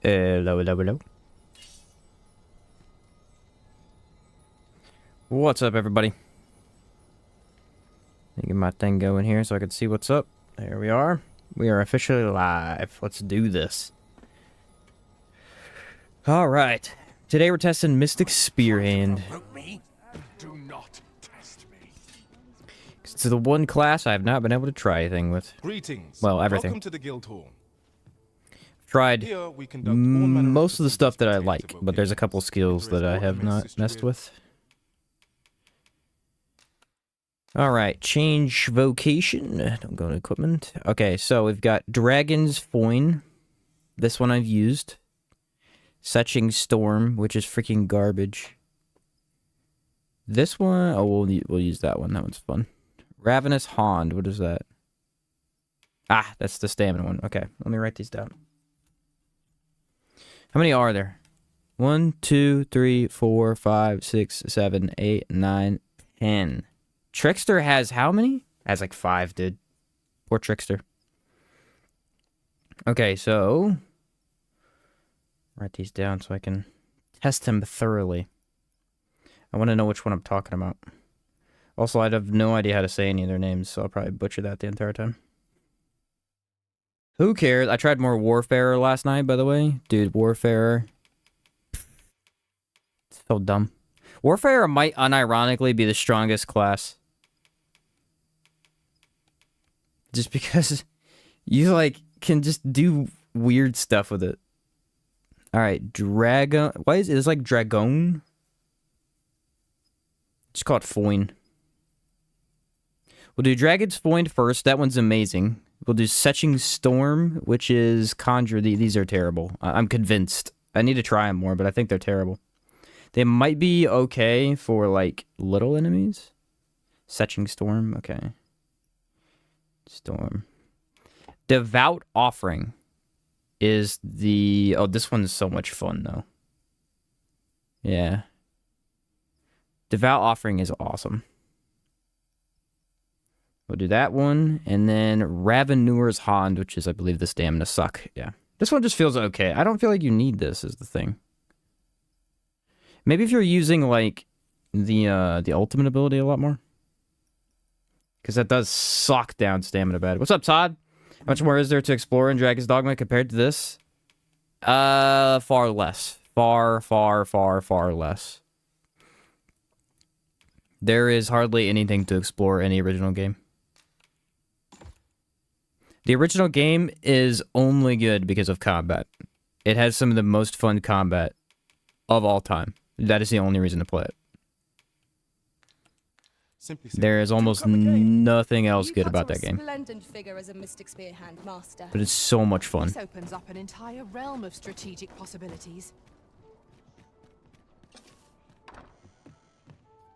Hello, hello, hello. What's up, everybody? Let me get my thing going here so I can see what's up. There we are. We are officially live. Let's do this. All right. Today we're testing Mystic Spearhand. Do not test me. It's the one class I have not been able to try anything with. Greetings. Well, everything. Welcome to the guild hall. Tried Here we conduct all manner most of the stuff that I procedures like, pertaining to but there's a couple vocations. skills There is that I more have to not assist messed you with. Alright, change vocation. Don't go to equipment. Okay, so we've got Dragon's Foin. This one I've used. Setching Storm, which is freaking garbage. This one, oh, we'll use that one. That one's fun. Ravenous Hond, what is that? Ah, that's the stamina one. Okay, let me write these down. How many are there? 1, 2, 3, 4, 5, 6, 7, 8, 9, 10. Trickster has how many? Has like 5, dude. Poor Trickster. Okay, so write these down so I can test him thoroughly. I want to know which one I'm talking about. Also, I have no idea how to say any of their names, so I'll probably butcher that the entire time. Who cares? I tried more Warfarer last night, by the way. Dude, Warfarer. It's so dumb. Warfarer might unironically be the strongest class. Just because you, like, can just do weird stuff with it. Alright, Dragon... Why is it? It's like Dragon? Just call it Foin. We'll do Dragon's Foin first. That one's amazing. We'll do Setching Storm, which is Conjure. These are terrible. I'm convinced. I need to try them more, but I think they're terrible. They might be okay for, like, little enemies. Setching Storm, okay. Storm. Devout Offering is the... Oh, this one's so much fun, though. Yeah. Devout Offering is awesome. We'll do that one. And then Raveneur's Hond, which is, I believe, the stamina suck. Yeah. This one just feels okay. I don't feel like you need this, is the thing. Maybe if you're using, like, the ultimate ability a lot more. Because that does suck down stamina bad. What's up, Todd? How much more is there to explore in Dragon's Dogma compared to this? Far less. Far less. There is hardly anything to explore in the original game. The original game is only good because of combat. It has some of the most fun combat of all time. That is the only reason to play it. There is almost nothing else good about that game. Figure as a Mystic Spearhand master. But it's so much fun. This opens up an entire realm of strategic possibilities.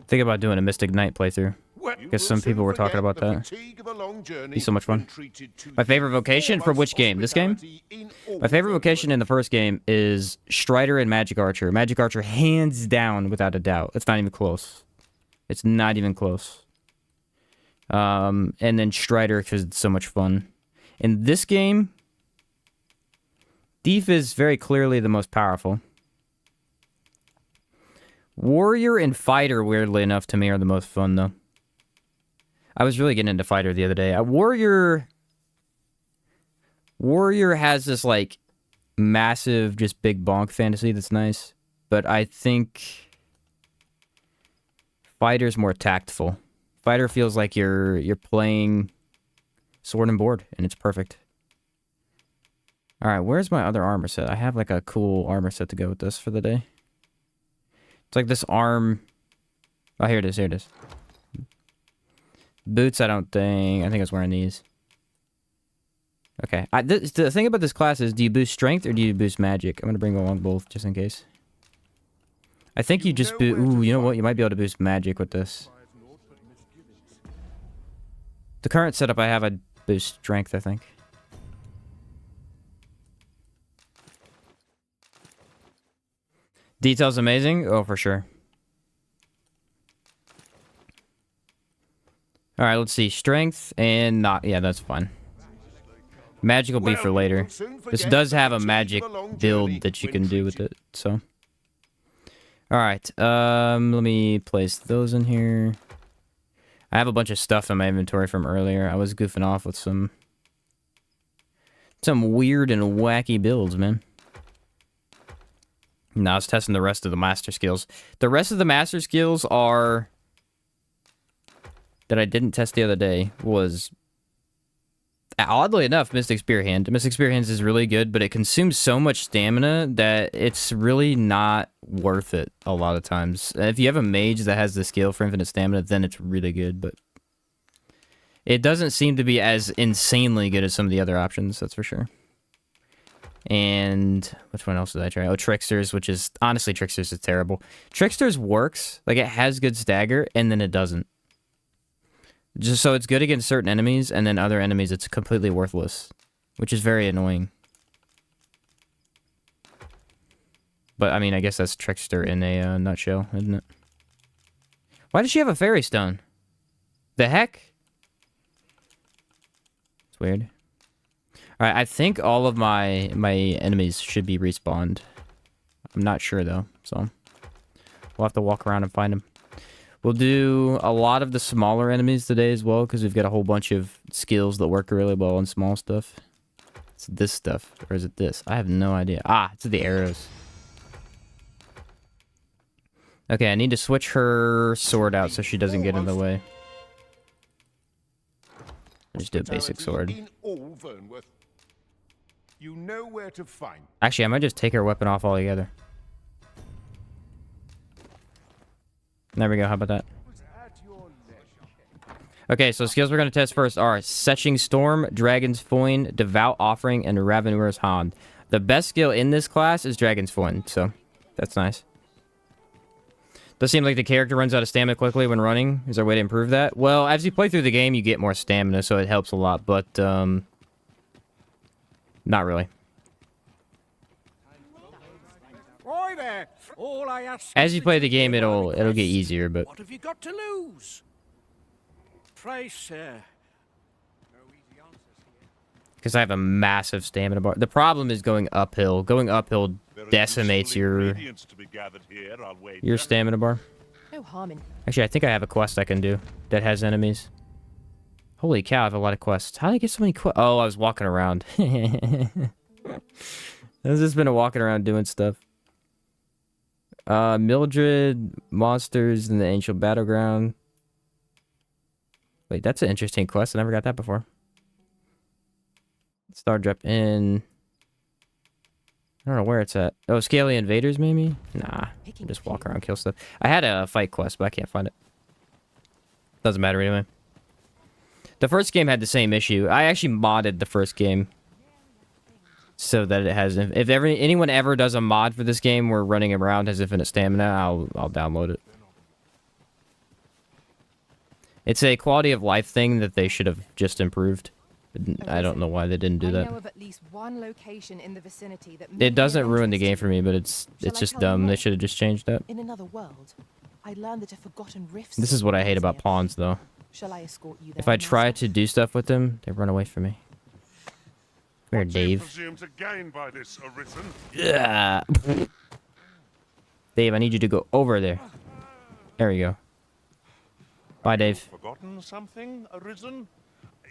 Think about doing a Mystic Knight playthrough. Because some people were talking about that. Be so much fun. My favorite vocation for which game? This game? My favorite vocation in the first game is Strider and Magic Archer. Magic Archer hands down without a doubt. It's not even close. It's not even close. And then Strider because it's so much fun. In this game, Thief is very clearly the most powerful. Warrior and Fighter, weirdly enough, to me are the most fun, though. I was really getting into Fighter the other day. Warrior has this, like, massive, just big bonk fantasy that's nice. But I think Fighter's more tactful. Fighter feels like you're playing sword and board, and it's perfect. Alright, where's my other armor set? I have, like, a cool armor set to go with this for the day. It's like this arm... Oh, here it is, here it is. Boots, I think I was wearing these. Okay. The thing about this class is, do you boost strength or do you boost magic? I'm going to bring along both, just in case. I think you just boost... Ooh, you know what? You might be able to boost magic with this. The current setup I have, I boost strength, I think. Details amazing? Oh, for sure. Alright, let's see. Strength and not... Yeah, that's fine. Magic will be Well, for you later. will soon This forget does to have a achieve magic a long build journey that you when can do with treated. it, so. Alright, let me place those in here. I have a bunch of stuff in my inventory from earlier. I was goofing off with some weird and wacky builds, man. Now I was testing the rest of the master skills. The rest of the master skills are... that I didn't test the other day was... oddly enough, Mystic Spearhand. Mystic Spearhand is really good, but it consumes so much stamina that it's really not worth it a lot of times. If you have a mage that has the skill for infinite stamina, then it's really good, but... it doesn't seem to be as insanely good as some of the other options, that's for sure. And which one else did I try? Oh, Tricksters, which is... honestly, Tricksters is terrible. Tricksters works. Like, it has good stagger, and then it doesn't. Just so it's good against certain enemies, and then other enemies it's completely worthless. Which is very annoying. But, I mean, I guess that's Trickster in a nutshell, isn't it? Why does she have a fairy stone? The heck? It's weird. Alright, I think all of my enemies should be respawned. I'm not sure, though, so... we'll have to walk around and find them. We'll do a lot of the smaller enemies today as well, because we've got a whole bunch of skills that work really well on small stuff. It's this stuff, or is it this? I have no idea. Ah, it's the arrows. Okay, I need to switch her sword out so she doesn't get in the way. I'll just do a basic sword. In all Vernworth. You know where to find. Actually, I might just take her weapon off altogether. There we go, how about that? Okay, so skills we're going to test first are Setching Storm, Dragon's Foin, Devout Offering, and Raveneur's Hand. The best skill in this class is Dragon's Foin, so that's nice. Does seem like the character runs out of stamina quickly when running. Is there a way to improve that? Well, as you play through the game, you get more stamina, so it helps a lot, but, not really. There. All I ask As is you that play the game, hear my it'll get request. easier, but... What have you got to lose? Pray, sir. because I have a massive stamina bar. The problem is going uphill. Going uphill decimates your stamina bar. No harm in. Actually, I think I have a quest I can do that has enemies. Holy cow, I have a lot of quests. How did I get so many quests? Oh, I was walking around. I've just been walking around doing stuff. Mildred, monsters in the ancient battleground. Wait, that's an interesting quest. I never got that before. Star drop in. I don't know where it's at. Oh, Scaly Invaders, maybe? Nah, just walk around, kill stuff. I had a fight quest, but I can't find it. Doesn't matter anyway. The first game had the same issue. I actually modded the first game so that it has. If anyone ever does a mod for this game where running around has infinite stamina, I'll download it. It's a quality of life thing that they should have just improved. I don't know why they didn't do I that. know of at least one location in the vicinity that It doesn't ruin the game for me, but it's just dumb. They should have just changed that. In another world, I learned that a forgotten rift. This is what I hate about pawns, though. Shall I escort you there? If I try Master? to do stuff with them, they run away from me. Come here, Dave. Presume to gain by this, Arisen? Yeah. Dave, I need you to go over there. There we go. Bye, Dave. Forgotten something, Arisen?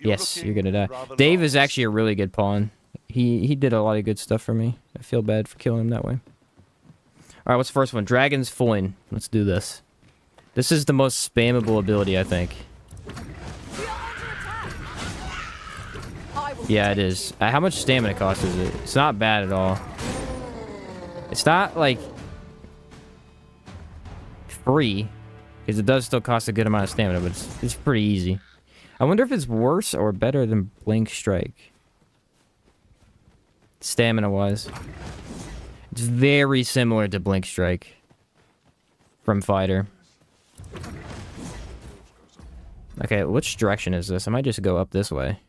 Yes, you're gonna die. Dave is actually a really good pawn. He did a lot of good stuff for me. I feel bad for killing him that way. Alright, what's the first one? Dragon's Foin. Let's do this. This is the most spammable ability, I think. Yeah, it is. How much stamina cost is it? It's not bad at all. It's not, like, free, because it does still cost a good amount of stamina, but it's pretty easy. I wonder if it's worse or better than Blink Strike. Stamina-wise. It's very similar to Blink Strike from Fighter. Okay, which direction is this? I might just go up this way.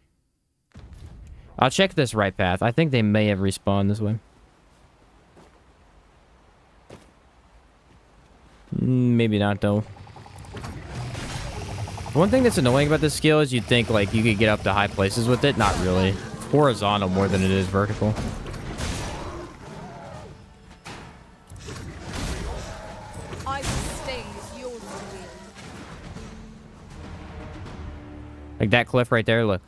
I'll check this right path. I think they may have respawned this way. Maybe not, though. One thing that's annoying about this skill is you'd think, like, you could get up to high places with it. Not really. horizontal more than it is vertical. I sustain yours to wield. Like that cliff right there, look.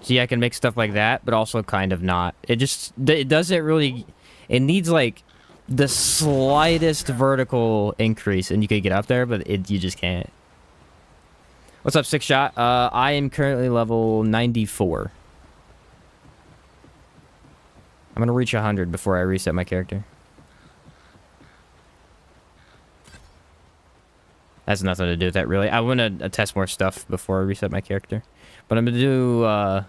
See, I can make stuff like that, but also kind of not. It doesn't really... It needs, like, the slightest vertical increase, and you could get up there, but you just can't. What's up, Six Shot? I am currently level 94. I'm gonna reach 100 before I reset my character. Has nothing to do with that, really. I want to test more stuff before I reset my character. But I'm gonna do, I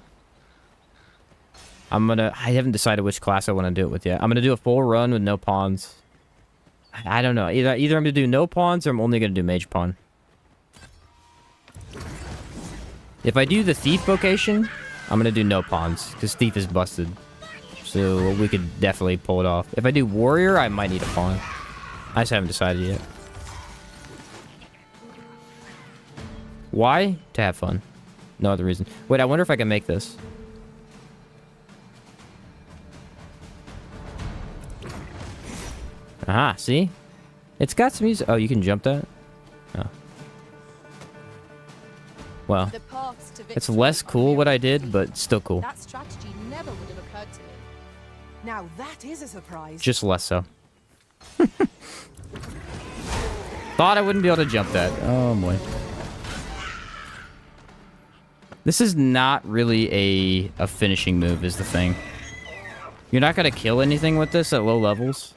haven't decided which class I want to do it with yet. I'm gonna do a full run with no pawns. I don't know. Either I'm gonna do no pawns or I'm only gonna do mage pawn. If I do the thief vocation, I'm gonna do no pawns because thief is busted. So we could definitely pull it off. If I do warrior, I might need a pawn. I just haven't decided yet. Why? To have fun. No other reason. Wait, I wonder if I can make this. Aha, see? It's got some music. Oh, you can jump that? Oh. Well, The paths to it's victory less are cool what I myriad. did, but still cool. That strategy never would have occurred to me. Now that is a surprise. Just less so. Thought I wouldn't be able to jump that. Oh, boy. This is not really a finishing move is the thing. You're not going to kill anything with this at low levels.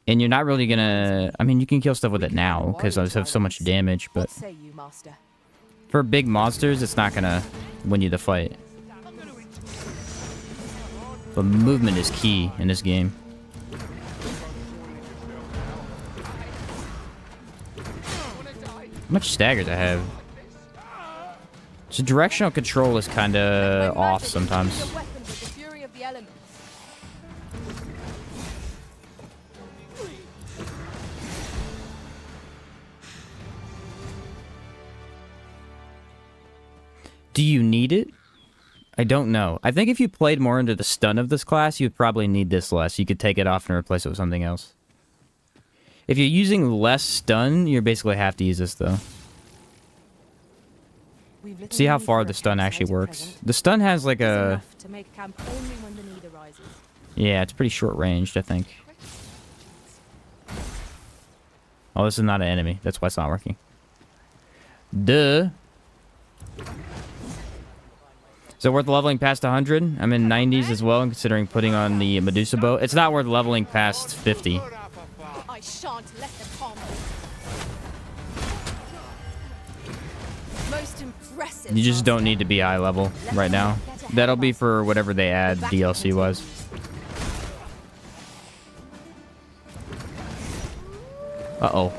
And you're not really going to... I mean, you can kill stuff with it now because I have so much damage, but... What say you, Master? For big monsters, it's not going to win you the fight. But movement is key in this game. How much staggers I have? So directional control is kind of When off magic sometimes. uses your weapons with the fury of the elements. Do you need it? I don't know. I think if you played more into the stun of this class, you'd probably need this less. You could take it off and replace it with something else. If you're using less stun, you basically have to use this, though. See how far the stun actually works. The stun has like It's a... enough to make camp only when the need arises. Yeah, it's pretty short-ranged, I think. Oh, this is not an enemy. That's why it's not working. Duh. Is it worth leveling past 100? I'm in 90s as well, considering putting on the Medusa bow. It's not worth leveling past 50. I shan't let them harm me. Most impressive. You just don't need to be eye level right now. That'll be for whatever they add DLC-wise. Uh-oh.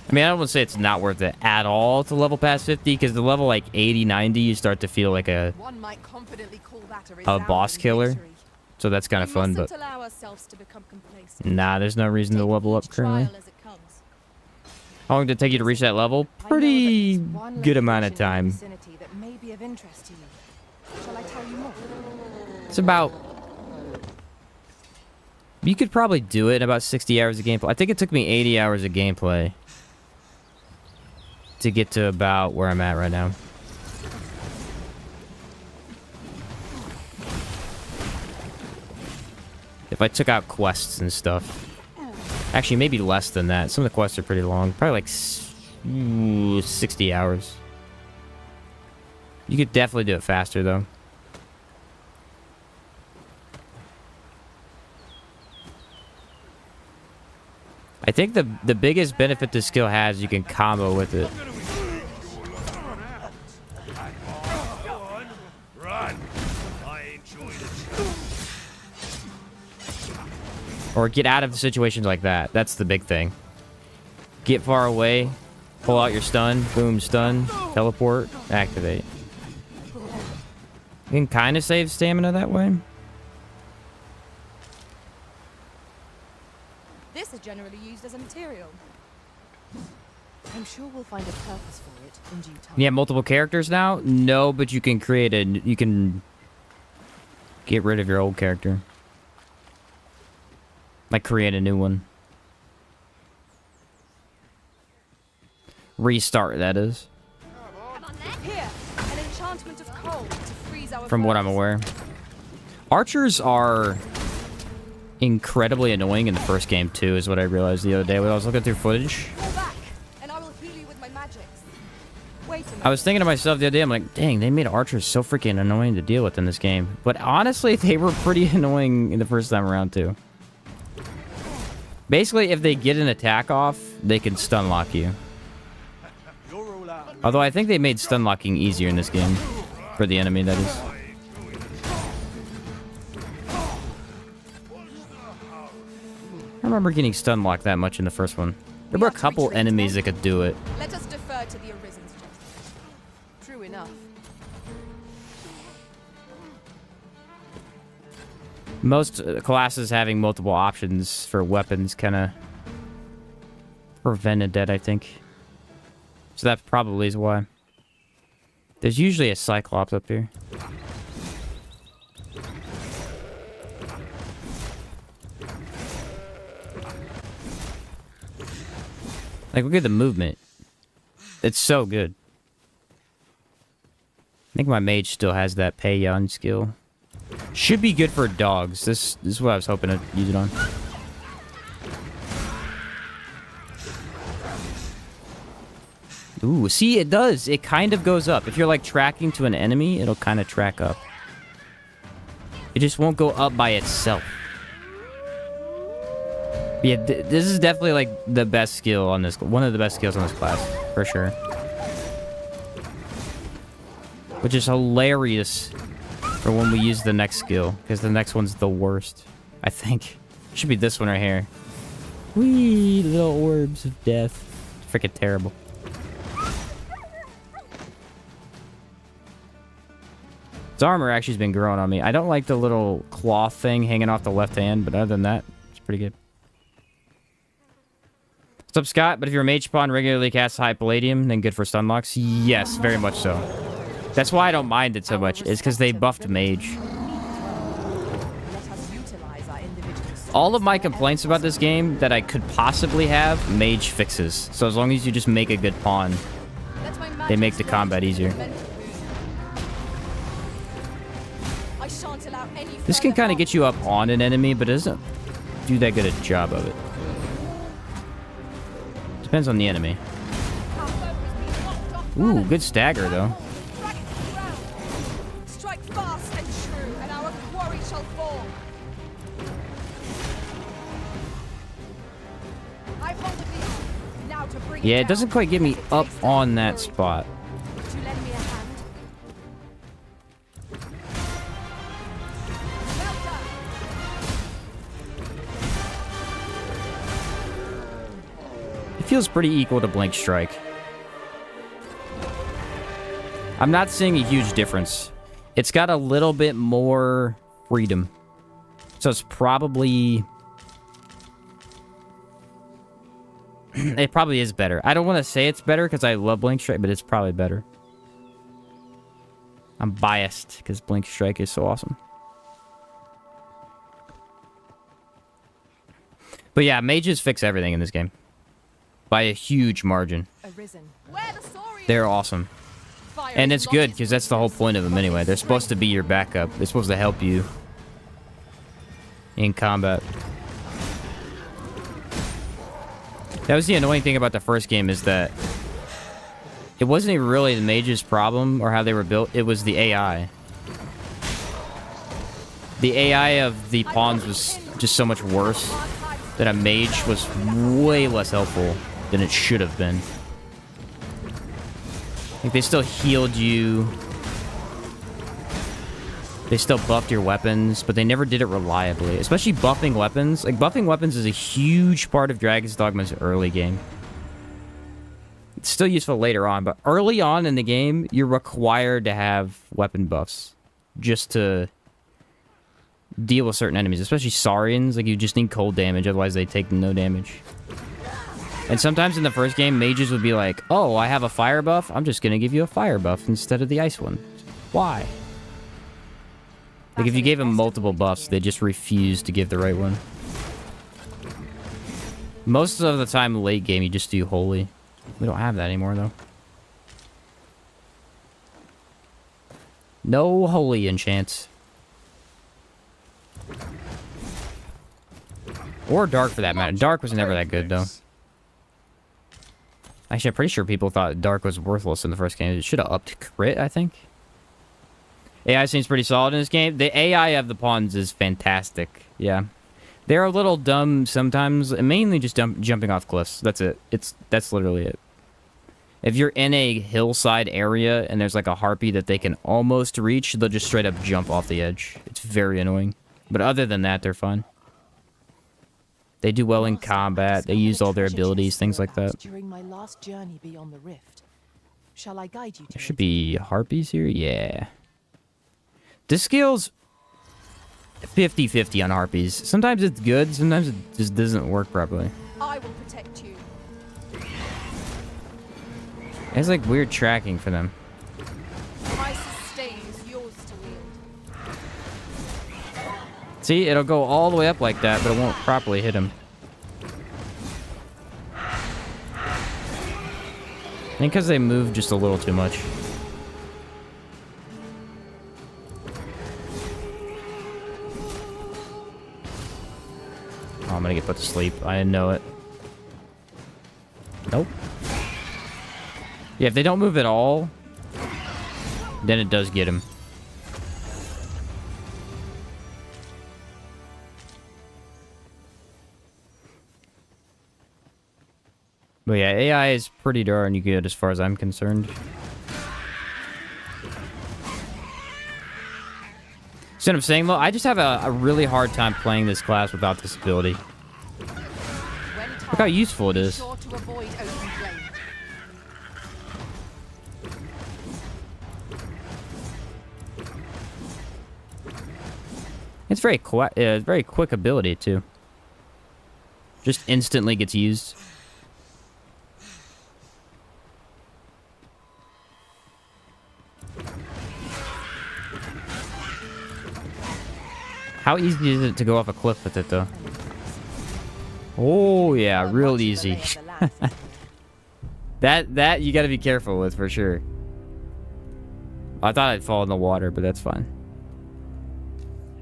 I mean, I don't want to say it's not worth it at all to level past 50, because the level like 80, 90, you start to feel like a One might confidently call that a boss resounding killer. victory. So that's kind of We fun, mustn't but allow ourselves to become complacent. nah, there's no reason to Take level up each currently. trial as it comes. How long did it take you to reach that level? I know of at Pretty least one good amount of location in the time. vicinity that may be of interest to you. Shall I tell you more? It's about... You could probably do it in about 60 hours of gameplay. I think it took me 80 hours of gameplay to get to about where I'm at right now. If I took out quests and stuff. Actually, maybe less than that. Some of the quests are pretty long. Probably like 60 hours. You could definitely do it faster, though. I think the biggest benefit this skill has, you can combo with it. Run! I enjoyed it. Or get out of situations like that. That's the big thing. Get far away, pull out your stun, boom, stun, teleport, activate. You can kind of save stamina that way. This is generally used as a material. I'm sure we'll find a purpose for it in due time. You have multiple characters now? No, but you can create a... You can get rid of your old character. Like, create a new one. Restart, that is. Here, an enchantment of cold to freeze our From what I'm foes. aware. Archers are incredibly annoying in the first game, too, is what I realized the other day when I was looking through footage. Fall back, and I will heal you with my magics. Wait a minute. I was thinking to myself the other day, I'm like, dang, they made archers so freaking annoying to deal with in this game. But honestly, they were pretty annoying in the first time around, too. Basically, if they get an attack off, they can stun lock you. Although I think they made stun locking easier in this game. For the enemy, that is. I remember getting stun locked that much in the first one. There were a couple enemies that could do it. Let us defer to the Arisen's justice. True enough. Most classes having multiple options for weapons kind of prevented that, I think. So that probably is why. There's usually a cyclops up here. Like, look at the movement. It's so good. I think my mage still has that Payon skill. Should be good for dogs. This is what I was hoping to use it on. Ooh, see, it does. It kind of goes up. If you're, like, tracking to an enemy, it'll kind of track up. It just won't go up by itself. But yeah, this is definitely, like, the best skill on this. One of the best skills on this class, for sure. Which is hilarious for when we use the next skill, because the next one's the worst, I think. Should be this one right here. Whee, little orbs of death. Freaking terrible. His armor actually has been growing on me. I don't like the little cloth thing hanging off the left hand, but other than that, it's pretty good. What's up, Scott? But if your mage spawn regularly casts high palladium, then good for stun locks? Yes, very much so. That's why I don't mind it so much, is because they buffed mage. All of my complaints about this game that I could possibly have, mage fixes. So as long as you just make a good pawn, they make the combat easier. This can kind of get you up on an enemy, but it doesn't do that good a job of it. Depends on the enemy. Ooh, good stagger, though. Strike fast and true, and our quarry shall fall. I hold of thee. Now to bring Yeah, it down. doesn't quite get me up on that spot. Would you lend me a hand? Well done. It feels pretty equal to Blink Strike. I'm not seeing a huge difference. It's got a little bit more freedom. So it's probably... it probably is better. I don't want to say it's better because I love Blink Strike, but it's probably better. I'm biased because Blink Strike is so awesome. But yeah, mages fix everything in this game. By a huge margin. Arisen. Where the saurians They're awesome. fire And is it's good, longest because that's the whole point of them anyway. They're supposed to be your backup. They're supposed to help you in combat. That was the annoying thing about the first game, is that it wasn't even really the mage's problem or how they were built. It was the AI. The AI of the pawns was just so much worse that a mage was way less helpful than it should have been. Like, they still healed you. They still buffed your weapons, but they never did it reliably. Especially buffing weapons. Like, buffing weapons is a huge part of Dragon's Dogma's early game. It's still useful later on, but early on in the game, you're required to have weapon buffs. Just to deal with certain enemies. Especially Saurians. Like, you just need cold damage, otherwise they take no damage. And sometimes in the first game, mages would be like, oh, I have a fire buff. I'm just going to give you a fire buff instead of the ice one. Why? Like, if you gave them multiple buffs, they just refuse to give the right one. Most of the time, late game, you just do holy. We don't have that anymore, though. No holy enchants. Or dark, for that matter. Dark was never that good, though. Actually, I'm pretty sure people thought dark was worthless in the first game. It should have upped crit, I think. AI seems pretty solid in this game. The AI of the pawns is fantastic. Yeah. They're a little dumb sometimes, mainly just jumping off cliffs. That's it. That's literally it. If you're in a hillside area and there's like a harpy that they can almost reach, they'll just straight up jump off the edge. It's very annoying. But other than that, they're fine. They do well in combat. They use all their abilities, things like that. During my last journey beyond the rift. Shall I guide you to There should be harpies here? Yeah. This skill's 50-50 on harpies. Sometimes it's good, sometimes it just doesn't work properly. I will protect you. It's like weird tracking for them. My sustain is yours to wield. See, it'll go all the way up like that, but it won't properly hit him. I think because they move just a little too much. Oh, I'm gonna get put to sleep. I didn't know it. Nope. Yeah, if they don't move at all, then it does get him. But yeah, AI is pretty darn good as far as I'm concerned. See what I'm saying, though? I just have a really hard time playing this class without this ability. Look how useful it is. Sure to avoid open flame. It's very quick ability, too. Just instantly gets used. How easy is it to go off a cliff with it, though? Oh, yeah, real easy. That you gotta be careful with, for sure. I thought I'd fall in the water, but that's fine.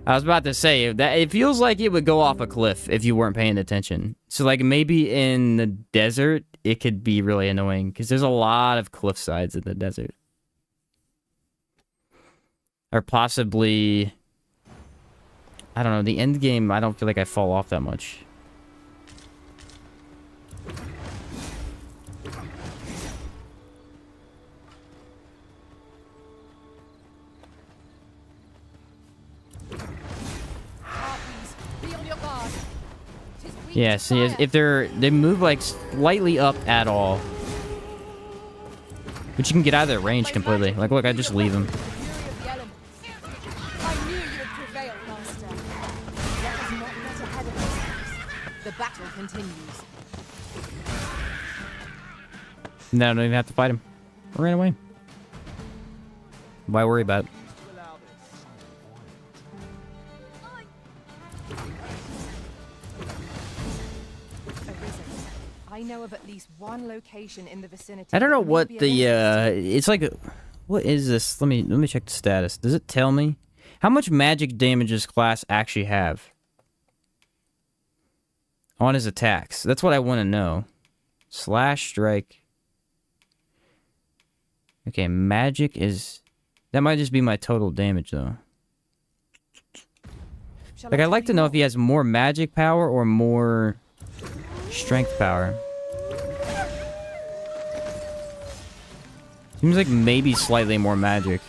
I was about to say, that it feels like it would go off a cliff if you weren't paying attention. So, like, maybe in the desert, it could be really annoying, because there's a lot of cliff sides in the desert. Or possibly... I don't know, the end game, I don't feel like I fall off that much. Yeah, see, if they move like slightly up at all. But you can get out of their range completely. Like, look, I just leave them. The battle continues. No, I don't even have to fight him. I ran away. Why worry about it? Arisen. I know of at least one location in the vicinity. I don't know that may what be the a it's like what is this? Let me check the status. Does it tell me how much magic damage this class actually have on his attacks? That's what I want to know. Slash strike. Okay, magic is that might just be my total damage though. Like, I'd like to know if he has more magic power or more strength power. Seems like maybe slightly more magic.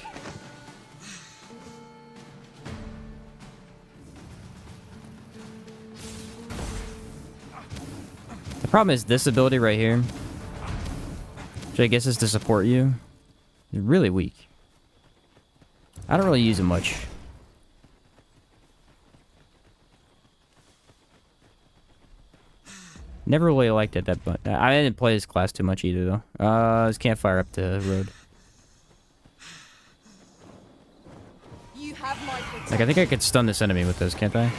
The problem is this ability right here, which I guess is to support you, is really weak. I don't really use it much. Never really liked it, but I didn't play this class too much either, though. This campfire up the road. You have my Like, I think I could stun this enemy with this, can't I?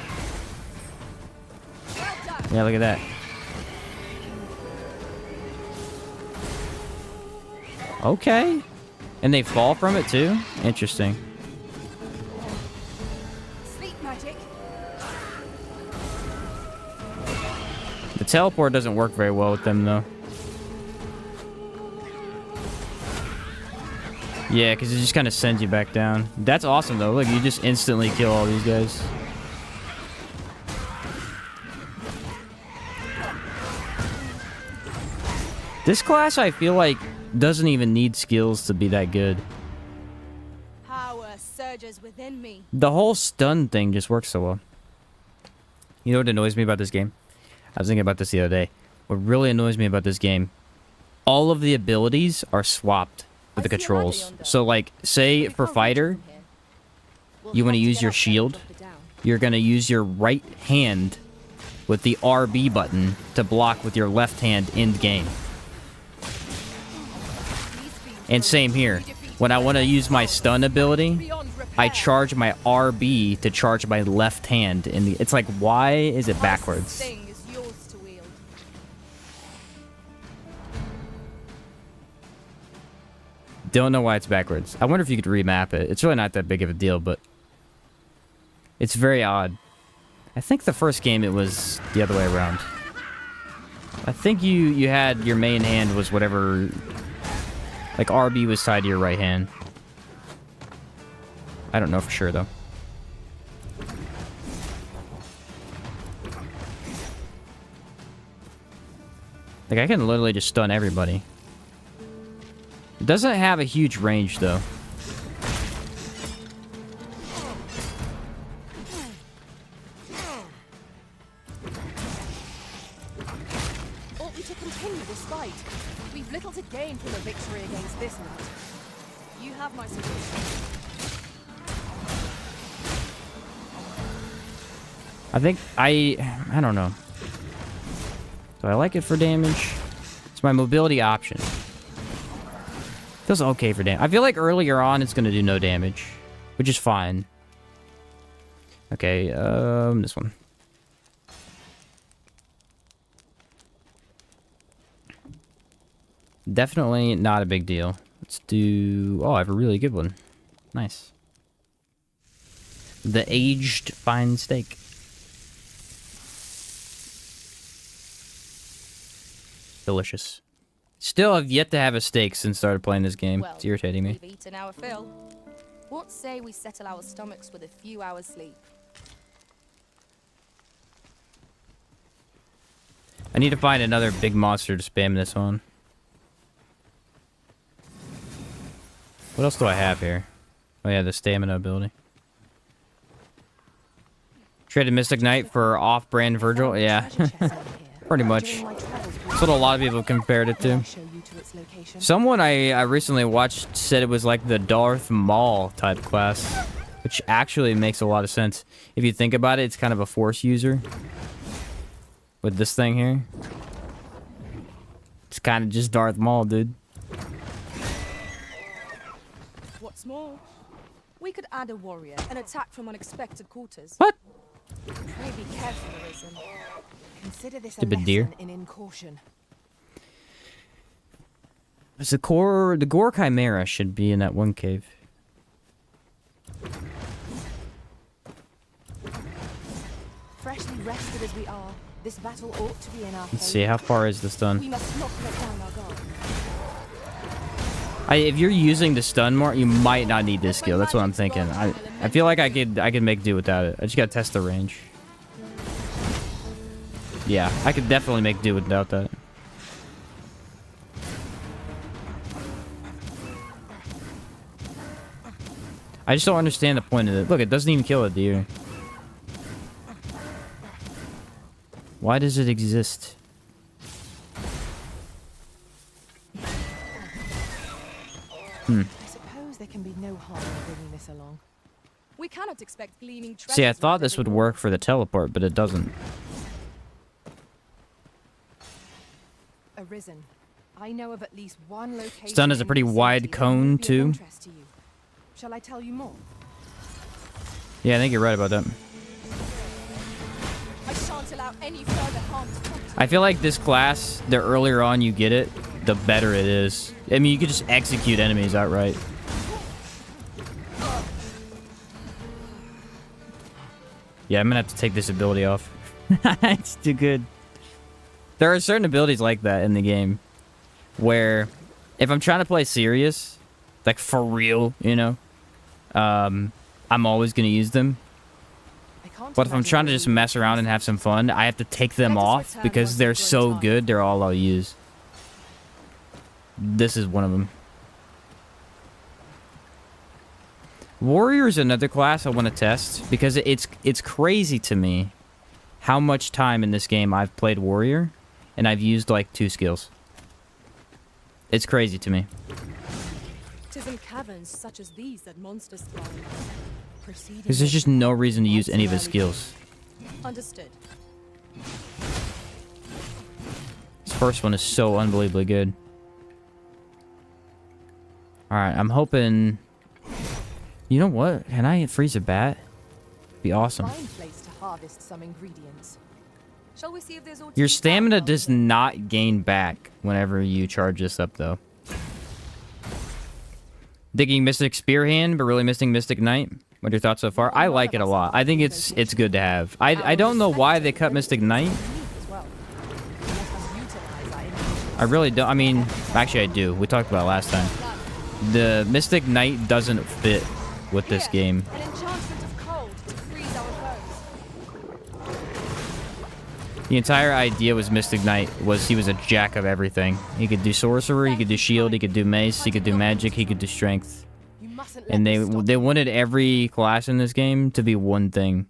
well done. Yeah, look at that. Okay. And they fall from it, too? Interesting. Sleep magic. The teleport doesn't work very well with them, though. Yeah, because it just kind of sends you back down. That's awesome, though. Look, you just instantly kill all these guys. This class, I feel like, doesn't even need skills to be that good. Power surges within me. The whole stun thing just works so well. You know what annoys me about this game? I was thinking about this the other day. What really annoys me about this game, all of the abilities are swapped with the controls. So, like, say for fighter, you want to use your shield, you're going to use your right hand with the RB button to block with your left hand end game. And same here. When I want to use my stun ability, I charge my RB to charge my left hand. It's like, why is it backwards? Thing is yours to wield. Don't know why it's backwards. I wonder if you could remap it. It's really not that big of a deal, but it's very odd. I think the first game it was the other way around. I think you had your main hand was whatever, like RB was tied to your right hand. I don't know for sure though. Like I can literally just stun everybody. It doesn't have a huge range though. Ought we to continue this fight? We've little to gain from a victory against this knight. You have my suggestion. I think I don't know. Do I like it for damage? It's my mobility option. Feels okay for damage. I feel like earlier on it's gonna do no damage, which is fine. Okay, this one. Definitely not a big deal. Let's do... Oh, I have a really good one. Nice. The aged fine steak. Delicious. Still have yet to have a steak since started playing this game. Well, It's irritating me. we've eaten our fill. What say we settle our stomachs with a few hours sleep? I need to find another big monster to spam this on. What else do I have here? Oh yeah, the stamina ability. Traded Mystic Knight for off-brand Virgil? Yeah, pretty much. That's what a lot of people compared it to. Someone I recently watched said it was like the Darth Maul type class, which actually makes a lot of sense. If you think about it, it's kind of a force user. With this thing here. It's kind of just Darth Maul, dude. What's more, we could add a warrior and attack from unexpected quarters. What? Pray be careful, Arisen. Consider this a Stupid deer. lesson in caution. It's the gore chimera should be in that one cave. Freshly rested as we are, this battle ought to be in our Let's see, how far is the We stun? must not let down our guard. If you're using the stun more, you might not need this skill. That's what I'm thinking. I feel like I could make do without it. I just gotta test the range. Yeah, I could definitely make do without that. I just don't understand the point of it. Look, it doesn't even kill a deer. Why does it exist? I suppose there can be no harm in bringing this along. We cannot expect gleaming treasures. See, I with thought this every would work for the teleport, but it doesn't. Arisen. I know of at least one location. Stun is a in pretty the wide city that cone, would be of too. interest to you. Shall I tell you more? Yeah, I think you're right about that. I shan't allow any further harm to come to I feel like this class, the earlier on you get it, the better it is. I mean, you could just execute enemies outright. Yeah, I'm gonna have to take this ability off. It's too good. There are certain abilities like that in the game where if I'm trying to play serious, like for real, you know, I'm always gonna use them. I can't But if I'm imagine trying to what just you mess around and have some fun, I have to take them Let us off return because once they're you've grown so tired. good. They're all I'll use. This is one of them. Warrior is another class I want to test because it's crazy to me how much time in this game I've played Warrior and I've used like 2 skills. It's crazy to me. 'Tis in caverns such as these that monsters thrive. Proceeding Because there's just no reason to use any of his early. skills. Understood. This first one is so unbelievably good. Alright, I'm hoping... You know what? Can I freeze a bat? Be awesome. Fine place to harvest some ingredients. Shall we see if there's Your stamina does not gain back whenever you charge this up, though. Digging Mystic Spearhand, but really missing Mystic Knight. What are your thoughts so far? I like it a lot. I think it's good to have. I don't know why they cut Mystic Knight. As well. Let us utilize our ingredients. I really don't. I mean, actually, I do. We talked about it last time. The Mystic Knight doesn't fit with this game. An enchantment of cold to freeze our foes. The entire idea was Mystic Knight was he was a jack of everything. He could do sorcery, he could do shield, he could do mace, he could do magic, he could do strength. You mustn't let And this stop they you. wanted every class in this game to be one thing.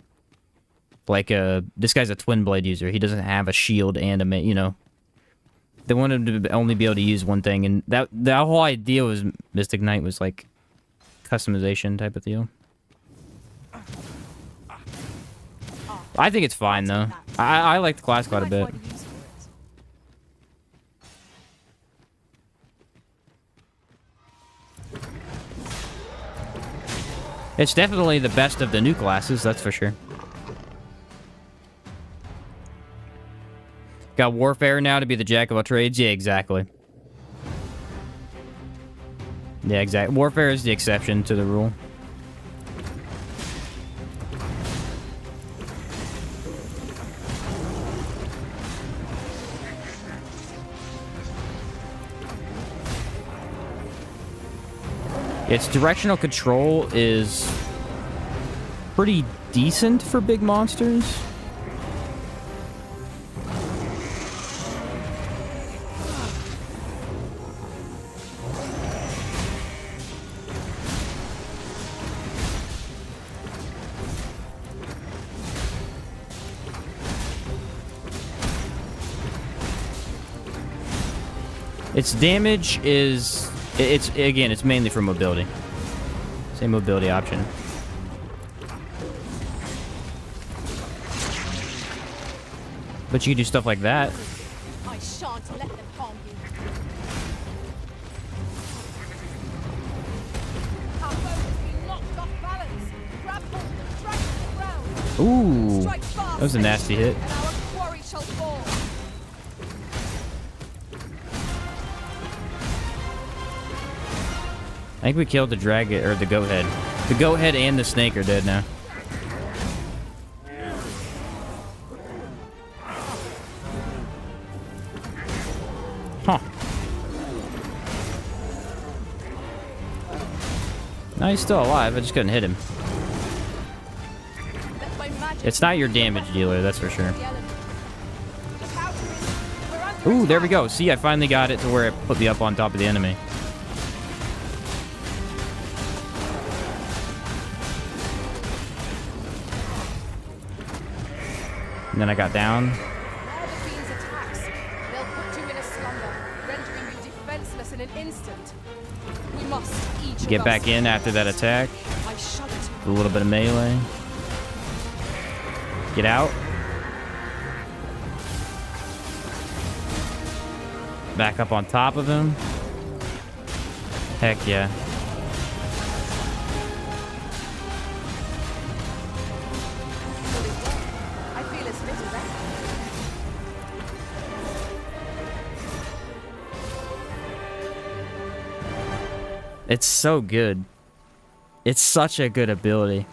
Like this guy's a twin blade user. He doesn't have a shield and a you know. They wanted him to only be able to use one thing, and that whole idea was Mystic Knight was like customization type of deal. I think it's fine though. I like the class quite a bit. Might find use for it. It's definitely the best of the new classes, that's for sure. Got Warfare now to be the jack of all trades? Yeah, exactly. Yeah, exactly. Warfare is the exception to the rule. Its directional control is pretty decent for big monsters. Its damage is... It's mainly for mobility. Same mobility option. But you can do stuff like that. I shan't let them harm you. Our boat has been knocked off balance. Grab hold and drag it to the ground. Ooh, Strike fast, that was a nasty hit. and our quarry shall fall. I think we killed the dragon, or the goat head. The goat head and the snake are dead now. Huh. No, he's still alive. I just couldn't hit him. Let my magic It's not your damage dealer, that's for sure. the element. Look out, Arisen. We're under Ooh, there we attack. go. See, I finally got it to where it put me up on top of the enemy. And then I got down. Where the fiends attacks, they'll put you in a slumber, rendering you defenseless in an instant. We must each Get of back us in after that attack. I shudder to A little bit of melee. Get out. Back up on top of him. Heck yeah. I feel as little better. It's so good. It's such a good ability.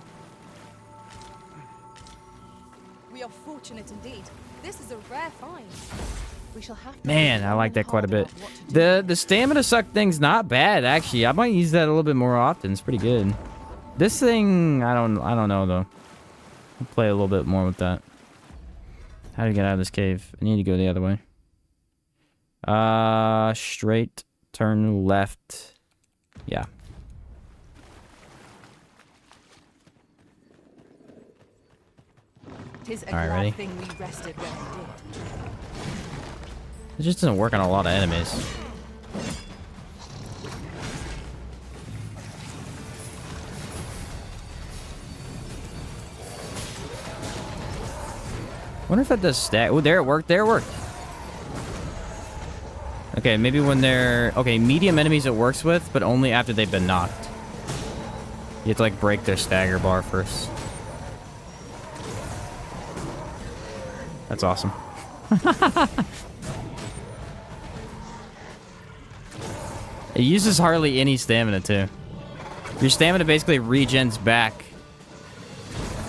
We are fortunate indeed. This is a rare find. We shall have to Man, I like that quite a bit. What to do. The stamina suck thing's not bad, actually. I might use that a little bit more often. It's pretty good. This thing, I don't know though. I'll play a little bit more with that. How do you get out of this cave? I need to go the other way. Straight, turn left. Yeah. Tis a All right, glad ready? thing we rested when we did. It just doesn't work on a lot of enemies. Wonder if that does stack. Oh, there it worked. There it worked. Okay, maybe when they're... Okay, medium enemies it works with, but only after they've been knocked. You have to, like, break their stagger bar first. That's awesome. It uses hardly any stamina, too. Your stamina basically regens back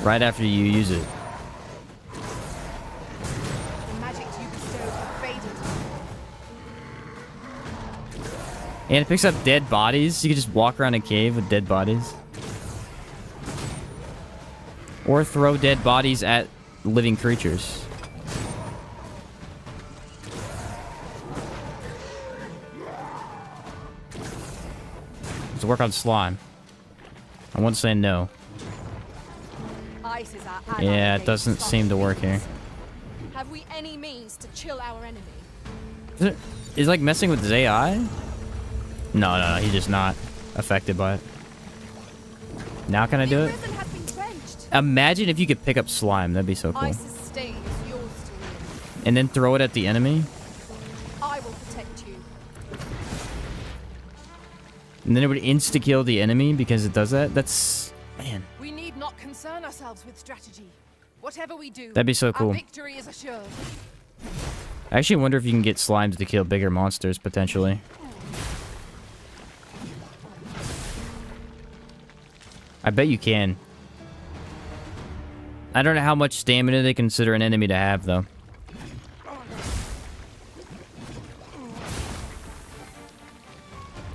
right after you use it. The magic you bestowed had faded. And it picks up dead bodies. You can just walk around a cave with dead bodies. Or throw dead bodies at living creatures. To work on slime. I won't say no. Ice is our ally Yeah, it against doesn't seem to work here. Have we any means to chill our enemy? Is it like messing with his AI? No, he's just not affected by it. Now can I do it? Arisen has been drenched. Imagine if you could pick up slime. That'd be so cool. Ice's stain is yours to wield. And then throw it at the enemy. I will protect you. And then it would insta-kill the enemy because it does that. That's... Man. We need not concern ourselves with strategy. Whatever we do, That'd be so cool. our victory is assured. I actually wonder if you can get slimes to kill bigger monsters, potentially. I bet you can. I don't know how much stamina they consider an enemy to have, though.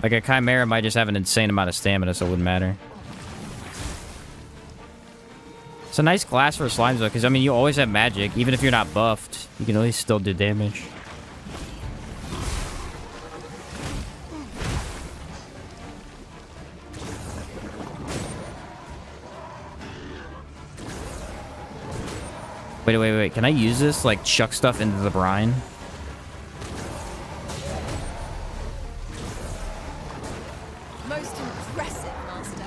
Like, a chimera might just have an insane amount of stamina, so it wouldn't matter. It's a nice class for slimes, though, because, I mean, you always have magic. Even if you're not buffed, you can at least still do damage. Wait. Can I use this? Like, chuck stuff into the brine? Most impressive, Master.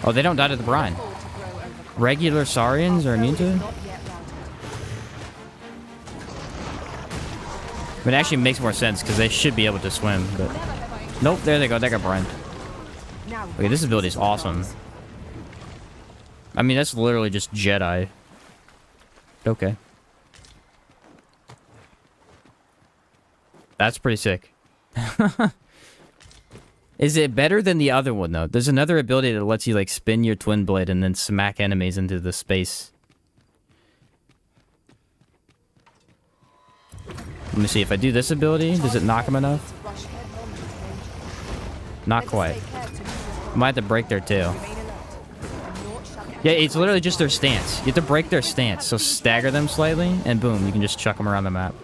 Oh, they don't die to the brine. Fall to grow over. Regular Saurians are immune to it? Not yet routed. I mean, it actually makes more sense, because they should be able to swim, but... Never have I. Nope, there they go. They got brined. Now, Okay, this ability is awesome. I mean, that's literally just Jedi. Okay. That's pretty sick. Is it better than the other one, though? There's another ability that lets you, like, spin your twin blade and then smack enemies into the space. Let me see. If I do this ability, does it knock them enough? rush head on into danger. Not Let us quite. take care to I might have to break their tail. remain alert. Naught shall catch Yeah, us it's literally just their stance. You have to break their stance. So stagger them slightly, and boom, you can just chuck them around the map.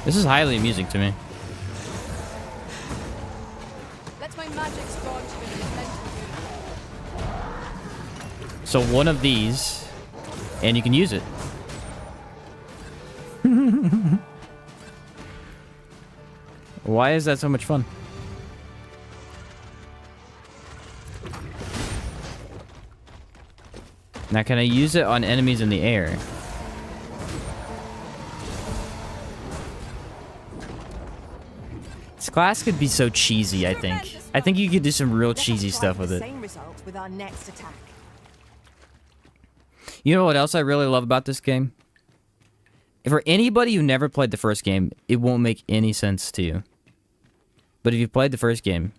This is highly amusing to me. Let my magic spawn to an adventure. So one of these, and you can use it. Why is that so much fun? Now, can I use it on enemies in the air? This class could be so cheesy, I think. I think you could do some real cheesy stuff with it. Same result with our next attack. You know what else I really love about this game? For anybody who never played the first game, it won't make any sense to you. But if you played the first game,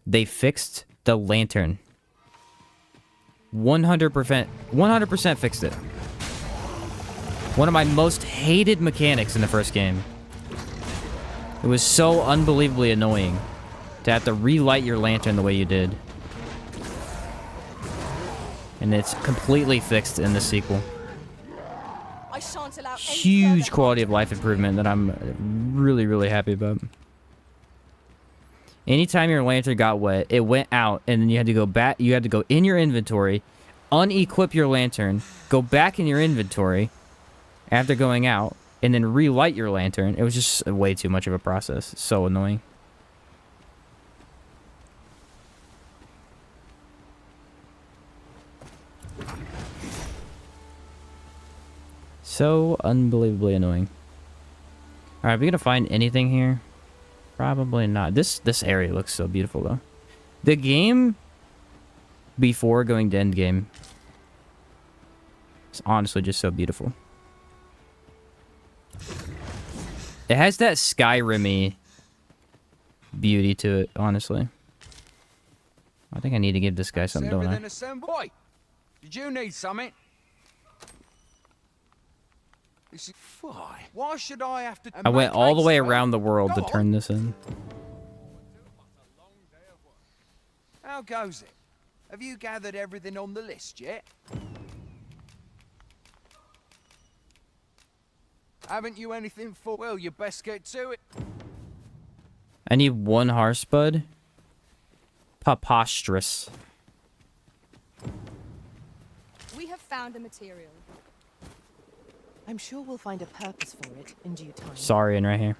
they fixed the lantern. 100% fixed it. One of my most hated mechanics in the first game. It was so unbelievably annoying to have to relight your lantern the way you did. And it's completely fixed in the sequel. I shan't allow any Huge further quality of life improvement that I'm really, really happy about. Anytime your lantern got wet, it went out, and then you had to go back. You had to go in your inventory, unequip your lantern, go back in your inventory after going out, and then relight your lantern. It was just way too much of a process. So annoying. So unbelievably annoying. Alright, are we gonna find anything here? Probably not. This area looks so beautiful, though. The game before going to endgame is honestly just so beautiful. It has that Skyrim-y beauty to it, honestly. I think I need to give this guy something, don't I? Boy, did you need something? This is fine. Why should I have to? I went all the way around the world to turn this in. How goes it? Have you gathered everything on the list yet? Haven't you anything for? Well, you best get to it. I need one Harspud. Preposterous. We have found a material. I'm sure we'll find a purpose for it in due time. Sorry, and right here.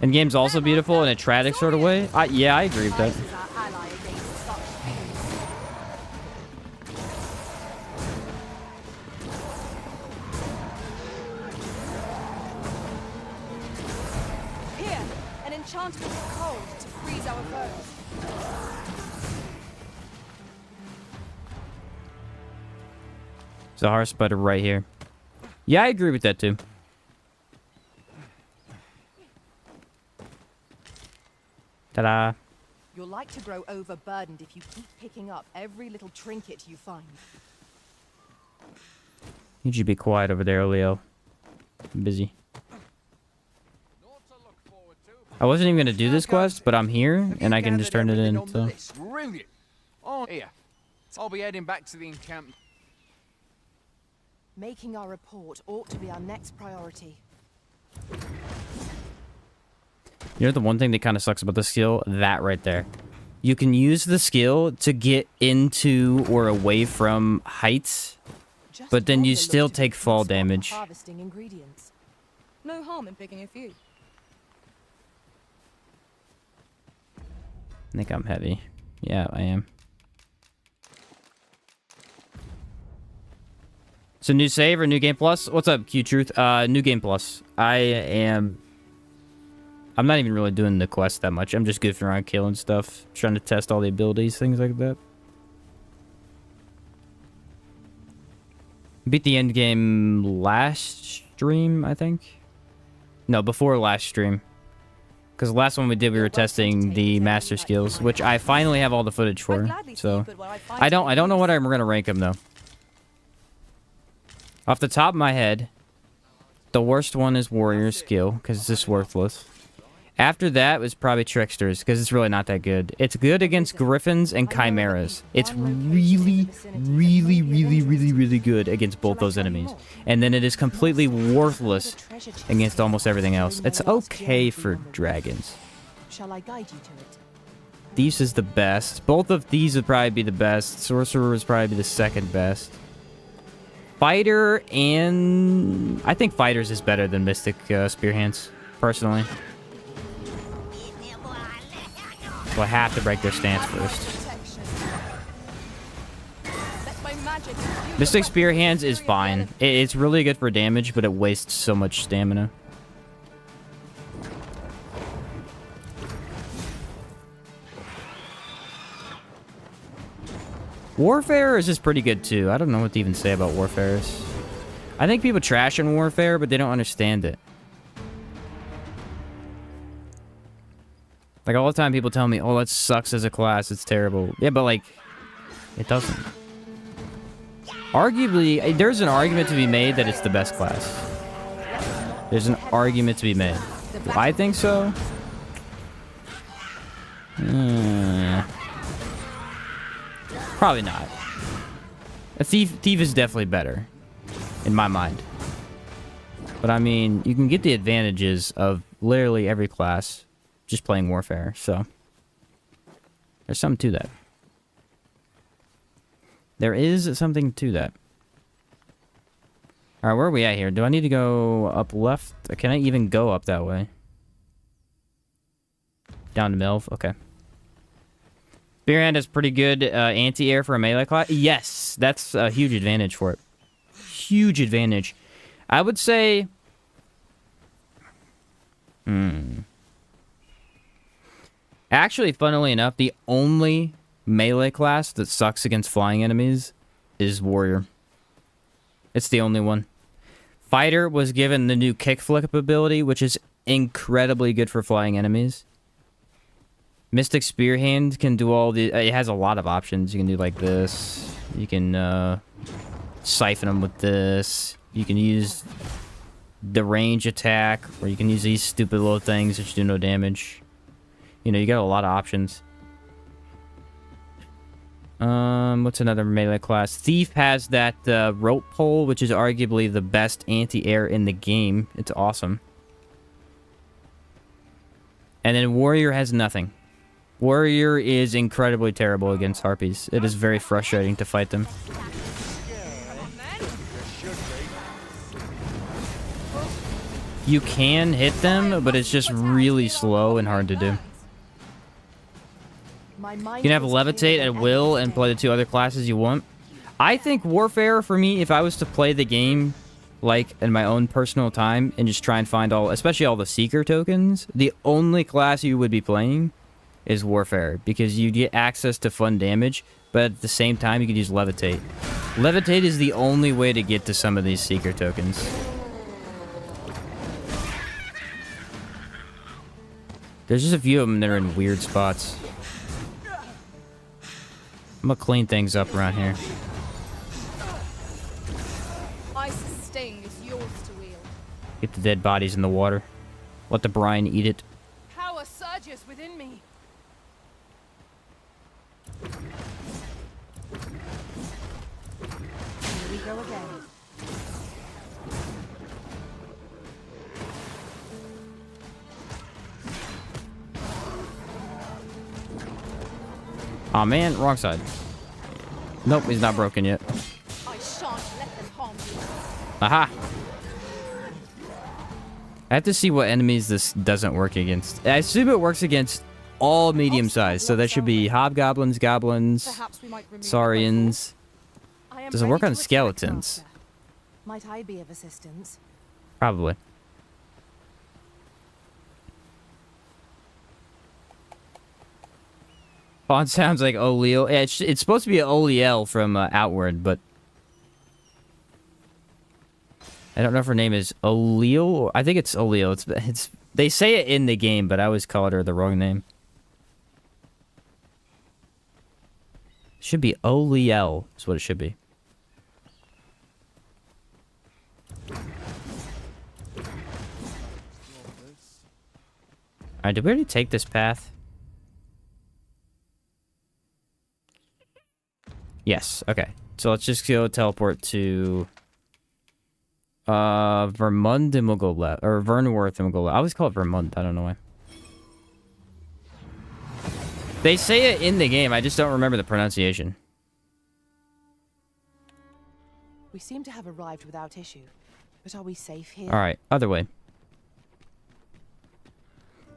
And game's also beautiful in a tragic sort of way. Yeah, I agree with that. Ice is our ally against such things. Here, an enchantment of cold to freeze our foes. Zahar Spider right here. Yeah, I agree with that too. Ta-da. You'll like to grow overburdened if you keep picking up every little trinket you find. Need you to be quiet over there, Leo. I'm busy. I wasn't even going to do this quest, but I'm here, and I can just turn it in, so... Brilliant. Oh, here. I'll be heading back to the encampment. Making our report ought to be our next priority. You know the one thing that kind of sucks about the skill? That right there. You can use the skill to get into or away from heights, but then you still take fall damage. Harvesting ingredients. No harm in picking a few. I think I'm heavy. Yeah, I am. So new save or new game plus? What's up, Q Truth? New game plus. I'm not even really doing the quest that much. I'm just goofing around killing stuff, trying to test all the abilities, things like that. Beat the end game last stream, I think. No, before last stream. Because the last one we did, we were testing the master skills, which I finally have all the footage for. So I don't know what I'm gonna rank them though. Off the top of my head, the worst one is warrior skill because it's just worthless. After that was probably tricksters because it's really not that good. It's good against griffins and chimeras. It's really, really, really, really, really good against both those enemies. And then it is completely worthless against almost everything else. It's okay for dragons. Shall I guide you to it? Thieves is the best. Both of these would probably be the best. Sorcerer would probably be the second best. Fighter and... I think Fighters is better than Mystic Spearhands, personally. So I have to break their stance first. Mystic Spearhands is fine. It's really good for damage, but it wastes so much stamina. Warfarers is pretty good too. I don't know what to even say about Warfarers. I think people trash on Warfare, but they don't understand it. Like, all the time people tell me, oh, that sucks as a class, it's terrible. Yeah, but like, it doesn't. Arguably, there's an argument to be made that it's the best class. There's an argument to be made. Do I think so? Probably not. A thief is definitely better, in my mind. But I mean, you can get the advantages of literally every class just playing Warfare, so there's something to that. There is something to that. Alright, where are we at here? Do I need to go up left? Can I even go up that way? Down to Milv? Okay. Spearhand has pretty good anti-air for a melee class. Yes, that's a huge advantage for it. Huge advantage. I would say... Actually, funnily enough, the only melee class that sucks against flying enemies is Warrior. It's the only one. Fighter was given the new kickflip ability, which is incredibly good for flying enemies. Mystic Spearhand can do all the... It has a lot of options. You can do like this. You can siphon them with this. You can use the range attack, or you can use these stupid little things which do no damage. You know, you got a lot of options. What's another melee class? Thief has that rope pole, which is arguably the best anti-air in the game. It's awesome. And then Warrior has nothing. Warrior is incredibly terrible against harpies. It is very frustrating to fight them. You can hit them, but it's just really slow and hard to do. You can have Levitate at will and play the two other classes you want. I think Warfare, for me, if I was to play the game, like, in my own personal time, and just try and find all, especially all the Seeker tokens, the only class you would be playing is Warfare, because you get access to fun damage, but at the same time, you could use Levitate. Levitate is the only way to get to some of these Seeker tokens. There's just a few of them that are in weird spots. I'm gonna clean things up around here. Ice's sting is yours to wield. Get the dead bodies in the water. Let the brine eat it. Power surges within me. Here we go again. Aw, man, wrong side. Nope, he's not broken yet. I shan't let them harm you. Aha! I have to see what enemies this doesn't work against. I assume it works against all medium size, so that should be hobgoblins, goblins, Perhaps we might remove saurians. I am Does it work ready on to attack, skeletons? Master. Might I be of assistance? Probably. Font sounds like O'Leal. Yeah, it's supposed to be Oliel from Outward, but I don't know if her name is O'Leal. I think it's O'Leal. It's they say it in the game, but I always called her the wrong name. Should be Oliel is what it should be. Alright, did we already take this path? Yes, okay. So let's just go teleport to Vermund and we'll go left. Or Vernworth and we'll go left. I always call it Vermund, I don't know why. They say it in the game, I just don't remember the pronunciation. We seem to have arrived without issue. But are we safe here? Alright, other way.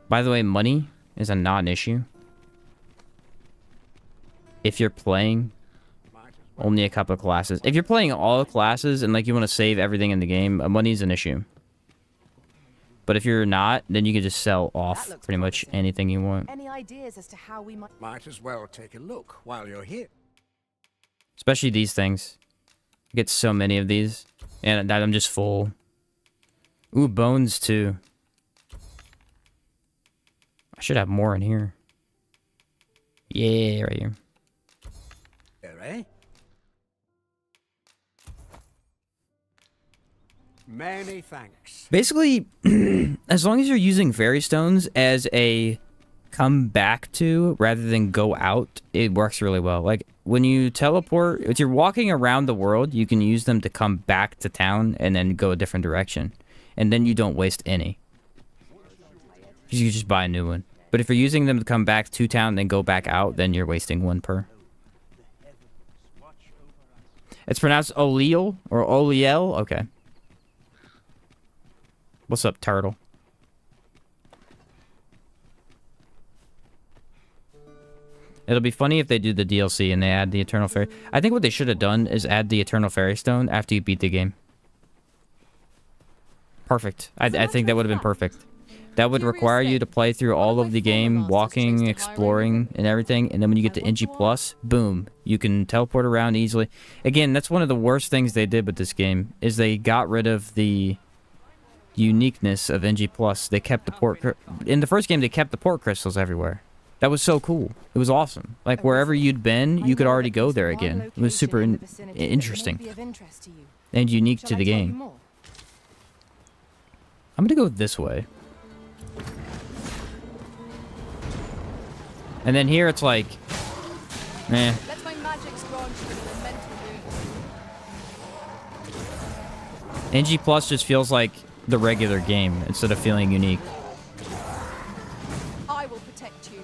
By the way, money is a non-issue. If you're playing Only a couple of classes. If you're playing all classes and like you want to save everything in the game, money's an issue. But if you're not, then you can just sell off looks pretty much promising. anything you want. Any ideas as to how we might... Might as well take a look while you're here. Especially these things. I get so many of these. And I'm just full. Ooh, bones too. I should have more in here. Yeah, right here. Here, eh? Many thanks. Basically, as long as you're using fairy stones as a come back to rather than go out, it works really well. Like when you teleport, if you're walking around the world, you can use them to come back to town and then go a different direction. And then you don't waste any. You just buy a new one. But if you're using them to come back to town and then go back out, then you're wasting one per. It's pronounced Oleal or Oliel? Okay. What's up, turtle? It'll be funny if they do the DLC and they add the Eternal Fairy. I think what they should have done is add the Eternal Fairy Stone after you beat the game. Perfect. I think that would have been perfect. That would require you to play through all of the game, walking, exploring, and everything. And then when you get to NG+, boom, you can teleport around easily. Again, that's one of the worst things they did with this game, is they got rid of the uniqueness of NG+. They kept the port... In the first game, they kept the port crystals everywhere. That was so cool. It was awesome. Like, wherever you'd been, you could already go there again. It was super interesting. And unique to the game. I'm gonna go this way. And then here it's like... Eh. Let my magics grant you an mental boon. NG Plus just feels like the regular game instead of feeling unique. I will protect you.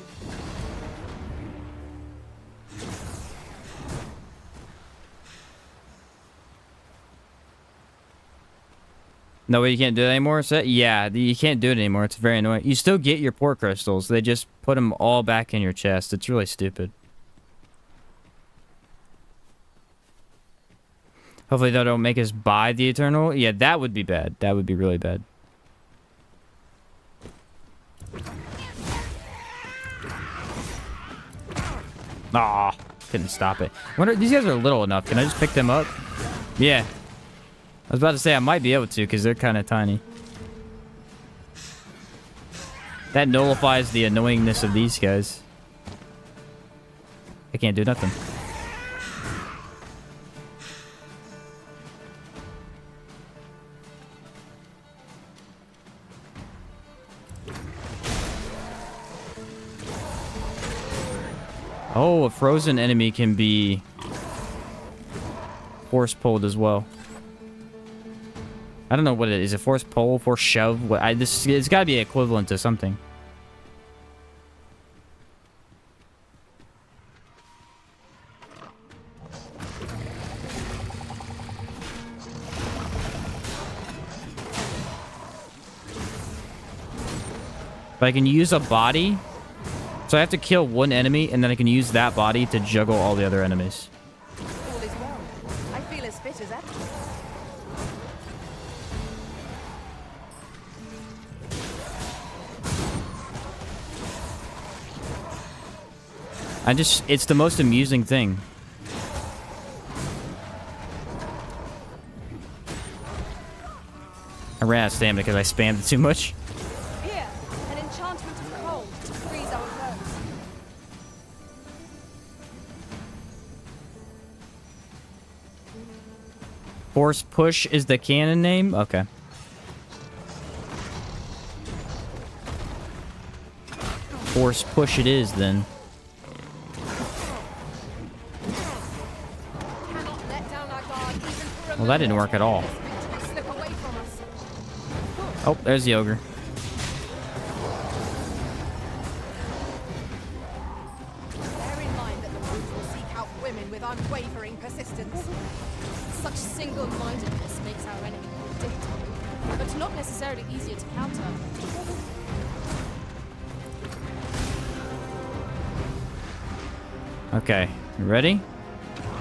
No way, you can't do it anymore? So, yeah, you can't do it anymore. It's very annoying. You still get your port crystals. They just put them all back in your chest. It's really stupid. Hopefully they don't make us buy the Eternal. Yeah, that would be bad. That would be really bad. Ah, couldn't stop it. Wonder, these guys are little enough. Can I just pick them up? Yeah. I was about to say I might be able to because they're kind of tiny. That nullifies the annoyingness of these guys. I can't do nothing. Oh, a frozen enemy can be force pulled as well. I don't know what it is. A force pull, force shove. What? It's got to be equivalent to something. But I can use a body. So I have to kill one enemy, and then I can use that body to juggle all the other enemies. All is well. I feel as fit as ever. It's the most amusing thing. I ran out of stamina because I spammed it too much. Here, an enchantment of cold to freeze our foes. Force push is the canon name? Okay. Force push it is then. Cannot let down our guard even for a Well, that didn't work at all. moment. Victory slip away from us. Oh, there's the ogre. Bear in mind that the brutes will seek out women with unwavering persistence. Such single-mindedness makes our enemy predictable, but not necessarily easier to counter. Okay, you ready?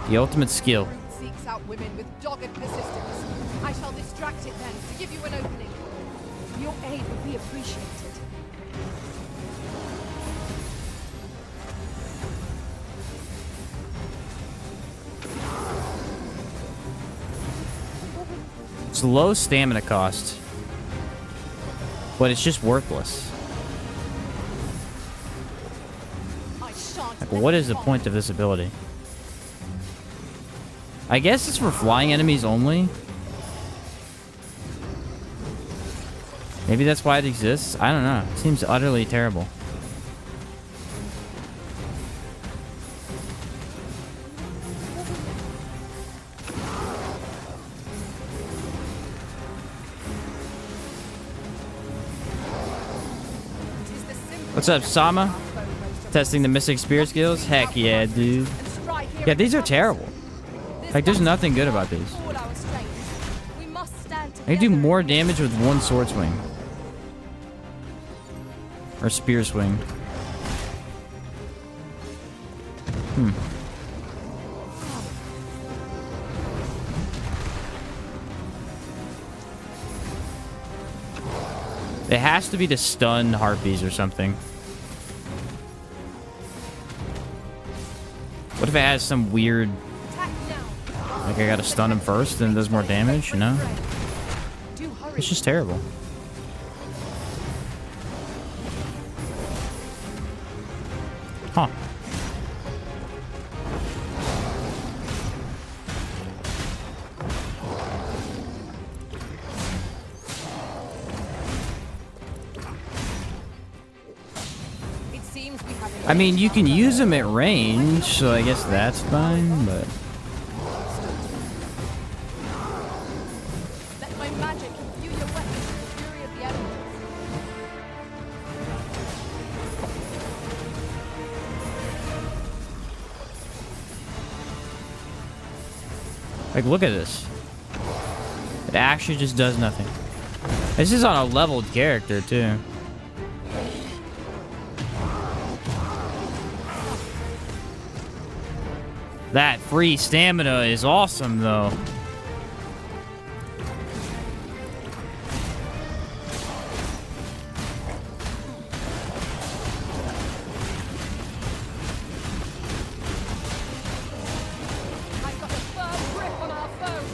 The ultimate skill. Brute seeks out women with dogged persistence. I shall distract it then to give you an opening. Your aid would be appreciated. It's low stamina cost, but it's just worthless. I shan't Like, let what you is the fall. point of this ability? I guess it's for flying enemies only. Maybe that's why it exists. I don't know. It seems utterly terrible. Tis the simple What's up, Sama? our foe most of Testing the Mystic Spear skills? Heck yeah, dude. and strike here Yeah, at these the are front. terrible. This Like, there's battle nothing good requires about these. all our strength. We must stand I together. can do more damage with one sword swing. Or spear swing. It has to be to stun harpies or something. What if it has some weird... Attack now. Like I gotta stun him first and it does more damage, you know? Do hurry. It's just terrible. Huh. It seems we have an I mean, you can edge. use them at range, so I guess that's fine, but... Let my magic imbue your weapons with the fury of the elements. Like, look at this. It actually just does nothing. This is on a leveled character, too. That free stamina is awesome, though. I've got a firm grip on our foe.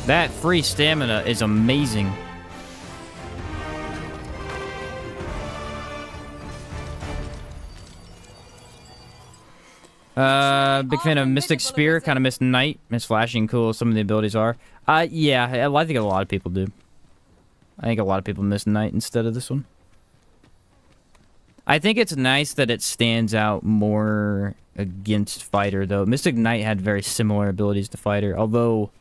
That free stamina is amazing. Big fan of Mystic Spear. Kind of miss Knight. Miss Flashing. Cool. Some of the abilities are. Yeah, I think a lot of people do. I think a lot of people miss Knight instead of this one. I think it's nice that it stands out more against Fighter, though. Mystic Knight had very similar abilities to Fighter, although...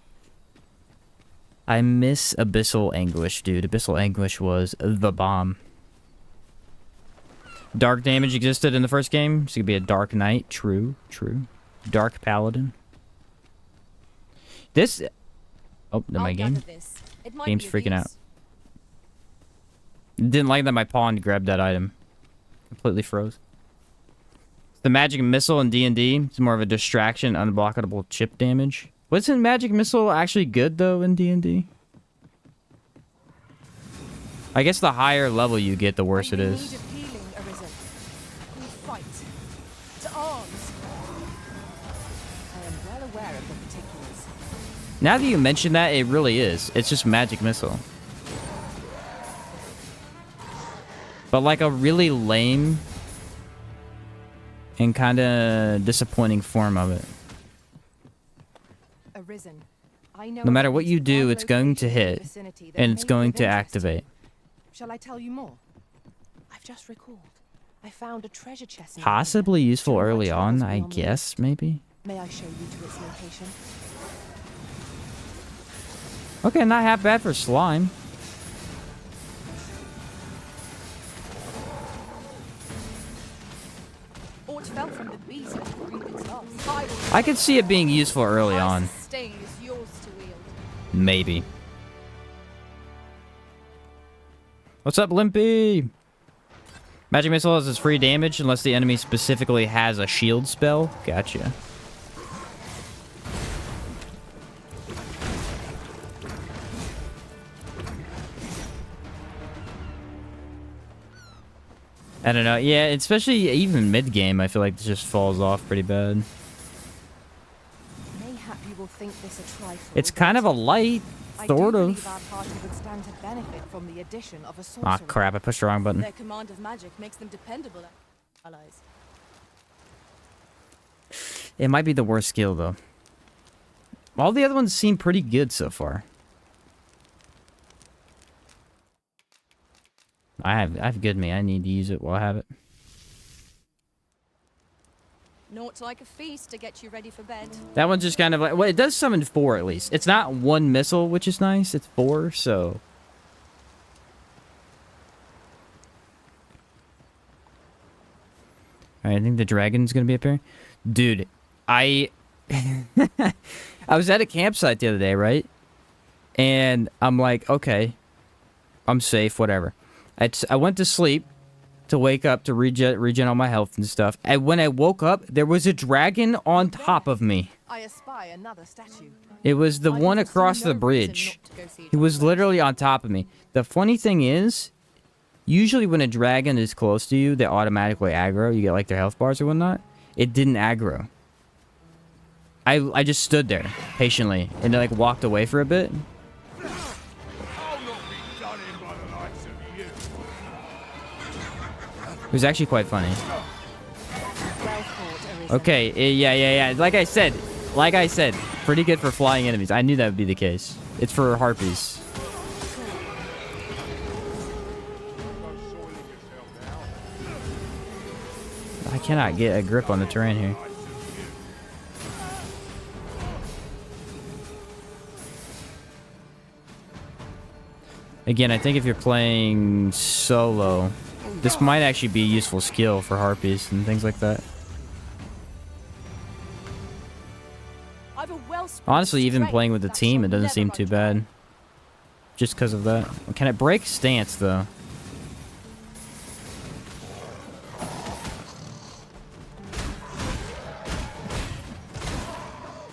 I miss Abyssal Anguish, dude. Abyssal Anguish was the bomb. Dark damage existed in the first game, so it could be a Dark Knight. True, true. Dark Paladin. This... Oh, did my I'll game? gather this. It might Game's be of freaking out. use. Didn't like that my pawn grabbed that item. Completely froze. The magic missile in D&D. It's more of a distraction, unblockable chip damage. Wasn't magic missile actually good, though, in D&D? I guess the higher level you get, the worse it Are you in is. need of healing, Arisen? We fight. To arms. I am well aware of the particulars. Now that you mention that, it really is. It's just magic missile. But like a really lame and kind of disappointing form of it. Arisen. I know No matter of what at least you do, one it's going to location in the hit, vicinity that and may it's be going of to interest. activate. Shall I tell you more? I've just recalled. I found a treasure chest. near Possibly here. useful During my early on, travels I beyond the guess, maybe. May I show you to its location? Okay, not half bad for slime. Aught fell from the beast and breathed its last. I could see it being useful early on. My stain is yours to wield. Maybe. What's up, Limpy? Magic Missile has its free damage unless the enemy specifically has a shield spell. Gotcha. I don't know. Yeah, especially even mid-game, I feel like it just falls off pretty bad. Mayhap you will think this a trifle. It's kind of a light, I sort do of. believe our party would stand to benefit from the addition of a sorcerer. Ah, crap, I pushed the wrong button. Their command of magic makes them dependable allies. It might be the worst skill, though. All the other ones seem pretty good so far. I have good me. I need to use it while I have it. Naught like a feast to get you ready for bed. That one's just kind of like... Well, it does summon 4 at least. It's not 1 missile, which is nice. It's 4, so... Alright, I think the dragon's gonna be up here. Dude, I was at a campsite the other day, right? And I'm like, okay, I'm safe, whatever. I went to sleep to wake up to regen all my health and stuff. And when I woke up, there was a dragon on top of me. I espy another statue. It was the one across the bridge. He was literally on top of me. The funny thing is, usually when a dragon is close to you, they automatically aggro. You get like their health bars or whatnot. It didn't aggro. I just stood there patiently and like walked away for a bit. I'll not be done in by the likes of you. It was actually quite funny. Well thought, Arisen. Okay, yeah. Like I said, pretty good for flying enemies. I knew that would be the case. It's for harpies. I cannot get a grip on the terrain here. Again, I think if you're playing solo, this might actually be a useful skill for harpies and things like that. I've a wellspring Honestly, even strength playing with the that team, it shall doesn't seem never too run dry. bad. Just because of that. Can it break stance, though?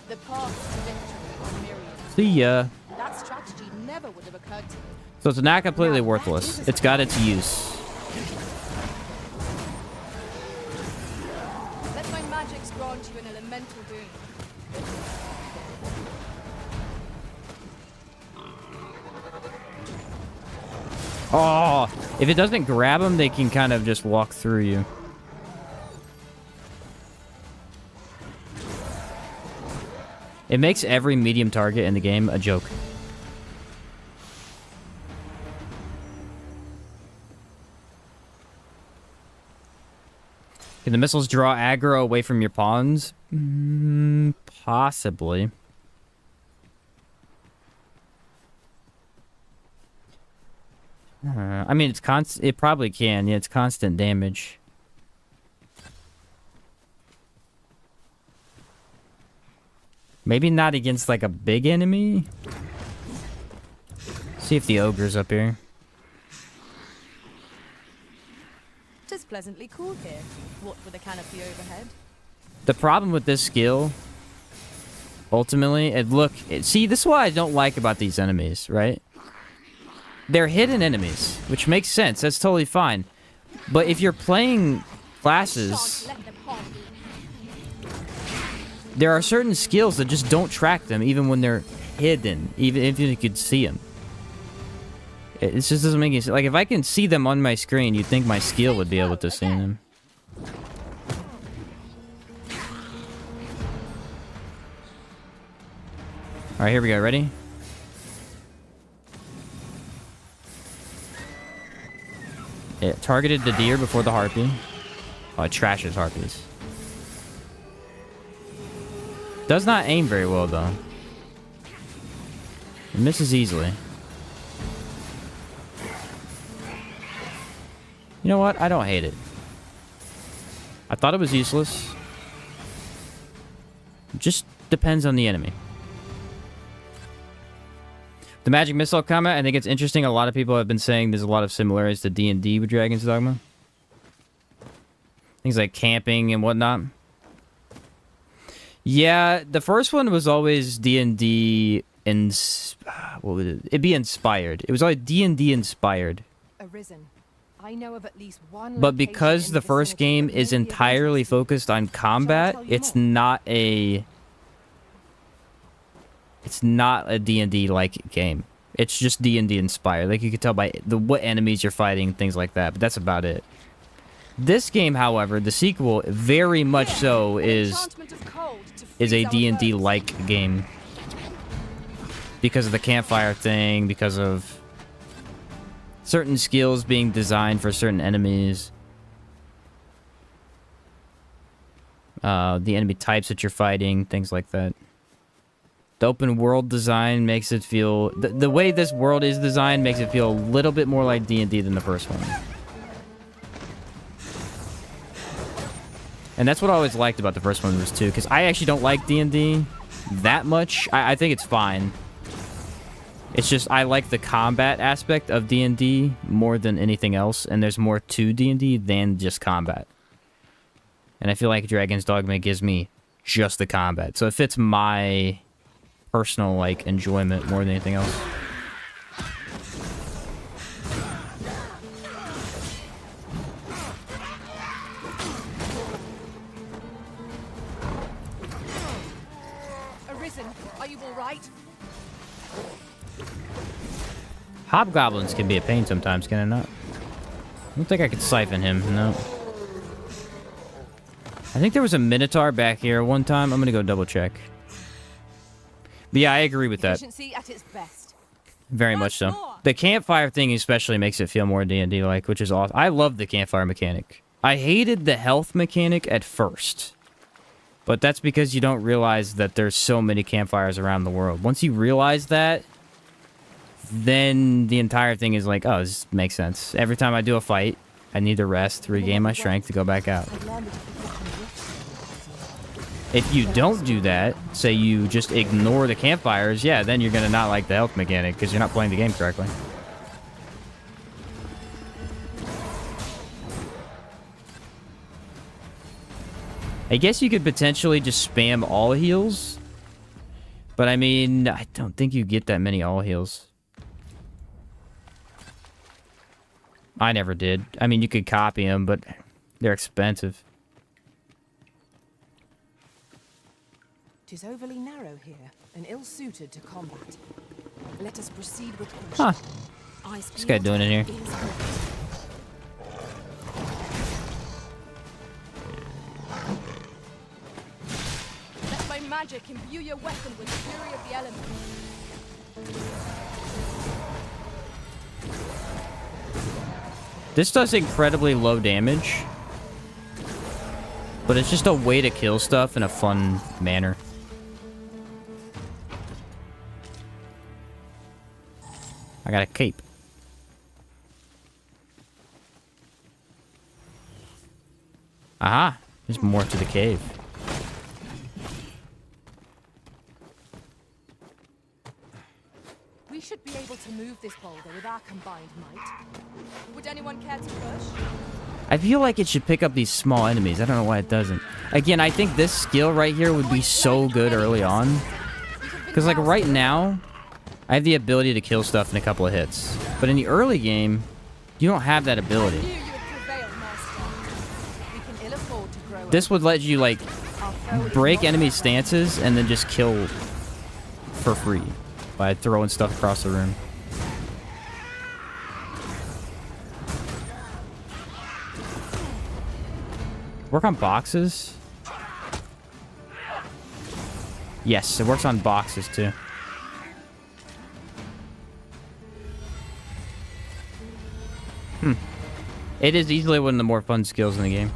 The path to victory is myriad. See ya. That strategy never would have occurred to me. So it's not completely Now, that worthless. is a It's got its use. Let my magics grant you an elemental boon. Oh, if it doesn't grab them, they can kind of just walk through you. It makes every medium target in the game a joke. Can the missiles draw aggro away from your pawns? Possibly. I mean, it's constant. It probably can. Yeah, it's constant damage. Maybe not against like a big enemy. See if the ogre's up here. Tis pleasantly cool here, what with a canopy overhead. The problem with this skill, ultimately, see, this is what I don't like about these enemies, right? They're hidden enemies, which makes sense. That's totally fine. But if you're playing classes, Shan't let them harm you. there are certain skills that just don't track them, even when they're hidden, even if you could see them. It just doesn't make any sense. Like, if I can see them on my screen, you'd think my skill would be able to see them. Alright, here we go. Ready? It targeted the deer before the harpy. Oh, it trashes harpies. Does not aim very well, though. It misses easily. You know what? I don't hate it. I thought it was useless. It just depends on the enemy. The magic missile combat, I think it's interesting. A lot of people have been saying there's a lot of similarities to D&D with Dragon's Dogma. Things like camping and whatnot. Yeah, the first one was always D&D what would it? It'd be inspired. It was always D&D inspired. Arisen. I know of at least one. But because the first game is entirely focused on combat, it's not a D&D like game. It's just D&D inspired. Like you can tell by what enemies you're fighting, things like that. But that's about it. This game, however, the sequel, very much so is a D&D like game because of the campfire thing, because of certain skills being designed for certain enemies, the enemy types that you're fighting, things like that. The open world design makes it feel... The way this world is designed makes it feel a little bit more like D&D than the first one. And that's what I always liked about the first one was too, because I actually don't like D&D that much. I think it's fine. It's just I like the combat aspect of D&D more than anything else, and there's more to D&D than just combat. And I feel like Dragon's Dogma gives me just the combat, so it fits my personal like enjoyment more than anything else. Arisen, are you all right? Hobgoblins can be a pain sometimes, can it not? I don't think I could siphon him, no. I think there was a Minotaur back here one time. I'm gonna go double check. But yeah, I agree with that. Efficiency at its best. Very much so. The campfire thing especially makes it feel more D&D like, which is awesome. I love the campfire mechanic. I hated the health mechanic at first. But that's because you don't realize that there's so many campfires around the world. Once you realize that, then the entire thing is like, oh, this makes sense. Every time I do a fight, I need to rest, regain my strength to go back out. If you don't do that, say you just ignore the campfires, yeah, then you're going to not like the health mechanic because you're not playing the game correctly. I guess you could potentially just spam all heals. But I mean, I don't think you get that many all heals. I never did. I mean, you could copy them, but they're expensive. It is overly narrow here and ill-suited to combat. Let us proceed with caution. Huh. What's this guy doing in here? Let my magic imbue your weapon with the fury of the elements. This does incredibly low damage. But it's just a way to kill stuff in a fun manner. I got a cape. Aha! There's more to the cave. We should be able to move this boulder with our combined might. Would anyone care to push? I feel like it should pick up these small enemies. I don't know why it doesn't. Again, I think this skill right here would be so good early on. Because, like, right now, I have the ability to kill stuff in a couple of hits. But in the early game, you don't have that ability. This would let you, like, break enemy stances and then just kill for free by throwing stuff across the room. Work on boxes? Yes, it works on boxes too. It is easily one of the more fun skills in the game.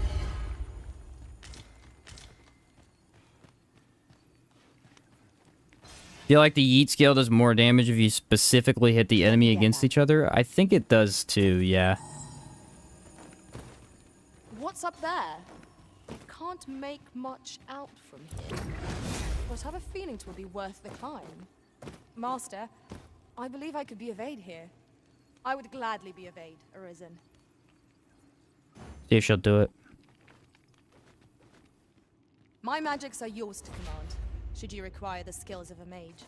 Feel like the yeet skill does more damage if you specifically hit the enemy against each other? I think it does too, yeah. What's up there? Can't make much out from here, but have a feeling it will be worth the climb. Master, I believe I could be of aid here. I would gladly be of aid, Arisen. See if she'll do it. My magics are yours to command, should you require the skills of a mage.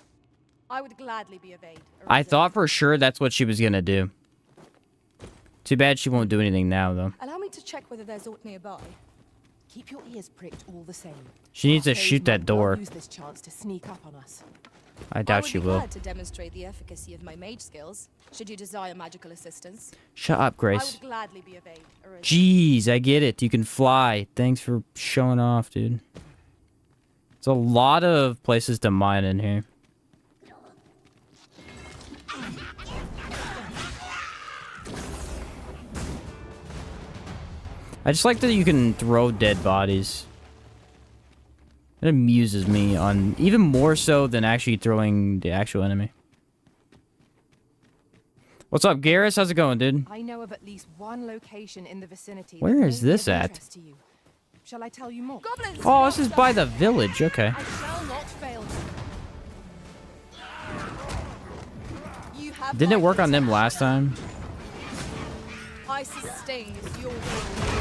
I would gladly be of aid, Arisen. I thought for sure that's what she was gonna do. Too bad she won't do anything now, though. Allow me to check whether there's aught nearby. Keep your ears pricked all the same. She needs to Our foes shoot that might well door. Use this chance to sneak up on us. I doubt she I would be will. glad to demonstrate the efficacy of my mage skills, should you desire magical assistance. Shut up, I Grace. would gladly be of aid, Arisen. Jeez, I get it. You can fly. Thanks for showing off, dude. There's a lot of places to mine in here. I just like that you can throw dead bodies. It amuses me on even more so than actually throwing the actual enemy. What's up, Garrus? How's it going, dude? I know of at least one location in the vicinity. Where that is may be this of at? interest to you. Shall I tell you more? Goblins! Oh, this is by the village. Okay. I shall not fail you. You have Didn't it my work on them protection. last time? I sustain your will.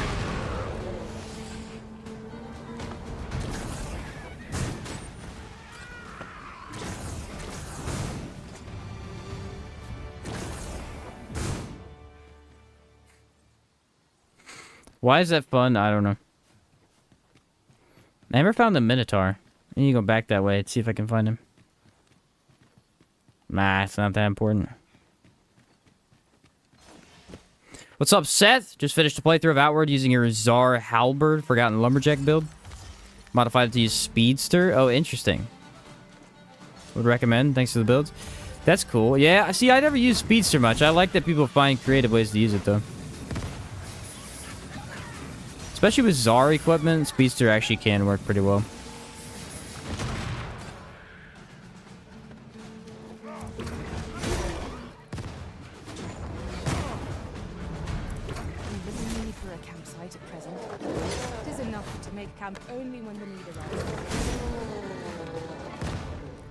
Why is that fun? I don't know. I never found the Minotaur. I need to go back that way and see if I can find him. Nah, it's not that important. What's up, Seth? Just finished a playthrough of Outward using your Czar Halberd Forgotten Lumberjack build. Modified it to use Speedster. Oh, interesting. Would recommend. Thanks for the builds. That's cool. Yeah, see, I never use Speedster much. I like that people find creative ways to use it, though. Especially with Czar equipment, Speedster actually can work pretty well. Little need for a campsite at present. It is enough to make camp only when the need arises.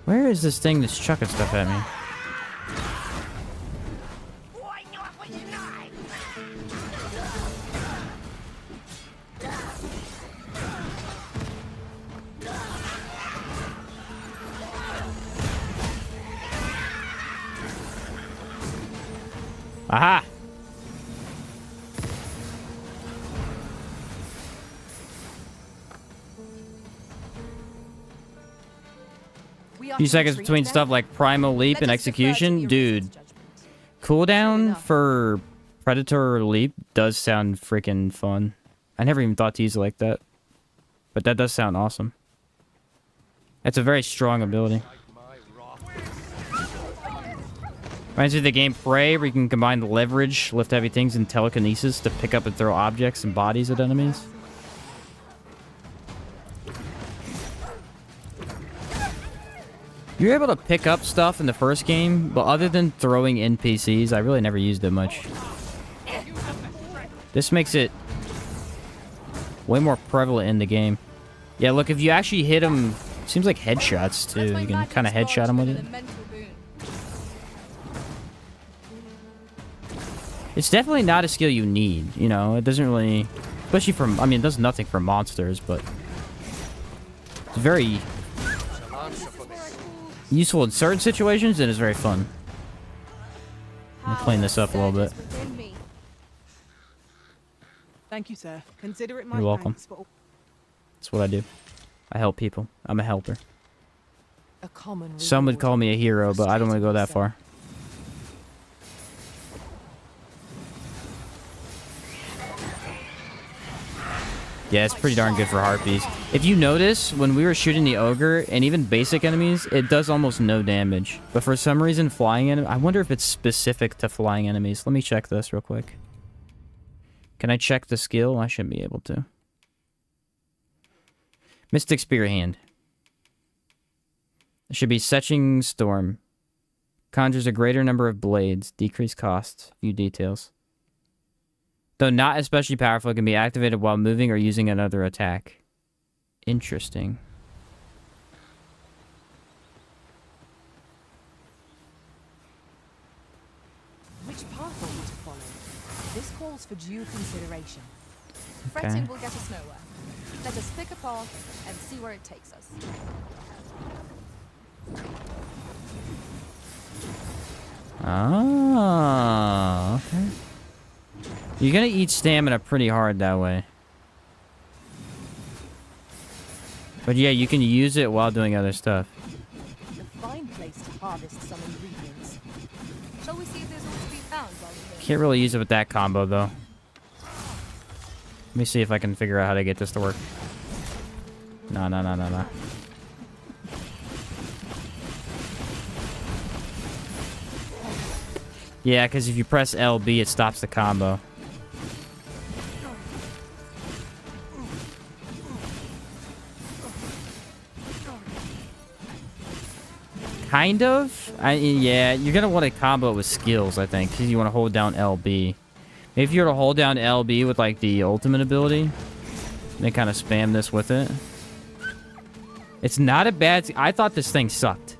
Where is this thing that's chucking stuff at me? Aha! We are Few to seconds retreat between then? stuff like Primal Leap and Let us defer to Execution. your Dude, reasoned judgment. cooldown enough. for Predator Leap does sound freaking fun. I never even thought to use it like that. But that does sound awesome. It's a very strong ability. Reminds me of the game Prey, where you can combine the leverage, lift heavy things, and telekinesis to pick up and throw objects and bodies at enemies. You're able to pick up stuff in the first game, but other than throwing NPCs, I really never used it much. This makes it way more prevalent in the game. Yeah, look, if you actually hit them, seems like headshots too. Let my You can magic kind of headshot them with be it. a mental boon. It's definitely not a skill you need, you know? It doesn't really... Especially from... I mean, it does nothing for monsters, but... It's very useful in certain situations, and it's very fun. Let me clean this up a little bit. Power within me. Thank you, sir. Consider it my You're welcome. thanks for That's what I do. I help people. I'm a helper. a common Some would reward. call me a hero, but I don't want to go that far. Yeah, it's pretty darn good for harpies. If you notice, when we were shooting the ogre, and even basic enemies, it does almost no damage. But for some reason, flying enemies... I wonder if it's specific to flying enemies. Let me check this real quick. Can I check the skill? I should be able to. Mystic Spearhand. It should be Setching Storm. Conjures a greater number of blades. Decreased costs. Few details. Though not especially powerful, it can be activated while moving or using another attack. Interesting. Which path are we to follow? This calls for due consideration. Fretting will get us nowhere. Let us pick a path and see where it takes us. Ah, okay. You're gonna eat stamina pretty hard that way. But yeah, you can use it while doing other stuff. A fine place to harvest some ingredients. Shall we see if there's all to be found while we're here? Can't really use it with that combo though. Let me see if I can figure out how to get this to work. No. Yeah, because if you press LB, it stops the combo. Kind of. Yeah, you're gonna want to combo it with skills, I think, because you want to hold down LB. If you were to hold down LB with like the ultimate ability, then kind of spam this with it. It's not a bad. I thought this thing sucked.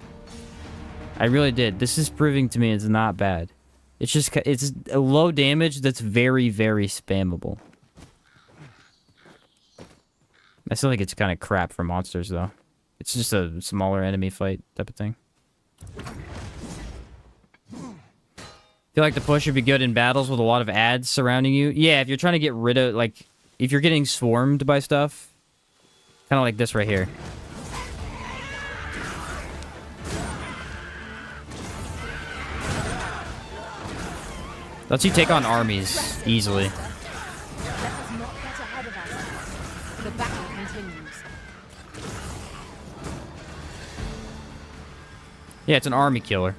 I really did. This is proving to me it's not bad. It's just it's a low damage that's very, very spammable. I still think it's kind of crap for monsters though. It's just a smaller enemy fight type of thing. Feel like the push would be good in battles with a lot of ads surrounding you. Yeah, if you're trying to get rid of, like, if you're getting swarmed by stuff, kind of like this right here. Lets you take on armies easily. Let us not get ahead of ourselves. The battle continues. Yeah, it's an army killer.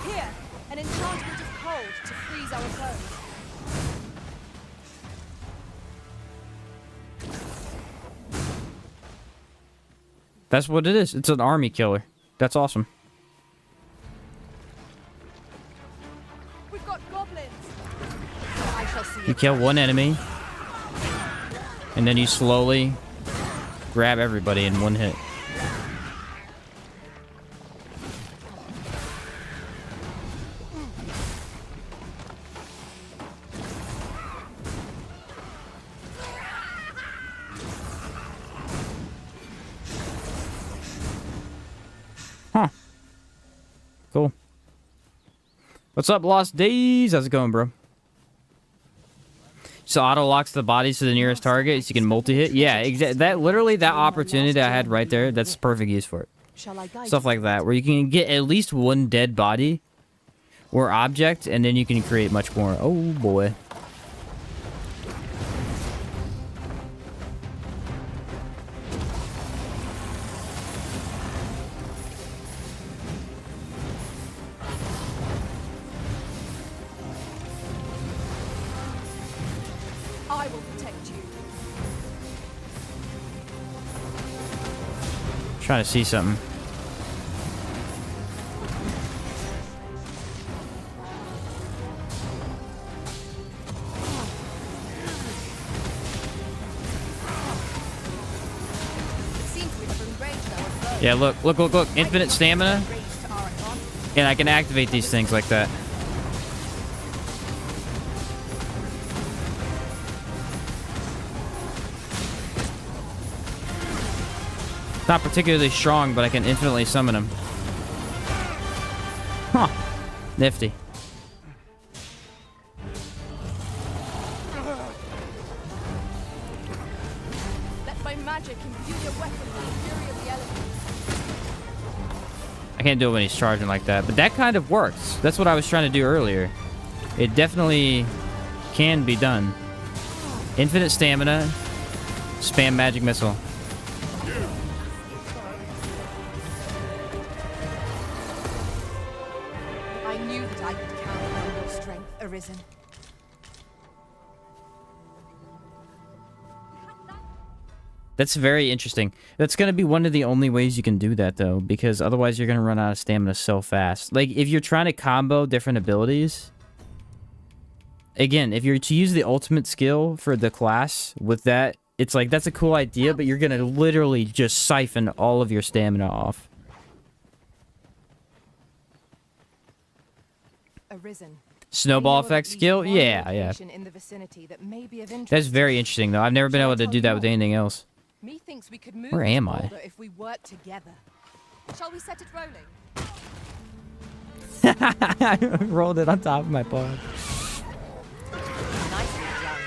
Here, an enchantment of cold to freeze our foes. That's what it is. It's an army killer. That's awesome. We've got goblins. I shall see You it. kill one enemy, and then you slowly grab everybody in one hit. Huh. Cool. What's up, Lost Days? How's it going, bro? So auto locks the bodies to the nearest target so you can multi-hit. Yeah, exactly. That literally that opportunity I had right there, that's perfect use for it. Shall I guide Stuff like that, where you can get at least one dead body or object, and then you can create much more. Oh boy. I will protect you. Trying to see something. It seems we have enraged our foes. Yeah, look. Infinite stamina, Enraged to our advantage. and I can activate these things like that. Not particularly strong, but I can infinitely summon them. Huh. Nifty. Let my magic imbue your weapon with the fury of the elements. I can't do it when he's charging like that, but that kind of works. That's what I was trying to do earlier. It definitely can be done. Infinite stamina, spam magic missile. I knew that I could count on your strength, Arisen. That's very interesting. That's going to be one of the only ways you can do that, though, because otherwise you're going to run out of stamina so fast. Like, if you're trying to combo different abilities... Again, if you're to use the ultimate skill for the class with that, it's like, that's a cool idea, but you're going to literally just siphon all of your stamina off. Arisen. Snowball I know of effect at least skill? one Yeah. location in the vicinity that may be of interest. That's very interesting, though. I've never been able to do that with anything else. Methinks we could move Where this am I? boulder if we work together. Shall we set it rolling? I rolled it on top of my pod. Nicely done.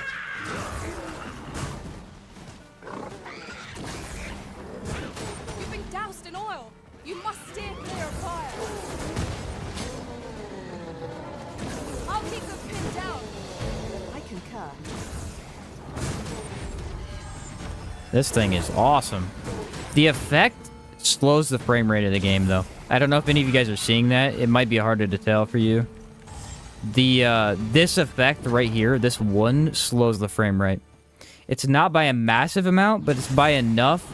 You've been doused in oil. You must steer clear of fire. I'll keep them pinned down. I concur. This thing is awesome. The effect slows the frame rate of the game, though. I don't know if any of you guys are seeing that. It might be harder to tell for you. This effect right here, this one, slows the frame rate. It's not by a massive amount, but it's by enough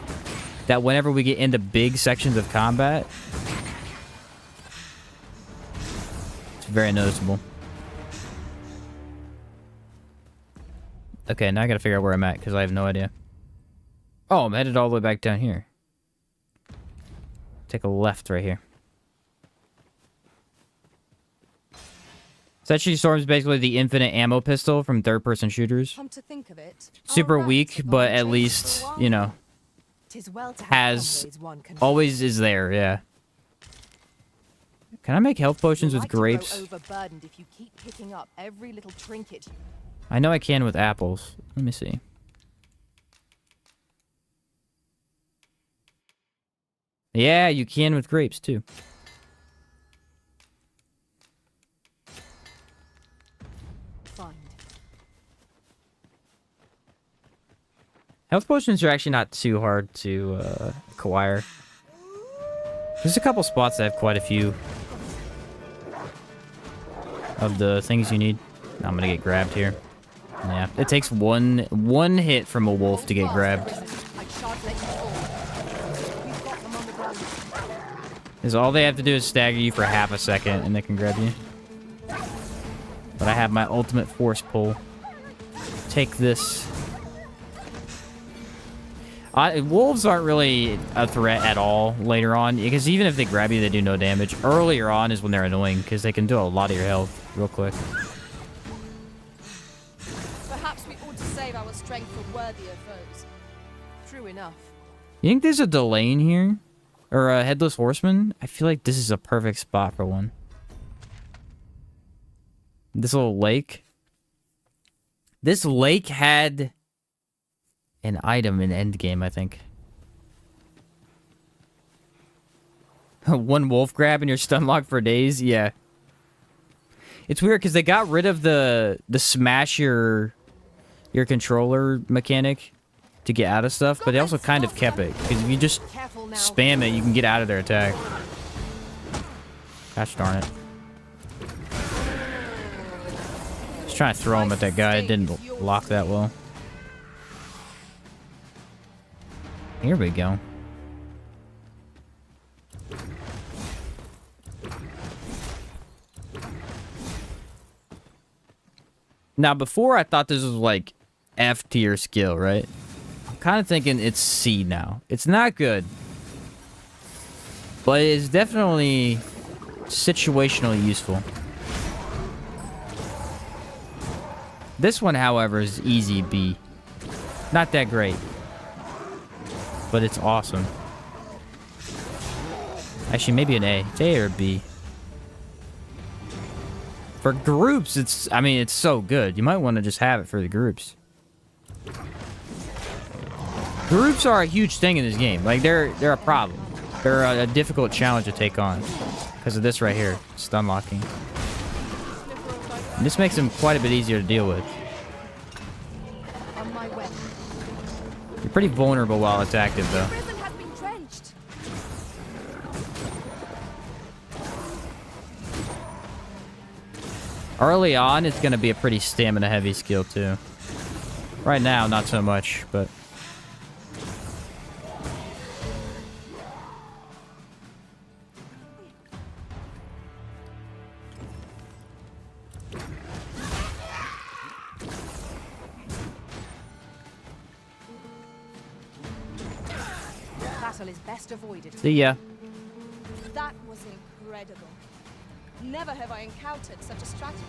that whenever we get into big sections of combat, it's very noticeable. Okay, now I gotta figure out where I'm at, because I have no idea. Oh, I'm headed all the way back down here. Take a left right here. Century Storm is basically the infinite ammo pistol from third-person shooters. Come to think of it, Super our rats weak, have but gone at chasing least, for a while you now. know, 'Tis well to have has comrades one can always is there, yeah. Can I make health potions You'll with like to grow grapes? overburdened if you keep picking up every little trinket. I know I can with apples. Let me see. Yeah, you can with grapes, too. Find. Health potions are actually not too hard to acquire. There's a couple spots that have quite a few of the things you need. I'm gonna get grabbed here. Yeah, it takes one hit from a wolf to get grabbed. I shan't let you fall. We've got them on the ground. Is all they have to do is stagger you for half a second and they can grab you. But I have my ultimate force pull. Take this. Wolves aren't really a threat at all later on, because even if they grab you, they do no damage. Earlier on is when they're annoying, because they can do a lot of your health real quick. Perhaps we ought to save our strength for worthier foes. True enough. You think there's a Delane here? Or a Headless Horseman? I feel like this is a perfect spot for one. This little lake. This lake had an item in endgame, I think. One wolf grab and you're stun locked for days? Yeah. It's weird because they got rid of the smash your controller mechanic to get out of stuff, but they also kind of kept it. Because if you just Careful now. spam it, you can get out of their attack. Gosh darn it. Just trying to throw him at that guy. It didn't lock that well. Here we go. Now, before I thought this was like F tier skill, right? I'm kind of thinking it's C now. It's not good, but it's definitely situationally useful. This one, however, is easy B. Not that great, but it's awesome. Actually, maybe an A. It's A or B. For groups, it's so good. You might want to just have it for the groups. Groups are a huge thing in this game. Like, they're a problem. They're a difficult challenge to take on. Because of this right here. Stun locking. And this makes them quite a bit easier to deal with. On my way. You're pretty vulnerable while it's active, though. Prison has been drenched. Early on, it's going to be a pretty stamina-heavy skill, too. Right now, not so much, but... Battle is best avoided. See ya. That was incredible. Never have I encountered such a strategy.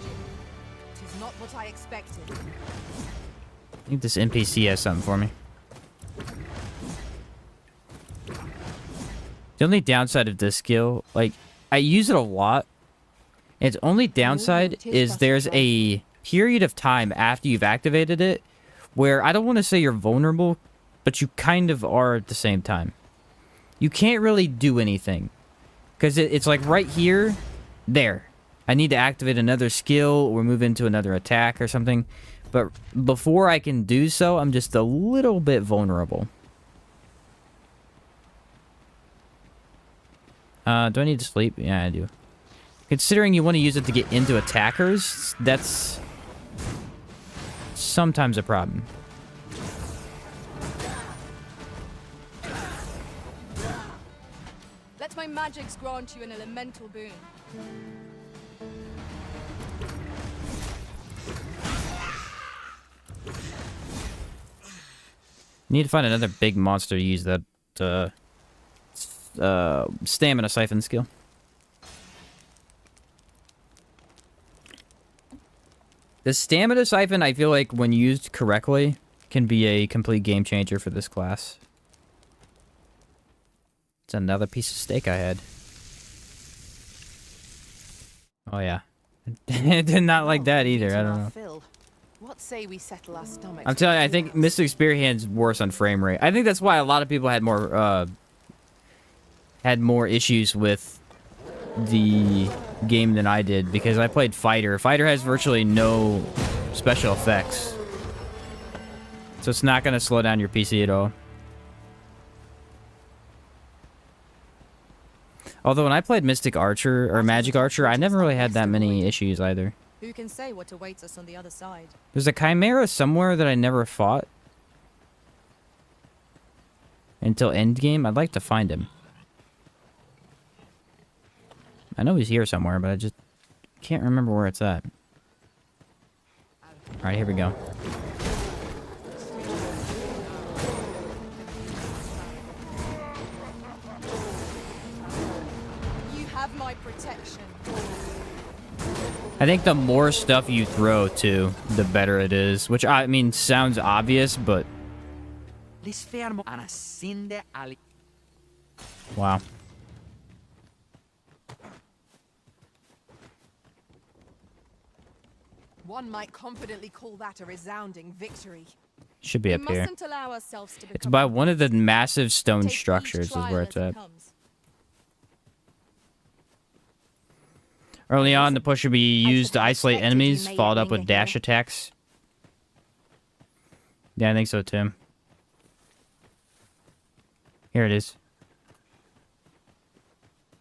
Tis not what I expected. I think this NPC has something for me. The only downside of this skill, like, I use it a lot. Its only downside is there's a period of time after you've activated it where I don't want to say you're vulnerable, but you kind of are at the same time. You can't really do anything. Because it's like right here, there. I need to activate another skill or move into another attack or something. But before I can do so, I'm just a little bit vulnerable. Do I need to sleep? Yeah, I do. Considering you want to use it to get into attackers, that's sometimes a problem. Let my magics grant you an elemental boon. Need to find another big monster to use that stamina siphon skill. The stamina siphon, I feel like when used correctly, can be a complete game changer for this class. It's another piece of steak I had. Oh yeah. Did not like that either, I don't know. Phil, what say we settle our stomachs? I'm telling you, I think Mystic Spearhand's worse on frame rate. I think that's why a lot of people had more issues with the game than I did, because I played Fighter. Fighter has virtually no special effects. So it's not going to slow down your PC at all. Although when I played Mystic Archer, or Magic Archer, I never really had that many issues either. Who can say what awaits us on the other side? There's a chimera somewhere that I never fought. Until endgame. I'd like to find him. I know he's here somewhere, but I just can't remember where it's at. Alright, here we go. You have my protection. I think the more stuff you throw, too, the better it is. Which, I mean, sounds obvious, but... Wow. One might confidently call that a resounding victory. Should be We up here. mustn't allow ourselves to It's become by one of the massive stone Take each structures is trial where as it's it at. comes. Early on, the push would be used to have isolate expected enemies, you may followed have up with lingered dash here. attacks. Yeah, I think so, too. Here it is.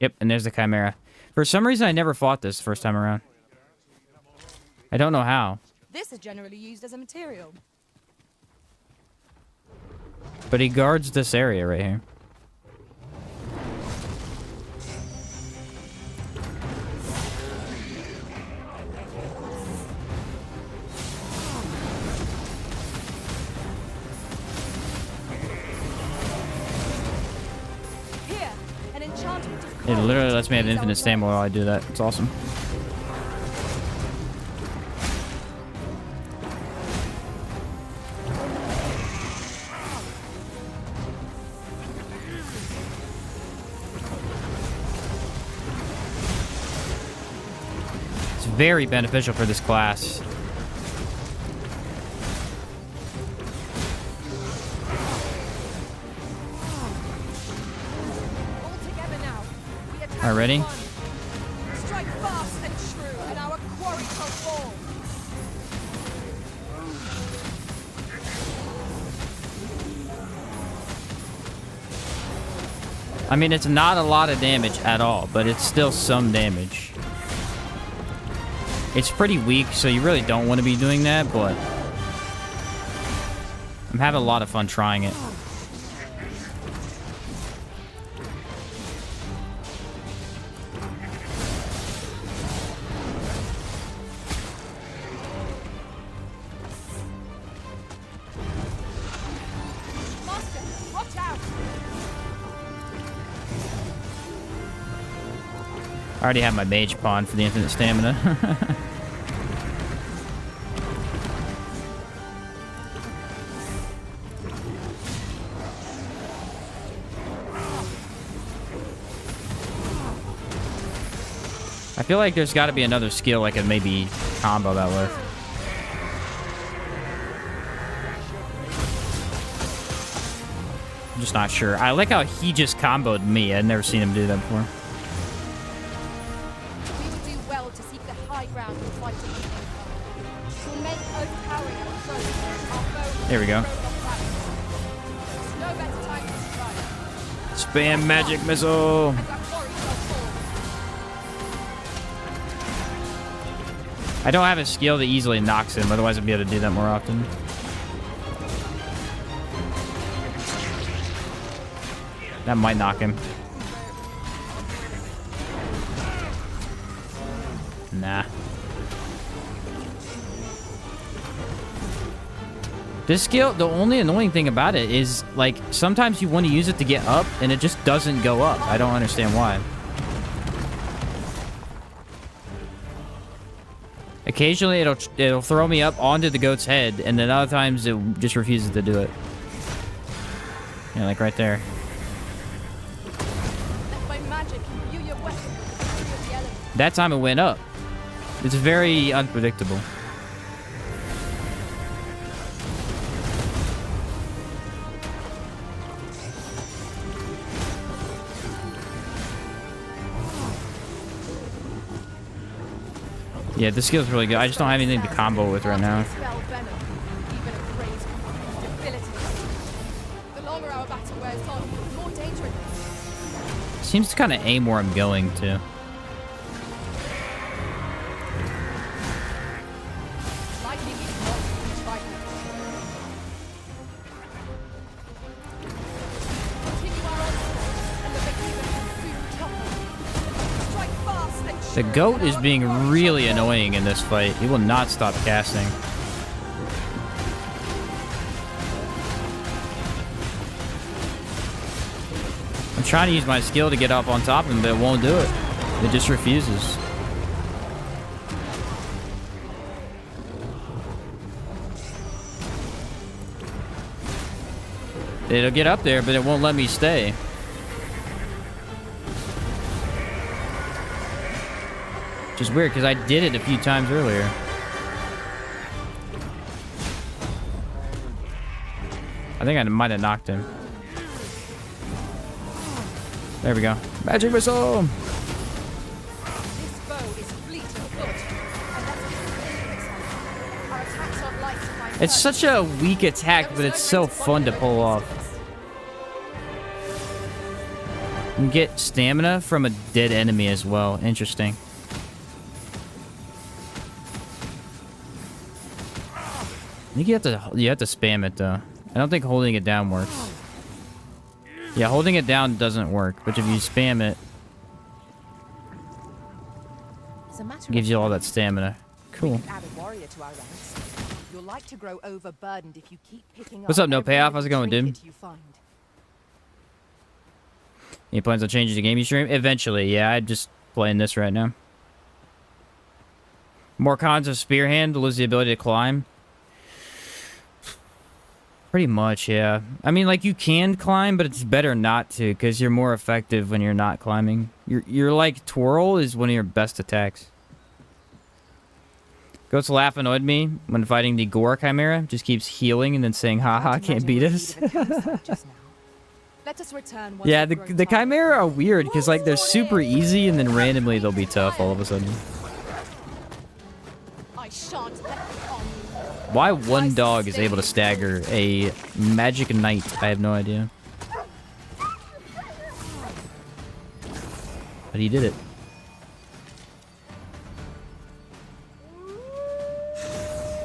Yep, and there's the Chimera. For some reason, I never fought this the first time around. I don't know how, This is generally used as a material. but he guards this area right here. Here, an enchantment of It courage literally lets me have frees our infinite stamina while I do that. It's awesome. It's very beneficial for this class. All together now. We attack Alright, ready? with one. Strike fast and true, and our quarry shall fall. I mean, it's not a lot of damage at all, but it's still some damage. It's pretty weak, so you really don't want to be doing that, but I'm having a lot of fun trying it. Master, watch out! I already have my mage pawn for the infinite stamina. I feel like there's got to be another skill I could maybe combo that with. I'm just not sure. I like how he just comboed me. I'd never seen him do that before. We would do well to seek the high ground and fight to we'll make overpowering our foes. Our foes There we go. There's no better time to survive. Spam magic missile. And our quarry shall fall. I don't have a skill that easily knocks him. Otherwise, I'd be able to do that more often. That might knock him. Nah. This skill, the only annoying thing about it is, like, sometimes you want to use it to get up, and it just doesn't go up. I don't understand why. Occasionally, it'll throw me up onto the goat's head, and then other times it just refuses to do it. Yeah, like right there. Let my magic imbue your weapon with the fury of the elements. That time it went up. It's very unpredictable. Yeah, this skill's really good. I just don't have anything to combo with right now. Spell venom, even a phrase debilitating. The longer our battle wears on, the more danger it is. Seems to kind of aim where I'm going, too. Lightning is not frightening. Continue our onslaught, and the behemoth will soon topple. Strike fast and The goat is being really annoying in this fight. He will not stop casting. I'm trying to use my skill to get up on top of him, but it won't do it. It just refuses. It'll get up there, but it won't let me stay. Which is weird, because I did it a few times earlier. I think I might have knocked him. There we go. Magic missile! this bow is fleet of foot, and that's the our attacks are light by It's foot. such a weak attack, but it's so fun to pull off. You can get stamina from a dead enemy as well. Interesting. I think you have to spam it though. I don't think holding it down works. Yeah, holding it down doesn't work, but if you spam it, As a matter it gives you all that stamina. Cool. add a warrior to our ranks. You'll like to grow overburdened if you keep picking What's up, No every Payoff? little How's it going, dude? trinket you find. Any plans on changing the game you stream? Eventually, yeah. I'm just playing this right now. More cons of Spearhand to lose the ability to climb. Pretty much, yeah. I mean, like, you can climb, but it's better not to, because you're more effective when you're not climbing. You're like, twirl is one of your best attacks. Goat's laugh annoyed me when fighting the Gore Chimera. Just keeps healing and then saying, haha, can't beat us. Let us return once Yeah, we've grown the tired. Chimera are weird, because, like, they're super easy, and then randomly they'll be tough all of a sudden. I shan't let them on. Why one dog is able to stagger a magic knight, I have no idea. But he did it.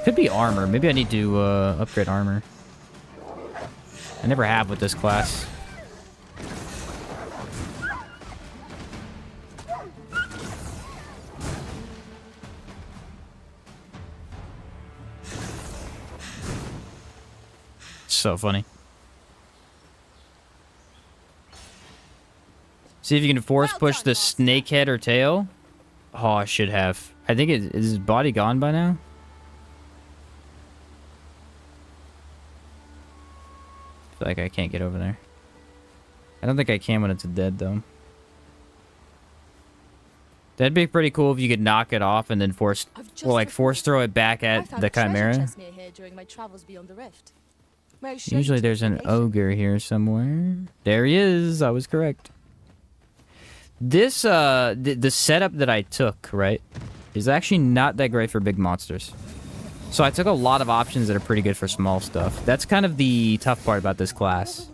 Could be armor. Maybe I need to upgrade armor. I never have with this class. So funny. See if you can force push the snake head or tail. Oh, I should have. I think is his body gone by now? I feel like I can't get over there. I don't think I can when it's dead, though. That'd be pretty cool if you could knock it off and then force, I've just well, like force throw it back I at found the a treasure chimera. chest near here during my travels beyond the rift. May I show you Usually to there's the an vocation? ogre here somewhere. There he is. I was correct. This, the setup that I took, right, is actually not that great for big monsters. So I took a lot of options that are pretty good for small stuff. That's kind of the tough part about this class.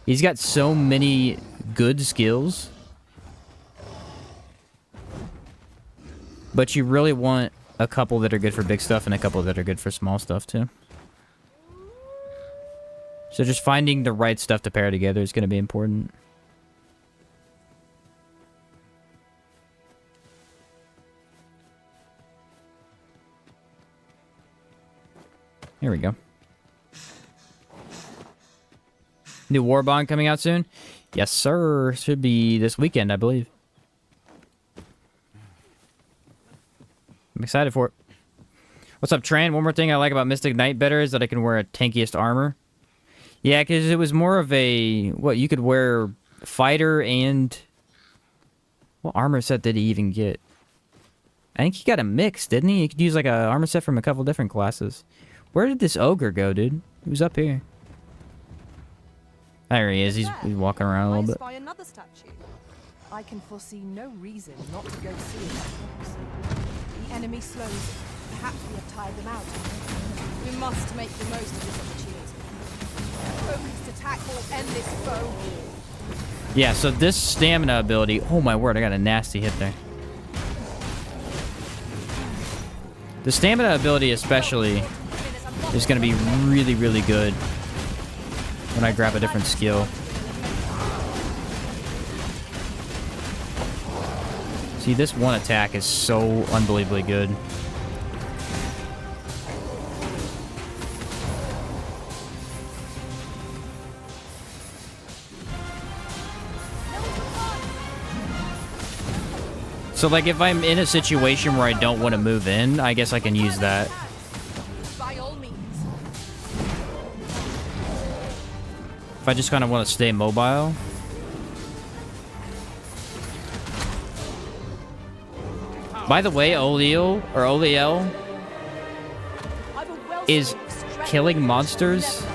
He's got so many good skills. But you really want a couple that are good for big stuff and a couple that are good for small stuff, too. So just finding the right stuff to pair together is going to be important. Here we go. New War Bond coming out soon? Yes, sir. Should be this weekend, I believe. I'm excited for it. What's up, Tran? One more thing I like about Mystic Knight better is that I can wear a tankiest armor. Yeah, because it was more of a... What, you could wear fighter and... What armor set did he even get? I think he got a mix, didn't he? He could use like a armor set from a couple different classes. Where did this ogre go, dude? He was up here. There he is. He's walking around a I little bit. spy another statue. I can foresee no reason not to go see it. The enemy slows it. Perhaps we have tired them out. We must make the most of this opportunity. Focused attack will end this foe. Yeah, so this stamina ability... Oh my word, I got a nasty hit there. The stamina ability especially is going to be really, really good when I grab a different skill. See, this one attack is so unbelievably good. So, like, if I'm in a situation where I don't want to move in, I guess I can use that. By all means. If I just kind of want to stay mobile. By the way, Oliel, or Oliel, is killing monsters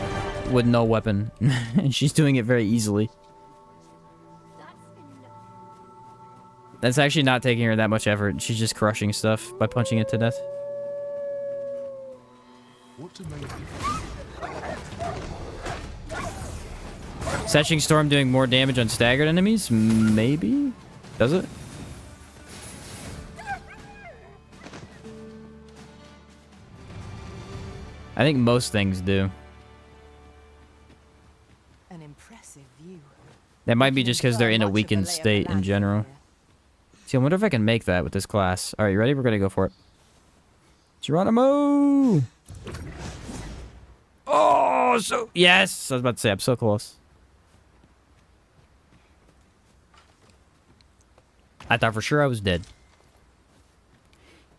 with no weapon. And she's doing it very easily. That's actually not taking her that much effort. She's just crushing stuff by punching it to death. Setching Storm doing more damage on staggered enemies? Maybe? Does it? I think most things do. An impressive view. That might be just because they're in a weakened state in general. See, I wonder if I can make that with this class. Alright, you ready? We're gonna go for it. Geronimo! Oh, so... Yes! I was about to say, I'm so close. I thought for sure I was dead.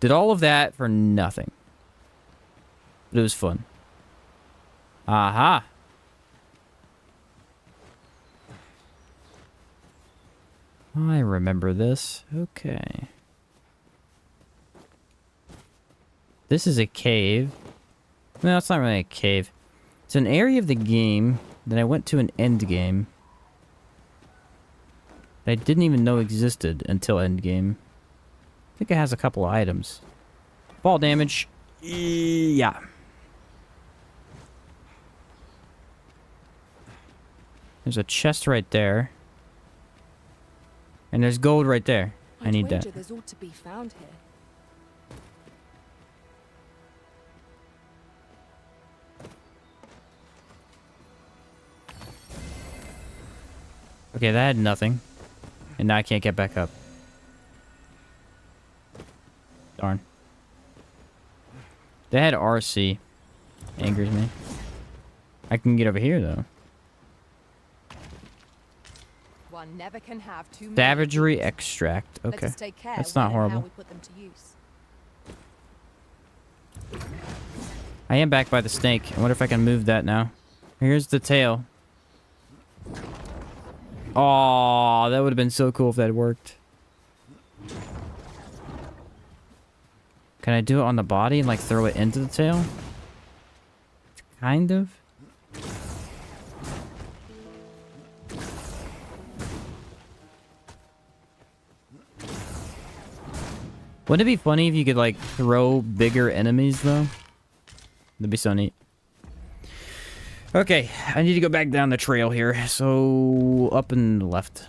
Did all of that for nothing. But it was fun. Aha! I remember this. Okay. This is a cave. No, it's not really a cave. It's an area of the game that I went to an end game that I didn't even know existed until end game. I think it has a couple of items. Fall damage. Yeah. There's a chest right there. And there's gold right there. I need that. There's ought to be found here. Okay, that had nothing. And now I can't get back up. Darn. That had RC. Angers me. I can get over here, though. One never can have too many. Savagery extract. Let Okay. us take care That's when not and how horrible. we put them to use. I am back by the snake. I wonder if I can move that now. Here's the tail. Oh, that would have been so cool if that worked. Can I do it on the body and like throw it into the tail? Kind of. Wouldn't it be funny if you could like throw bigger enemies though? That'd be so neat. Okay, I need to go back down the trail here. So up and left.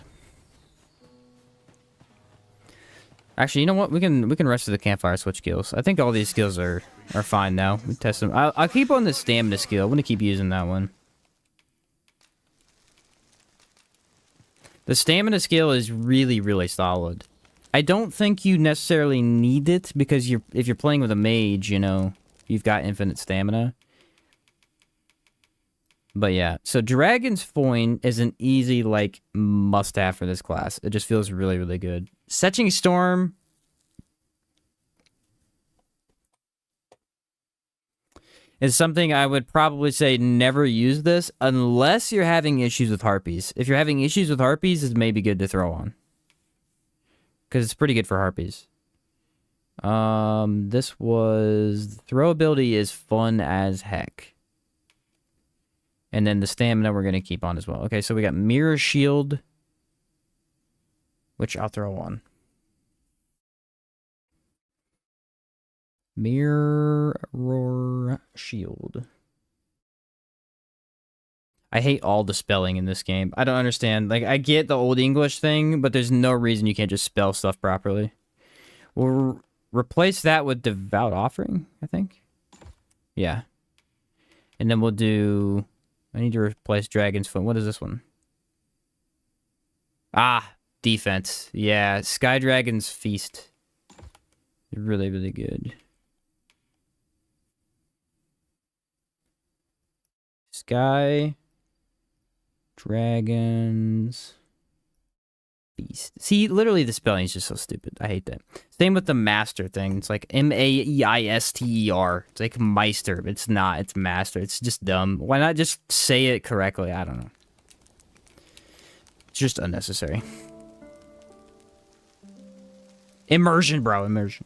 Actually, you know what? We can rest of the campfire switch skills. I think all these skills are fine now. We test them. I'll keep on the stamina skill. I'm gonna keep using that one. The stamina skill is really, really solid. I don't think you necessarily need it because if you're playing with a mage, you know, you've got infinite stamina. But yeah, so Dragon's Foin is an easy, like, must-have for this class. It just feels really, really good. Setching Storm is something I would probably say never use this unless you're having issues with Harpies. If you're having issues with Harpies, it's maybe good to throw on. Because it's pretty good for Harpies. This was... Throw ability is fun as heck. And then the stamina we're going to keep on as well. Okay, so we got Mirror Shield. Which I'll throw on. Mirror Shield. I hate all the spelling in this game. I don't understand. Like, I get the Old English thing, but there's no reason you can't just spell stuff properly. We'll replace that with Devout Offering, I think. Yeah. And then we'll do... I need to replace Dragon's Foot. What is this one? Ah, defense. Yeah, Sky Dragon's Feast. Really, really good. Sky Dragon's Feast. See, literally the spelling is just so stupid. I hate that. Same with the Master thing. It's like M-A-E-I-S-T-E-R. It's like Meister, but it's not. It's Master. It's just dumb. Why not just say it correctly? I don't know. It's just unnecessary. Immersion, bro. Immersion.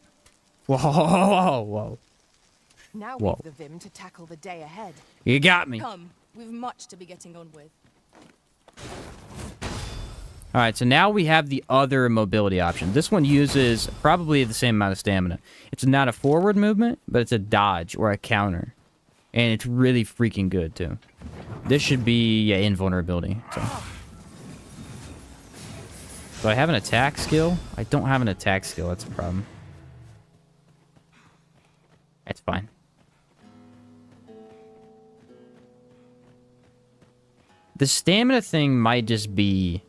Whoa, whoa, whoa. Now Whoa. we've the vim to tackle the day ahead. You got me. Come, we've much to be getting on with. Alright, so now we have the other mobility option. This one uses probably the same amount of stamina. It's not a forward movement, but it's a dodge or a counter. And it's really freaking good, too. This should be invulnerability. So. Do I have an attack skill? I don't have an attack skill. That's a problem. That's fine. The stamina thing might just be...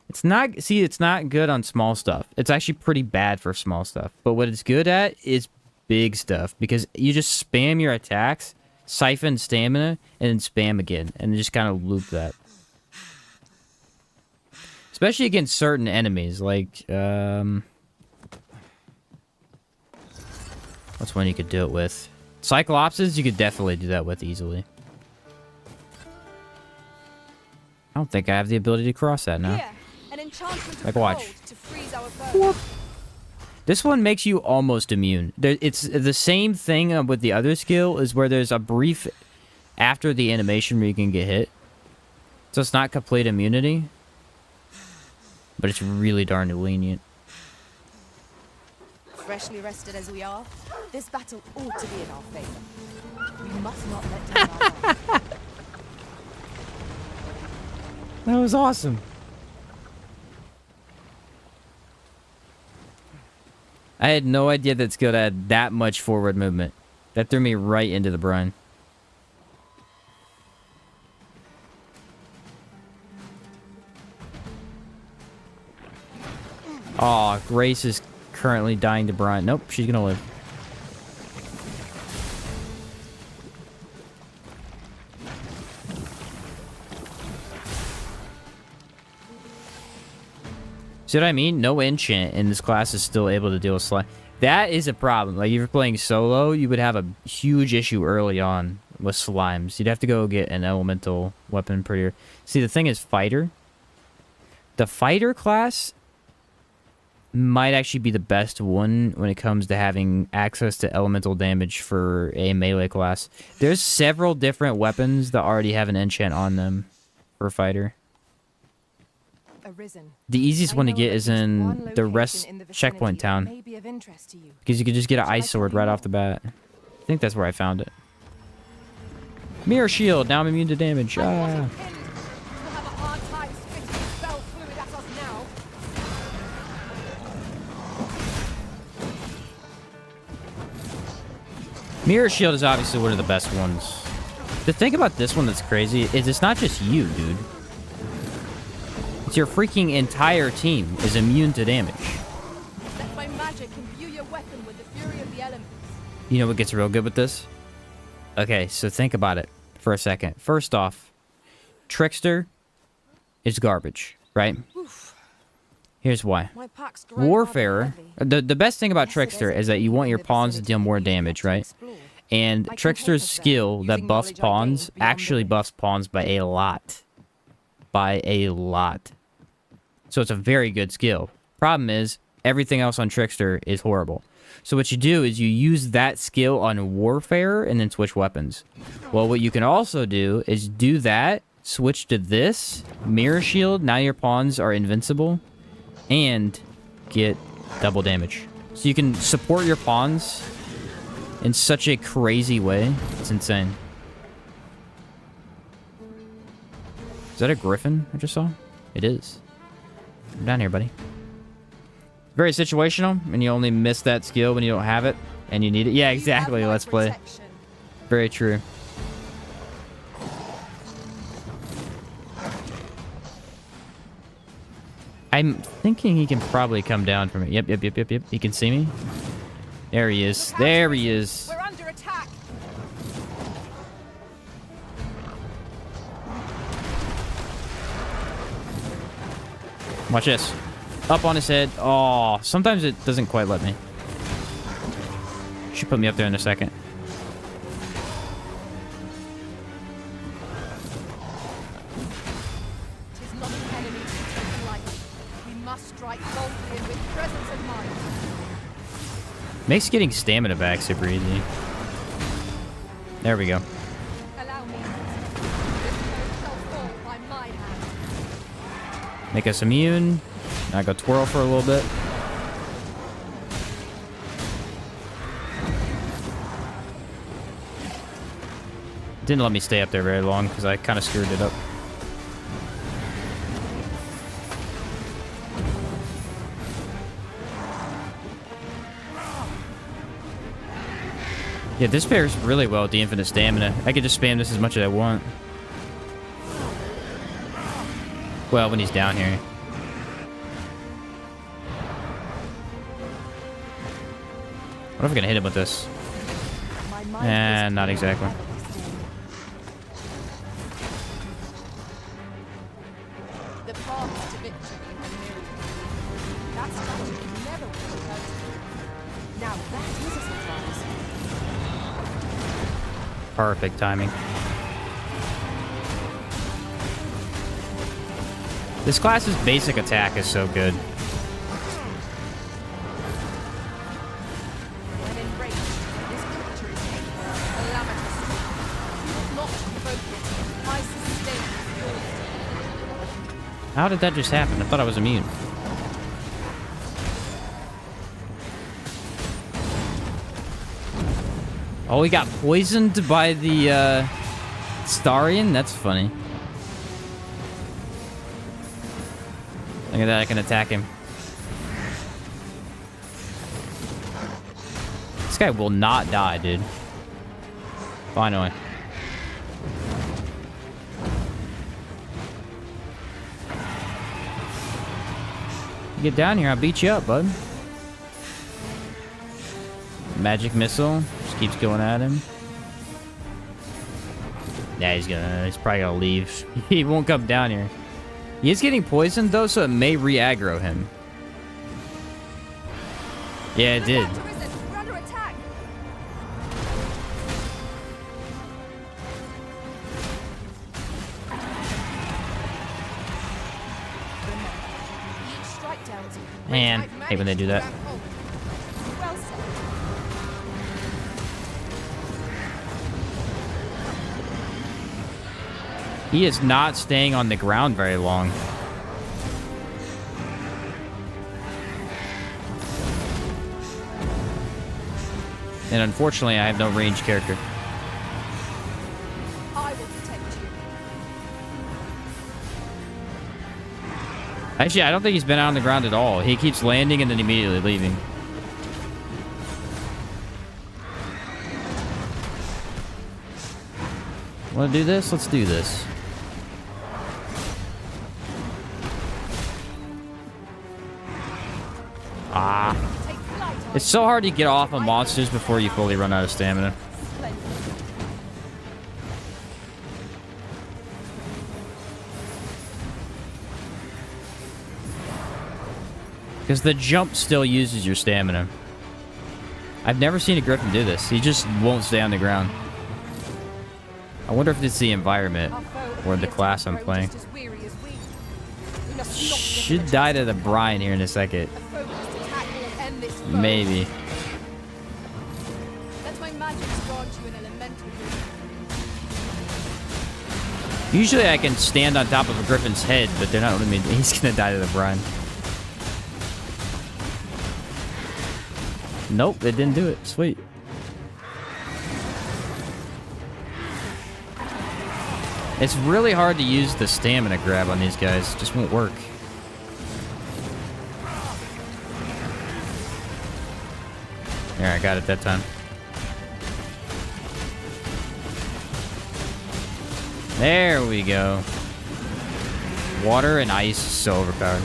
It's not... See, it's not good on small stuff. It's actually pretty bad for small stuff. But what it's good at is big stuff. Because you just spam your attacks, siphon stamina, and then spam again. And just kind of loop that. Especially against certain enemies. Like, what's one you could do it with? Cyclopses, you could definitely do that with easily. I don't think I have the ability to cross that now. Here, an enchantment of Like, watch. gold to freeze our foes. This one makes you almost immune. It's the same thing with the other skill, is where there's a brief after the animation where you can get hit. So it's not complete immunity. But it's really darn lenient. Freshly rested as we are, this battle ought to be in our favor. We must not let down our guard. That was awesome. I had no idea that skill had that much forward movement. That threw me right into the brine. Aw, Grace is currently dying to brine. Nope, she's gonna live. See what I mean? No enchant in this class is still able to deal with slime. That is a problem. Like, if you're playing solo, you would have a huge issue early on with slimes. You'd have to go get an elemental weapon prettier. See, the thing is fighter. The fighter class, might actually be the best one when it comes to having access to elemental damage for a melee class. There's several different weapons that already have an enchant on them for a fighter. Arisen. The easiest I one to know get of is at least in one the location rest in the vicinity checkpoint that town. may be of interest to you. Because you could just get an Shall I ice tell sword you right more? off the bat. I think that's where I found it. Mirror shield. Now I'm immune to damage. I'm Ah. getting pinned. You'll have a hard time spitting spell fluid at us now. Mirror shield is obviously one of the best ones. The thing about this one that's crazy is it's not just you, dude. It's your freaking entire team is immune to damage. Let my magic imbue your weapon with the fury of the elements. You know what gets real good with this? Okay, so think about it for a second. First off, Trickster is garbage, right? Here's why. My pack's grown rather Warfare, heavy. the best thing about Yes, Trickster there's is that you want your in the pawns to vicinity deal more that you'd like damage, to right? explore. And I can Trickster's help us there, skill that using buffs knowledge I pawns gained beyond actually the buffs pawns by a lot. By a lot. So it's a very good skill. Problem is, everything else on Trickster is horrible. So what you do is you use that skill on Warfare and then switch weapons. Well, what you can also do is do that, switch to this, Mirror Shield, now your pawns are invincible, and get double damage. So you can support your pawns in such a crazy way. It's insane. Is that a griffin I just saw? It is. Come down here, buddy. Very situational, and you only miss that skill when you don't have it, and you need it. Yeah, exactly. You have my Let's play. protection. Very true. I'm thinking he can probably come down from it. Yep. He can see me. There he is. There he is. We're under attack. Watch this. Up on his head. Oh, sometimes it doesn't quite let me. Should put me up there in a second. Tis not an enemy to be taken lightly. We must strike boldly and with presence of mind. Makes getting stamina back super easy. There we go. Allow me. This foe shall fall by my hand. Make us immune. Now go twirl for a little bit. Didn't let me stay up there very long because I kind of screwed it up. Yeah, this pairs really well with the infinite stamina. I could just spam this as much as I want. Well, when he's down here. What if I can hit him with this? My mind is Not exactly. The path to victory and myriad. That strategy never would have occurred to me. Now that is a surprise. Perfect timing. This class's basic attack is so good. When enraged, this creature is capable of calamitous strength. You will not provoke it. I sustain yours. How did that just happen? I thought I was immune. Oh, he got poisoned by the Starian? That's funny. Look at that, I can attack him. This guy will not die, dude. Finally. Get down here, I'll beat you up, bud. Magic missile. Just keeps going at him. Yeah, he's probably gonna leave. He won't come down here. He is getting poisoned though, so it may re-aggro him. Yeah, it did. Arisen, we're under attack. Each strike fight dealt. Man, I've hate when they do that. managed to grab hold. Well said. He is not staying on the ground very long. And unfortunately, I have no ranged character. I will protect you. Actually, I don't think he's been out on the ground at all. He keeps landing and then immediately leaving. Want to do this? Let's do this. Ah. Take flight on It's so hard to get off of monsters before you fully run out of stamina. splendid. Because the jump still uses your stamina. I've never seen a griffin do this. He just won't stay on the ground. I wonder if it's the environment Our foe or the appears to class be I'm grown playing. just as weary as we. We must not Should give die to the brine here in a second. a foe must attack or end this foe. Maybe. Let my magic grant you an elemental boon. Usually I can stand on top of a griffin's head, but they're not letting me. He's gonna die to the brine. Nope, it didn't do it. Sweet. It's really hard to use the stamina grab on these guys. It just won't work. There, I got it that time. There we go. Water and ice is so overpowered.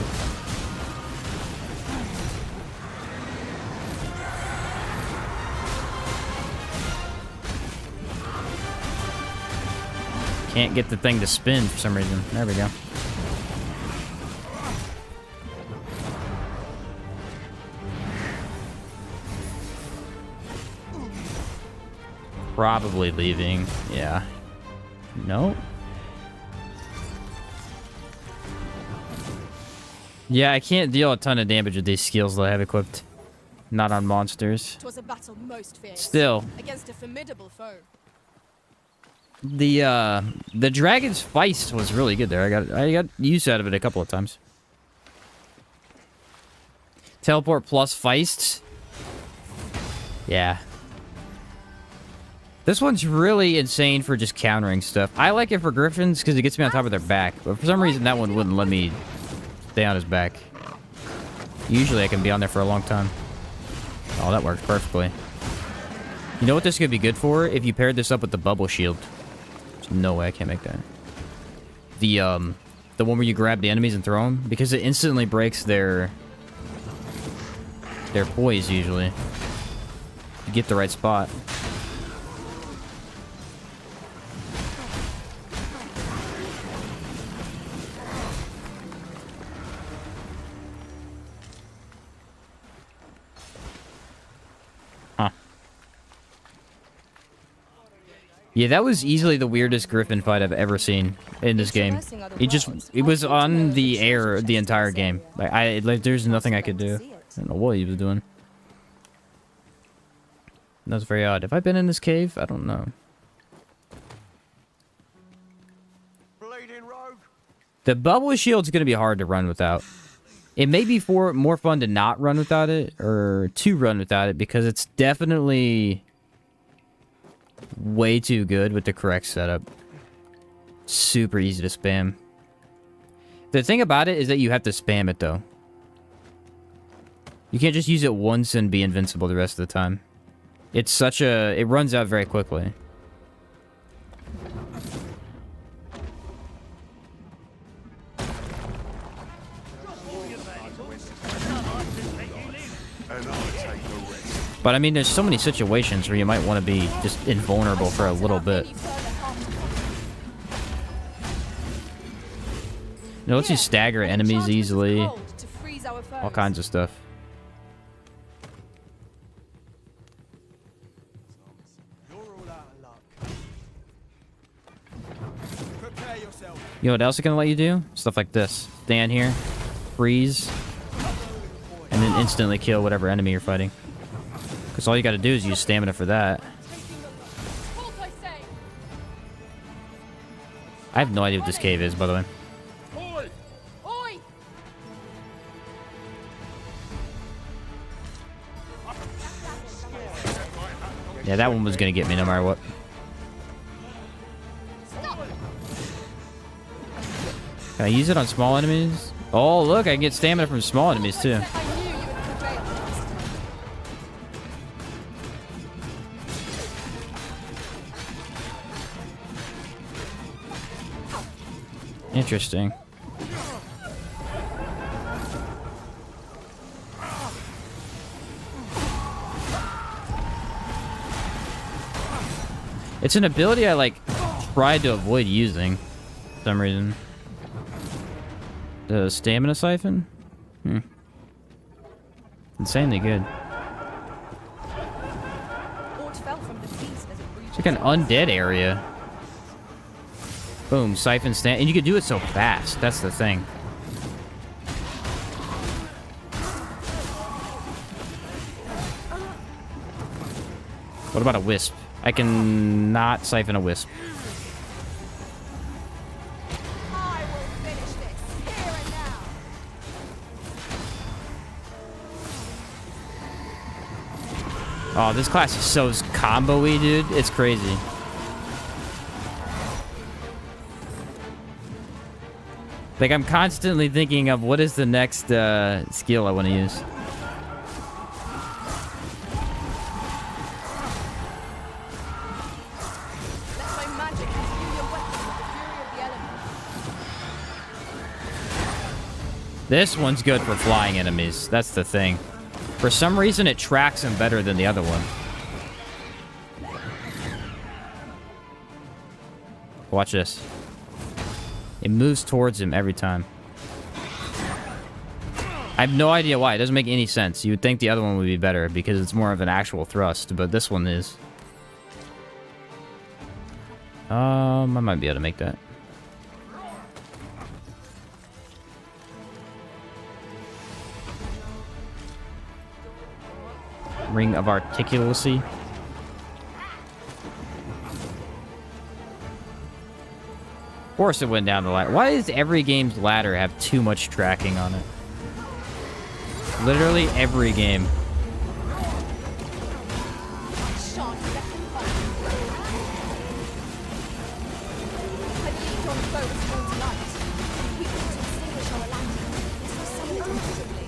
Can't get the thing to spin for some reason. There we go. Probably leaving. Yeah. No. Yeah, I can't deal a ton of damage with these skills that I have equipped. Not on monsters. 'Twas a battle most fierce. Still. Against a formidable foe. The dragon's feist was really good there. I got use out of it a couple of times. Teleport plus feist. Yeah. This one's really insane for just countering stuff. I like it for griffins because it gets me on top of their back, but for some reason that one wouldn't let me stay on his back. Usually I can be on there for a long time. Oh, that works perfectly. You know what this could be good for? If you paired this up with the bubble shield. There's no way I can't make that. The one where you grab the enemies and throw them, because it instantly breaks their poise usually. You get the right spot. Yeah, that was easily the weirdest griffin fight I've ever seen in this game. It was on the air the entire game. Like there's nothing I could do. I don't know what he was doing. That was very odd. Have I been in this cave? I don't know. Bleeding rogue. The bubble shield's gonna be hard to run without. It may be more fun to not run without it, or to run without it, because it's definitely way too good with the correct setup. Super easy to spam. The thing about it is that you have to spam it, though. You can't just use it once and be invincible the rest of the time. It's such a... It runs out very quickly. But I mean, there's so many situations where you might want to be just invulnerable for a little bit. It lets you stagger enemies easily. All kinds of stuff. You know what else it can let you do? Stuff like this. Stand here. Freeze. and then instantly kill whatever enemy you're fighting. Because all you gotta do is use stamina for that. Halt, I say! I have no idea what this cave is, by the way. Oi! Oi! Yeah, that one was gonna get me no matter what. Can I use it on small enemies? Oh, look, I can get stamina from small enemies, too. I knew you would prevail last time. Interesting. It's an ability I, like, tried to avoid using for some reason. The stamina siphon? Insanely good. Aught fell from the beast as it breached. It's like an undead area. Boom, siphon stand. And you can do it so fast. That's the thing. What about a wisp? I can not siphon a wisp. I will finish this here and now. Oh, this class is so combo-y, dude. It's crazy. Like, I'm constantly thinking of what is the next skill I want to use. Let my magic imbue your weapon with the fury of the elements. This one's good for flying enemies. That's the thing. For some reason, it tracks him better than the other one. Watch this. It moves towards him every time. I have no idea why. It doesn't make any sense. You would think the other one would be better because it's more of an actual thrust, but this one is. I might be able to make that. Ring of Articulacy. Of course it went down the ladder. Why does every game's ladder have too much tracking on it? Literally every game. Shan't let them find you. I believed on foe was born to light. We couldn't extinguish our lantern, so summon it invisibly.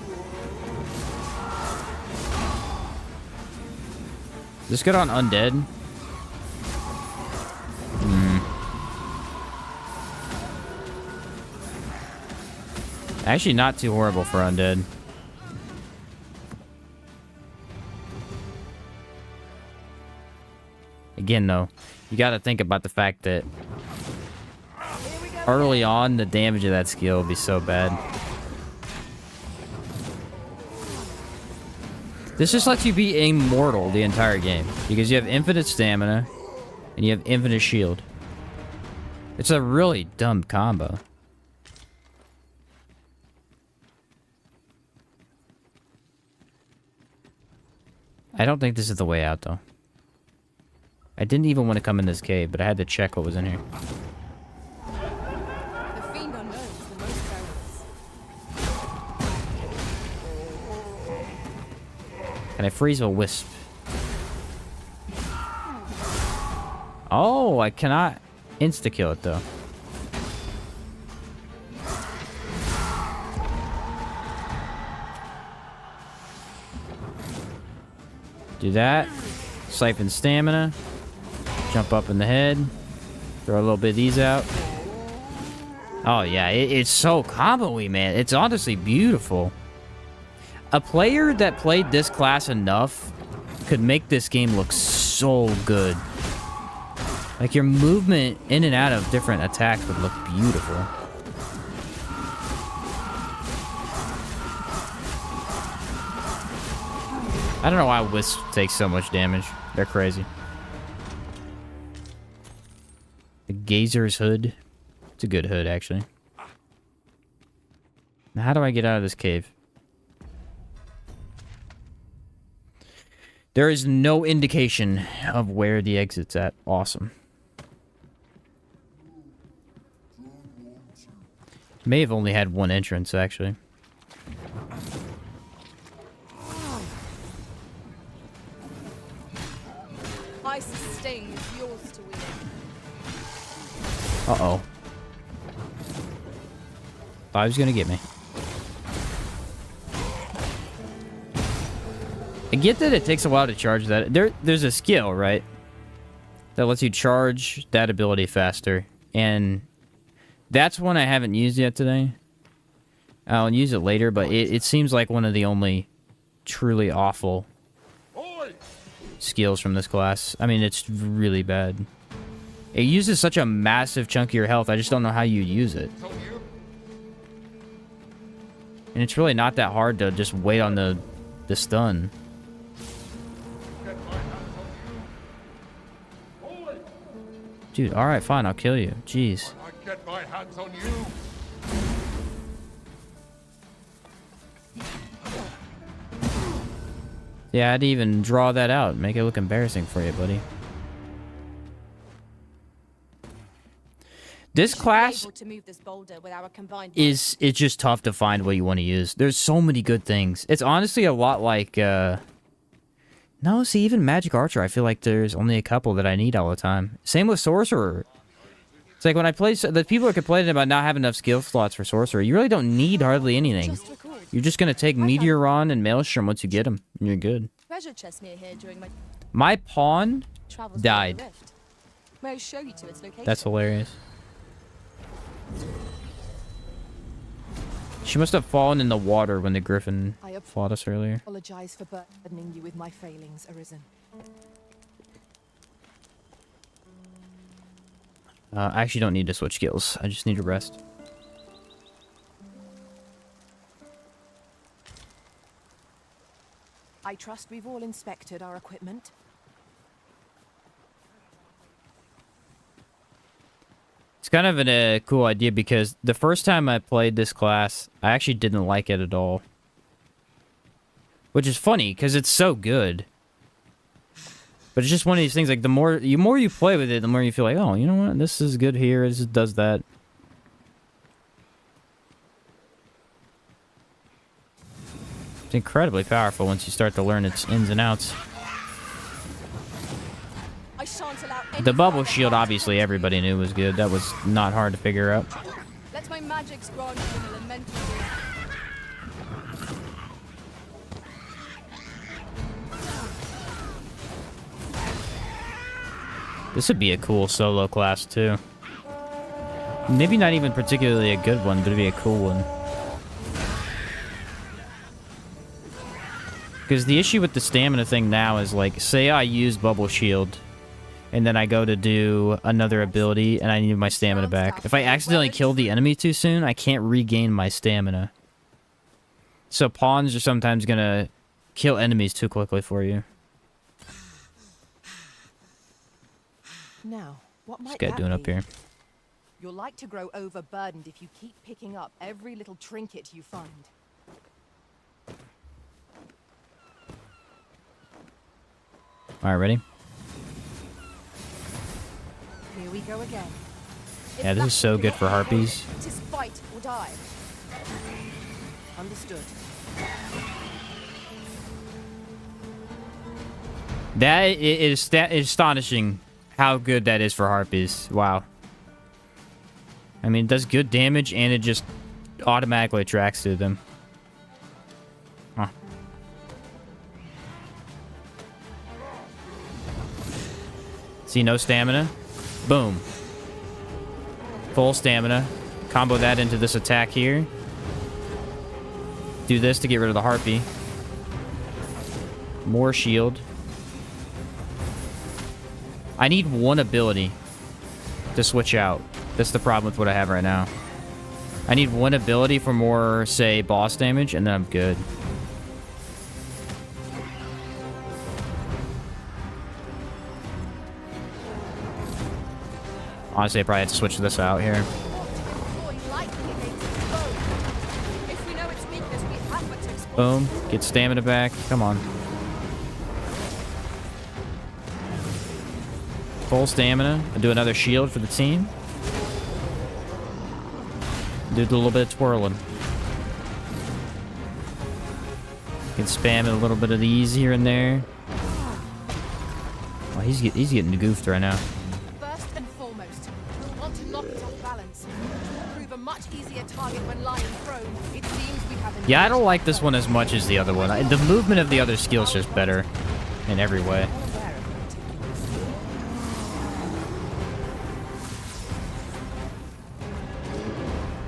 Is this good on undead? Actually, not too horrible for undead. Again, though, you gotta think about the fact that early on, the damage of that skill would be so bad. This just lets you be immortal the entire game because you have infinite stamina and you have infinite shield. It's a really dumb combo. I don't think this is the way out, though. I didn't even want to come in this cave, but I had to check what was in here. The fiend unknown is the most perilous. Can I freeze a wisp? Oh, I cannot insta-kill it, though. Do that. Siphon stamina. Jump up in the head. Throw a little bit of these out. Oh, yeah. It's so combo-y, man. It's honestly beautiful. A player that played this class enough could make this game look so good. Like, your movement in and out of different attacks would look beautiful. I don't know why Wisp takes so much damage. They're crazy. The Gazer's Hood. It's a good hood, actually. Now, how do I get out of this cave? There is no indication of where the exit's at. Awesome. May have only had one entrance, actually. Ice's sting is yours to wield. Uh-oh. Thought he was gonna get me. I get that it takes a while to charge that. There's a skill, right? That lets you charge that ability faster. And that's one I haven't used yet today. I'll use it later, but it seems like one of the only truly awful skills from this class. I mean, it's really bad. It uses such a massive chunk of your health, I just don't know how you use it. And it's really not that hard to just wait on the stun. Dude, alright, fine, I'll kill you. Jeez. I get my hands on you. Yeah, I'd even draw that out. Make it look embarrassing for you, buddy. This class Able to move this boulder with our combined it's just tough to find what you want to use. There's so many good things. It's honestly a lot like, no, see, even Magic Archer, I feel like there's only a couple that I need all the time. Same with Sorcerer. It's like when I play, the people are complaining about not having enough skill slots for Sorcerer. You really don't need hardly anything. Just record. You're just going to take Meteoron and Maelstrom once you get them, and you're good. Treasure chest near here during my My pawn travels died. through the rift. May I show you to its location? That's hilarious. She must have fallen in the water when the griffin I fought us earlier. apologize for burdening you with my failings, Arisen. I actually don't need to switch skills. I just need to rest. I trust we've all inspected our equipment. It's kind of a cool idea because the first time I played this class, I actually didn't like it at all. Which is funny, because it's so good. But it's just one of these things, like, the more you play with it, the more you feel like, oh, you know what, this is good here, this does that. It's incredibly powerful once you start to learn its ins and outs. I shan't allow any The bubble further shield, harm. obviously, everybody knew was good. That was not hard to figure out. Let my magics grant you an elemental boon. This would be a cool solo class, too. Maybe not even particularly a good one, but it'd be a cool one. Because the issue with the stamina thing now is, like, say I use Bubble Shield, and then I go to do another ability, and I need my stamina back. If I accidentally kill the enemy too soon, I can't regain my stamina. So pawns are sometimes gonna kill enemies too quickly for you. Now, what might What's this guy that doing up be? here? You'll like to grow overburdened if you keep picking up every little trinket you find. Alright, ready? Here we go again. Yeah, this is so good for harpies. Tis fight or die. Understood. That is astonishing how good that is for harpies. Wow. I mean, it does good damage, and it just automatically attracts to them. Huh. See, no stamina? Boom. Full stamina. Combo that into this attack here. Do this to get rid of the harpy. More shield. I need one ability to switch out. That's the problem with what I have right now. I need one ability for more, say, boss damage, and then I'm good. Honestly, I probably have to switch this out here. More likely against its foe. If we know its weakness, we have but to exploit. Boom. Get stamina back. Come on. full stamina. I'll do another shield for the team. Do a little bit of twirling. Can spam a little bit of these here and there. Oh, he's getting goofed right now. First and foremost, we'll want to knock it off balance. To prove a much easier target when lying prone, it seems we have a Yeah, I don't like this one as much as the other one. The movement of the other skill's just better in every way.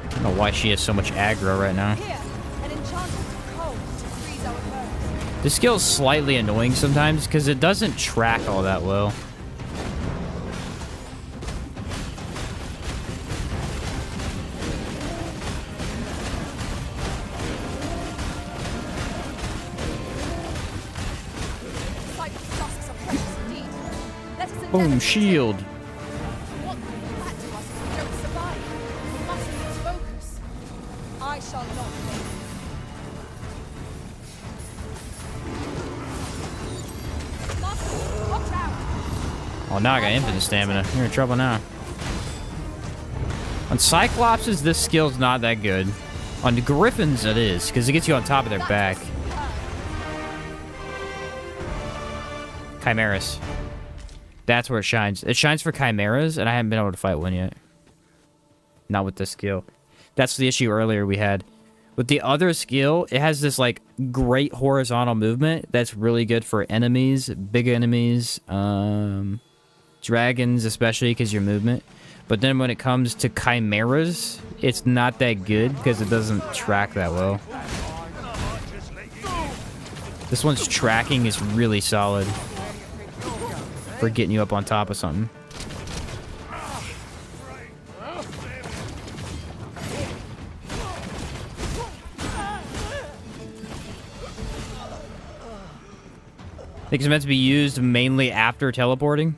I don't know why she has so much aggro right now. Here, an enchantment of cold to freeze our foes. This skill's slightly annoying sometimes because it doesn't track all that well. Cyclops tusks are precious indeed. Let us Boom, endeavour to shield. what will come back to us if we don't survive? We must lose focus. I shall not wait. Master, watch out! Oh, now I got infinite stamina. You're in trouble now. On Cyclopses, this skill's not that good. On the Griffins, it is, because it gets you on top of their back. Chimeras. That's where it shines. It shines for Chimeras, and I haven't been able to fight one yet. Not with this skill. That's the issue earlier we had. With the other skill, it has this, like, great horizontal movement that's really good for enemies, big enemies, dragons especially because your movement. But then when it comes to Chimeras, it's not that good because it doesn't track that well. This one's tracking is really solid for getting you up on top of something. I think it's meant to be used mainly after teleporting.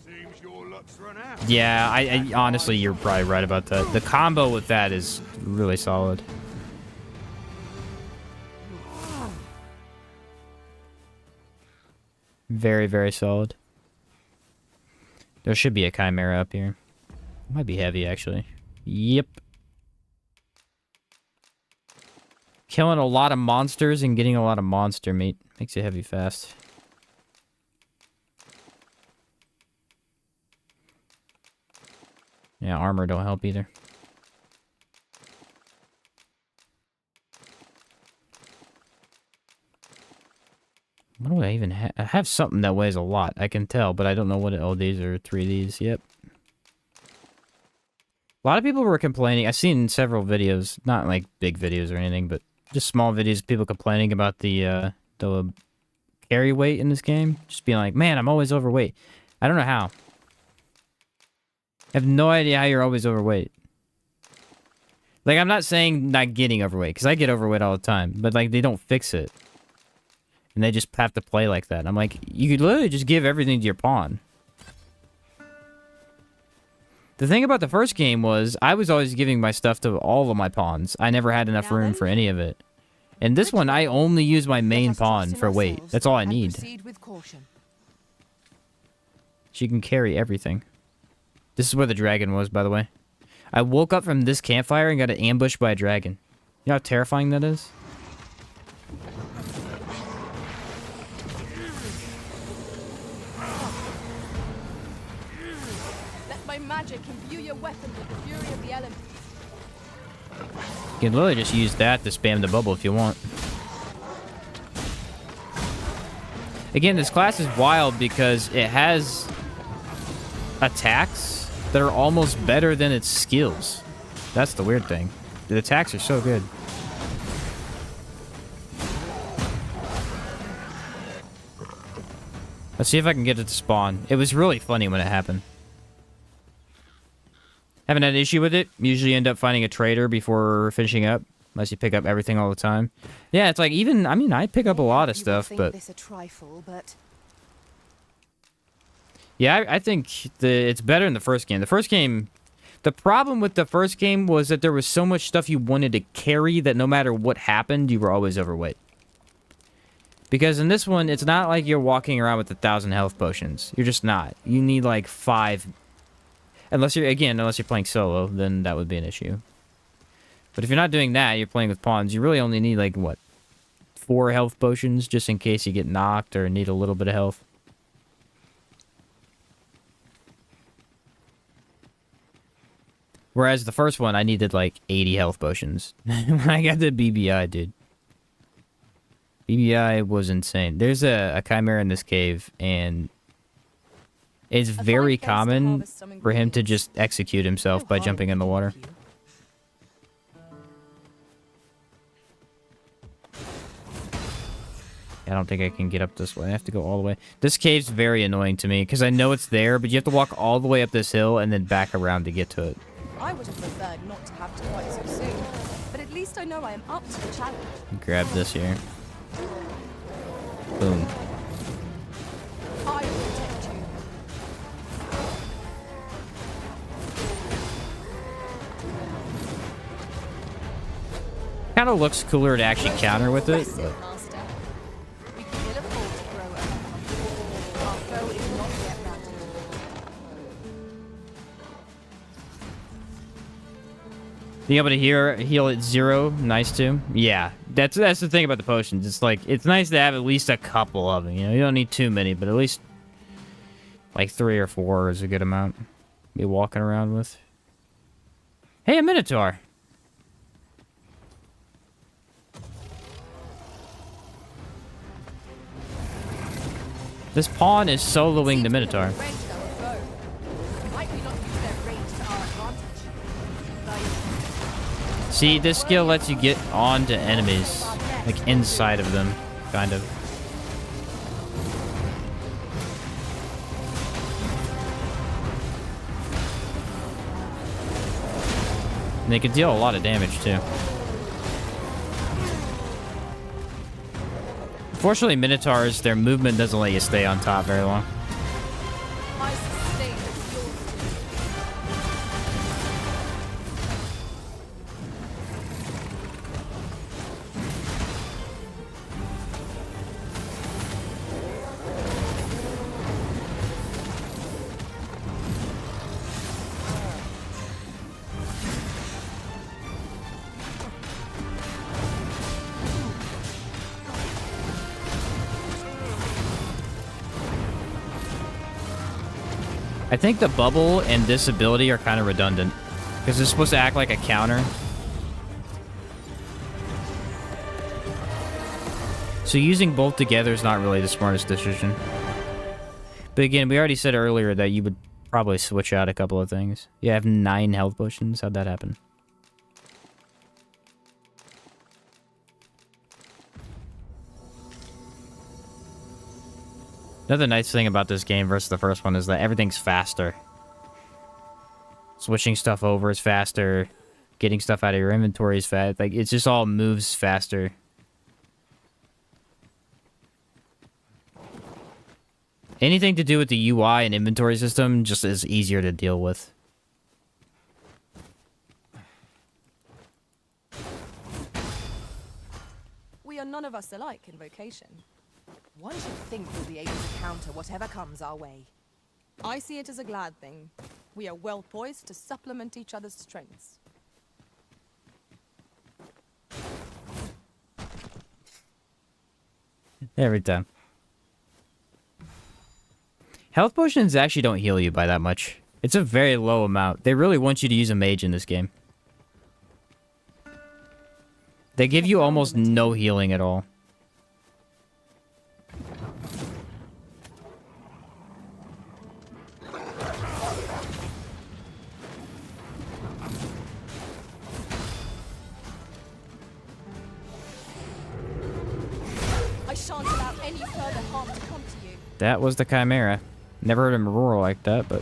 Seems your luck's run out. Yeah, I honestly, you're probably right about that. The combo with that is really solid. Very, very solid. There should be a chimera up here. Might be heavy, actually. Yep. Killing a lot of monsters and getting a lot of monster meat makes it heavy fast. Yeah, armor don't help either. What do I even have? I have something that weighs a lot. I can tell, but I don't know what it... Oh, these are 3 of these. Yep. A lot of people were complaining. I've seen several videos, not like big videos or anything, but just small videos, people complaining about the carry weight in this game. Just being like, man, I'm always overweight. I don't know how. I have no idea how you're always overweight. Like, I'm not saying not getting overweight, because I get overweight all the time, but, like, they don't fix it. And they just have to play like that. I'm like, you could literally just give everything to your pawn. The thing about the first game was, I was always giving my stuff to all of my pawns. I never had enough room for any of it. And this one, I only use my main pawn for weight. That's all I need. She can carry everything. This is where the dragon was, by the way. I woke up from this campfire and got ambushed by a dragon. You know how terrifying that is? Let my magic imbue your weapon with the fury of the elements. You can literally just use that to spam the bubble if you want. Again, this class is wild because it has attacks that are almost better than its skills. That's the weird thing. The attacks are so good. Let's see if I can get it to spawn. It was really funny when it happened. Haven't had an issue with it. Usually end up finding a trader before finishing up. Unless you pick up everything all the time. Yeah, it's like even... I mean, I pick up a lot of stuff, but... This a trifle, but yeah, I think it's better in the first game. The first game... The problem with the first game was that there was so much stuff you wanted to carry that no matter what happened, you were always overweight. Because in this one, it's not like you're walking around with 1,000 health potions. You're just not. You need like 5. Unless you're playing solo, then that would be an issue. But if you're not doing that, you're playing with pawns, you really only need like, what? 4 health potions just in case you get knocked or need a little bit of health. Whereas the first one, I needed like 80 health potions. When I got the BBI, dude. BBI was insane. There's a chimera in this cave, and it's very common for him to just execute himself by jumping in the water. I don't think I can get up this way. I have to go all the way. This cave's very annoying to me, because I know it's there, but you have to walk all the way up this hill and then back around to get to it. I would have preferred not to have to quite so soon, but at least I know I am up to the challenge. Grab this here. Boom. I will protect you. Kind of looks cooler to actually counter with it. Impressive, Master. We can ill afford to grow up. Our foe is not yet routed. Being able to heal at 0, nice too. Yeah, that's the thing about the potions. It's like, it's nice to have at least a couple of them. You know, you don't need too many, but at least like 3 or 4 is a good amount to be walking around with. Hey, a Minotaur. This pawn is soloing the Minotaur. Range our foe. Might we not use their range to our advantage? See, this skill lets you get onto enemies, like inside of them, kind of. And they can deal a lot of damage too. Unfortunately, Minotaurs, their movement doesn't let you stay on top very long. My sustain is yours. I think the bubble and this ability are kind of redundant, because it's supposed to act like a counter. So using both together is not really the smartest decision. But again, we already said earlier that you would probably switch out a couple of things. You have 9 health potions. How'd that happen? Another nice thing about this game versus the first one is that everything's faster. Switching stuff over is faster. Getting stuff out of your inventory is fast. Like, it just all moves faster. Anything to do with the UI and inventory system just is easier to deal with. We are none of us alike in vocation. One should think we'll be able to counter whatever comes our way. I see it as a glad thing. We are well poised to supplement each other's strengths. Every time. Health potions actually don't heal you by that much. It's a very low amount. They really want you to use a mage in this game. They give you almost no healing at all. I shan't allow any further harm to come to you. That was the Chimera. Never heard him roar like that, but...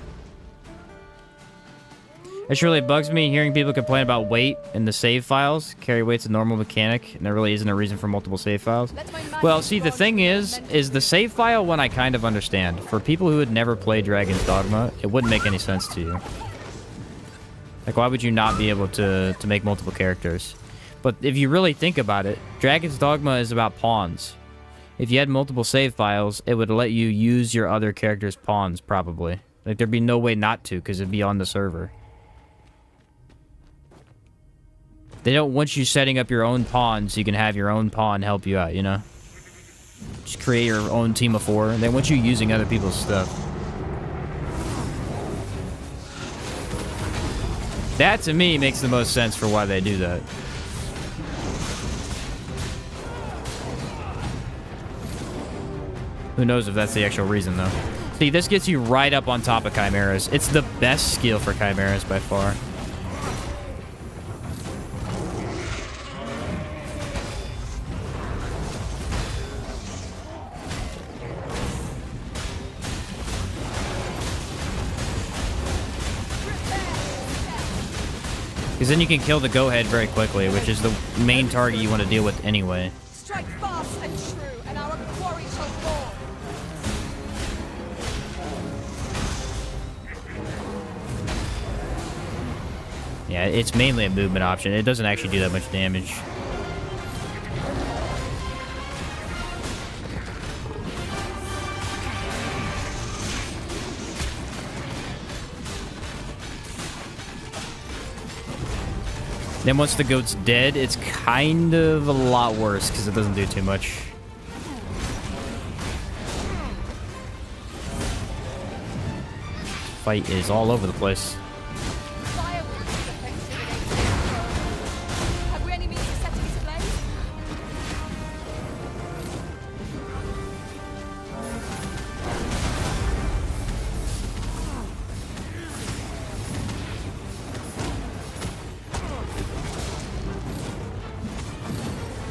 It really bugs me hearing people complain about weight in the save files. Carry weight's a normal mechanic, and there really isn't a reason for multiple save files. Well, see, the thing is the save file one I kind of understand. For people who had never played Dragon's Dogma, it wouldn't make any sense to you. Like, why would you not be able to make multiple characters? But if you really think about it, Dragon's Dogma is about pawns. If you had multiple save files, it would let you use your other character's pawns, probably. Like, there'd be no way not to, because it'd be on the server. They don't want you setting up your own pawn so you can have your own pawn help you out, you know? Just create your own team of 4. They want you using other people's stuff. That, to me, makes the most sense for why they do that. Who knows if that's the actual reason, though. See, this gets you right up on top of chimeras. It's the best skill for chimeras by far. Because then you can kill the go-head very quickly, which is the main target you want to deal with anyway. Strike fast and true, and our quarry shall fall. Yeah, it's mainly a movement option. It doesn't actually do that much damage. Then once the goat's dead, it's kind of a lot worse because it doesn't do too much. Fight is all over the place. Firewood is effective against it. Have we any means of setting it ablaze?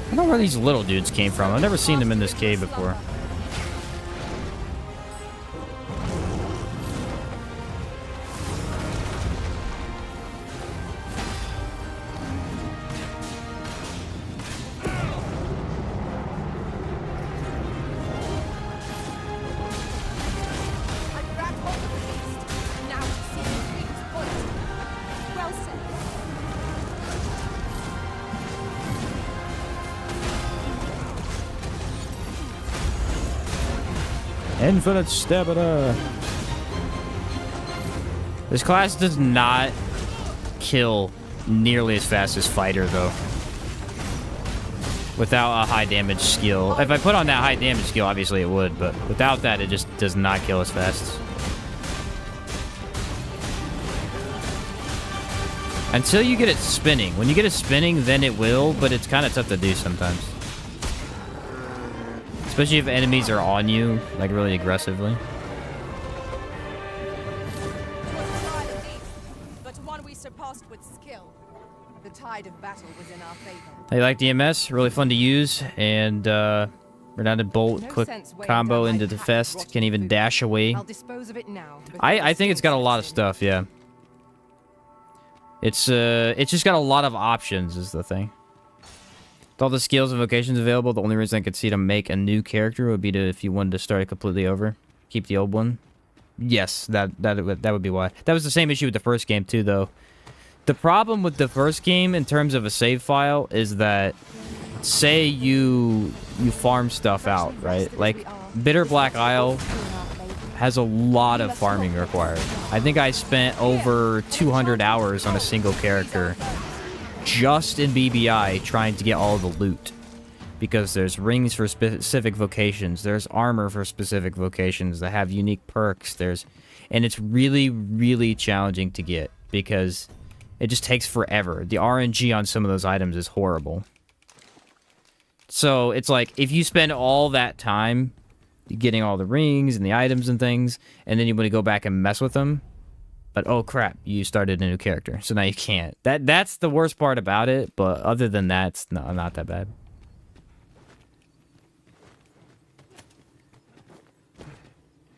I don't know where these little dudes came from. I've never seen them in this cave before. I grabbed hold of the beast. Now to see his weakest point. Well said. Infinite stamina. This class does not kill nearly as fast as fighter, though. Without a high damage skill. If I put on that high damage skill, obviously it would, but without that, it just does not kill as fast. Until you get it spinning. When you get it spinning, then it will, but it's kind of tough to do sometimes. Especially if enemies are on you, like really aggressively. It was a trial indeed, but one we surpassed with skill. The tide of battle was in our favor. I like the MS, really fun to use, and redundant bolt, No quick sense weighing combo down into my the packed fest, rotten can even food. dash away. I'll dispose of it now. before I the think it's got a storm lot of sets in. stuff, yeah. It's just got a lot of options is the thing. With all the skills and vocations available, the only reason I could see to make a new character would be to if you wanted to start it completely over. Keep the old one. Yes, that would be why. That was the same issue with the first game too, though. The problem with the first game in terms of a save file is that say you farm stuff out, right? Like Bitter Black Isle has a lot of farming required. I think I spent over 200 hours on a single character just in BBI trying to get all the loot. Because there's rings for specific vocations, there's armor for specific vocations that have unique perks, and it's really, really challenging to get because it just takes forever. The RNG on some of those items is horrible. So it's like, if you spend all that time getting all the rings and the items and things, and then you want to go back and mess with them, but oh crap, you started a new character, so now you can't. That's the worst part about it, but other than that, it's not that bad.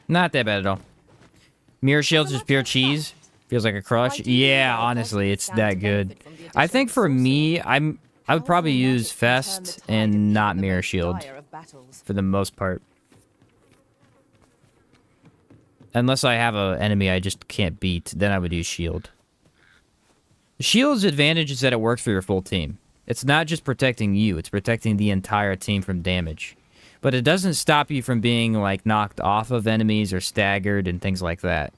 Not that bad at all. Mirror shields is pure cheese. Feels like a crush. Yeah, honestly, it's that good. I think for me, I would probably use Fest and not Mirror Shield Dire of battles. for the most part. Unless I have an enemy I just can't beat, then I would use Shield. The Shield's advantage is that it works for your full team. It's not just protecting you, it's protecting the entire team from damage. But it doesn't stop you from being, like, knocked off of enemies or staggered and things like that.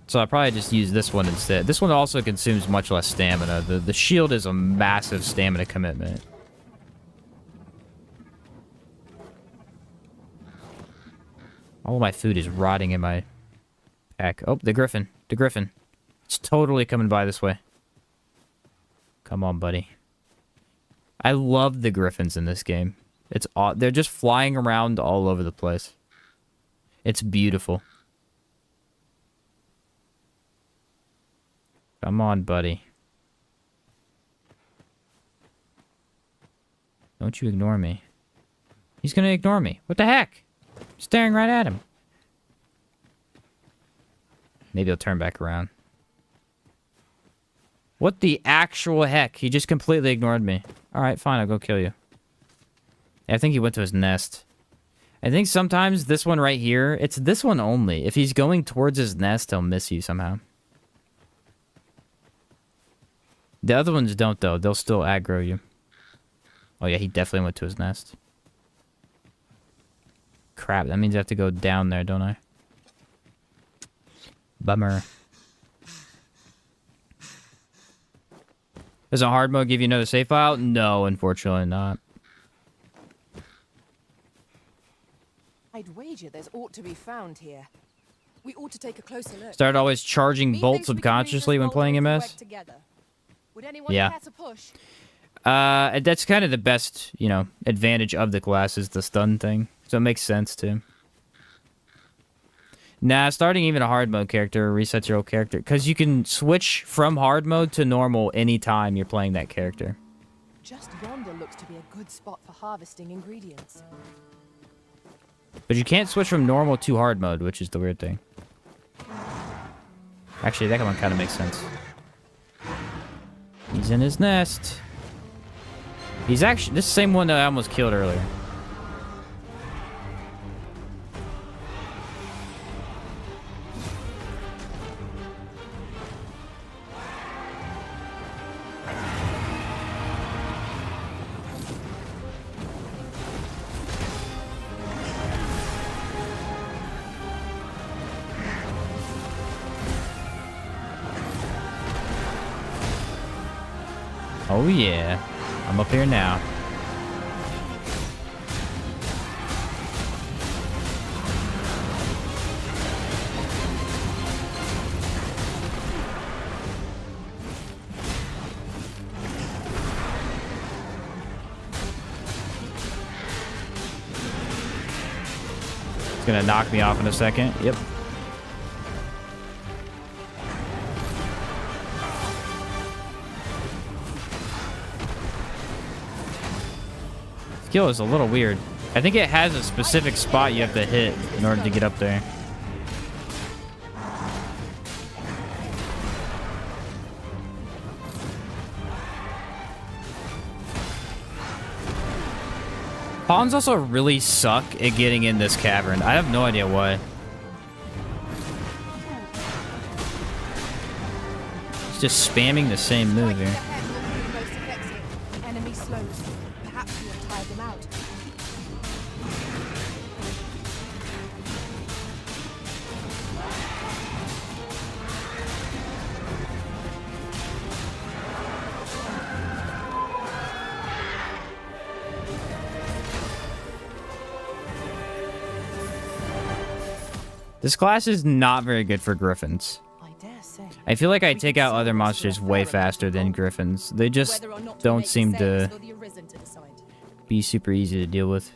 So I'll probably just use this one instead. This one also consumes much less stamina. The shield is a massive stamina commitment. All of my food is rotting in my pack. Oh, the griffin. The griffin. It's totally coming by this way. Come on, buddy. I love the griffins in this game. They're just flying around all over the place. It's beautiful. Come on, buddy. Don't you ignore me. He's gonna ignore me. What the heck? Staring right at him. Maybe he'll turn back around. What the actual heck? He just completely ignored me. Alright, fine, I'll go kill you. I think he went to his nest. I think sometimes this one right here, it's this one only. If he's going towards his nest, he'll miss you somehow. The other ones don't, though. They'll still aggro you. Oh, yeah, he definitely went to his nest. Crap, that means I have to go down there, don't I? Bummer. Does a hard mode give you another save file? No, unfortunately not. I'd wager there's ought to be found here. We ought to take a closer look. Start always charging bolts Methinks we can read subconsciously this when playing folder if we MS. work together. Would anyone Yeah. care to push? That's kind of the best, you know, advantage of the class is the stun thing. So it makes sense, too. Nah, starting even a hard mode character resets your whole character. Because you can switch from hard mode to normal anytime you're playing that character. Just yonder looks to be a good spot for harvesting ingredients. But you can't switch from normal to hard mode, which is the weird thing. Actually, that one kind of makes sense. He's in his nest. He's actually... This same one that I almost killed earlier. Oh yeah, I'm up here now. It's gonna knock me off in a second. Yep. Skill is a little weird. I think it has a specific spot you have to hit in order to get up there. Pawns also really suck at getting in this cavern. I have no idea why. It's just spamming the same move here. Most effective. Enemy slows. Perhaps you have tired them out. This class is not very good for griffins. I dare say. I feel like I take out other monsters way faster than griffins. They just Whether or not we don't make the seem same is to for the Arisen to decide. be super easy to deal with.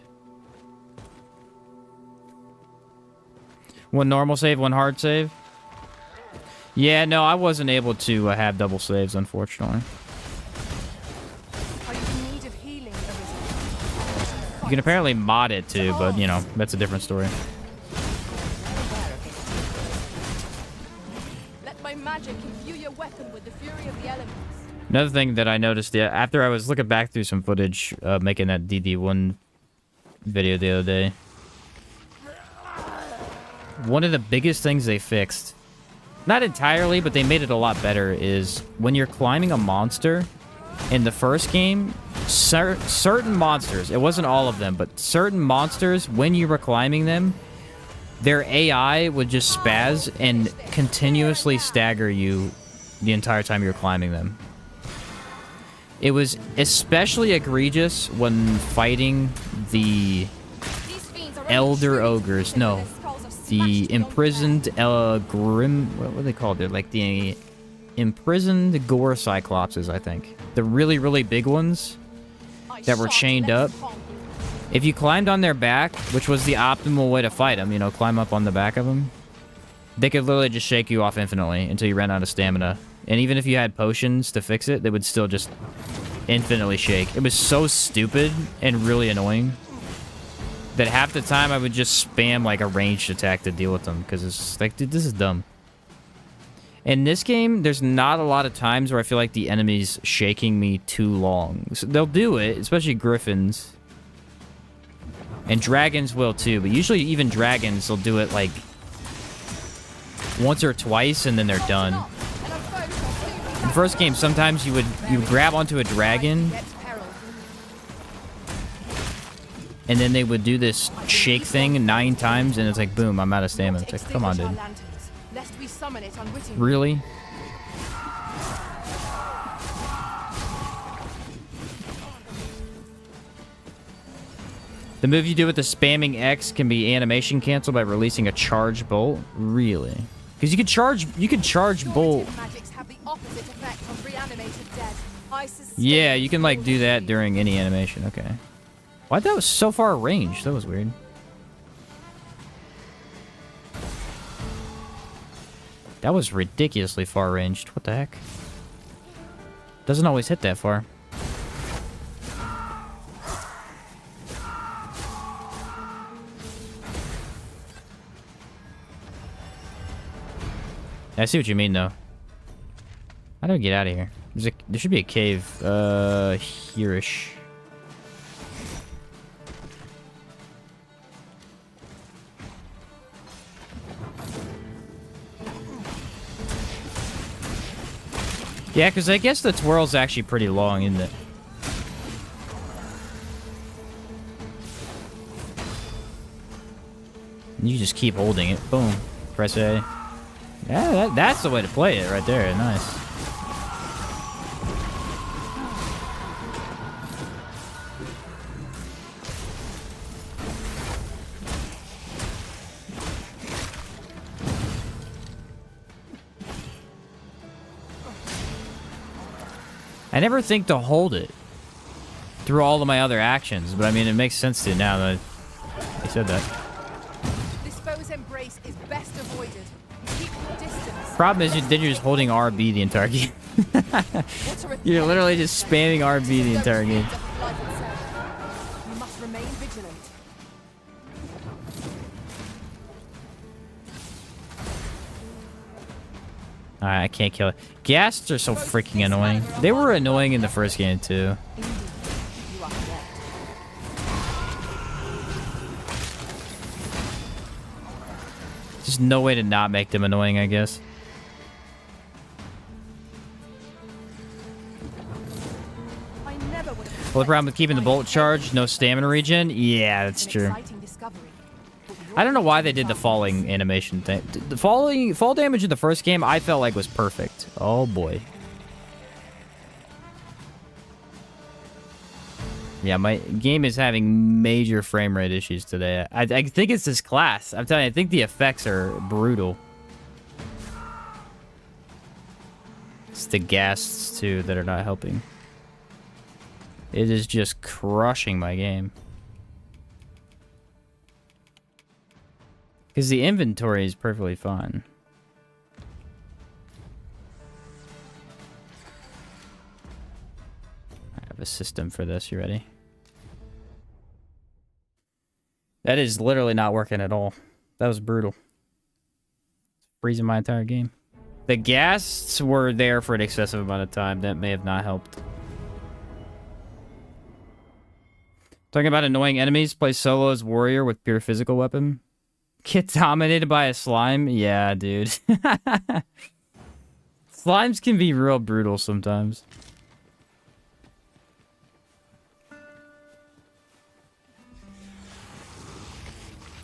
One normal save, one hard save. Yeah, no, I wasn't able to have double saves, unfortunately. Are you in need of healing, Arisen? You can apparently mod it too, but, you know, that's a different story. Let my magic imbue your weapon with the fury of the elements. Another thing that I noticed, yeah, after I was looking back through some footage making that DD1 video the other day, one of the biggest things they fixed not entirely, but they made it a lot better, is when you're climbing a monster in the first game, certain monsters, it wasn't all of them, but certain monsters, when you were climbing them, their AI would just spaz and continuously stagger you the entire time you're climbing them. It was especially egregious when fighting the elder ogres. No, the imprisoned grim. What were they called? They're like the imprisoned gore cyclopses, I think. The really, really big ones that were chained up. If you climbed on their back, which was the optimal way to fight them, you know, climb up on the back of them, they could literally just shake you off infinitely until you ran out of stamina. And even if you had potions to fix it, they would still just infinitely shake. It was so stupid and really annoying that half the time I would just spam like a ranged attack to deal with them, because it's just like, dude, this is dumb. In this game, there's not a lot of times where I feel like the enemy's shaking me too long. So they'll do it, especially griffins. And dragons will too, but usually even dragons will do it like once or twice and then they're done. In the first game, sometimes you would grab onto a dragon and then they would do this shake thing 9 times and it's like, boom, I'm out of stamina. It's like, come on, dude. Really? The move you do with the spamming X can be animation canceled by releasing a charge bolt. Really? Because you could charge bolt. Yeah, you can like do that during any animation. Okay. Why that was so far range? That was weird. That was ridiculously far ranged. What the heck? Doesn't always hit that far. I see what you mean, though. How do I get out of here? There should be a cave, here-ish. Yeah, because I guess the twirl's actually pretty long, isn't it? You just keep holding it. Boom. Press A. Yeah, that's the way to play it right there. Nice. I never think to hold it through all of my other actions, but I mean, it makes sense to now that you said that. This foe's embrace is best avoided. Keep your distance. Problem is, then you're just holding RB the entire game. You're literally just spamming RB the entire game. You must remain vigilant. Alright, I can't kill it. Ghasts are so freaking annoying. They were annoying in the first game, too. You are correct. There's no way to not make them annoying, I guess. I never would have. Well, the problem with keeping the bolt charged, no stamina regen? Yeah, that's true. I don't know why they did the falling animation thing. The fall damage in the first game, I felt like was perfect. Oh boy. Yeah, my game is having major frame rate issues today. I think it's this class. I'm telling you, I think the effects are brutal. It's the ghasts, too, that are not helping. It is just crushing my game. Because the inventory is perfectly fine. I have a system for this. You ready? That is literally not working at all. That was brutal. Freezing my entire game. The ghasts were there for an excessive amount of time. That may have not helped. Talking about annoying enemies, play solo as warrior with pure physical weapon. Get dominated by a slime? Yeah, dude. Slimes can be real brutal sometimes.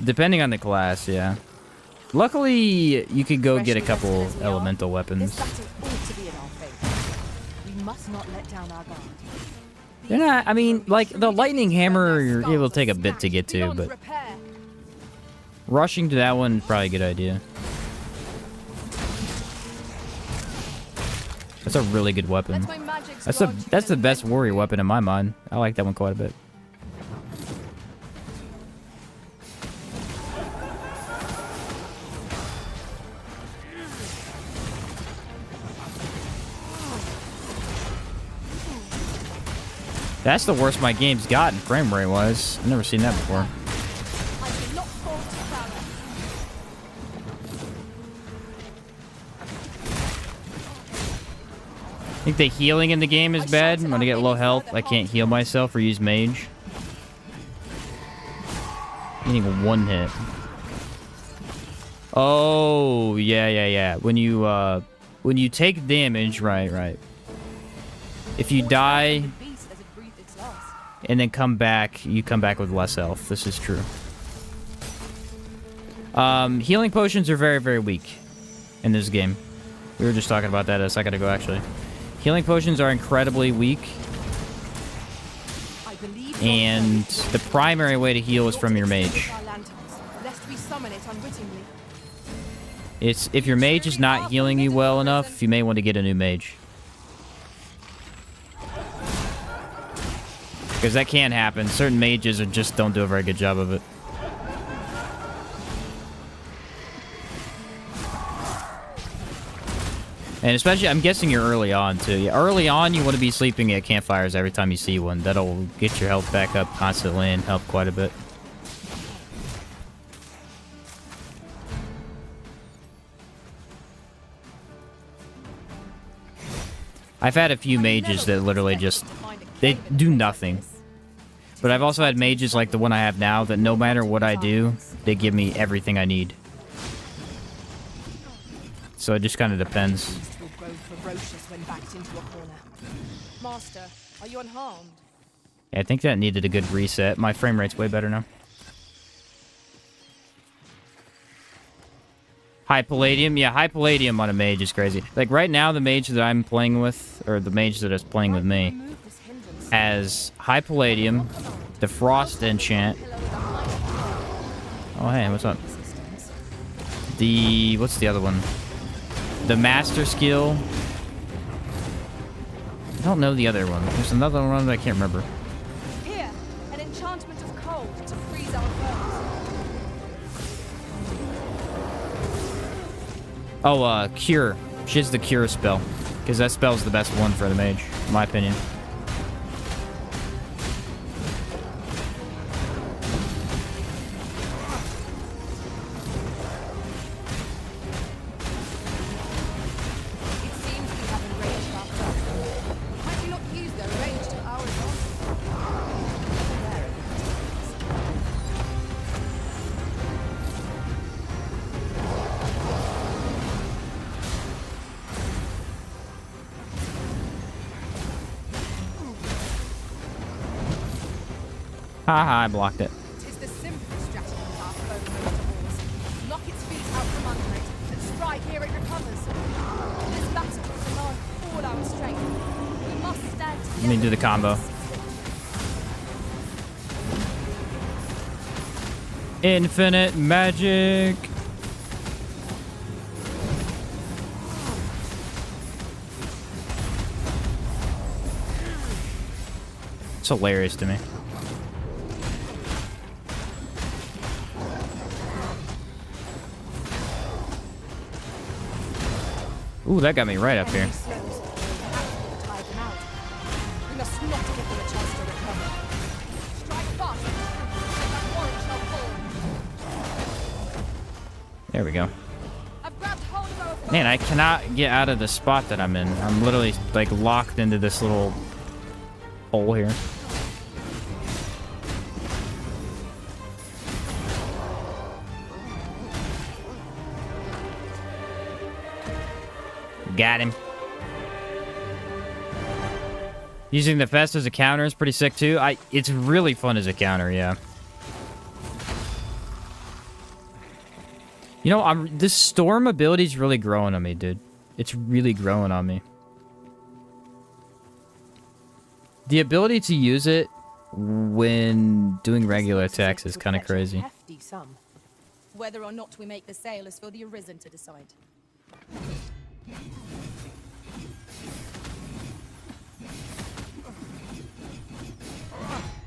Depending on the class, yeah. Luckily, you could go get a couple elemental weapons. This battle ought to be in our favor. We must not let down our guard. They're not, I mean, like, the lightning hammer, it will take a bit to get to, but rushing to that one, probably a good idea. That's a really good weapon. That's the best warrior weapon in my mind. I like that one quite a bit. That's the worst my game's gotten frame rate wise. I've never seen that before. I think the healing in the game is bad. When I get low health, I can't heal myself or use mage. Getting one hit. Oh, yeah. When you take damage, right. If you die and then come back, you come back with less health. This is true. Healing potions are very, very weak in this game. We were just talking about that a second ago, actually. Healing potions are incredibly weak. And the primary way to heal is from your mage. It's if your mage is not healing you well enough, you may want to get a new mage. Because that can happen. Certain mages just don't do a very good job of it. And especially, I'm guessing you're early on, too. Yeah, early on, you want to be sleeping at campfires every time you see one. That'll get your health back up constantly and help quite a bit. I've had a few mages that literally just... they do nothing. But I've also had mages like the one I have now that no matter what I do, they give me everything I need. So it just kind of depends. Master, are you unharmed? Yeah, I think that needed a good reset. My frame rate's way better now. High Palladium? Yeah, high Palladium on a mage is crazy. Like, right now, the mage that I'm playing with, or the mage that is playing with me, has high Palladium, the Frost enchant. Oh, hey, what's up? What's the other one? The Master skill. I don't know the other one. There's another one that I can't remember. Here, an enchantment of cold to freeze our foes. Oh, Cure. She has the Cure spell. Because that spell's the best one for the mage, in my opinion. Haha, I blocked it. Tis the simple strategy of our foe most knock its feet out from under it and strike here it recovers. This battle will demand all our strength. We must stand together. Let me do the combo. Infinite magic. It's hilarious to me. Ooh, that got me right up here. We must not give them a chance to recover. Strike fast, and that warrant shall fall. There we go. I've grabbed hold of our foe. Man, I cannot get out of the spot that I'm in. I'm literally, like, locked into this little hole here. Got him. Using the fest as a counter is pretty sick too. It's really fun as a counter, yeah. You know, this storm ability is really growing on me, dude. It's really growing on me. The ability to use it when doing regular attacks is kind of crazy. Hefty sum. Whether or not we make the sale is for the Arisen to decide.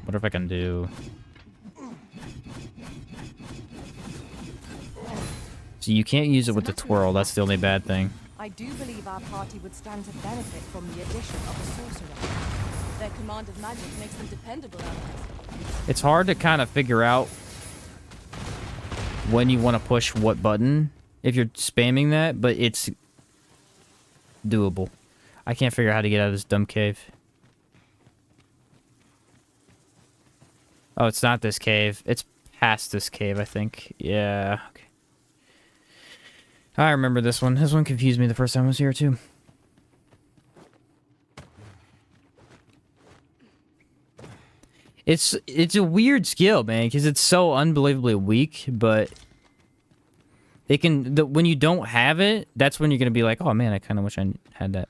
What if I can do... So you can't use it with the twirl, that's the only bad thing. I do believe our party would stand to benefit from the addition of a sorcerer. Their command of magic makes them dependable allies. It's hard to kind of figure out when you want to push what button if you're spamming that, but it's doable. I can't figure out how to get out of this dumb cave. Oh, it's not this cave. It's past this cave, I think. Yeah. Okay. I remember this one. This one confused me the first time I was here, too. It's a weird skill, man, because it's so unbelievably weak, but it can... when you don't have it, that's when you're going to be like, oh, man, I kind of wish I had that.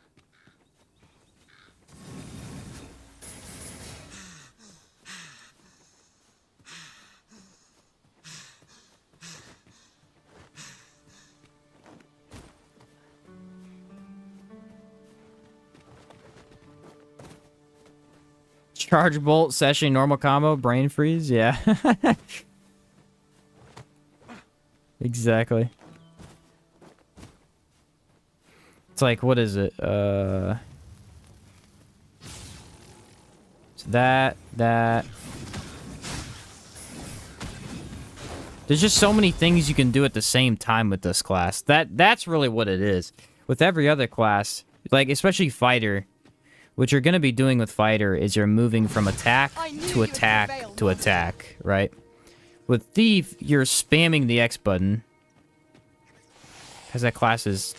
Charge bolt, session, normal combo, brain freeze, yeah. Exactly. It's like, what is it? It's that. There's just so many things you can do at the same time with this class. That's really what it is. With every other class, like especially fighter, what you're going to be doing with fighter is you're moving from attack to attack to attack, right? With thief, you're spamming the X button. Because that class is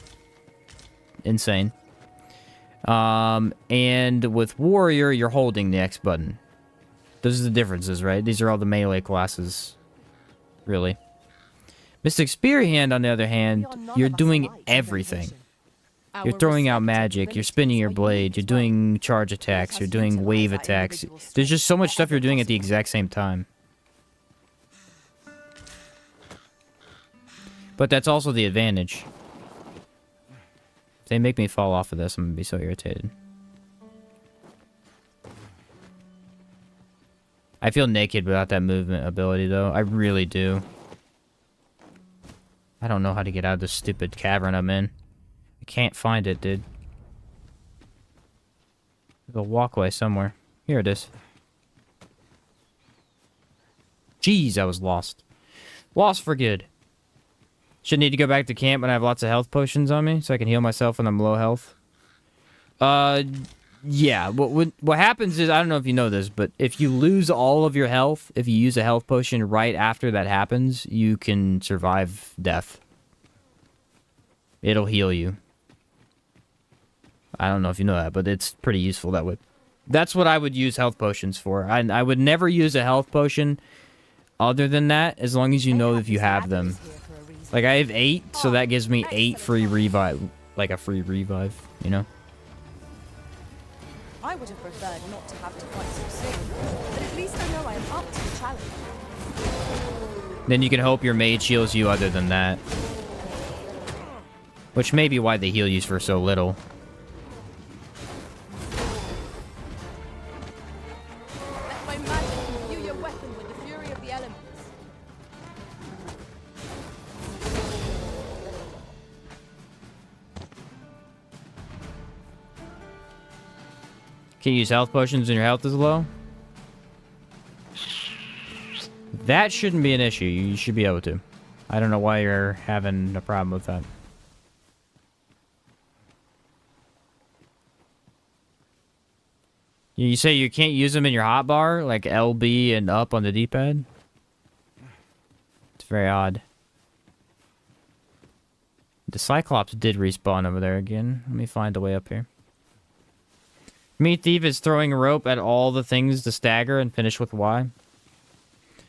insane. And with warrior, you're holding the X button. Those are the differences, right? These are all the melee classes, really. Mystic Spearhand, on the other hand, you're doing everything. You're throwing out magic, you're spinning your blade, you're doing charge attacks, you're doing wave attacks. There's just so much stuff you're doing at the exact same time. But that's also the advantage. If they make me fall off of this, I'm gonna be so irritated. I feel naked without that movement ability, though. I really do. I don't know how to get out of this stupid cavern I'm in. I can't find it, dude. There's a walkway somewhere. Here it is. Jeez, I was lost. Lost for good. Should need to go back to camp when I have lots of health potions on me, so I can heal myself when I'm low health. Yeah. What happens is, I don't know if you know this, but if you lose all of your health, if you use a health potion right after that happens, you can survive death. It'll heal you. I don't know if you know that, but it's pretty useful that way. That's what I would use health potions for. I would never use a health potion other than that, as long as you know if you have them. Like, I have 8, so that gives me 8 free revive. Like a free revive, you know? I would have preferred not to have to fight so soon, but at least I know I am up to the challenge. Then you can hope your mage heals you other than that. Which may be why they heal you for so little. Let my magic imbue your weapon with the fury of the elements. Can you use health potions when your health is low? That shouldn't be an issue. You should be able to. I don't know why you're having a problem with that. You say you can't use them in your hotbar, like LB and up on the D-pad? It's very odd. The cyclops did respawn over there again. Let me find a way up here. Meat Thief is throwing a rope at all the things to stagger and finish with Y.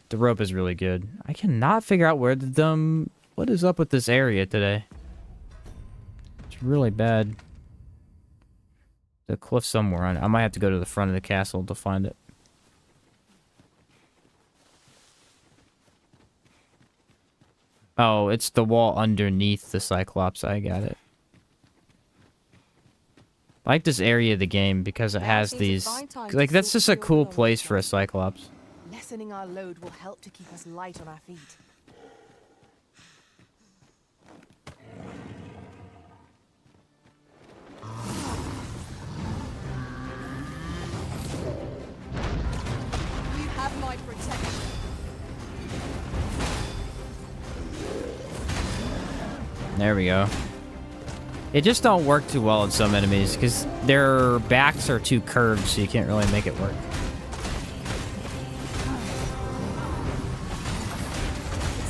The rope is really good. I cannot figure out where the dumb... What is up with this area today? It's really bad. The cliff somewhere on it. I might have to go to the front of the castle to find it. Oh, it's the wall underneath the cyclops. I got it. I like this area of the game because it has these... Like, that's just a cool place for a cyclops. Lessening our load will help to keep us light on our feet. You have my protection. There we go. It just don't work too well in some enemies because their backs are too curved, so you can't really make it work. It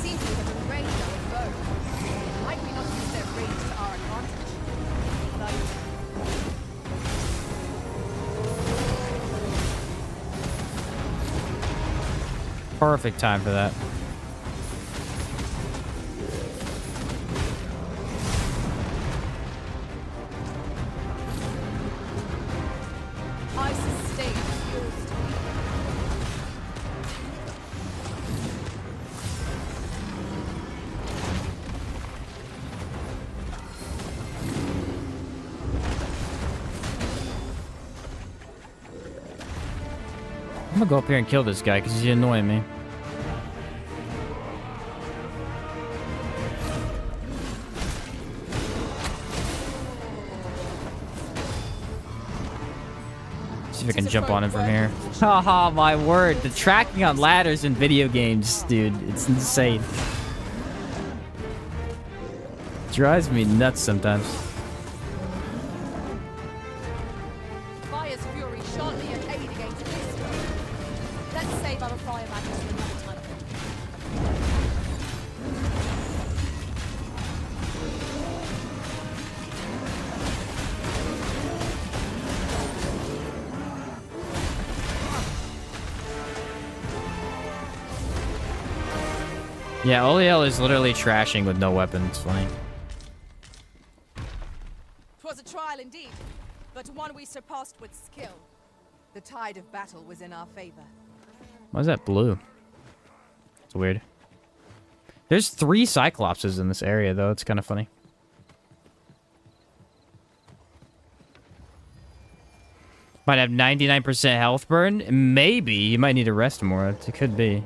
seems we have a range on a bow. Might we not use their range to our advantage? Perfect time for that. I sustain yours to me. I'm gonna go up here and kill this guy because he's annoying me. See if I can jump on him from here. Haha, my word. The tracking on ladders in video games, dude. It's insane. Drives me nuts sometimes. Fire's fury shan't be an aid against this. Let's save our fire magic for another time. Yeah, Oliel is literally trashing with no weapon. It's funny. 'Twas a trial indeed, but one we surpassed with skill. The tide of battle was in our favor. Why is that blue? It's weird. There's 3 cyclopses in this area, though. It's kind of funny. Might have 99% health burn. Maybe. You might need to rest more. It could be.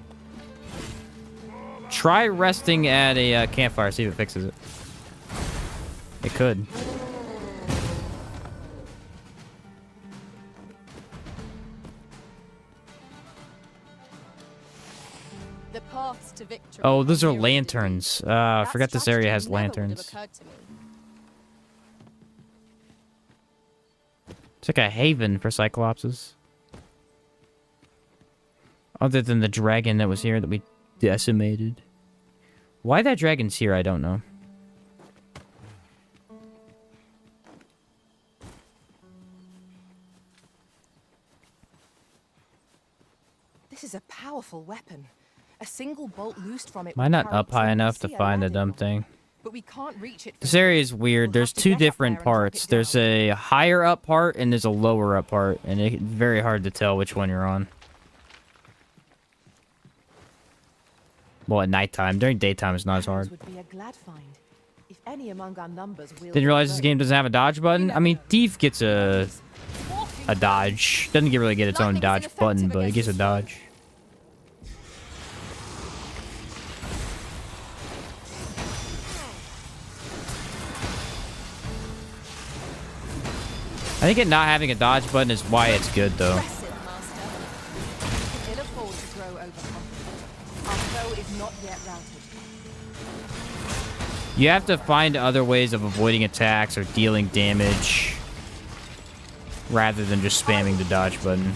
Try resting at a campfire. See if it fixes it. It could. The paths to victory. Oh, those are lanterns. I forgot this area has lanterns. It's like a haven for cyclopses. Other than the dragon that was here that we decimated. Why that dragon's here, I don't know. This is a powerful weapon. A single bolt loosed from it. Am I not up high enough to find the dumb thing? But we can't reach it. This area is weird. There's 2 different parts. There's a higher up part and there's a lower up part, and it's very hard to tell which one you're on. Well, at nighttime. During daytime, it's not as hard. Would be a glad find. If any among our numbers Didn't realize this game doesn't have a dodge button. I mean, Thief gets a dodge. Doesn't really get its own dodge button, but it gets a dodge. I think it not having a dodge button is why it's good, though. ill afford to grow overconfident. Our foe is not yet routed. You have to find other ways of avoiding attacks or dealing damage rather than just spamming the dodge button.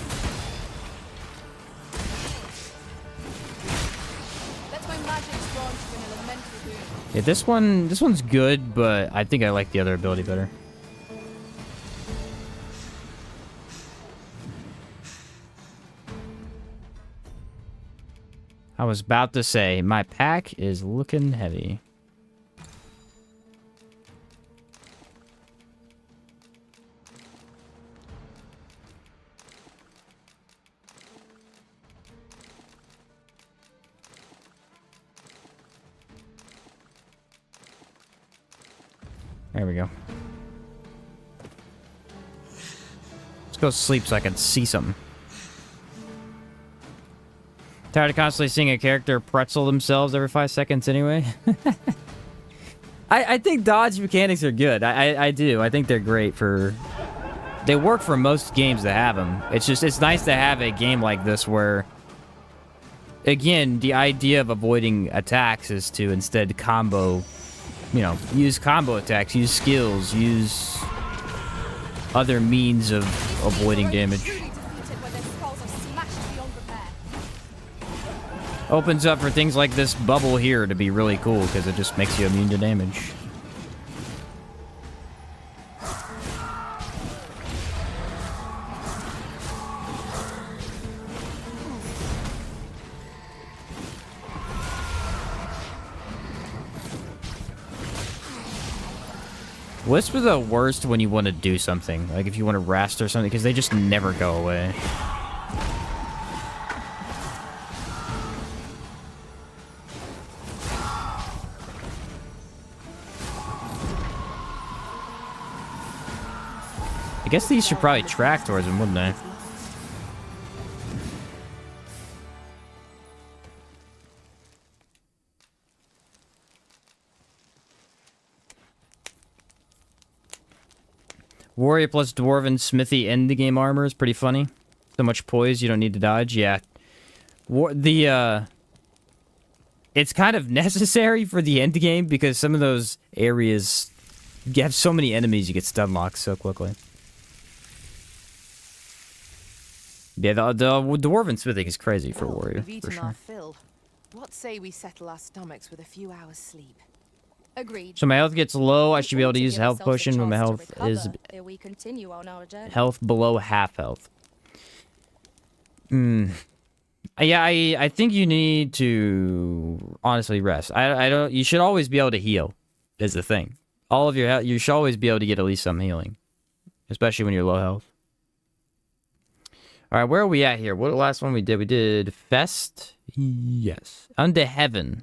Let my magic spawn to an elemental boon. Yeah, this one's good, but I think I like the other ability better. I was about to say, my pack is looking heavy. There we go. Let's go sleep so I can see something. Tired of constantly seeing a character pretzel themselves every 5 seconds anyway? I think dodge mechanics are good. I do. I think they're great for... They work for most games that have them. It's just, it's nice to have a game like this where... Again, the idea of avoiding attacks is to instead combo... You know, use combo attacks, use skills, use... Other means of avoiding damage. Opens up for things like this bubble here to be really cool because it just makes you immune to damage. Wisps are the worst when you want to do something. Like if you want to rest or something, because they just never go away. I guess these should probably track towards them, wouldn't they? Warrior plus Dwarven Smithy endgame armor is pretty funny. So much poise, you don't need to dodge. Yeah. It's kind of necessary for the endgame because some of those areas... You have so many enemies, you get stun locked so quickly. Yeah, the Dwarven Smithing is crazy for Warrior, We've for eaten sure. our fill. What say we settle our stomachs with a few hours sleep? Agreed. So my health gets low, I should be able to We ought use a health give ourselves potion when my chance health to is... recover ere we continue on our journey. Health below half health. Yeah, I think you need to honestly rest. I don't. You should always be able to heal. Is the thing. All of your health. You should always be able to get at least some healing, especially when you're low health. All right, where are we at here? What the last one we did? We did Fest. Yes. Unto Heaven.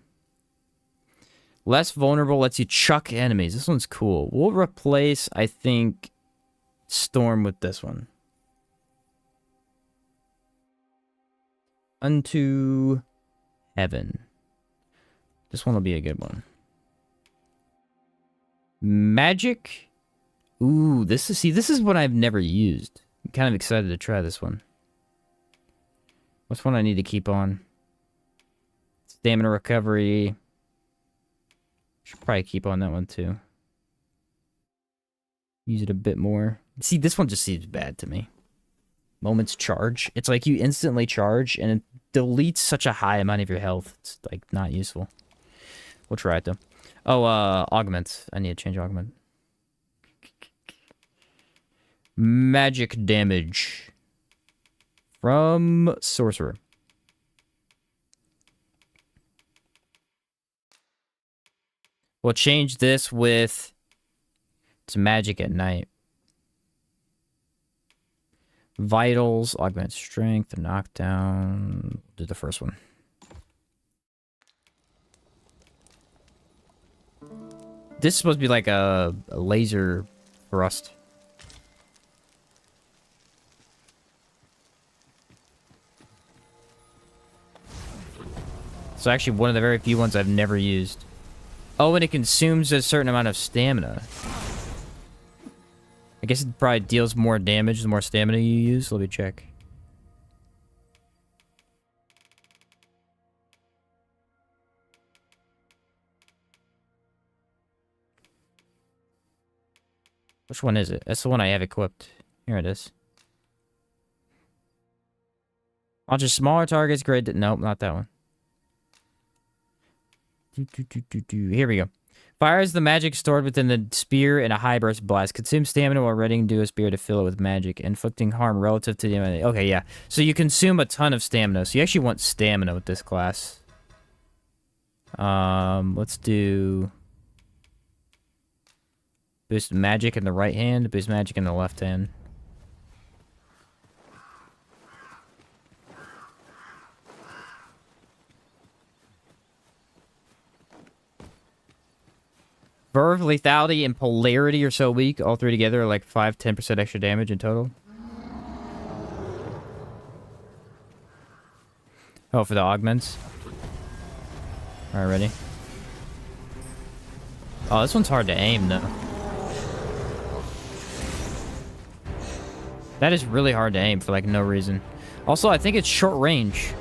Less vulnerable lets you chuck enemies. This one's cool. We'll replace, I think, Storm with this one. Unto Heaven. This one will be a good one. Magic. Ooh, this is one I've never used. I'm kind of excited to try this one. What's one I need to keep on? Stamina recovery. Should probably keep on that one too. Use it a bit more. See, this one just seems bad to me. Moments charge. It's like you instantly charge and it deletes such a high amount of your health. It's like not useful. We'll try it though. Oh, augments. I need to change augment. Magic damage. From sorcerer. We'll change this with to magic at night. Vitals, augment strength, knockdown. Do the first one. This is supposed to be like a laser thrust. It's actually one of the very few ones I've never used. Oh, and it consumes a certain amount of stamina. I guess it probably deals more damage the more stamina you use. Let me check. Which one is it? That's the one I have equipped. Here it is. Launches smaller targets, nope, not that one. Here we go. Fires the magic stored within the spear in a high burst blast. Consume stamina while ready to do a spear to fill it with magic. Inflicting harm relative to the enemy. Okay, yeah. So you consume a ton of stamina. So you actually want stamina with this class. Let's do... Boost magic in the right hand. Boost magic in the left hand. Verve, lethality, and polarity are so weak. All three together are like 5-10% extra damage in total. Oh, for the augments. Alright, ready? Oh, this one's hard to aim, though. That is really hard to aim for, like, no reason. Also, I think it's short range.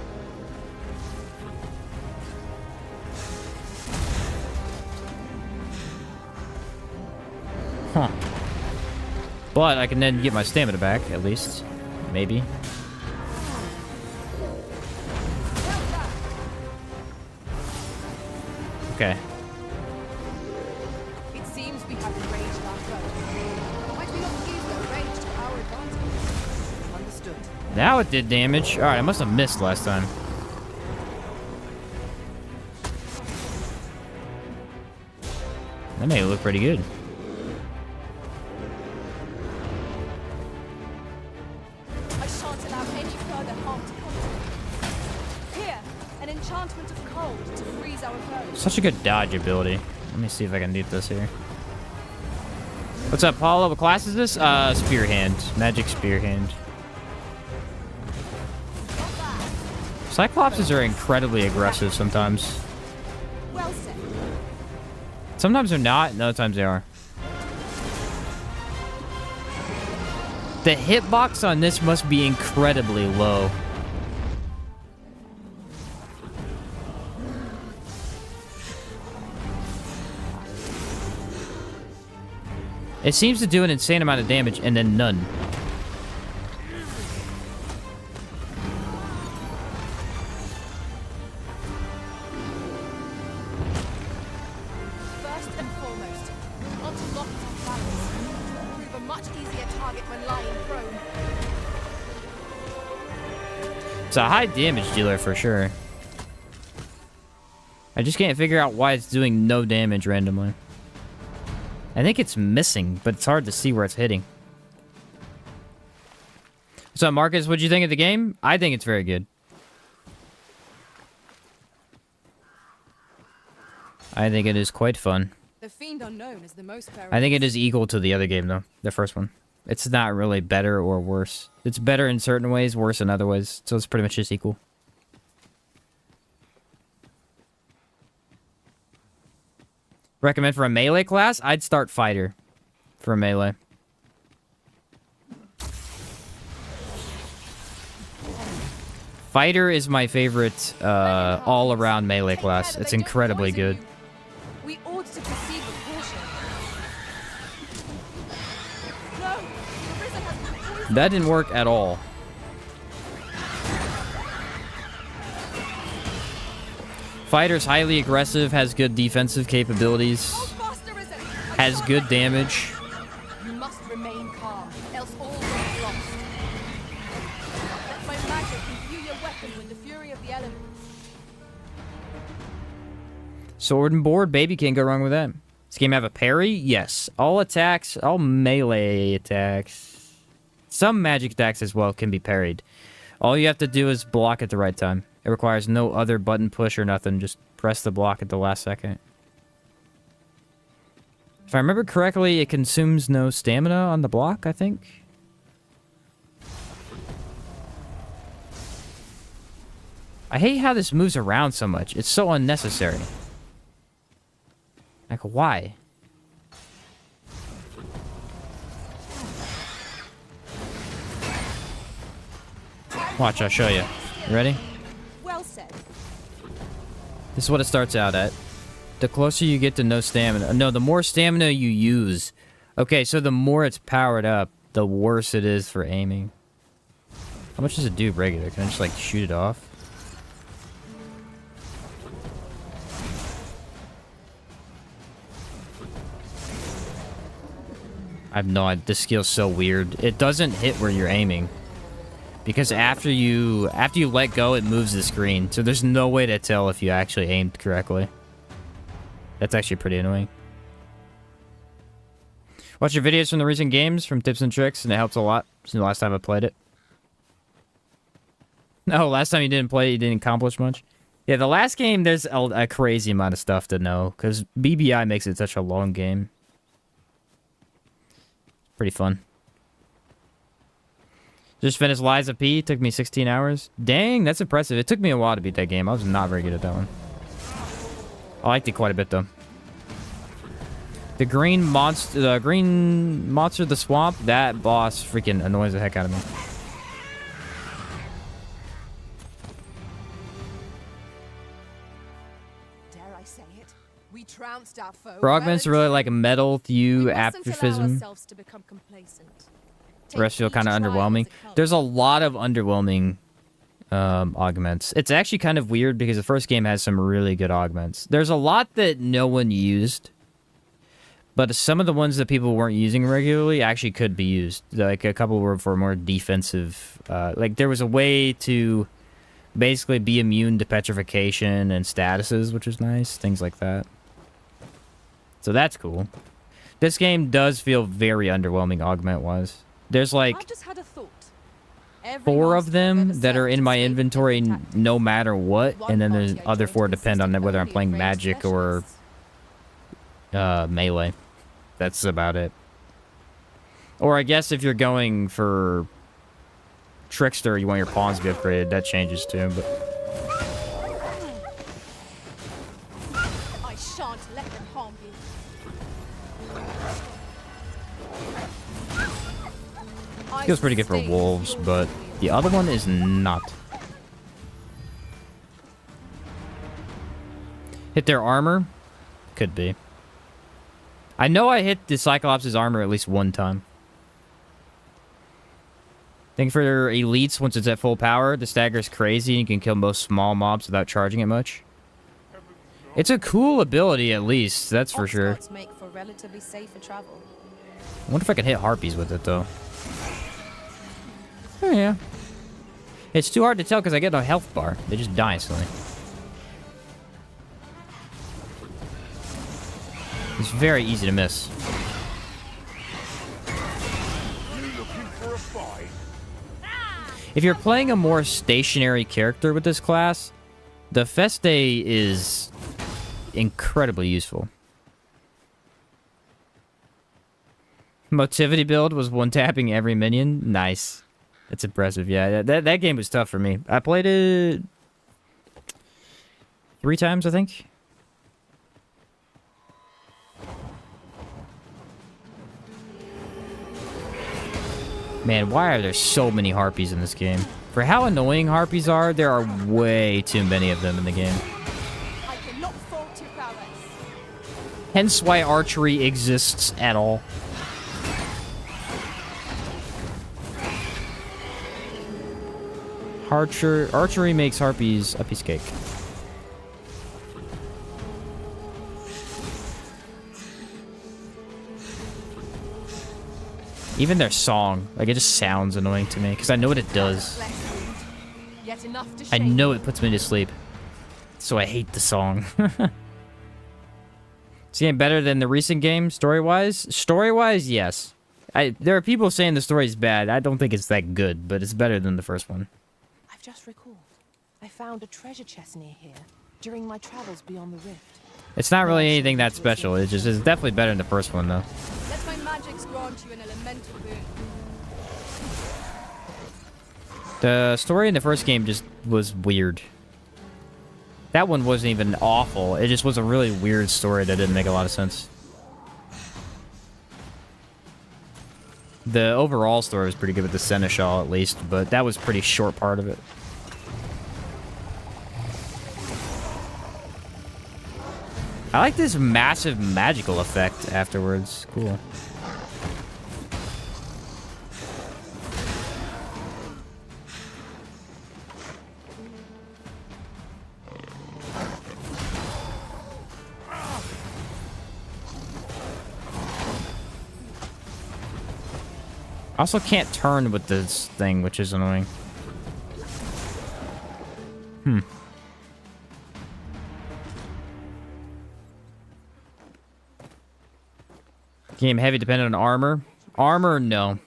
Huh. But I can then get my stamina back, at least. Maybe. Okay. It seems we have enraged our foe. Might we not use their rage to our advantage? Understood. Now it did damage. Alright, I must have missed last time. That made it look pretty good. I shan't allow any further harm to come to me. Here, an enchantment of cold to freeze our foes. Such a good dodge ability. Let me see if I can do this here. What's up, Paulo? What class is this? Spearhand. Magic Spearhand. Cyclopses are incredibly aggressive sometimes. Well said. Sometimes they're not, and other times they are. The hitbox on this must be incredibly low. It seems to do an insane amount of damage and then none. First and foremost, we want to lock it on balance. Prove a much easier target when lying prone. It's a high damage dealer for sure. I just can't figure out why it's doing no damage randomly. I think it's missing, but it's hard to see where it's hitting. What's up, Marcus? What'd you think of the game? I think it's very good. I think it is quite fun. The Fiend Unknown is the most perilous. I think it is equal to the other game, though. The first one. It's not really better or worse. It's better in certain ways, worse in other ways. So it's pretty much just equal. Recommend for a melee class? I'd start fighter for a melee. Fighter is my favorite all-around melee class. It's incredibly good. We ought to proceed with caution. No, Arisen has been poisoned. That didn't work at all. Fighter's highly aggressive, has good defensive capabilities, Hold fast, Arisen. I has can't good let damage. You must remain calm, else all will be lost. Let my magic imbue your weapon with the fury of the elements. Sword and board, baby, can't go wrong with that. This game have a parry? Yes. All attacks, all melee attacks, some magic attacks as well can be parried. All you have to do is block at the right time. It requires no other button push or nothing. Just press the block at the last second. If I remember correctly, it consumes no stamina on the block, I think. I hate how this moves around so much. It's so unnecessary. Like, why? Watch, I'll show you. You ready? Well said. This is what it starts out at. The closer you get to no stamina. No, the more stamina you use. Okay, so the more it's powered up, the worse it is for aiming. How much does it do regular? Can I just, like, shoot it off? I have no idea. This skill's so weird. It doesn't hit where you're aiming. Because after you let go, it moves the screen. So there's no way to tell if you actually aimed correctly. That's actually pretty annoying. Watch your videos from the recent games, from tips and tricks, and it helps a lot since the last time I played it. No, last time you didn't play, you didn't accomplish much. Yeah, the last game, there's a crazy amount of stuff to know, because BBI makes it such a long game. Pretty fun. Just finished Lies of P. Took me 16 hours. Dang, that's impressive. It took me a while to beat that game. I was not very good at that one. I liked it quite a bit, though. The green monster, of the swamp, that boss freaking annoys the heck out of me. Dare I say it? We trounced our foe. Frogman's really like a metal Thew apophism. ourselves to become complacent. The rest feel Take kind of each trial underwhelming. as it comes. There's a lot of underwhelming augments. It's actually kind of weird because the first game has some really good augments. There's a lot that no one used, but some of the ones that people weren't using regularly actually could be used. Like a couple were for more defensive. Like there was a way to basically be immune to petrification and statuses, which is nice. Things like that. So that's cool. This game does feel very underwhelming augment-wise. There's like I've just had a thought. Every 4 of master I've them ever that are served in has my saved inventory different tactics. no matter what, One and then there's party I other joined 4 depend on consisted whether I'm only of playing ranged magic or specialists. melee. That's about it. Or I guess if you're going for trickster, you want your pawns to be upgraded. That changes too. But I shan't let them harm you. feels pretty good for wolves, but the other one is not. Hit their armor? Could be. I know I hit the Cyclops' armor at least one time. I think for elites, once it's at full power, the stagger is crazy and you can kill most small mobs without charging it much. It's a cool ability, at least, that's for sure. Oxguards make for relatively safer travel. I wonder if I can hit harpies with it, though. Oh, yeah. It's too hard to tell because I get no health bar. They just die instantly. It's very easy to miss. If you're playing a more stationary character with this class, the Feste is incredibly useful. Motivity build was one-tapping every minion. Nice. That's impressive. Yeah, that game was tough for me. I played it 3 times, I think. Man, why are there so many harpies in this game? For how annoying harpies are, there are way too many of them in the game. I cannot fault your prowess. Hence why archery exists at all. Archery makes harpies a piece of cake. Even their song, like, it just sounds annoying to me because I know what it does. Yet enough to I shame know it puts me to sleep, so I hate the song. It's getting better than the recent game, story-wise. Story-wise, yes. There are people saying the story's bad. I don't think it's that good, but it's better than the first one. I've just recalled. I found a treasure chest near here during my travels beyond the rift. It's not really anything that special. It's definitely better than the first one, though. Let my magics grant you an elemental boon. The story in the first game just was weird. That one wasn't even awful. It just was a really weird story that didn't make a lot of sense. The overall story was pretty good with the Seneschal, at least, but that was a pretty short part of it. I like this massive magical effect afterwards. Cool. I also can't turn with this thing, which is annoying. Game heavy dependent on armor. Armor, no.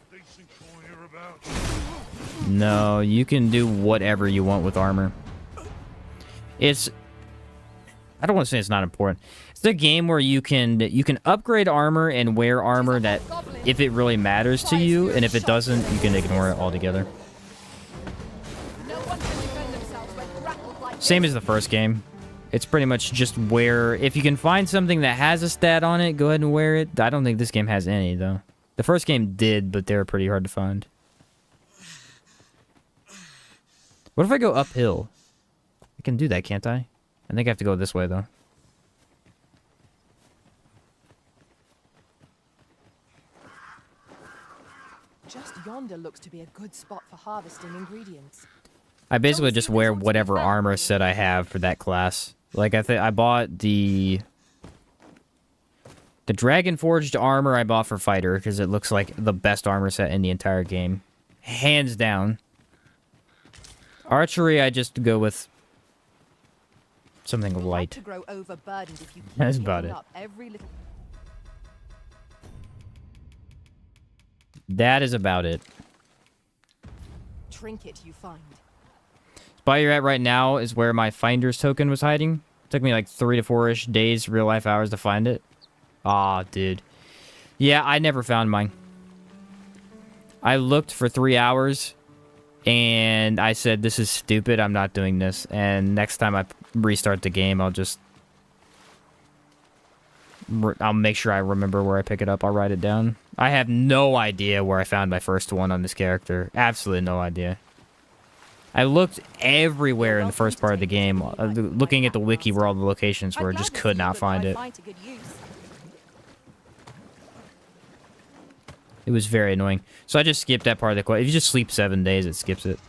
No, you can do whatever you want with armor. It's... I don't want to say it's not important. It's a game where you can upgrade armor and wear armor that if it really matters to you, and if it doesn't, you can ignore it altogether. Same as the first game. It's pretty much just wear... If you can find something that has a stat on it, go ahead and wear it. I don't think this game has any, though. The first game did, but they were pretty hard to find. What if I go uphill? I can do that, can't I? I think I have to go this way, though. Just yonder looks to be a good spot for harvesting ingredients. I basically just wear whatever armor set I have for that class. Like, I bought the Dragon Forged armor I bought for Fighter, because it looks like the best armor set in the entire game. Hands down. Archery, I just go with something light. To grow overburdened if you keep That's about giving it. up every little... That is about it. trinket you find. Spot you're at right now is where my finder's token was hiding. Took me like 3 to 4-ish days, real life hours to find it. Aw, dude. Yeah, I never found mine. I looked for 3 hours, and I said, this is stupid, I'm not doing this. And next time I restart the game, I'll make sure I remember where I pick it up. I'll write it down. I have no idea where I found my first one on this character. Absolutely no idea. I looked everywhere in the first part of the game, looking at the wiki where all the locations were, just could not find it. It was very annoying. So I just skipped that part of the quest. If you just sleep 7 days, it skips it.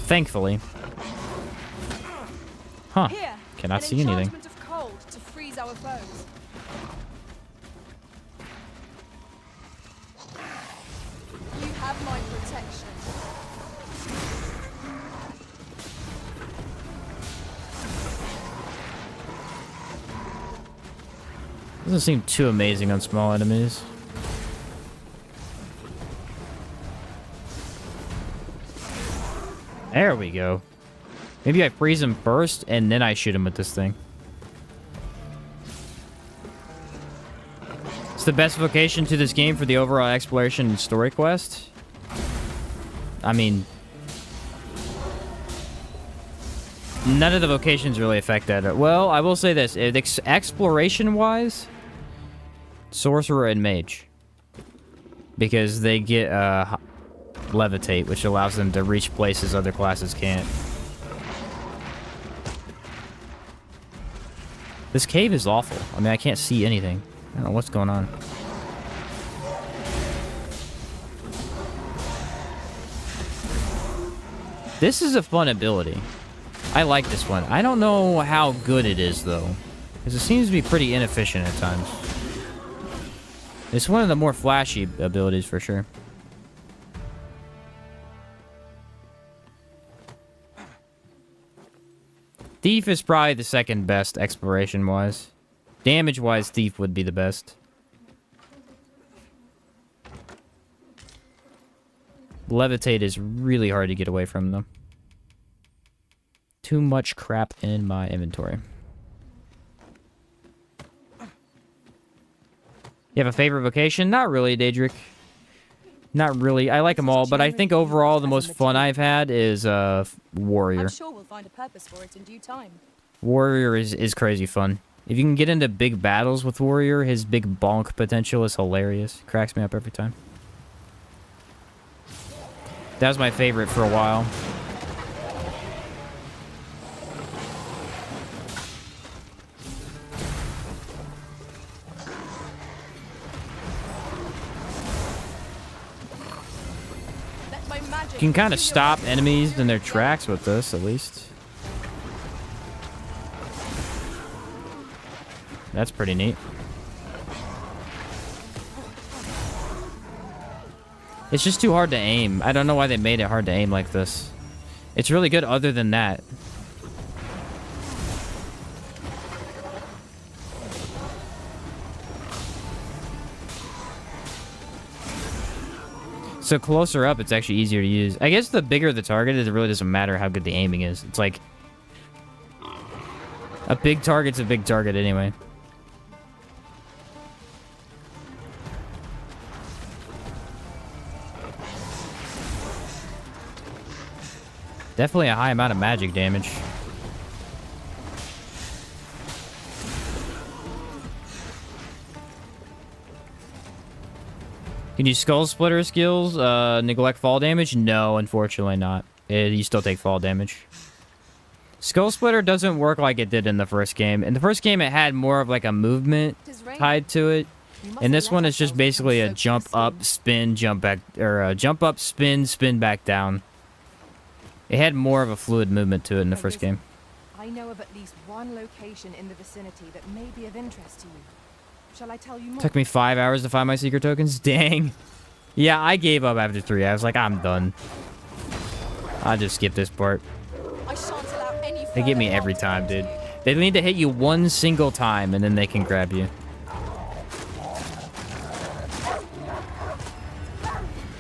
Thankfully. Huh. Cannot see anything. Of cold to freeze our foes. You have my protection. Doesn't seem too amazing on small enemies. There we go. Maybe I freeze him first, and then I shoot him with this thing. It's the best vocation to this game for the overall exploration and story quest. I mean... none of the vocations really affect that. Well, I will say this. Exploration-wise, Sorcerer and Mage. Because they get Levitate, which allows them to reach places other classes can't. This cave is awful. I mean, I can't see anything. I don't know what's going on. This is a fun ability. I like this one. I don't know how good it is, though. Because it seems to be pretty inefficient at times. It's one of the more flashy abilities, for sure. Thief is probably the second best exploration-wise. Damage-wise, Thief would be the best. Levitate is really hard to get away from, though. Too much crap in my inventory. You have a favorite vocation? Not really, Daedric. Not really. I like them all, but I think overall the most fun I've had is Warrior. I'm sure we'll find a purpose for it in due time. Warrior is crazy fun. If you can get into big battles with Warrior, his big bonk potential is hilarious. Cracks me up every time. That was my favorite for a while. You can kind of stop enemies in their tracks with this, at least. That's pretty neat. It's just too hard to aim. I don't know why they made it hard to aim like this. It's really good other than that. So closer up, it's actually easier to use. I guess the bigger the target is, it really doesn't matter how good the aiming is. It's like... a big target's a big target anyway. Definitely a high amount of magic damage. Can you skull splitter skills neglect fall damage? No, unfortunately not. You still take fall damage. Skull splitter doesn't work like it did in the first game. In the first game, it had more of like a movement tied to it. And this one is just basically a jump up, spin, jump back, or a jump up, spin, spin back down. It had more of a fluid movement to it in the first game. I know of at least one location in the vicinity that may be of interest to you. Shall I tell you more? Took me 5 hours to find my secret tokens. Dang. Yeah, I gave up after 3. I was like, I'm done. I'll just skip this part. I shan't allow any They get me further every harm time, to dude. you. They need to hit you one single time, and then they can grab you.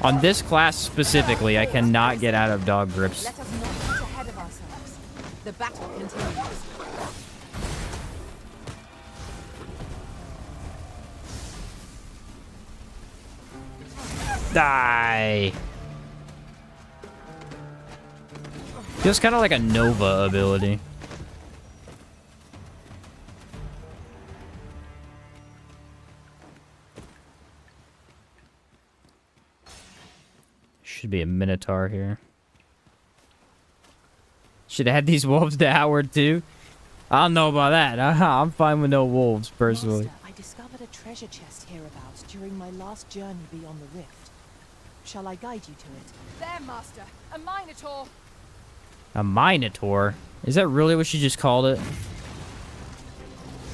On this class specifically, I cannot get out of dog grips. Let us not get ahead of ourselves. The battle continues. Die. Feels kind of like a Nova ability. Should be a Minotaur here. Should have had these wolves to Howard too. I don't know about that. I'm fine with no wolves personally. Master, I discovered a treasure chest hereabouts during my last journey beyond the rift. Shall I guide you to it? There, Master. A Minotaur. A Minotaur? Is that really what she just called it?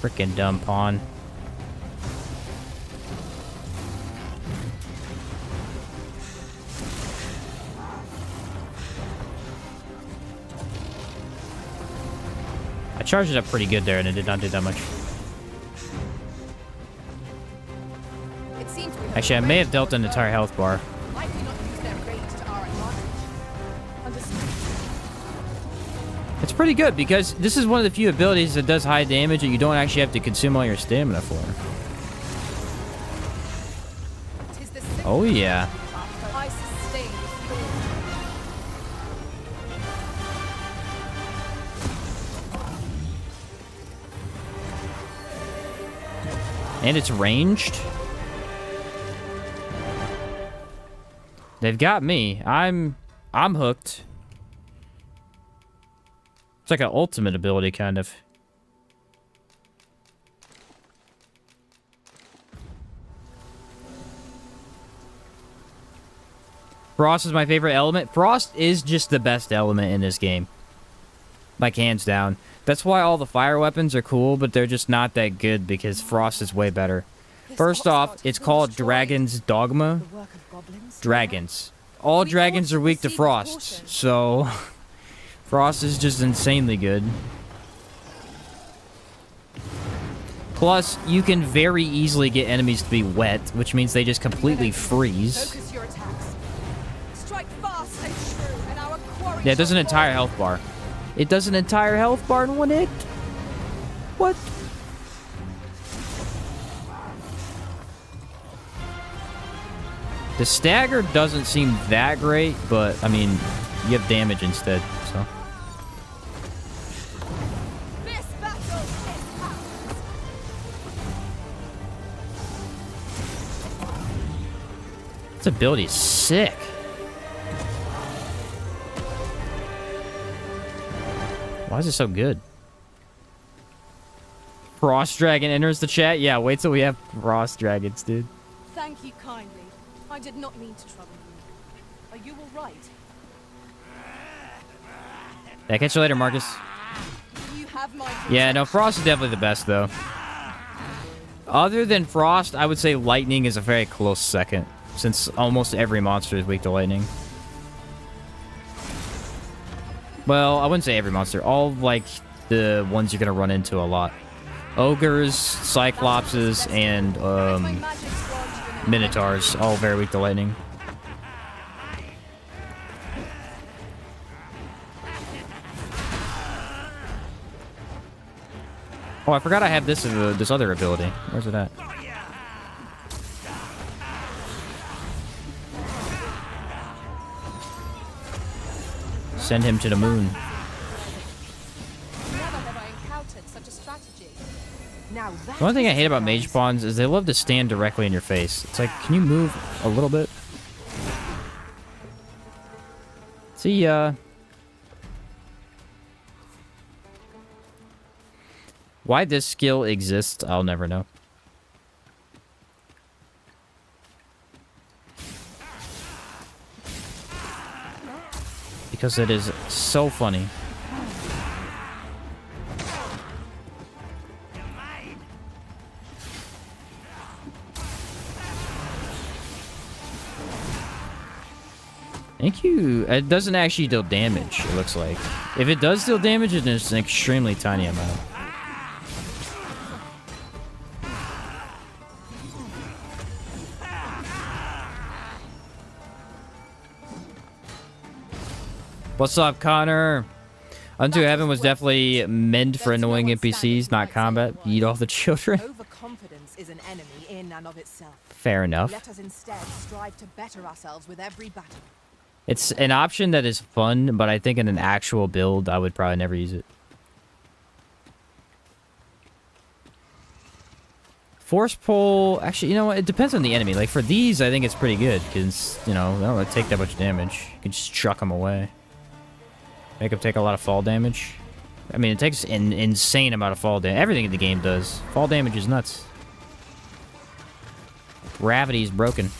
Frickin' dumb pawn. I charged it up pretty good there and it did not do that much. It seems we have Actually, I may have dealt an entire health bar. Might we not use their rage to our advantage? Understood. It's pretty good because this is one of the few abilities that does high damage that you don't actually have to consume all your stamina for. 'Tis the Oh yeah. I sustain And it's ranged. They've got me. I'm hooked. It's like an ultimate ability, kind of. Frost is my favorite element. Frost is just the best element in this game. Like, hands down. That's why all the fire weapons are cool, but they're just not that good because Frost is way better. First off, it's called Dragon's Dogma. The work of goblins? Dragons. All dragons are weak to frost, so Frost is just insanely good. Plus, you can very easily get enemies to be wet, which means they just completely freeze. Focus your attacks. Strike fast and true, and our quarry Yeah, it does an shall entire fall. health bar. It does an entire health bar in one hit? What? The stagger doesn't seem that great, but, I mean, you have damage instead, so. This battle is ours. This ability is sick. Why is it so good? Frost Dragon enters the chat? Yeah, wait till we have Frost Dragons, dude. Thank you kindly. I did not mean to trouble you. Are you all right? Yeah, catch you later, Marcus. You have my Yeah, no, Frost is definitely the best, though. Other than Frost, I would say Lightning is a very close second. since almost every monster is weak to lightning. Well, I wouldn't say every monster. All, like, the ones you're gonna run into a lot. Ogres, cyclopses, and, minotaurs, all very weak to lightning. Oh, I forgot I have this this other ability. Where's it at? Send him to the moon. Never have I encountered such a strategy. Now that The only thing I is hate about surprise. mage pawns is they love to stand directly in your face. It's like, can you move a little bit? See ya. Why this skill exists, I'll never know. Because it is so funny. Thank you. It doesn't actually deal damage, it looks like. If it does deal damage, it's an extremely tiny amount. What's up, Connor? Unto Heaven was definitely meant for annoying NPCs, not combat. Eat all the children. Overconfidence is an enemy in and of itself. Fair enough. Let us instead strive to better ourselves with every battle. It's an option that is fun, but I think in an actual build, I would probably never use it. Force pull, actually, you know what? It depends on the enemy. Like for these, I think it's pretty good because, you know, they don't really take that much damage. You can just chuck them away. Make them take a lot of fall damage. I mean, it takes an insane amount of fall damage. Everything in the game does. Fall damage is nuts. Gravity is broken.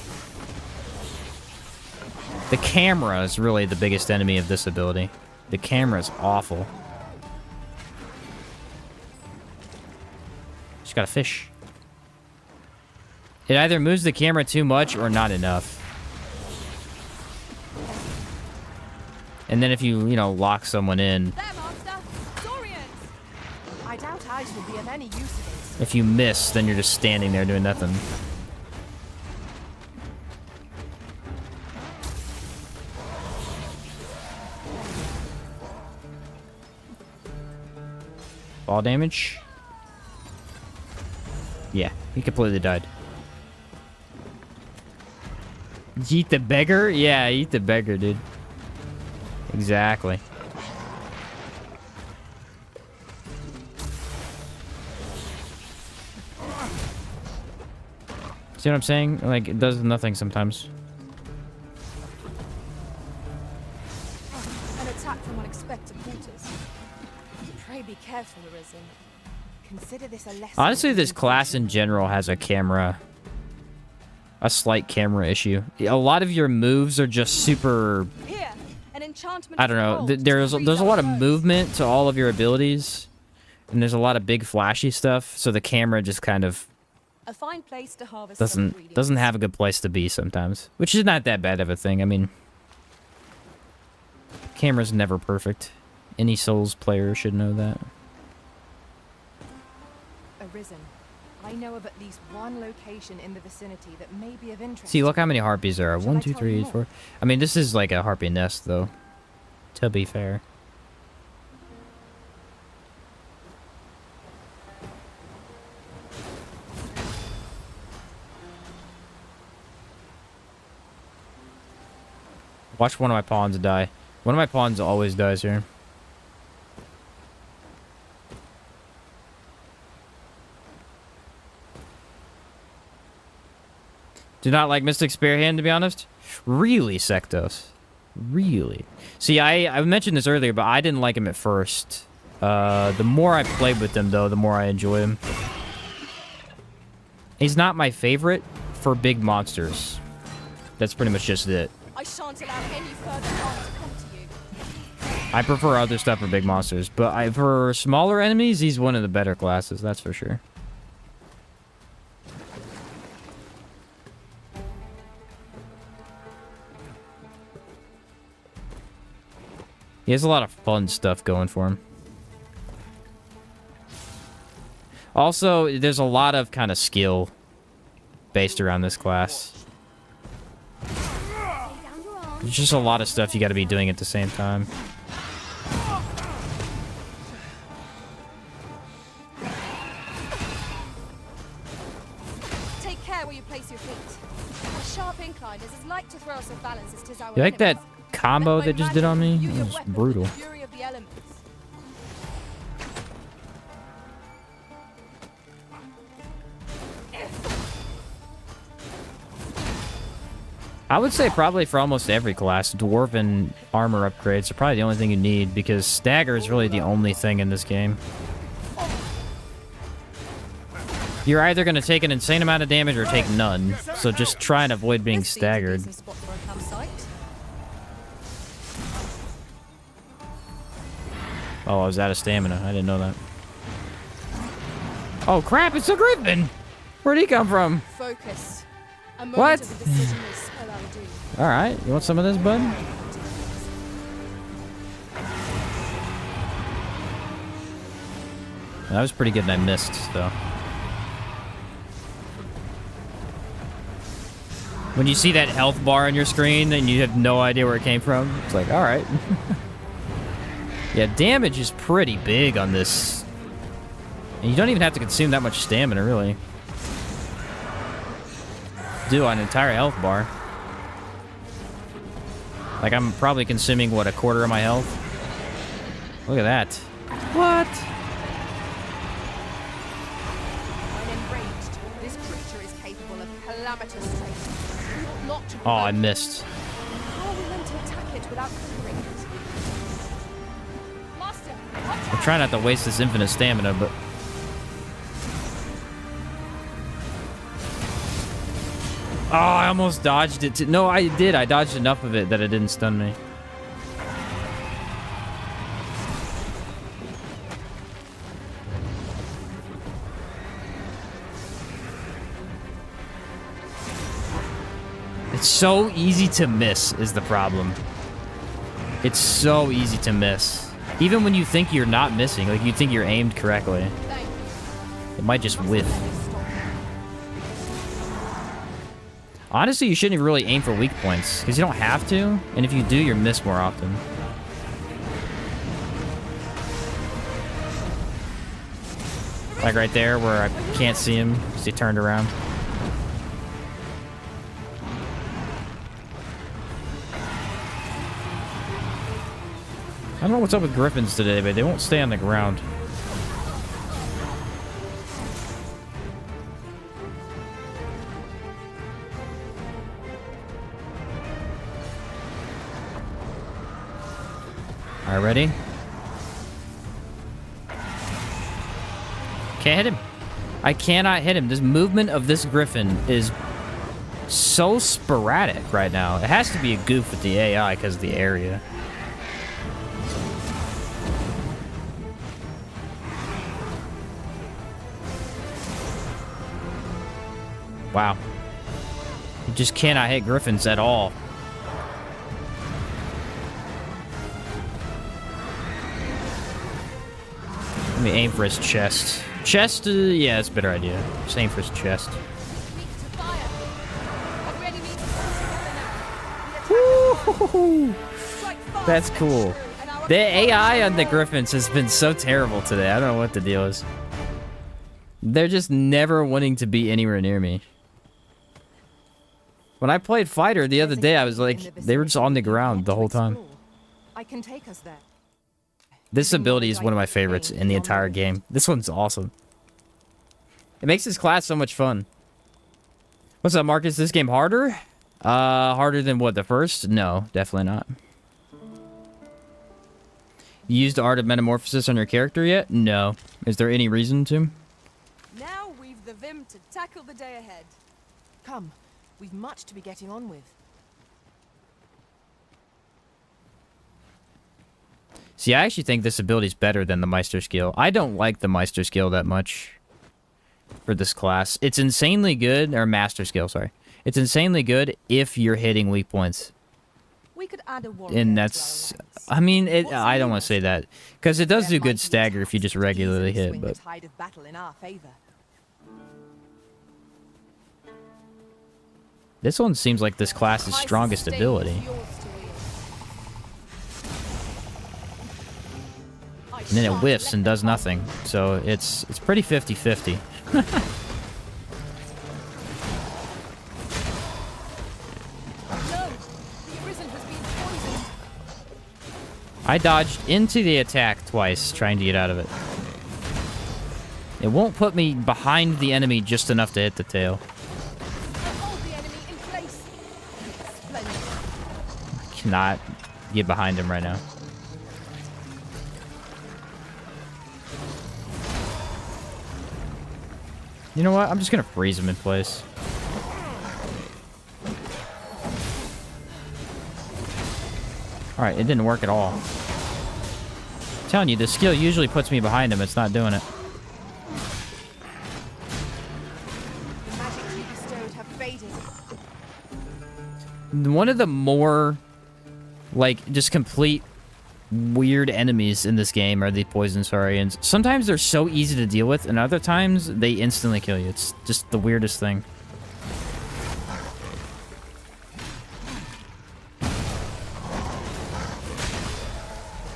The camera is really the biggest enemy of this ability. The camera is awful. Just got a fish. It either moves the camera too much or not enough. And then if you know, lock someone in, There, Master! Saurians! I doubt eyes will be of any use against if you miss, then you're just standing there doing nothing. Fall damage? Yeah, he completely died. Eat the beggar? Yeah, eat the beggar, dude. Exactly. See what I'm saying? Like, it does nothing sometimes. An attack from unexpected quarters. Pray be careful, Arisen. Consider this a lesson. Honestly, this class in general has a slight camera issue. A lot of your moves are just super, Here, an enchantment. I don't know. There's a lot of movement to all of your abilities, and there's a lot of big flashy stuff. So the camera just kind of A fine place to harvest some ingredients. doesn't have a good place to be sometimes, which is not that bad of a thing. I mean, camera's never perfect. Any Souls player should know that. Arisen. I know of at least one location in the vicinity that may be of interest. See, look how many harpies there are. Shall 1, I 2, tell 3, you 4. more? I mean, this is like a harpy nest, though. To be fair. Watch one of my pawns die. One of my pawns always dies here. Do not like Mystic Spearhand, to be honest. Really, Sectos. Really. See, I mentioned this earlier, but I didn't like him at first. The more I played with him, though, the more I enjoy him. He's not my favorite for big monsters. That's pretty much just it. I shan't allow any further harm to come to you. I prefer other stuff for big monsters, but for smaller enemies, he's one of the better classes, that's for sure. He has a lot of fun stuff going for him. Also, there's a lot of kind of skill based around this class. There's just a lot of stuff you got to be doing at the same time. Take care where you place your feet. A sharp incline is as light to throw us off balance as 'tis our You like that enemies. combo Let my they just did on me? magic It imbue your was weapon with brutal. the fury of the elements. I would say probably for almost every class, dwarven armor upgrades are probably the only thing you need, because stagger is really the only thing in this game. You're either going to take an insane amount of damage or take none, so just try and avoid being This seems a staggered. decent spot for a campsite. Oh, I was out of stamina. I didn't know that. Oh crap, it's a griffin! Where'd he come from? Focus. A moment What? of the decision will spell our doom. Alright, you want some of this, bud? That was pretty good and I missed, though. When you see that health bar on your screen and you have no idea where it came from, it's like, alright. Yeah, damage is pretty big on this. And you don't even have to consume that much stamina, really. Do an entire health bar. Like, I'm probably consuming, what, a quarter of my health? Look at that. What? When enraged, this creature is capable of calamitous strength. We ought not to Oh, I provoke missed. How are we meant to attack it without conquering it? Master, I'm trying not to waste this infinite stamina, but... Oh, I almost dodged it. No, I did. I dodged enough of it that it didn't stun me. It's so easy to miss is the problem. It's so easy to miss. Even when you think you're not missing, like you think you're aimed correctly. It might just whiff. Honestly, you shouldn't really aim for weak points, because you don't have to, and if you do, you're missed more often. Like right there, where I can't see him, because he turned around. I don't know what's up with griffins today, but they won't stay on the ground. Alright, ready? Can't hit him. I cannot hit him. This movement of this griffin is so sporadic right now. It has to be a goof with the AI because of the area. Wow. You just cannot hit griffins at all. Let me aim for his chest. Chest, yeah, that's a better idea. Just aim for his chest. weak to fire. Already means to Woo! strike fast That's and cool. true, and our The AI on the griffins has been so terrible today. I don't know what the deal is. They're just never wanting to be anywhere near me. When I played Fighter the other day, I was like, they were just on the ground the whole time. I can take us there. This ability is one of my favorites in the entire game. This one's awesome. It makes this class so much fun. What's up, Marcus? This game harder? Harder than what, the first? No, definitely not. You used the Art of Metamorphosis on your character yet? No. Is there any reason to? Now we've the vim to tackle the day ahead. Come, we've much to be getting on with. See, I actually think this ability is better than the Meister skill. I don't like the Meister skill that much for this class. It's insanely good, or Master skill, sorry. It's insanely good if you're hitting weak points. We could add a warrior And to our that's, ranks. I mean, What's I don't your want to say that because it does There do good might be stagger if you just tasks to regularly easily hit, swing but the tide of battle in our favor. this one seems like this class's I strongest sustain ability. yours to wield. I And then it shan't whiffs let and them does have nothing. So it's pretty 50-50. No, the Arisen has been poisoned. I dodged into the attack twice trying to get out of it. It won't put me behind the enemy just enough to hit the tail. Hold the enemy in place. Splendid. I cannot get behind him right now. You know what? I'm just gonna freeze him in place. Alright, it didn't work at all. I'm telling you, the skill usually puts me behind him. It's not doing it. The magic you bestowed have faded. One of the more, like, just complete weird enemies in this game are the poison saurians. Sometimes they're so easy to deal with, and other times they instantly kill you. It's just the weirdest thing.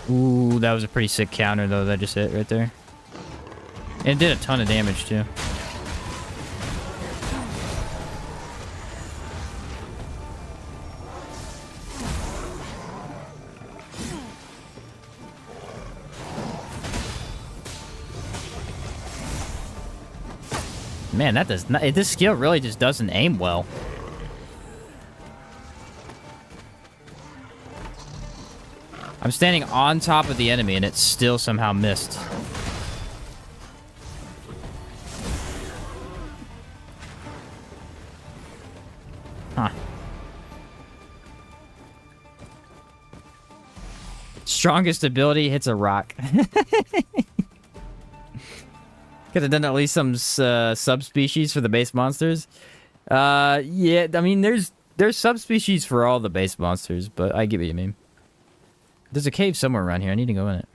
Ooh, that was a pretty sick counter, though, that I just hit right there. And it did a ton of damage, too. Man, that does not... This skill really just doesn't aim well. I'm standing on top of the enemy, and it still somehow missed. Huh. Strongest ability hits a rock. Could have done at least some subspecies for the base monsters. Yeah, I mean, there's subspecies for all the base monsters, but I get what you mean. There's a cave somewhere around here. I need to go in it.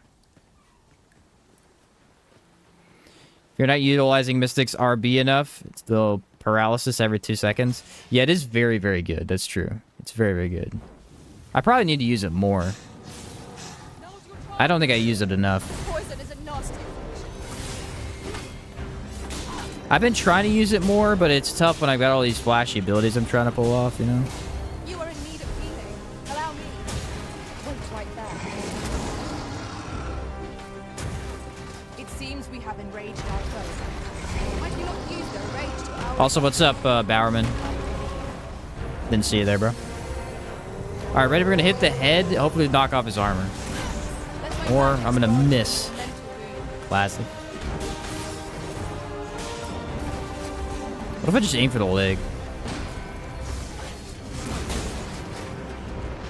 If you're not utilizing Mystic's RB enough, it's the paralysis every 2 seconds. Yeah, it is very, very good. That's true. It's very, very good. I probably need to use it more. I don't think I use it enough. Poison is a nasty. I've been trying to use it more, but it's tough when I've got all these flashy abilities I'm trying to pull off, you know? You are in need of healing. Allow me. Wait right there. It seems we have enraged our foe. Might we not use their rage to our... Also, what's up, Bowerman? Didn't see you there, bro. Alright, ready? We're gonna hit the head, hopefully knock off his armor. Or I'm gonna miss. Classic. What if I just aim for the leg?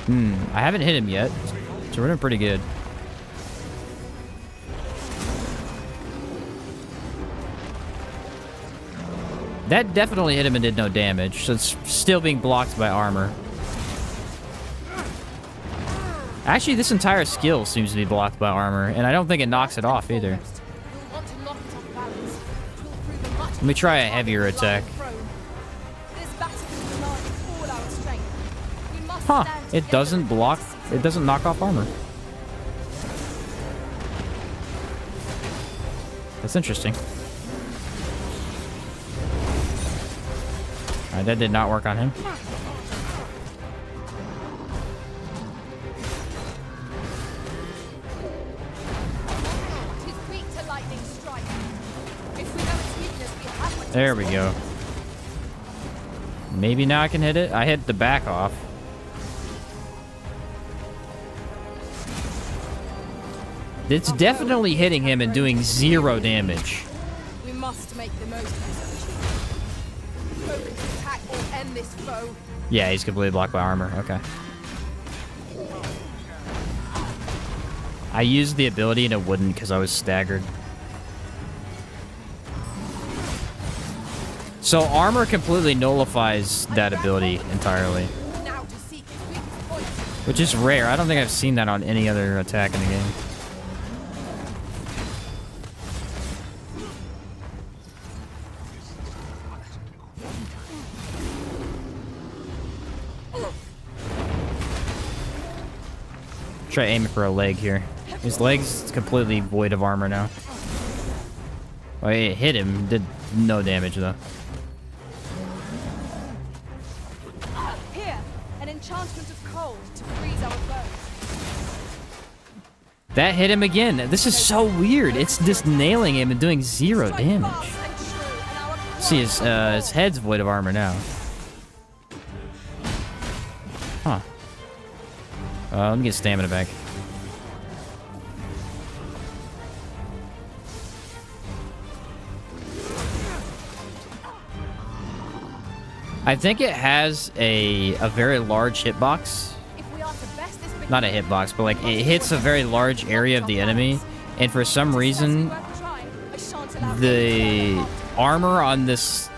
I haven't hit him yet, so we're doing pretty good. That definitely hit him and did no damage, so it's still being blocked by armor. Actually, this entire skill seems to be blocked by armor, and I don't think it knocks it off either. You'll want to knock it off balance. It will prove a much Let me try a heavier attack. This battle will demand all our strength. We must Huh, stand it together doesn't and block, succeed. it doesn't knock off armor. That's interesting. Alright, that did not work on him. It is weak to lightning strike. If we know its weakness, we have what it There we go. Maybe now I can hit it. I hit the back off. It's definitely hitting him and doing 0 damage. We must make the most of this opportunity. Focus attack or end this foe. Yeah, he's completely blocked by armor. Okay. I used the ability and it wouldn't because I was staggered. So armor completely nullifies that ability entirely. Now to seek its weakest point. Which is rare. I don't think I've seen that on any other attack in the game. Try aiming for a leg here. His leg's completely void of armor now. Oh, it hit him. Did no damage though. Here, an enchantment of cold to freeze our foes. That hit him again. This is so weird. It's just nailing him and doing 0 Strike damage. fast and true, and our See, his head's void of armor now. Huh. Let me get stamina back. I think it has a very large hitbox. If we are to best this big Not a hitbox, but like it hits a very large area of the enemy, and for some reason, the armor on this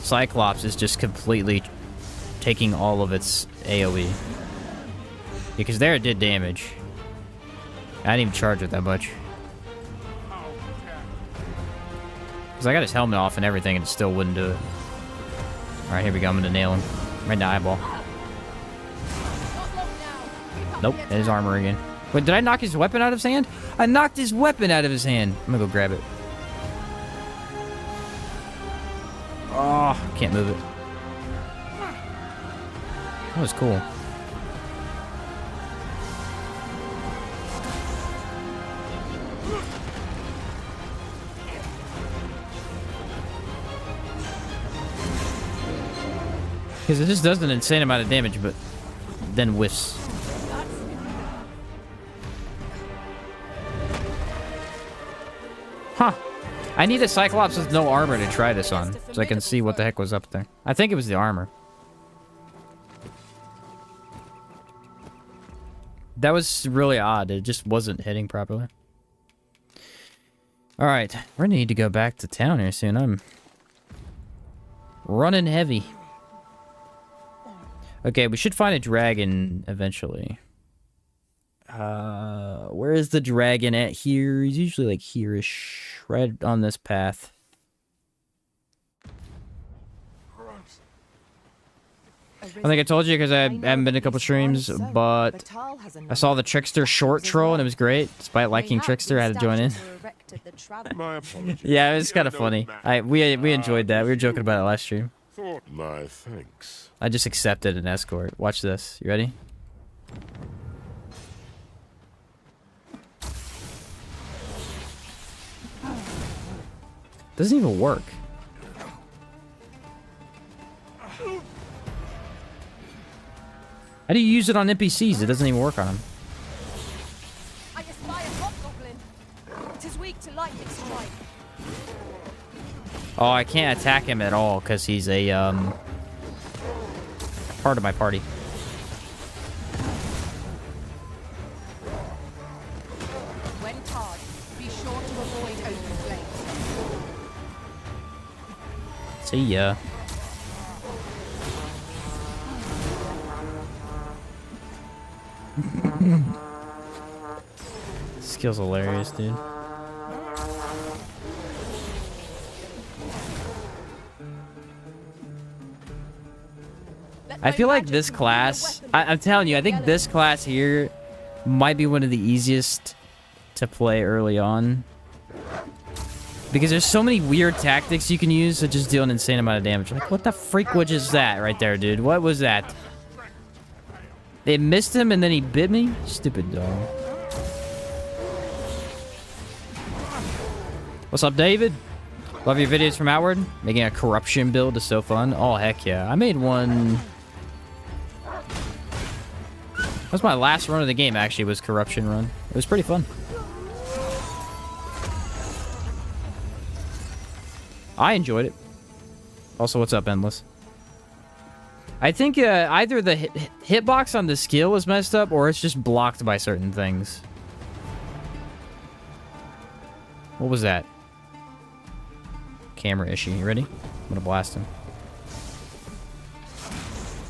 cyclops is just completely taking all of its AoE. Because there it did damage. I didn't even charge it that much. Because I got his helmet off and everything and it still wouldn't do it. Alright, here we go. I'm gonna nail him. Right in the eyeball. Nope, his armor again. Wait, did I knock his weapon out of his hand? I knocked his weapon out of his hand. I'm gonna go grab it. Oh, can't move it. That was cool. Because it just does an insane amount of damage, but then whiffs. Huh. I need a Cyclops with no armor to try this on, so I can see what the heck was up there. I think it was the armor. That was really odd. It just wasn't hitting properly. Alright, we're gonna need to go back to town here soon. I'm running heavy. Okay, we should find a dragon eventually. Where is the dragon at here? He's usually like here-ish, right on this path. I think I told you because I haven't been to a couple streams, but I saw the Trickster short troll and it was great. Despite liking Trickster, I had to join in. My apologies. Yeah, it was kind of funny. We enjoyed that. We were joking about it last stream. My thanks. I just accepted an escort. Watch this. You ready? Doesn't even work. How do you use it on NPCs? It doesn't even work on them. I espy a hobgoblin. It is weak to lightning strike. Oh, I can't attack him at all because he's a part of my party. When tarred, be sure to avoid open flames. See ya. Skill's hilarious, dude. I feel like this class, I'm telling you, I think this class here might be one of the easiest to play early on. Because there's so many weird tactics you can use to just deal an insane amount of damage. Like, what the freak was just that right there, dude? What was that? It missed him and then he bit me? Stupid dog. What's up, David? Love your videos from Outward. Making a corruption build is so fun. Oh, heck yeah. I made one... That was my last run of the game, actually, was corruption run. It was pretty fun. I enjoyed it. Also, what's up, Endless? I think either the hitbox on the skill is messed up or it's just blocked by certain things. What was that? Camera issue. You ready? I'm gonna blast him.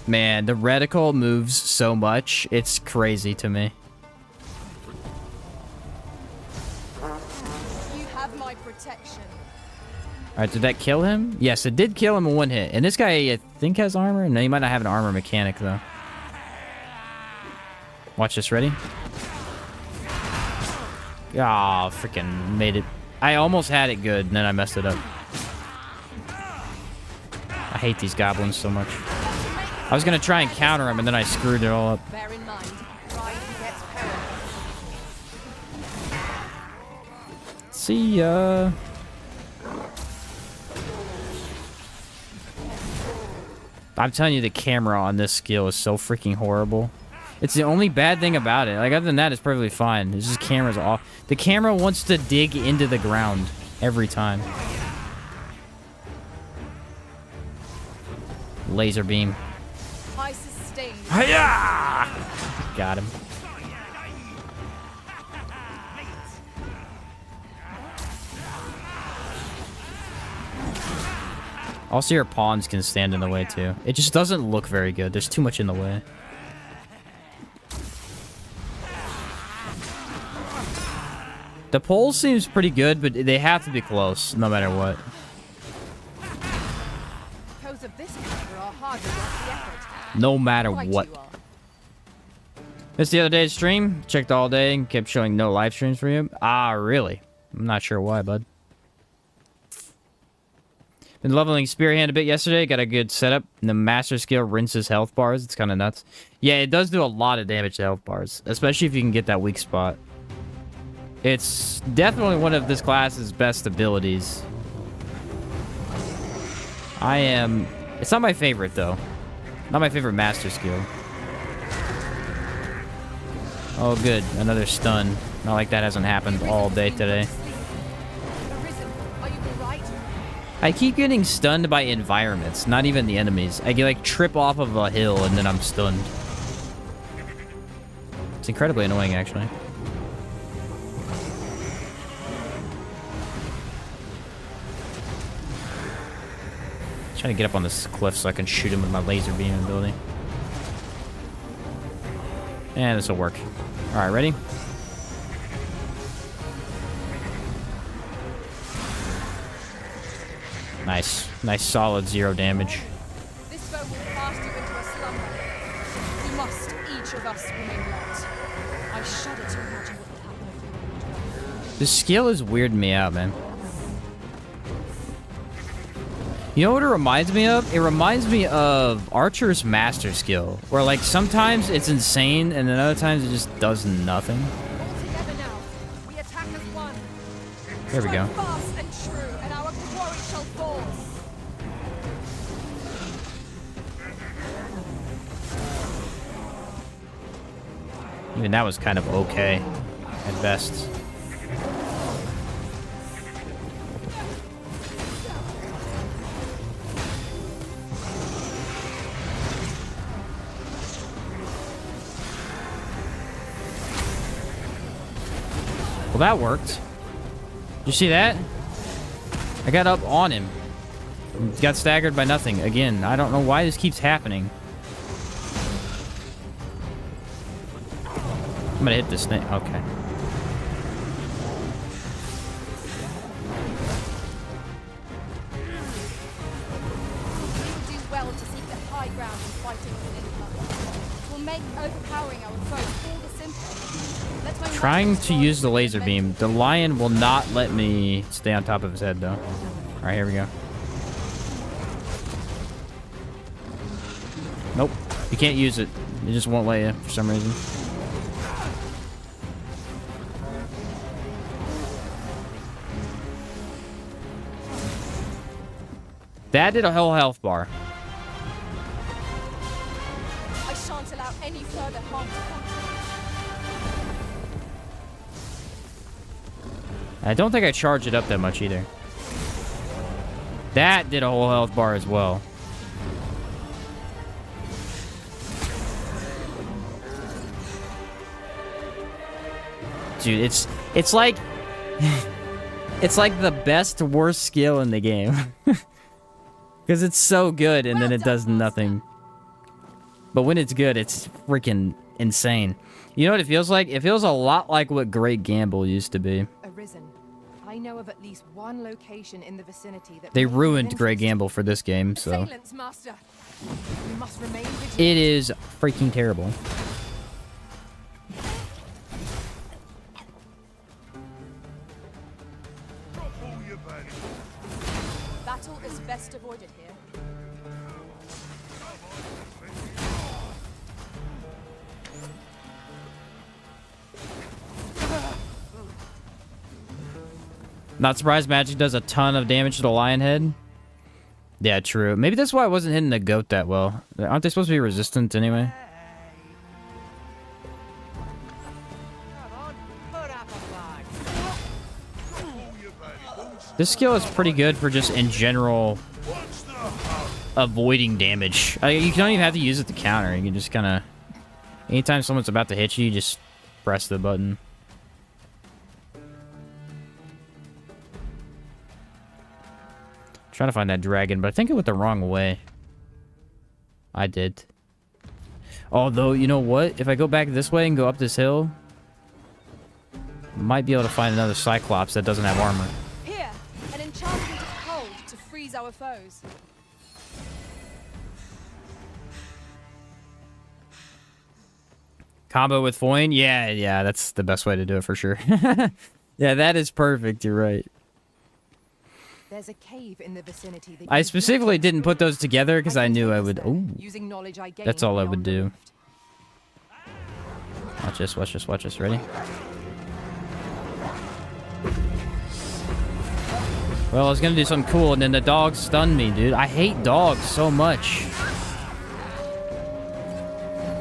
Man, the reticle moves so much. It's crazy to me. You have my protection. Alright, did that kill him? Yes, it did kill him in one hit. And this guy, I think, has armor? No, he might not have an armor mechanic, though. Watch this, ready? Ah, freaking made it. I almost had it good, and then I messed it up. I hate these goblins so much. I was gonna try and counter them, and then I screwed it all up. Bear in mind, riding gets peril. See ya. I'm telling you, the camera on this skill is so freaking horrible. It's the only bad thing about it. Like, other than that, it's perfectly fine. It's just camera's off. The camera wants to dig into the ground every time. Laser beam. I sustain. Hiya! Got him. Also, your pawns can stand in the way, too. It just doesn't look very good. There's too much in the way. The pole seems pretty good, but they have to be close, no matter what. Foes of this caliber are hard to work the effort. No matter Right what. you are. Missed the other day's stream. Checked all day and kept showing no live streams for you. Ah, really? I'm not sure why, bud. Been leveling Spearhand a bit yesterday. Got a good setup. And the master skill rinses health bars. It's kind of nuts. Yeah, it does do a lot of damage to health bars. Especially if you can get that weak spot. It's definitely one of this class's best abilities. It's not my favorite, though. Not my favorite master skill. Oh, good. Another stun. Not like that hasn't happened all day today. Arisen, are you alright? I keep getting stunned by environments, not even the enemies. I get, like, trip off of a hill and then I'm stunned. It's incredibly annoying, actually. Trying to get up on this cliff so I can shoot him with my laser beam ability. And this will work. Alright, ready? Nice. Nice solid 0 damage. This foe will cast you into a slumber. We must, each of us, remain alert. I shudder to imagine what would happen if we were to. This skill is weirding me out, man. You know what it reminds me of? It reminds me of Archer's master skill. Where, like, sometimes it's insane, and then other times it just does nothing. All together now. We attack as one. There we go. Strike fast and true, and our quarry shall fall. Even that was kind of okay, at best. Well, that worked. You see that? I got up on him. Got staggered by nothing. Again, I don't know why this keeps happening. I'm gonna hit this thing. Okay. We do well to seek the high ground in fighting with income. Will make overpowering our foes all the simpler. Let my Trying might to use the laser beam. The lion will not let me stay on top of his head, though. Alright, here we go. Nope. You can't use it. It just won't let you for some reason. That did a whole health bar. I shan't allow any further harm to come. I don't think I charged it up that much either. That did a whole health bar as well. Dude, it's like it's like the best worst skill in the game. Because it's so good and then it does nothing. But when it's good, it's freaking insane. You know what it feels like? It feels a lot like what Great Gamble used to be. Arisen. I know of at least one location in the vicinity that They may be of ruined Great interest. Gamble for this game, so... Assailants, Master. We must remain vigilant. It is freaking terrible. Battle is best avoided here. Not surprised magic does a ton of damage to the lion head. Yeah, true. Maybe that's why I wasn't hitting the goat that well. Aren't they supposed to be resistant anyway? Come on, put up a flag. This skill is pretty good for just in general avoiding damage. You don't even have to use it to counter. You can just kind of... Anytime someone's about to hit you, you just press the button. Trying to find that dragon, but I think it went the wrong way. I did. Although, you know what? If I go back this way and go up this hill, might be able to find another cyclops that doesn't have armor. Here, an enchantment of cold to freeze our foes. Combo with Foyne? Yeah, that's the best way to do it for sure. Yeah, that is perfect. You're right. There's a cave in the vicinity that I you specifically don't didn't put those together because I can knew take I us would... there, Oh, using knowledge I gained that's all I would beyond the do. rift. Watch this, watch this, watch this. Ready? Well, I was gonna do something cool, and then the dog stunned me, dude. I hate dogs so much.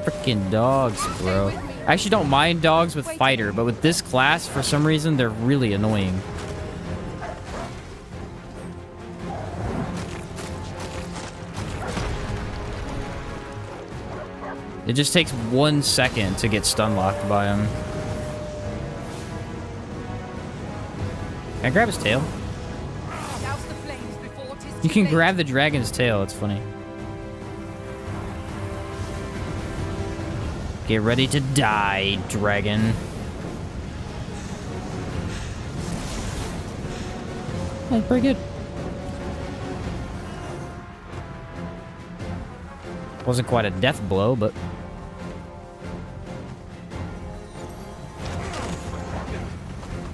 Freaking dogs, bro. I actually don't mind dogs with fighter, but with this class, for some reason, they're really annoying. It just takes 1 second to get stun locked by him. Can I grab his tail? Douse the flames before 'tis You too can late. grab the dragon's tail, it's funny. Get ready to die, dragon. That's pretty good. Wasn't quite a death blow, but...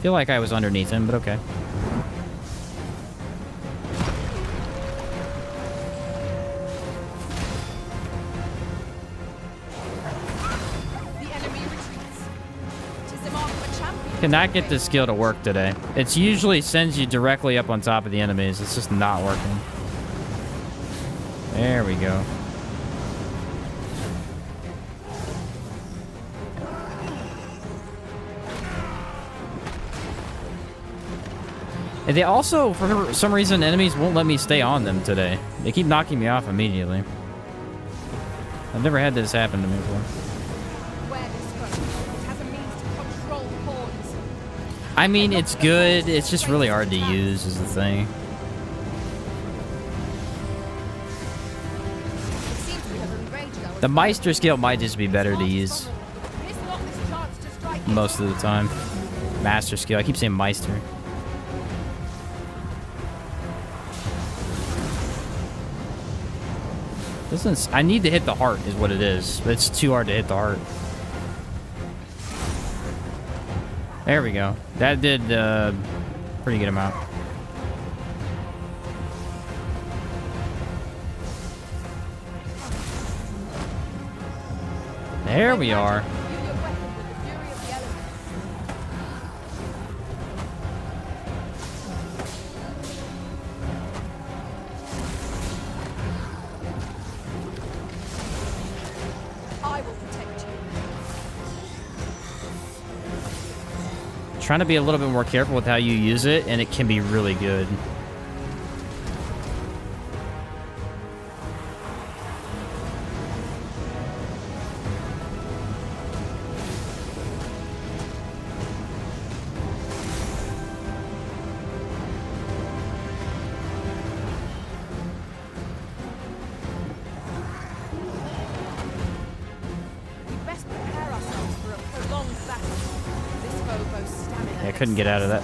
feel like I was underneath him, but okay. The enemy retreats. 'Tis the mark of a champion. Cannot get this skill to work today. It usually sends you directly up on top of the enemies. It's just not working. There we go. And they also, for some reason, enemies won't let me stay on them today. They keep knocking me off immediately. I've never had this happen to me before. Awareness first. It has a means to control pawns. I mean, it's good. It's just really hard to use is the thing. It seems we have enraged our The Meister skill might just be better to use Miss not this chance to strike most of the time. Master skill. I keep saying Meister. I need to hit the heart is what it is. But it's too hard to hit the heart. There we go. That did pretty good amount. There we are. View your weapon with the fury of the elements. I will protect you. Trying to be a little bit more careful with how you use it, and it can be really good. couldn't get out of that.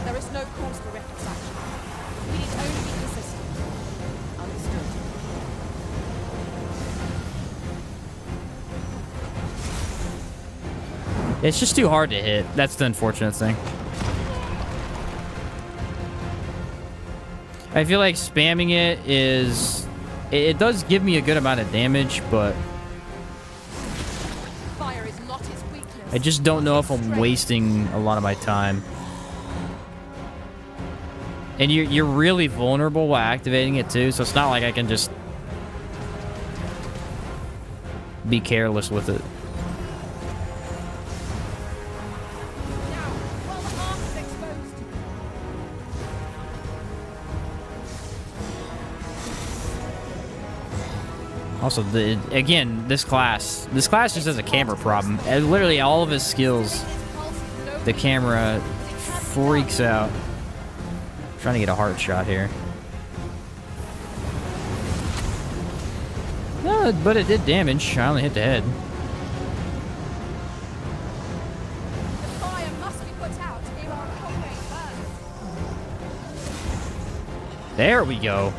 There is no cause for reckless action. We need only be consistent. Understood. It's just too hard to hit. That's the unfortunate thing. I feel like spamming it is... It does give me a good amount of damage, but... Fire is not his weakness. I just don't know if I'm wasting a lot of my time. And you're really vulnerable while activating it too, so it's not like I can just... be careless with it. Now, while the arm is exposed. Also, again, this class just has a camera problem. And literally all of his skills, the camera freaks out. Trying to get a heart shot here. No, but it did damage. I only hit the head. The fire must be put out ere our comrade burns. There we go.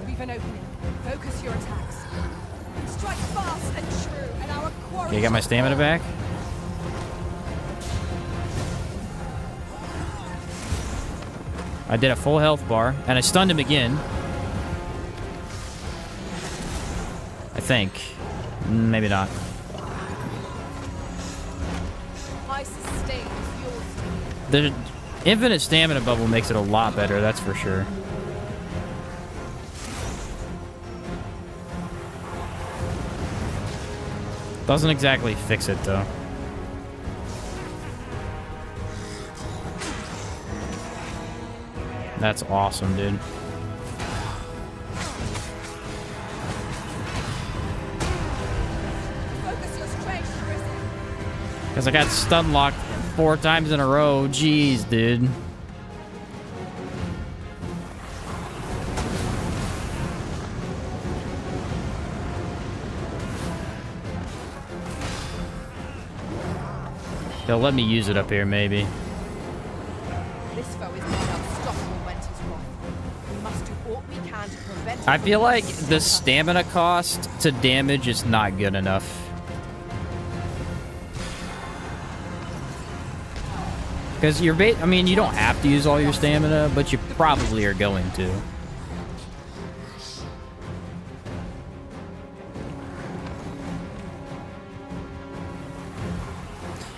We've an opening. Focus your attacks. Strike fast and true, and our quarry. Okay, got my stamina back. I did a full health bar, and I stunned him again. I think. Maybe not. I sustain yours. The infinite stamina bubble makes it a lot better, that's for sure. Doesn't exactly fix it, though. That's awesome, dude. Focus your strength, Arisen. Because I got stun locked 4 times in a row. Jeez, dude. They'll let me use it up here, maybe. This foe is not unstoppable when 'tis wrong. We must do all we can to prevent it I from feel like reaching the us. stamina cost to damage is not good enough. Because you're I mean, you don't have to use all your stamina, but you probably are going to.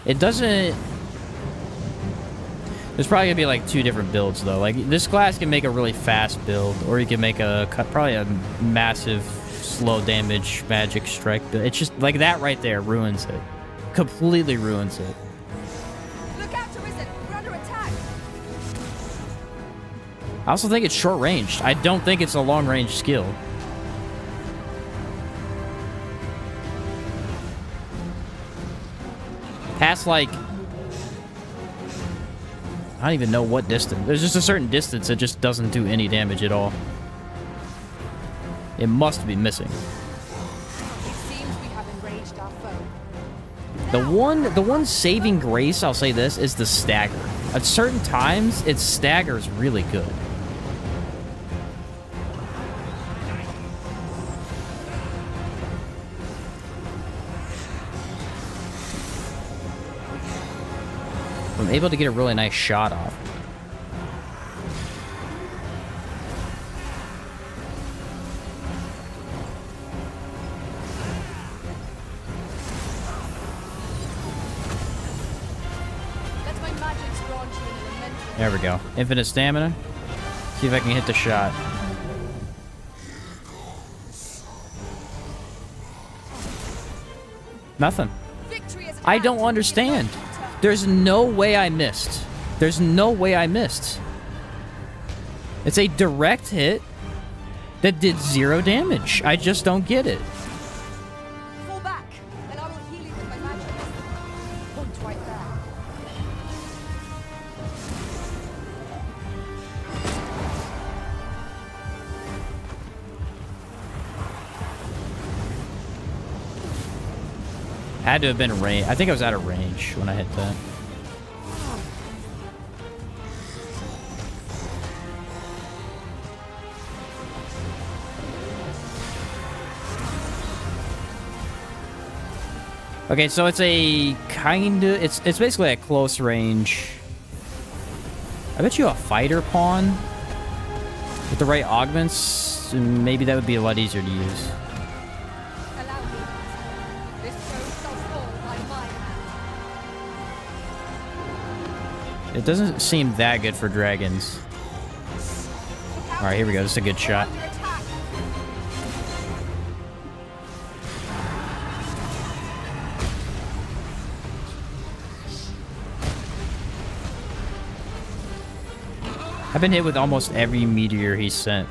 It doesn't... There's probably gonna be like 2 different builds though. Like this class can make a really fast build, or you can make probably a massive slow damage magic strike build. It's just like that right there ruins it. Completely ruins it. Look out, Arisen. We're under attack. I also think it's short ranged. I don't think it's a long range skill. Past like... I don't even know what distance. There's just a certain distance that just doesn't do any damage at all. It must be missing. It seems we have enraged our foe. The one saving grace, I'll say this, is the stagger. At certain times, its stagger is really good. I'm able to get a really nice shot off. Let my magics grant you an elemental. There we go. Infinite stamina. See if I can hit the shot. Nothing. Victory is at I hand. don't understand. There's no way I missed. There's no way I missed. It's a direct hit that did 0 damage. I just don't get it. Fall back, and I will heal you with my magic. Point right there. Had to have been range. I think I was out of range when I hit that. Okay, so it's a it's basically a close range. I bet you a fighter pawn with the right augments, maybe that would be a lot easier to use. Allow me. This foe shall fall by my hand. It doesn't seem that good for dragons. All right, here we go. This is a good shot. Under attack. I've been hit with almost every meteor he's sent.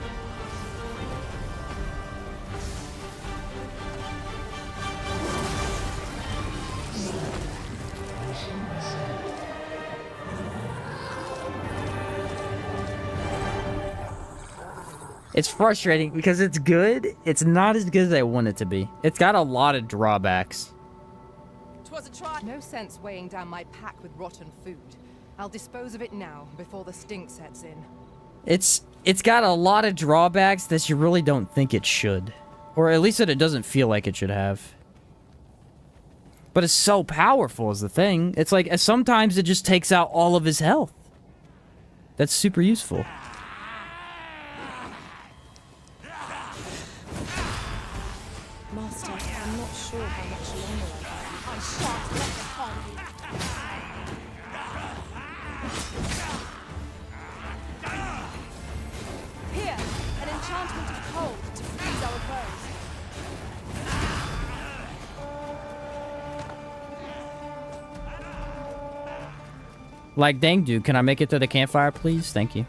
It's frustrating because it's good. It's not as good as I want it to be. It's got a lot of drawbacks. 'Twas a try. No sense weighing down my pack with rotten food. I'll dispose of it now before the stink sets in. It's got a lot of drawbacks that you really don't think it should. Or at least that it doesn't feel like it should have. But it's so powerful is the thing. It's like sometimes it just takes out all of his health. That's super useful. Master, I'm not sure how much longer I have. I shan't let them harm you. Here, an enchantment of cold to freeze our foes. Like, dang, dude, can I make it to the campfire, please? Thank you.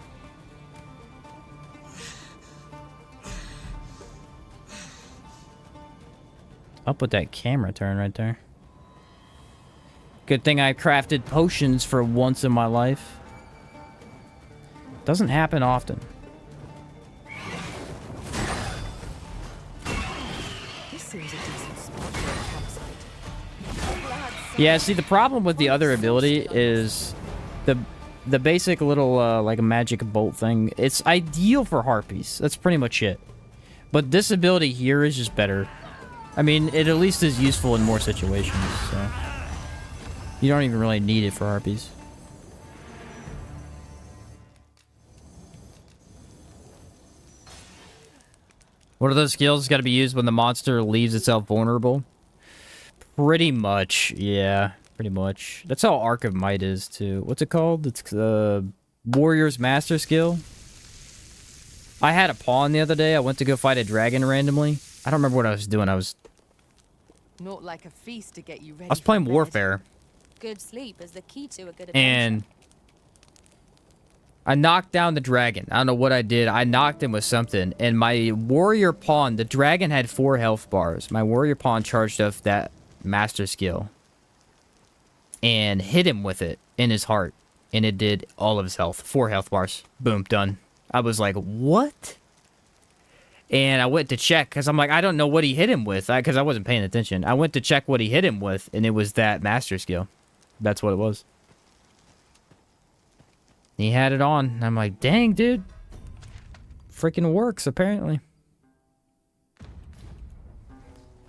Up with that camera turn right there. Good thing I crafted potions for once in my life. Doesn't happen often. This seems a decent spot for a campsite. Yeah, see, the problem with the other ability is the basic little, like, a magic bolt thing. It's ideal for harpies. That's pretty much it. But this ability here is just better. I mean, it at least is useful in more situations, so... You don't even really need it for harpies. What are those skills got to be used when the monster leaves itself vulnerable? Pretty much, yeah. Pretty much. That's how Arc of Might is, too. What's it called? It's the Warrior's Master skill. I had a pawn the other day. I went to go fight a dragon randomly. I don't remember what I was doing. I was Not like a feast to get you ready. playing for bed. Warfare. Good sleep is the key to a good adventure. And I knocked down the dragon. I don't know what I did. I knocked him with something. And my warrior pawn, the dragon had 4 health bars. My warrior pawn charged up that master skill. And hit him with it in his heart. And it did all of his health. 4 health bars. Boom, done. I was like, what? And I went to check, because I'm like, I don't know what he hit him with, because I wasn't paying attention. I went to check what he hit him with, and it was that master skill. That's what it was. He had it on. And I'm like, dang, dude. Freaking works, apparently.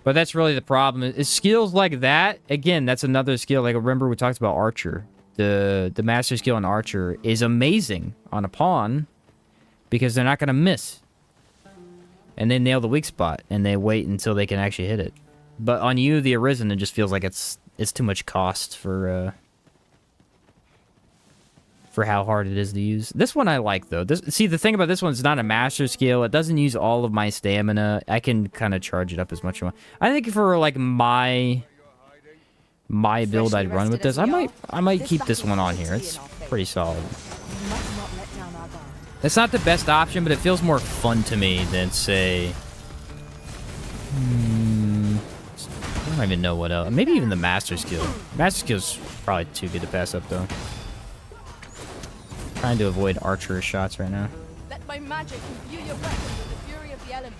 But that's really the problem. Is skills like that, again, that's another skill. Like, remember we talked about Archer. The master skill on Archer is amazing on a pawn, because they're not going to miss. And they nail the weak spot, and they wait until they can actually hit it. But on you, the Arisen, it just feels like it's too much cost for how hard it is to use. This one I like, though. See, the thing about this one is not a master skill. It doesn't use all of my stamina. I can kind of charge it up as much as I want. I think for, like, my build I'd run with this, I might keep this one on here. It's pretty solid. We must not let down our guard. It's not the best option, but it feels more fun to me than, say... I don't even know what else. Maybe even the master skill. Master skill's probably too good to pass up, though. Trying to avoid archer shots right now. Let my magic imbue your weapon with the fury of the elements.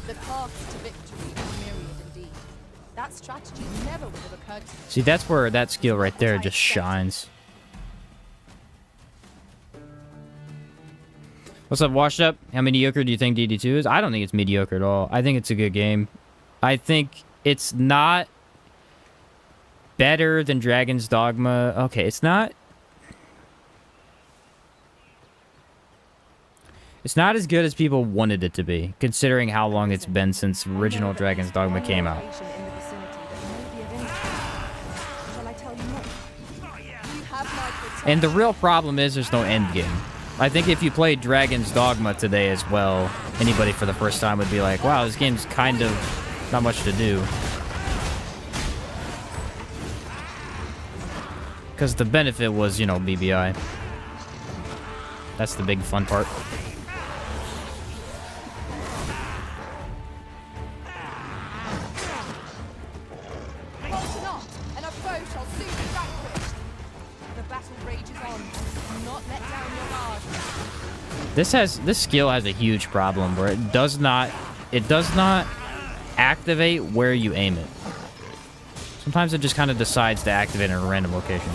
The paths to victory are myriad indeed. That strategy never would have occurred to me. See, that's where that skill right there just shines. What's up, Washed Up? How mediocre do you think DD2 is? I don't think it's mediocre at all. I think it's a good game. I think it's not better than Dragon's Dogma. Okay, it's not... It's not as good as people wanted it to be, considering how long it's been since original Dragon's Dogma came out. Location in the vicinity that may be of interest. Shall I tell you more? You have my protection. And the real problem is there's no end game. I think if you played Dragon's Dogma today as well, anybody for the first time would be like, wow, this game's kind of not much to do. Because the benefit was, you know, BBI. That's the big fun part. Halt not, and a foe shall soon be vanquished. The battle rages on. Do not let down your guard. This skill has a huge problem where it does not activate where you aim it. Sometimes it just kind of decides to activate in a random location.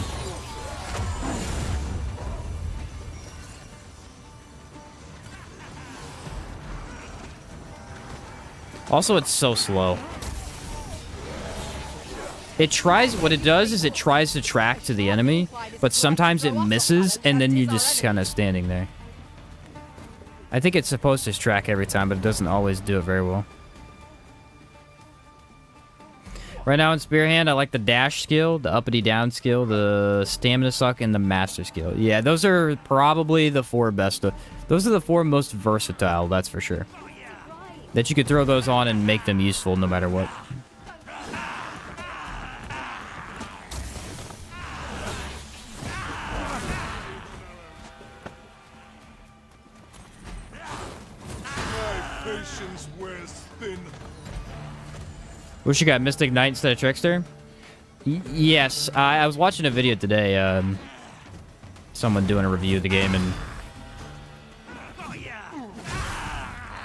Also, it's so slow. What it does is it tries to track to the enemy, but sometimes it misses, and then you're just kind of standing there. I think it's supposed to track every time, but it doesn't always do it very well. Right now in Spearhand, I like the dash skill, the uppity down skill, the stamina suck, and the master skill. Yeah, those are probably the 4 best. Those are the 4 most versatile, that's for sure. That you could throw those on and make them useful no matter what. Patience wears thin. What you got, Mystic Knight instead of Trickster? Yes, I was watching a video today, someone doing a review of the game, and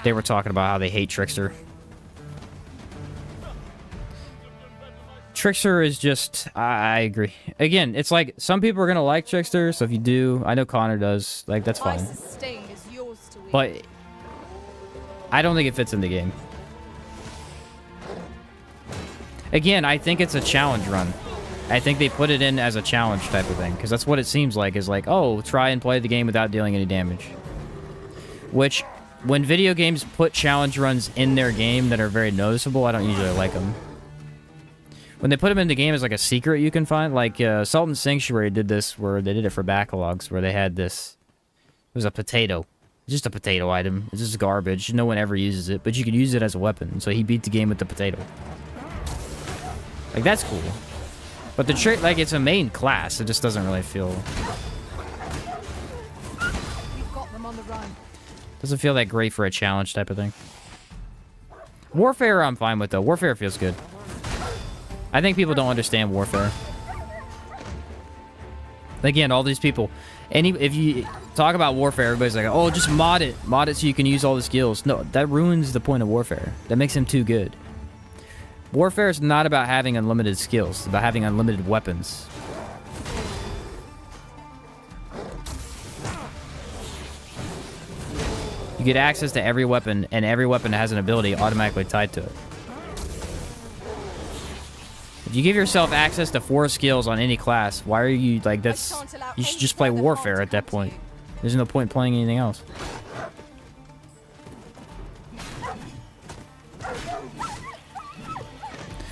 they were talking about how they hate Trickster. Trickster is just... I agree. Again, it's like, some people are gonna like Trickster, so if you do, I know Connor does, like, that's My fine. sustain is yours to eat. But I don't think it fits in the game. Again, I think it's a challenge run. I think they put it in as a challenge type of thing, because that's what it seems like, is like, oh, try and play the game without dealing any damage. Which, when video games put challenge runs in their game that are very noticeable, I don't usually like them. When they put them in the game as like a secret you can find, like Sultan Sanctuary did this, where they did it for backlogs, where they had this, it was a potato. Just a potato item. It's just garbage. No one ever uses it, but you could use it as a weapon. So he beat the game with the potato. Like, that's cool. But the trick, like, it's a main class. It just doesn't really feel... We've got them on the run. Doesn't feel that great for a challenge type of thing. Warfare, I'm fine with, though. Warfare feels good. I think people don't understand Warfare. Again, all these people... if you talk about Warfare, everybody's like, oh, just mod it. Mod it so you can use all the skills. No, that ruins the point of Warfare. That makes him too good. Warfare is not about having unlimited skills. It's about having unlimited weapons. You get access to every weapon, and every weapon has an ability automatically tied to it. If you give yourself access to 4 skills on any class, why are you, like, that's... You should just play Warfare at that point. There's no point playing anything else.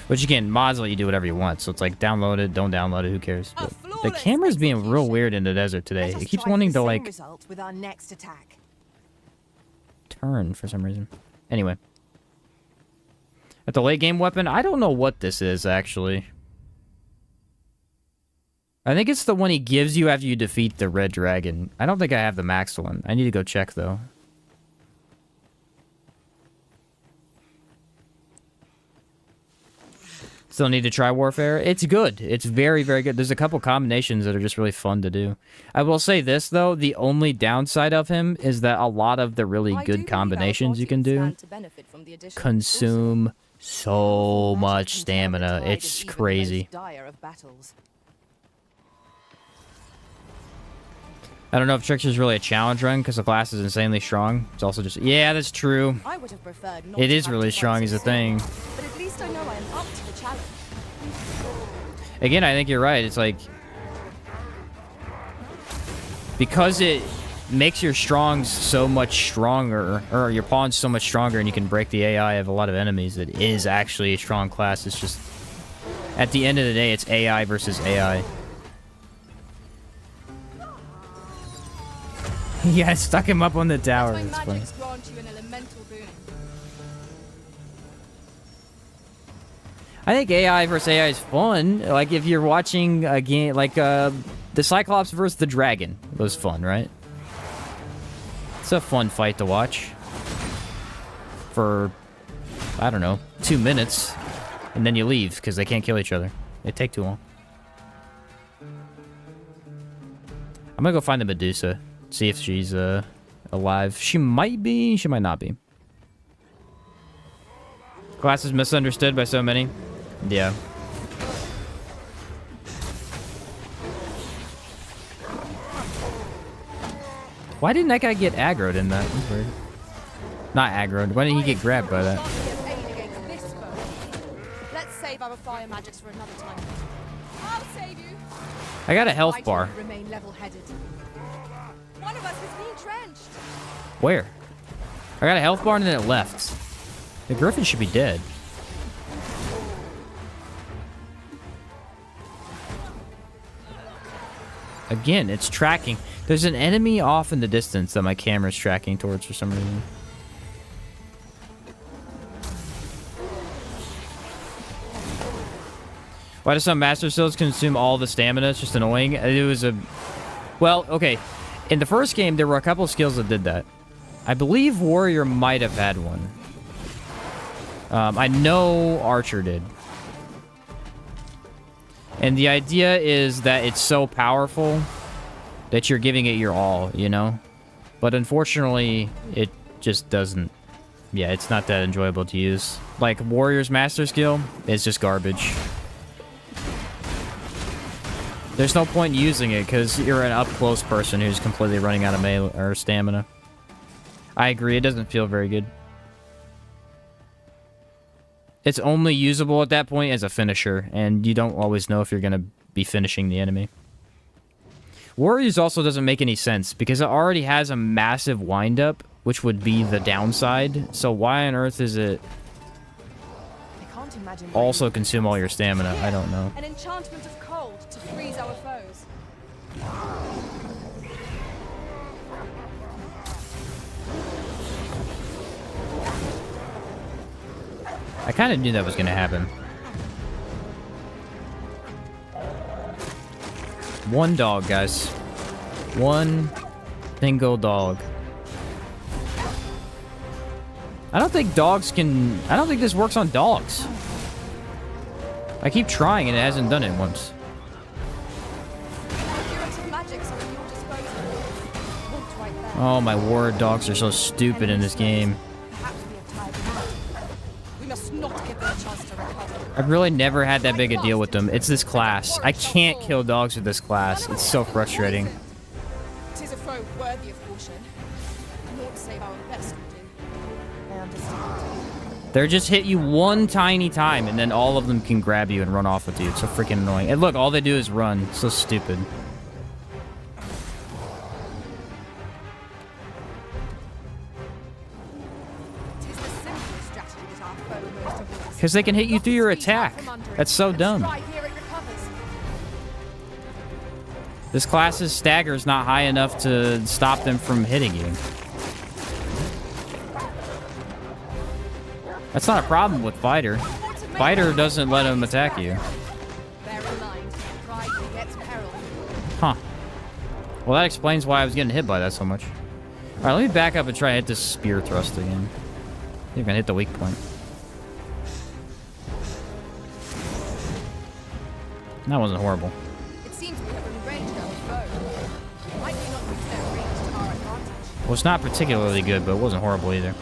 Which, again, mods let you do whatever you want, so it's like, download it, don't download it, who cares? But the camera's being real weird in the desert today. It keeps wanting to, like, Result with our next attack. turn for some reason. Anyway. At the late game weapon, I don't know what this is, actually. I think it's the one he gives you after you defeat the red dragon. I don't think I have the maxed one. I need to go check, though. Still need to try Warfare. It's good. It's very, very good. There's a couple combinations that are just really fun to do. I will say this, though. The only downside of him is that a lot of the really good combinations you can do consume so much stamina. It's crazy. I don't know if Trickster's really a challenge run because the class is insanely strong. It's also just... Yeah, that's true. I would have preferred not It to is have really to strong fight is so the thing. soon, but at least I know I am up to the challenge. Again, I think you're right. It's like... Because it makes your strongs so much stronger, or your pawns so much stronger, and you can break the AI of a lot of enemies, it is actually a strong class. It's just... At the end of the day, it's AI versus AI. Yeah, I stuck him up on the tower. My That's funny. magics grant you an elemental boon. I think AI versus AI is fun. Like, if you're watching a game, like, the Cyclops versus the Dragon was fun, right? It's a fun fight to watch. For, I don't know, 2 minutes. And then you leave, because they can't kill each other. They take too long. I'm gonna go find the Medusa. See if she's, alive. She might be, she might not be. Class is misunderstood by so many. Yeah. Why didn't that guy get aggroed in that? That's weird. Not aggroed. Why didn't he get grabbed by that? Let's save our fire magics for another time. I'll save you. I got a Why health don't bar. we remain level-headed? One of us is being trenched. Where? I got a health bar and then it left. The griffin should be dead. Again, it's tracking. There's an enemy off in the distance that my camera's tracking towards for some reason. Why do some Master Seals consume all the stamina? It's just annoying. It was a... Well, okay. In the first game, there were a couple of skills that did that. I believe Warrior might have had one. I know Archer did. And the idea is that it's so powerful that you're giving it your all, you know? But unfortunately, it just doesn't... Yeah, it's not that enjoyable to use. Like, Warrior's Master Skill is just garbage. There's no point in using it because you're an up-close person who's completely running out of melee or stamina. I agree, it doesn't feel very good. It's only usable at that point as a finisher, and you don't always know if you're going to be finishing the enemy. Warriors also doesn't make any sense because it already has a massive wind-up, which would be the downside. So why on earth is it I can't imagine also consume all your stamina? I don't know. An enchantment of cold to freeze our foes. I kind of knew that was going to happen. One dog, guys. One single dog. I don't think dogs can... I don't think this works on dogs. I keep trying and it hasn't done it once. Curative magics are at your disposal. Looked right there. Oh my word, dogs are so stupid in this game. Perhaps we have tired them out. We must not give them a chance to recover. I've really never had that big a deal with them. It's this class. I can't kill dogs with this class. It's so frustrating. Tis a foe worthy of caution. Naught save our best will do. I understand. They're just hit you one tiny time, and then all of them can grab you and run off with you. It's so freaking annoying. And look, all they do is run. It's so stupid. Tis the simple strategy that our foe most avoids. Because they can hit you through your Knock its feet out attack. from under it, That's so and dumb. strike ere it recovers. This class's stagger is not high enough to stop them from hitting you. That's not a problem with Fighter. Fighter doesn't let him attack you. Bear in mind, pride begets peril. Huh. Well, that explains why I was getting hit by that so much. Alright, let me back up and try to hit this spear thrust again. I think I can hit the weak point. That wasn't horrible. It seems we have arranged our foe. Might we not use their range to our advantage? Well, it's not particularly good, but it wasn't horrible either.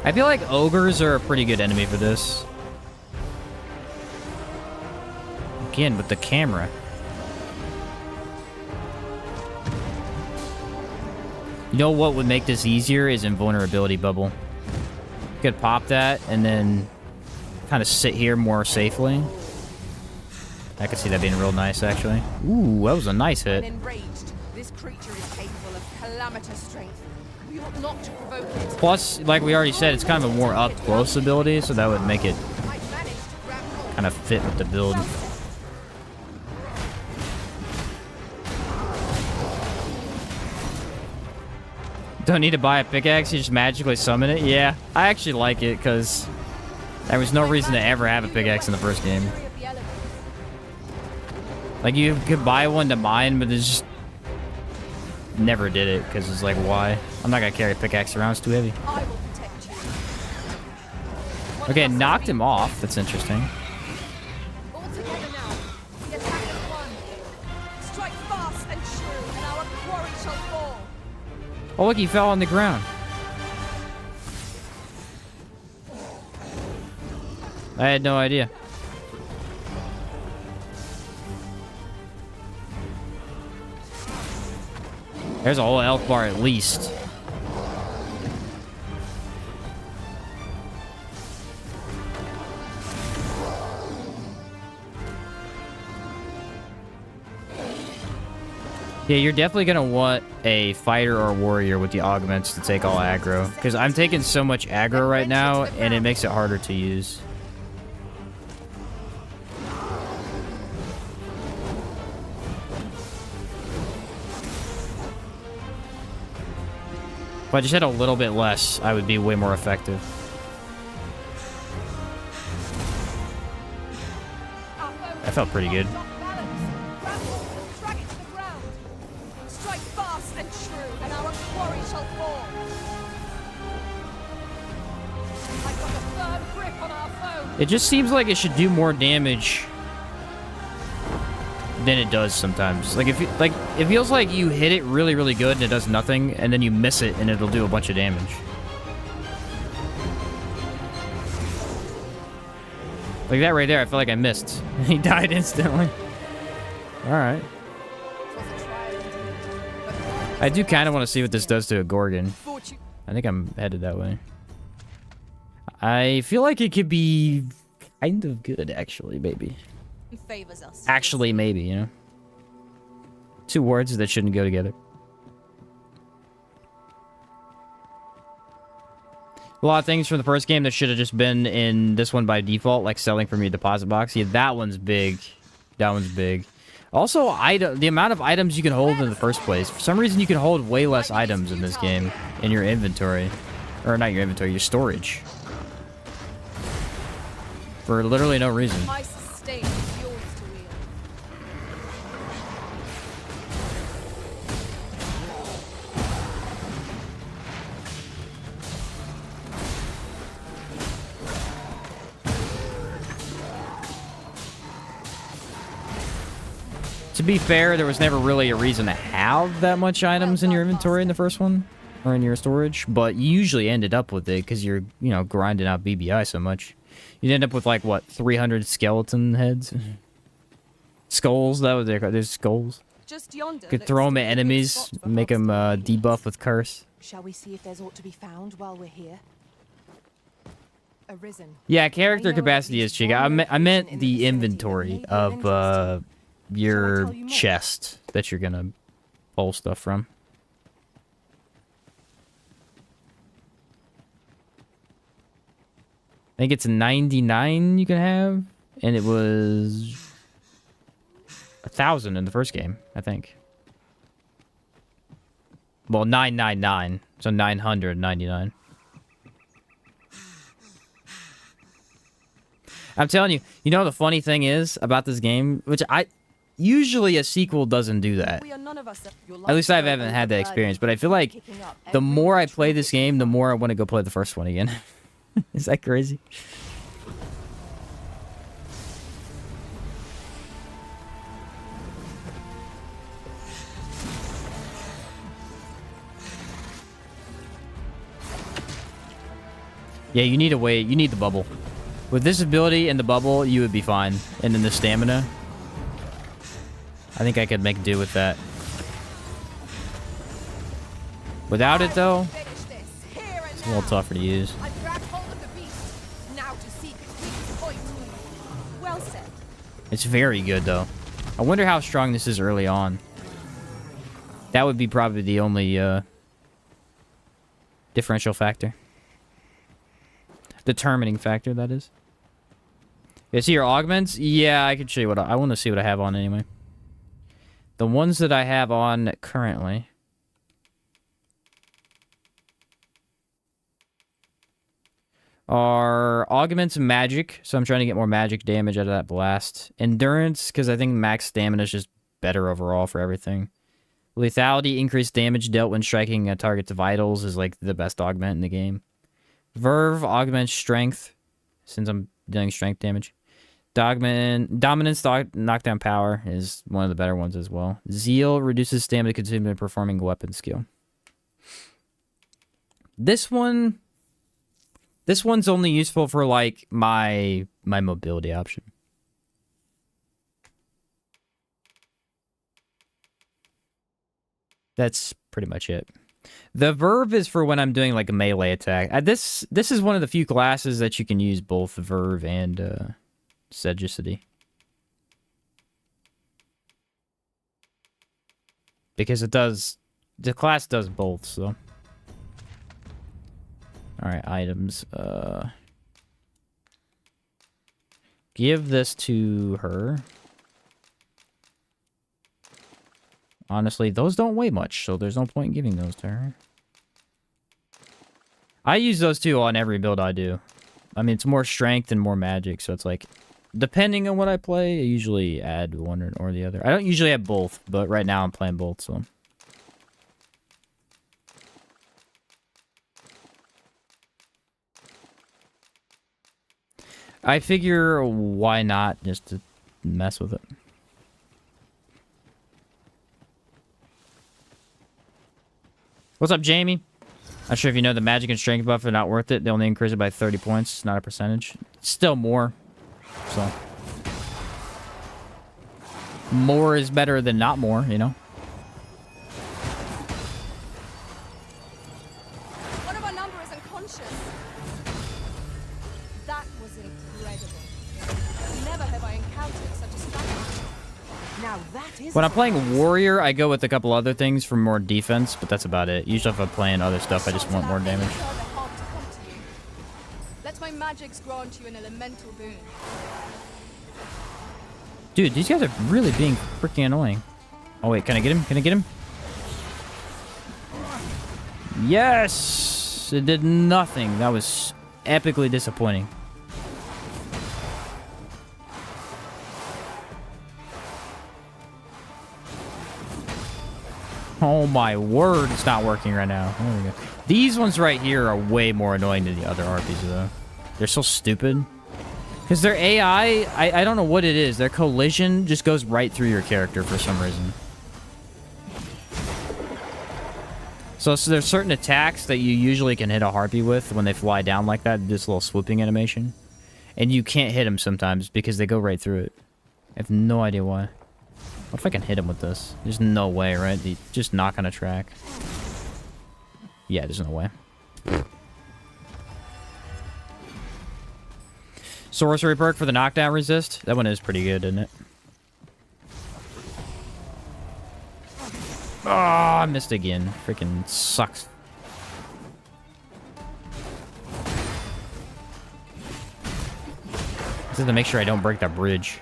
I feel like ogres are a pretty good enemy for this. Again, with the camera. You know what would make this easier is invulnerability bubble. You could pop that and then kind of sit here more safely. I could see that being real nice, actually. Ooh, that was a nice hit. When enraged, this creature is capable of calamitous strength. We ought not to provoke it. Plus, like we already said, it's kind of a more up-close ability, so that would make it I managed to grab hold. kind of fit with the build. Don't need to buy a pickaxe, you just magically summon it? Yeah, I actually like it, because there was no reason to ever have a pickaxe in the first game. Like, you could buy one to mine, but it's just... Never did it, because it's like, why? I'm not gonna carry a pickaxe around, it's too heavy. I will protect you. Okay, knocked him off, that's interesting. All together now. The attack is won. Strike fast and true, and our quarry shall fall. Oh, look, he fell on the ground. I had no idea. There's a whole health bar at least. Yeah, you're definitely gonna want a fighter or a warrior with the augments to take all aggro. Because I'm taking so much aggro right now, and it makes it harder to use. If I just had a little bit less, I would be way more effective. That felt pretty good. Drag it to the ground. Strike fast and true, and our quarry shall fall. I've got a firm grip on our foe. It just seems like it should do more damage than it does sometimes. Like, it feels like you hit it really, really good and it does nothing, and then you miss it and it'll do a bunch of damage. Like that right there, I feel like I missed. He died instantly. Alright. I do kind of want to see what this does to a Gorgon. I think I'm headed that way. I feel like it could be kind of good, actually, maybe. Favors us. Actually, maybe, you know? Two words that shouldn't go together. A lot of things from the first game that should have just been in this one by default, like selling from your deposit box. Yeah, that one's big. That one's big. Also, the amount of items you can hold in the first place. For some reason, you can hold way less items in this game in your inventory. Or not your inventory, your storage. For literally no reason. My sustain is yours to wield. To be fair, there was never really a reason to have that much items in your inventory in the first one. Or in your storage. But you usually ended up with it because you're, you know, grinding out BBI so much. You'd end up with, like, what, 300 skeleton heads? Skulls? That was there's skulls. Just yonder. Could throw them at enemies, make them debuff with curse. Shall we see if there's aught to be found while we're here? Arisen. Yeah, character capacity is cheap. I meant the inventory of your chest that you're gonna pull stuff from. I think it's 99 you can have, and it was 1,000 in the first game, I think. Well, 999, so 999. I'm telling you, you know the funny thing is about this game, which usually a sequel doesn't do that. At least I haven't had that experience, but I feel like the more I play this game, the more I want to go play the first one again. Is that crazy? Yeah, you need to wait. You need the bubble. With this ability and the bubble, you would be fine. And then the stamina, I think I could make do with that. Without it, though, Finish this here and it's a little now. tougher to use. I've grabbed hold of the beast. Now to seek weak point. Well said. It's very good, though. I wonder how strong this is early on. That would be probably the only differential factor. Determining factor, that is. You see your augments? Yeah, I can show you what I want to see what I have on anyway. The ones that I have on currently are augments and magic, so I'm trying to get more magic damage out of that blast. Endurance, because I think max stamina is just better overall for everything. Lethality, increased damage dealt when striking a target's vitals, is like the best augment in the game. Verve augments strength, since I'm dealing strength damage. Dominance knockdown power is one of the better ones as well. Zeal reduces stamina consumed in performing weapon skill. This one's only useful for like my mobility option. That's pretty much it. The Verve is for when I'm doing like a melee attack. This is one of the few classes that you can use both Verve and Sagacity. Because the class does both, so. Alright, items. Give this to her. Honestly, those don't weigh much, so there's no point in giving those to her. I use those two on every build I do. I mean, it's more strength and more magic, so it's like, depending on what I play, I usually add one or the other. I don't usually have both, but right now I'm playing both, so. I figure, why not, just to mess with it. What's up, Jamie? Not sure if you know the magic and strength buff are not worth it. They only increase it by 30 points. It's not a percentage. It's still more. So. More is better than not more, you know? One of our number is unconscious. That was incredible. Never have I encountered such a strategy. Now that is. When I'm playing Warrior, I go with a couple other things for more defense, but that's about it. Usually if I'm playing other stuff, I just want more damage. Let my magics grant you an elemental boon. Dude, these guys are really being freaking annoying. Oh wait, can I get him? Can I get him? Yes! It did nothing. That was epically disappointing. Oh my word, it's not working right now. There we go. These ones right here are way more annoying than the other RPs though. They're so stupid. Because their AI, I don't know what it is. Their collision just goes right through your character for some reason. So there's certain attacks that you usually can hit a harpy with when they fly down like that, this little swooping animation. And you can't hit them sometimes because they go right through it. I have no idea why. What if I can hit him with this? There's no way, right? Just knock on a track. Yeah, there's no way. Sorcery perk for the knockdown resist. That one is pretty good, isn't it? Oh, I missed again. Freaking sucks. This is to make sure I don't break that bridge.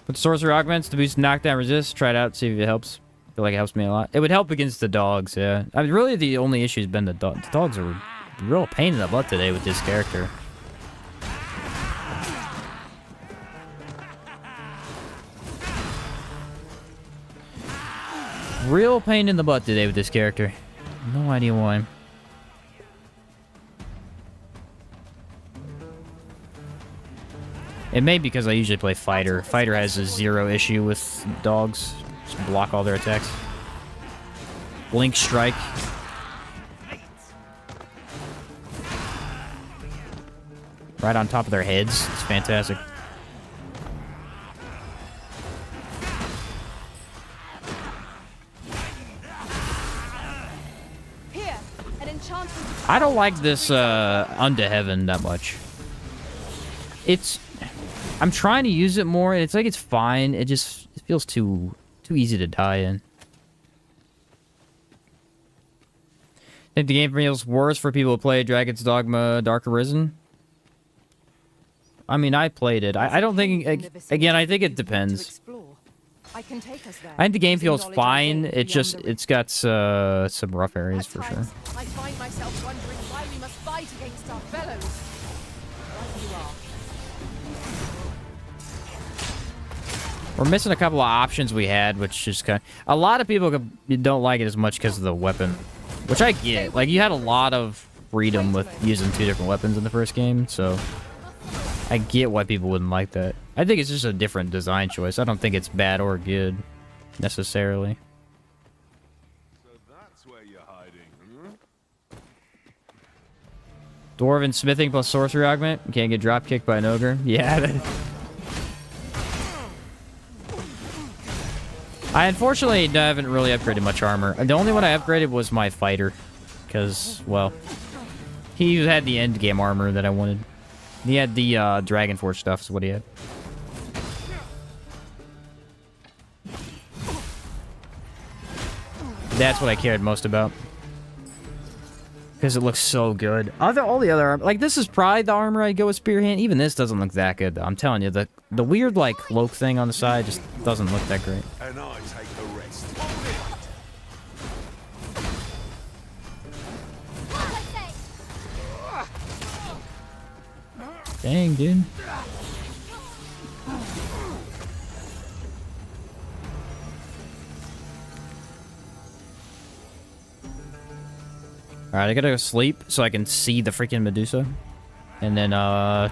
With sorcery augments to boost knockdown resist. Try it out, see if it helps. I feel like it helps me a lot. It would help against the dogs, yeah. I mean, really the only issue has been the dogs. The dogs are a real pain in the butt today with this character. Real pain in the butt today with this character. No idea why. It may be because I usually play Fighter. Fighter has a 0 issue with dogs. Just block all their attacks. Blink Strike. Right on top of their heads. It's fantastic. I don't like this Unto Heaven that much. I'm trying to use it more, and it's like it's fine. It feels too easy to die in. Think the game feels worse for people who play Dragon's Dogma Dark Arisen? I mean, I played it. I don't think... Again, I think it depends. I can take us there. I think the game feels fine. It's got some rough areas for sure. I find myself wondering why we must fight against our fellows. Right you are. We're missing a couple of options we had, which is kind of... A lot of people don't like it as much because of the weapon, which I get. Like, you had a lot of freedom with using 2 different weapons in the first game, so I get why people wouldn't like that. I think it's just a different design choice. I don't think it's bad or good, necessarily. So that's where you're hiding, huh? Dwarven smithing plus sorcery augment. You can't get drop kicked by an ogre. Yeah. I unfortunately haven't really upgraded much armor. The only one I upgraded was my fighter. Because, well, he had the end game armor that I wanted. He had the Dragonforge stuff is what he had. That's what I cared most about. Because it looks so good. All the other armor, like this is probably the armor I'd go with Spearhand. Even this doesn't look that good though. I'm telling you, the weird like cloak thing on the side just doesn't look that great. And I take the rest. Dang, dude. Alright, I gotta go sleep so I can see the freaking Medusa. And then,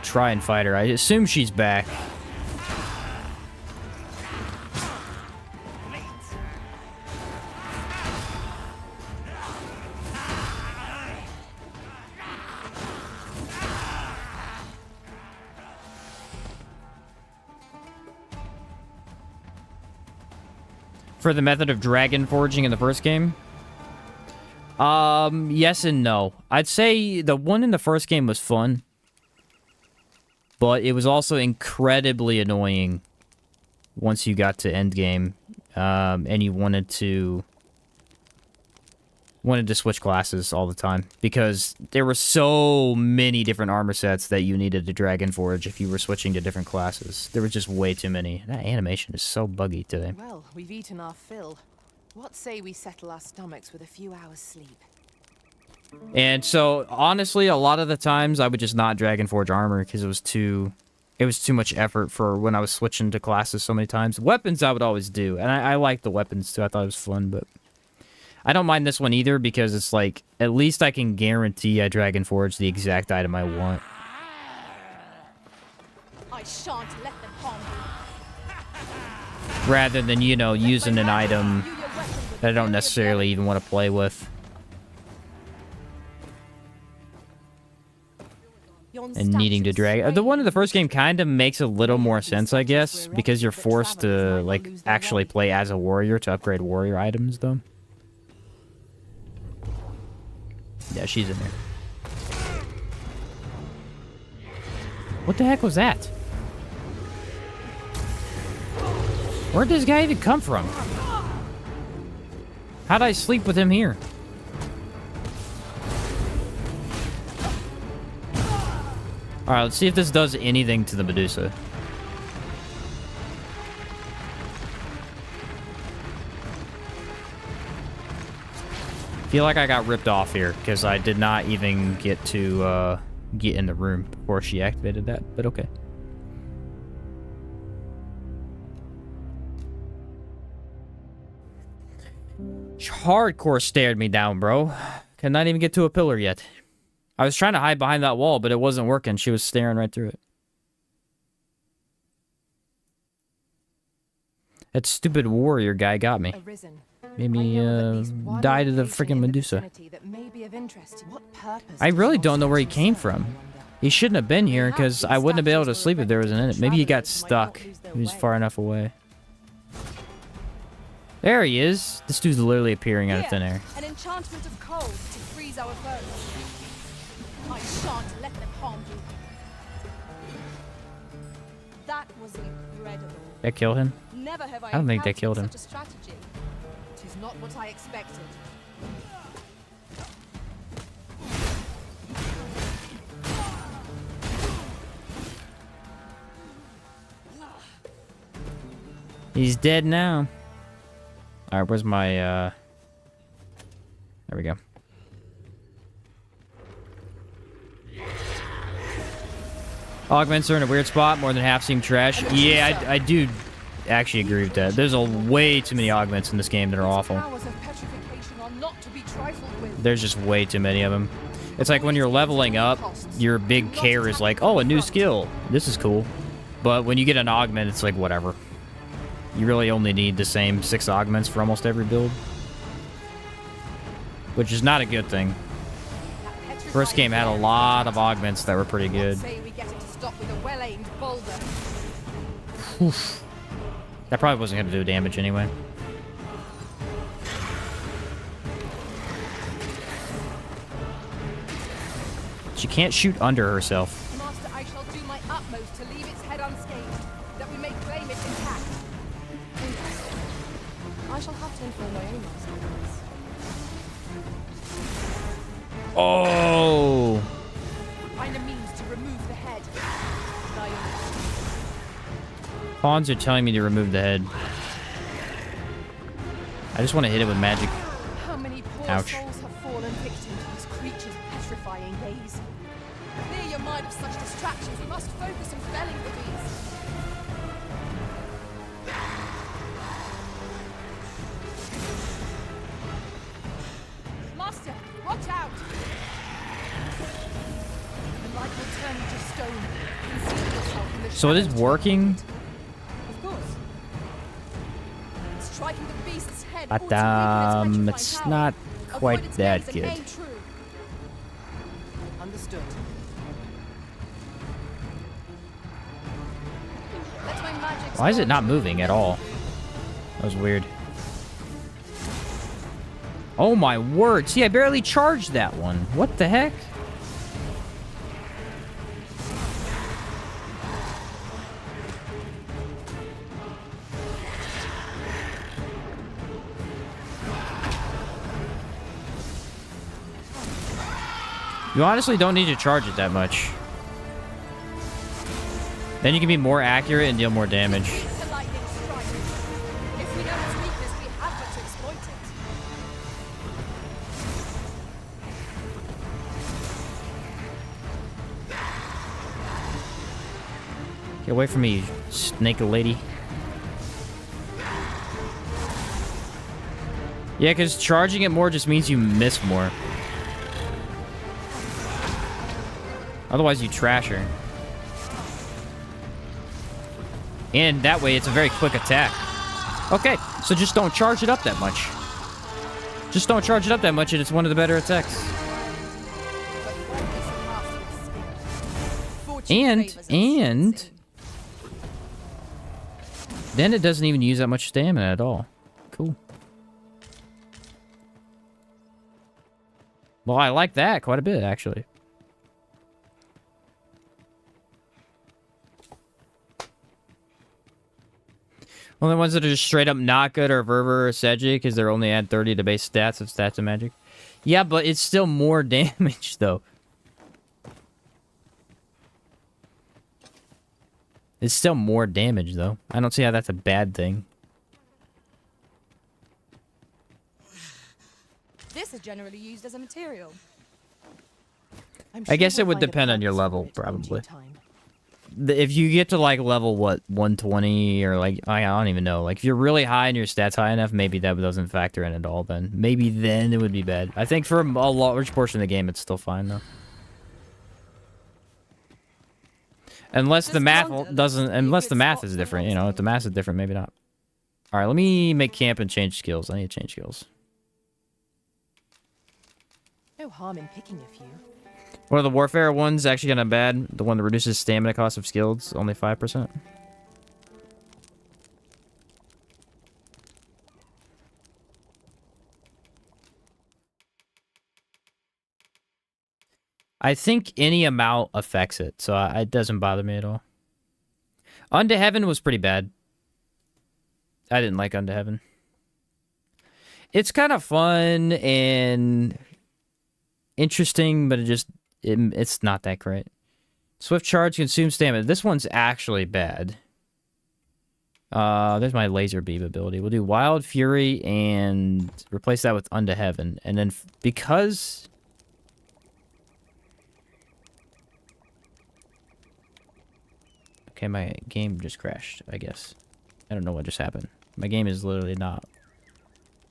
try and fight her. I assume she's back. For the method of dragon forging in the first game? Yes and no. I'd say the one in the first game was fun. But it was also incredibly annoying once you got to endgame. And you wanted to switch classes all the time. Because there were so many different armor sets that you needed to dragon forge if you were switching to different classes. There was just way too many. That animation is so buggy today. Well, we've eaten our fill. What say we settle our stomachs with a few hours sleep? And so, honestly, a lot of the times I would just not dragon forge armor because it was too much effort for when I was switching to classes so many times. Weapons I would always do, and I liked the weapons too. I thought it was fun, but I don't mind this one either because it's like, at least I can guarantee I dragon forge the exact item I want. I shan't let them harm you. Rather than, you know, using an item that I don't necessarily even want to play with. And needing to drag. The one in the first game kind of makes a little more sense, I guess, because you're forced to, like, actually play as a warrior to upgrade warrior items, though. Yeah, she's in there. What the heck was that? Where'd this guy even come from? How'd I sleep with him here? Alright, let's see if this does anything to the Medusa. Feel like I got ripped off here, because I did not even get to get in the room before she activated that, but okay. Hardcore stared me down, bro. Cannot even get to a pillar yet. I was trying to hide behind that wall, but it wasn't working. She was staring right through it. That stupid warrior guy got me. Arisen. Made me die to the freaking Medusa. I really don't know where he came from. He shouldn't have been here, because I wouldn't have been able to sleep if there was an it. Maybe he got stuck. He was far enough away. There he is. This dude's literally appearing out of thin air. An enchantment of cold to freeze our foes. shan't let them harm you. That was incredible. That killed him? Never have I don't think they encountered killed him. such a strategy. It is not what I expected. He's dead now. Alright, where's my, There we go. Augments are in a weird spot. More than half seem trash. Yeah, I do actually agree with that. There's a way too many augments in this game that are awful. Powers of petrification are not to be trifled with. There's just way too many of them. It's like when you're leveling up, your big care is like, oh, a new skill. This is cool. But when you get an augment, it's like, whatever. You really only need the same 6 augments for almost every build. Which is not a good thing. First game had a lot of augments that were pretty good. Say we get it to stop with a well-aimed boulder. Oof. That probably wasn't going to do damage anyway. She can't shoot under herself. Master, I shall do my utmost to leave its head unscathed, that we may claim it intact. Interesting. I shall have to inform my own master of this. Oh! Find a means to remove the head. Pawns are telling me to remove the head. I just want to hit it with magic. How many poor Ouch. souls have fallen victim to this creature's petrifying gaze? Clear your mind of such distractions. We must focus on felling the beast. Master, watch out! The light will turn you to stone. Conceal yourself in the So it is shadows. working? Of course. Striking the beast's head But ought to weaken its it's petrifying not power. quite Avoid its that gaze and good. aim true. Understood. Let my magic Why is it start not to moving at move. all? That was weird. Oh my word. See, I barely charged that one. What the heck? You honestly don't need to charge it that much. Then you can be more accurate and deal more damage. It's a lightning strike. If we know its weakness, we have but to exploit it. Get away from me, you snake lady. Yeah, because charging it more just means you miss more. Otherwise, you trash her. And that way, it's a very quick attack. Okay, so just don't charge it up that much. Just don't charge it up that much, and it's one of the better attacks. But always cast with skill. Fortune favors us, And sing. then it doesn't even use that much stamina at all. Cool. Well, I like that quite a bit, actually. Only ones that are just straight up not good are Verver or Sedgwick, because they're only add 30 to base stats of stats and magic. Yeah, but it's still more damage, though. It's still more damage, though. I don't see how that's a bad thing. This is generally used as a material. I'm I guess we'll it would find a depend on your purpose level, for it in probably. due time. If you get to like level what 120 or like I don't even know, like if you're really high and your stats high enough, maybe that doesn't factor in at all. Then maybe then it would be bad. I think for a large portion of the game, it's still fine though. Unless the This math London looks doesn't, to be a unless good the math spot is for different, you know. If the monsters. math is different, maybe not. All right, let me make camp and change skills. I need to change skills. No harm in picking a few. One of the warfare ones actually kind of bad. The one that reduces stamina cost of skills, only 5%. I think any amount affects it, so it doesn't bother me at all. Unto Heaven was pretty bad. I didn't like Unto Heaven. It's kind of fun and interesting, but it's not that great. Swift Charge consumes stamina. This one's actually bad. There's my laser beam ability. We'll do Wild Fury and replace that with Unto Heaven. And then because... Okay, my game just crashed, I guess. I don't know what just happened. My game is literally not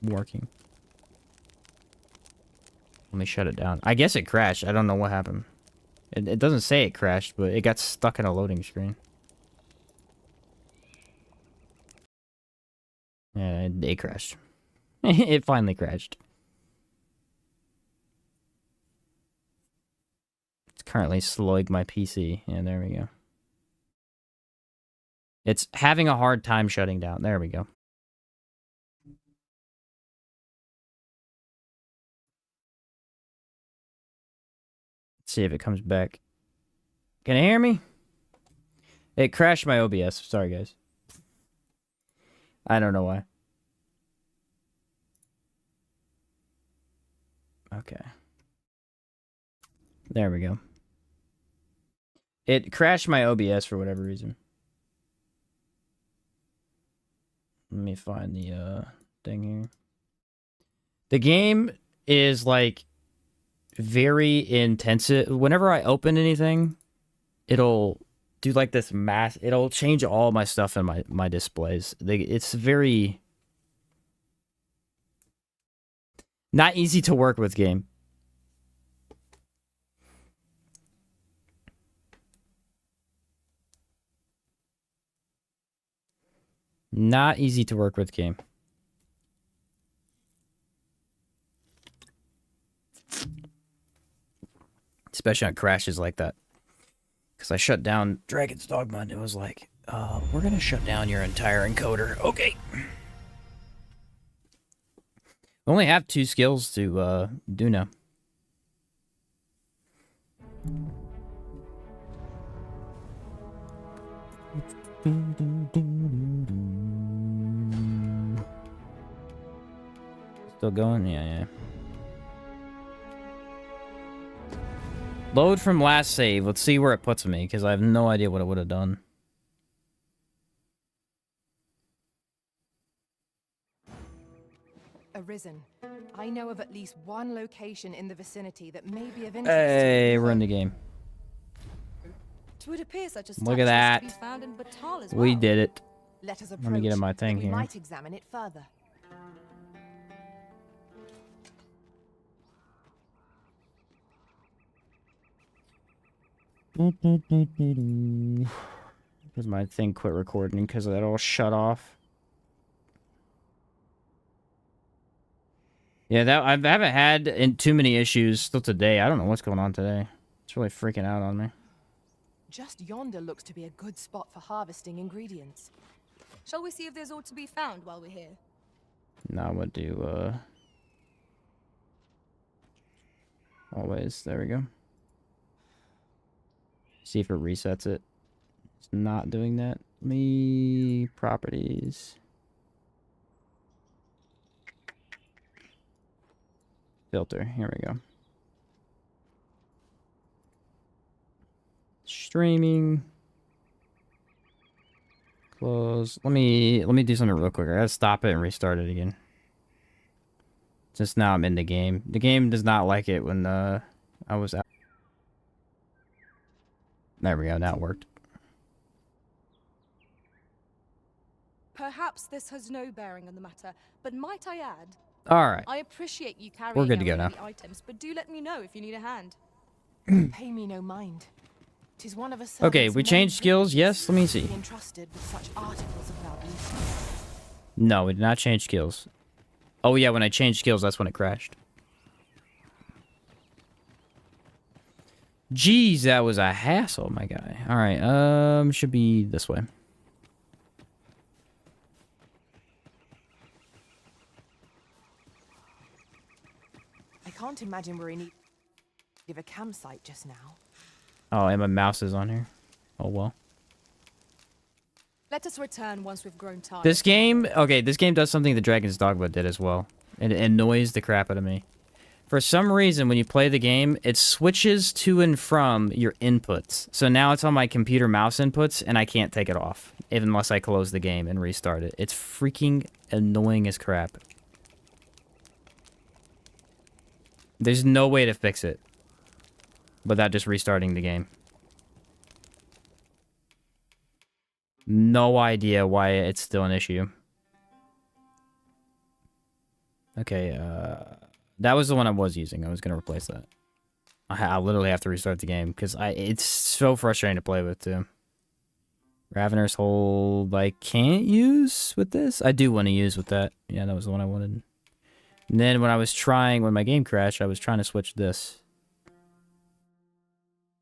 working. Let me shut it down. I guess it crashed. I don't know what happened. It doesn't say it crashed, but it got stuck in a loading screen. Yeah, it crashed. It finally crashed. It's currently slowing my PC. Yeah, there we go. It's having a hard time shutting down. There we go. Let's see if it comes back. Can you hear me? It crashed my OBS. Sorry, guys. I don't know why. Okay. There we go. It crashed my OBS for whatever reason. Let me find the thing here. The game is like very intensive. Whenever I open anything, it'll do like this mass. It'll change all my stuff in my displays. It's very not easy to work with game. Not easy to work with game. Especially on crashes like that. Because I shut down Dragon's Dogma and it was like, we're going to shut down your entire encoder. Okay. We only have 2 skills to do now. Still going? Yeah. Load from last save. Let's see where it puts me, because I have no idea what it would have done. Arisen. I know of at least one location in the vicinity that may be of interest. Hey, we're in the game. It would appear such a Look at statue is that. to be found in Batal as We well. did it. Let us Let me get in my thing we here. might examine it further. Because my thing quit recording because that all shut off. Yeah, I haven't had too many issues still today. I don't know what's going on today. It's really freaking out on me. Just yonder looks to be a good spot for harvesting ingredients. Shall we see if there's aught to be found while we're here? Now I'm gonna do always. There we go. See if it resets it. It's not doing that. Me properties. Filter. Here we go. Streaming. Close. Let me do something real quick. I gotta stop it and restart it again. Since now I'm in the game. The game does not like it when I was out. There we go. Now it worked. Perhaps this has no bearing on the matter, but might I add, All right. I appreciate you carrying We're good to go out now. the items, but do let me know if you need a hand. Pay me no mind. 'Tis one of a Okay, servant's we main changed skills. privileges Yes, let me to see. be entrusted with such articles of valuation. No, we did not change skills. Oh yeah, when I changed skills, that's when it crashed. Jeez, that was a hassle, my guy. All right, should be this way. I can't imagine we're in. Give a campsite just now. Oh, and my mouse is on here. Oh, well. Let us return once we've grown tired. This game, okay, this game does something the Dragon's Dogma did as well. It annoys the crap out of me. For some reason, when you play the game, it switches to and from your inputs. So now it's on my computer mouse inputs, and I can't take it off, even unless I close the game and restart it. It's freaking annoying as crap. There's no way to fix it without just restarting the game. No idea why it's still an issue. Okay, that was the one I was using. I was gonna replace that. I literally have to restart the game because it's so frustrating to play with too. Ravener's Hold I can't use with this. I do want to use with that. Yeah, that was the one I wanted. And then when my game crashed, I was trying to switch this.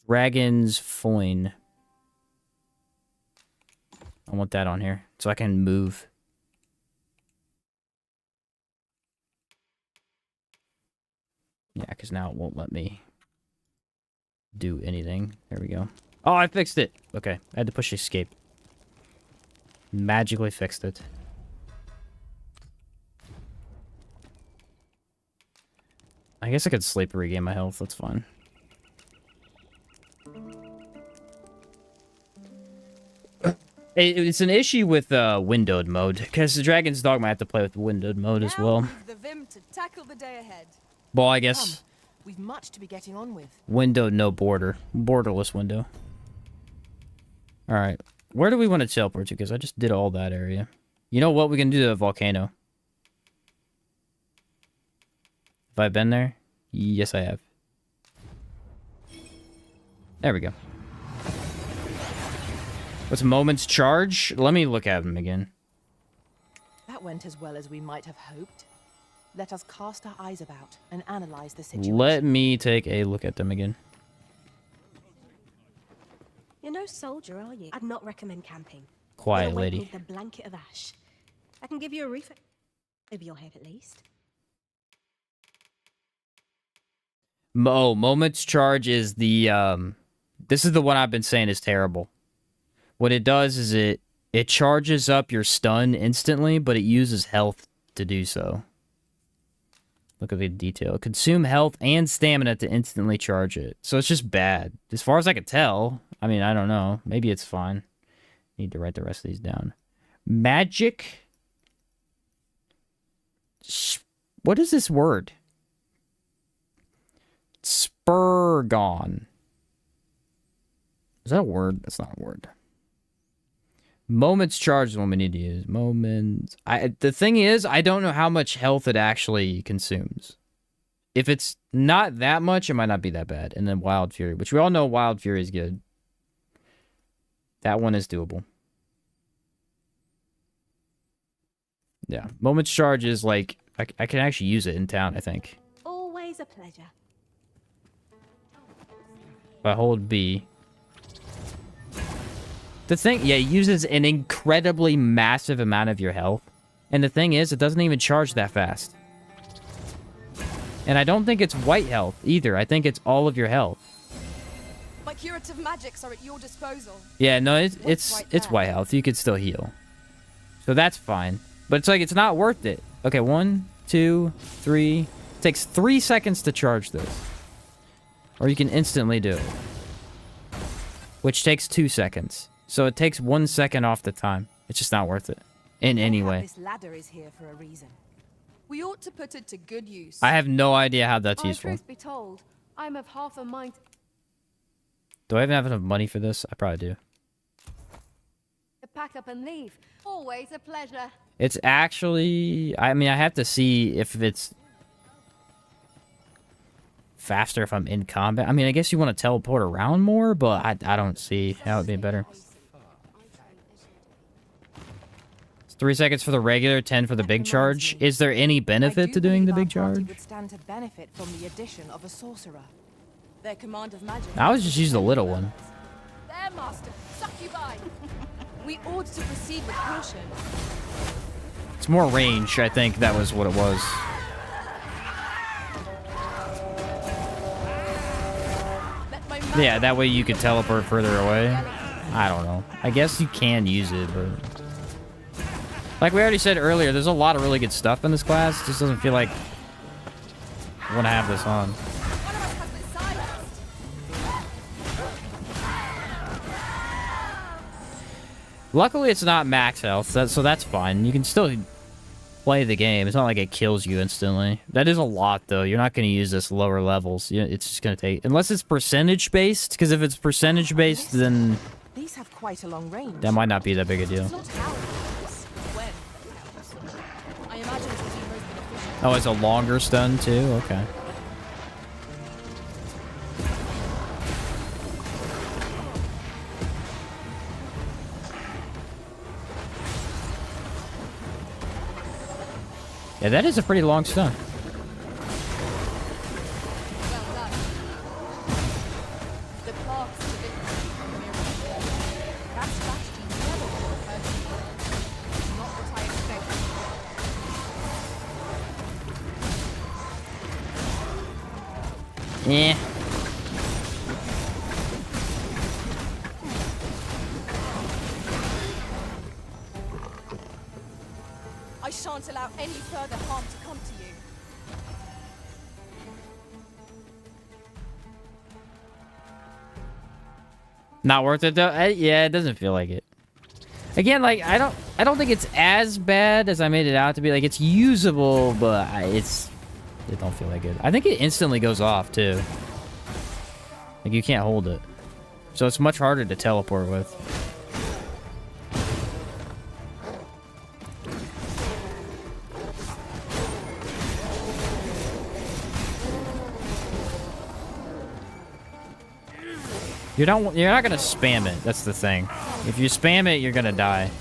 Dragon's Foin. I want that on here so I can move. Yeah, because now it won't let me do anything. There we go. Oh, I fixed it. Okay, I had to push escape. Magically fixed it. I guess I could sleep to regain my health. That's fine. It's an issue with windowed mode because the Dragon's Dogma have to play with windowed mode as well. The vim to tackle the day ahead. Well, I guess We've much to be getting on with. windowed, no border, borderless window. All right, where do we want to teleport to? Because I just did all that area. You know what? We can do the volcano. Have I been there? Yes, I have. There we go. What's Moment's Charge? Let me look at him again. That went as well as we might have hoped. Let us cast our eyes about and analyze the situation. Let me take a look at them again. You're no soldier, are you? I'd not recommend camping. Quiet Get away lady. with the blanket of ash. I can give you a roof over your head at least. Oh, Moment's Charge is the, this is the one I've been saying is terrible. What it does is it charges up your stun instantly, but it uses health to do so. Look at the detail. Consume health and stamina to instantly charge it. So it's just bad. As far as I can tell. I mean, I don't know. Maybe it's fine. Need to write the rest of these down. Magic. What is this word? Spurgon. Is that a word? That's not a word. Moment's Charge is what we need to use. Moments. The thing is, I don't know how much health it actually consumes. If it's not that much, it might not be that bad. And then Wild Fury, which we all know Wild Fury is good. That one is doable. Yeah. Moment's Charge is like, I can actually use it in town, I think. Always a pleasure. If I hold B. The thing, yeah, it uses an incredibly massive amount of your health. And the thing is, it doesn't even charge that fast. And I don't think it's white health either. I think it's all of your health. My curative magics are at your disposal. Yeah, no, it's white health. You could still heal. So that's fine. But it's like, it's not worth it. Okay, 1, 2, 3. It takes 3 seconds to charge this. Or you can instantly do it. Which takes 2 seconds. So it takes 1 second off the time. It's just not worth it. In any way. This ladder is here for a reason. We ought to put it to good use. I have no idea how that's useful. Truth be told, I'm of half a mind Do I even have enough money for this? I probably do. to pack up and leave. Always a pleasure. It's actually... I mean, I have to see if it's faster if I'm in combat. I mean, I guess you want to teleport around more, but I don't see how it'd be better. It's 3 seconds for the regular, 10 for the big charge. Is there any benefit to doing the big charge? Would stand to benefit from the addition of a sorcerer. Their command of magic. I was just using the little one. There, master. Suck you by. We ought to proceed with caution. It's more range, I think that was what it was. Yeah, that way you can teleport further away. I don't know. I guess you can use it, but... Like we already said earlier, there's a lot of really good stuff in this class. It just doesn't feel like I want to have this on. One of us has been silenced. Luckily, it's not max health, so that's fine. You can still play the game. It's not like it kills you instantly. That is a lot, though. You're not going to use this lower levels. It's just going to take... Unless it's percentage-based, because if it's percentage-based, then These have quite a long range. that might not be that big a deal. It's not how it counts, when it counts. I imagine it will be most beneficial. Oh, it's a longer stun, too? Okay. Yeah, that is a pretty long stun. Well done. The paths to victory are mirrors. That strategy never would have occurred to me. It's not what I expected. Yeah. I shan't allow any further harm to come to you. Not worth it, though? Yeah, it doesn't feel like it. Again, like, I don't think it's as bad as I made it out to be. Like, it's usable, but it don't feel like it. I think it instantly goes off, too. Like, you can't hold it. So it's much harder to teleport with. You're not gonna spam it. That's the thing. If you spam it, you're gonna die.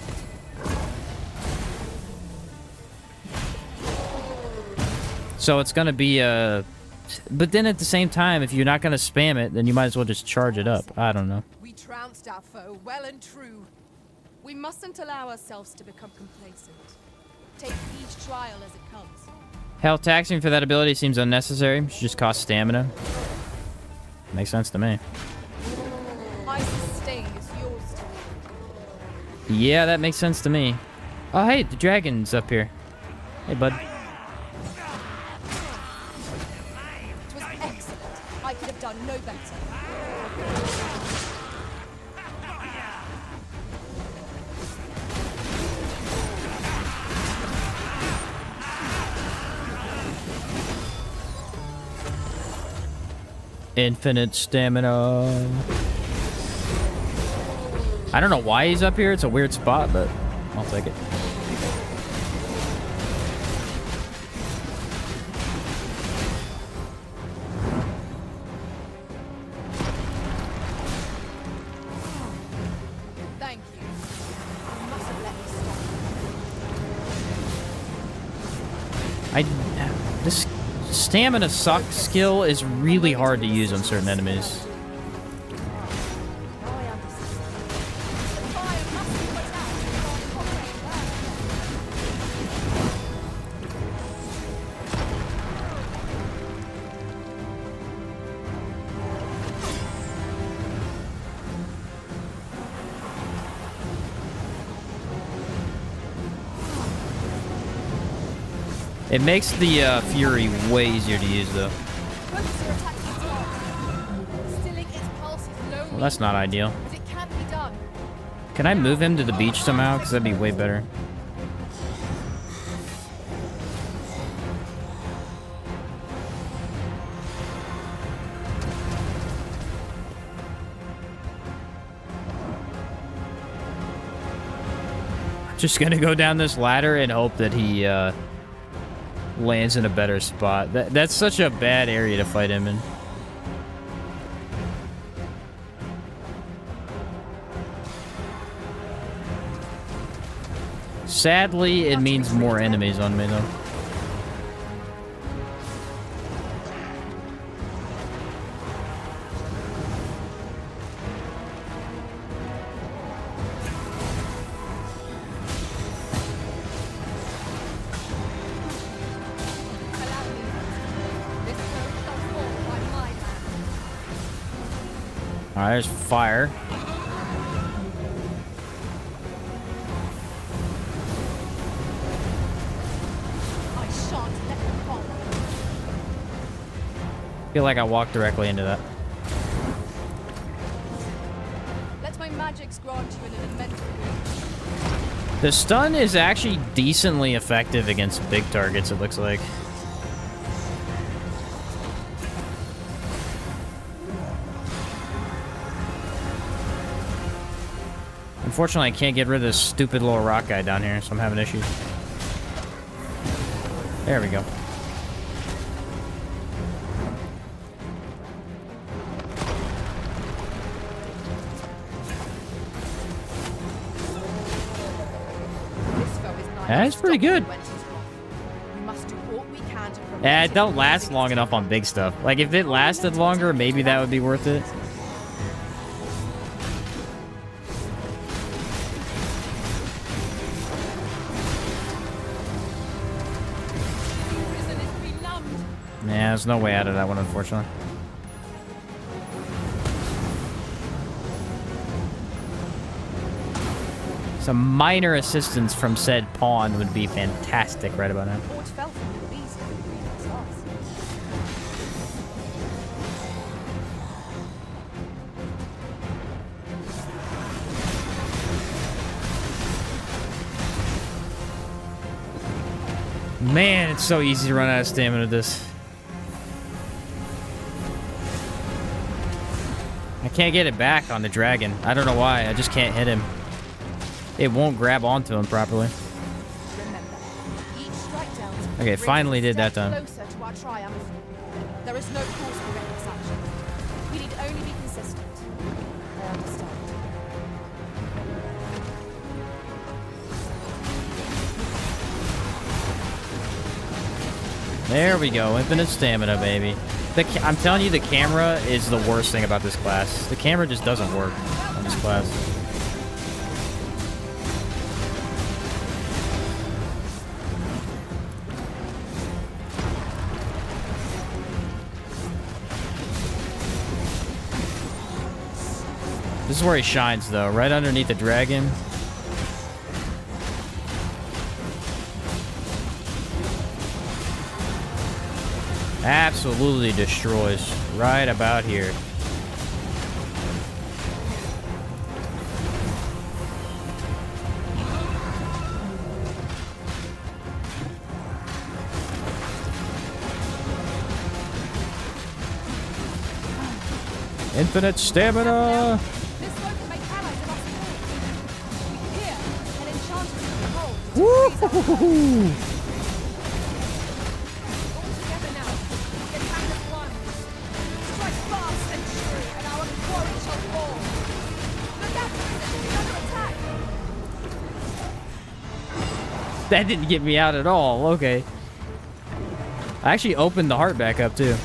So it's gonna be but then at the same time, if you're not gonna spam it, then you might as well just charge it up. I don't know. We trounced our foe well and true. We mustn't allow ourselves to become complacent. Take each trial as it comes. Hell, taxing for that ability seems unnecessary. It should just cost stamina. Makes sense to me. Isis sting is yours to wield. Yeah, that makes sense to me. Oh, hey, the dragon's up here. Hey, bud. It was excellent. I could have done no better. Infinite stamina. I don't know why he's up here. It's a weird spot, but I'll take it. Thank you. You must have let me stop. This stamina suck skill is really hard to use on certain enemies. Now I understand. The fire must be put out before the comrade It makes the Fury way easier to use, though. Focus your attack on top. Stilling its pulse is no Well, mean that's not ideal. but it can be done. Can I move him to the beach somehow? Because that'd be way better. Just gonna go down this ladder and hope that he lands in a better spot. That's such a bad area to fight him in. Sadly, it means more enemies on me, though. Allow me. This foe shall fall by my hand. Alright, there's fire. I shan't let them fall. Feel like I walked directly into that. Let my magics grant you an immense boon. The stun is actually decently effective against big targets, it looks like. Unfortunately, I can't get rid of this stupid little rock guy down here, so I'm having issues. There we go. That's pretty good. We must do all we can to prevent Yeah, it it don't from last losing long its enough on power. big stuff. Like, if it lasted longer, maybe that would be worth it. Arisen is benumbed. Yeah, there's no way out of that one, unfortunately. Some minor assistance from said pawn would be fantastic right about now. Fort fell from the beast of the green stars. Man, it's so easy to run out of stamina with this. I can't get it back on the dragon. I don't know why. I just can't hit him. It won't grab onto him properly. Remember, each strike down Okay, brings finally us did that step time. Closer to our triumph. There is no cause for reckless action. We need only be consistent. I understand. There we go. Infinite stamina, baby. I'm telling you, the camera is the worst thing about this class. The camera just doesn't work on this class. This is where he shines, though. Right underneath the dragon. Absolutely destroys. Right about here. Infinite stamina! This won't make allies of us all. Here, an enchantress of the cold to freeze our foes. Woo! All together now. The attack is one. Strike fast and true, and our quarry shall fall. Look out, Arisen! Another attack! That didn't get me out at all. Okay. I actually opened the heart back up, too.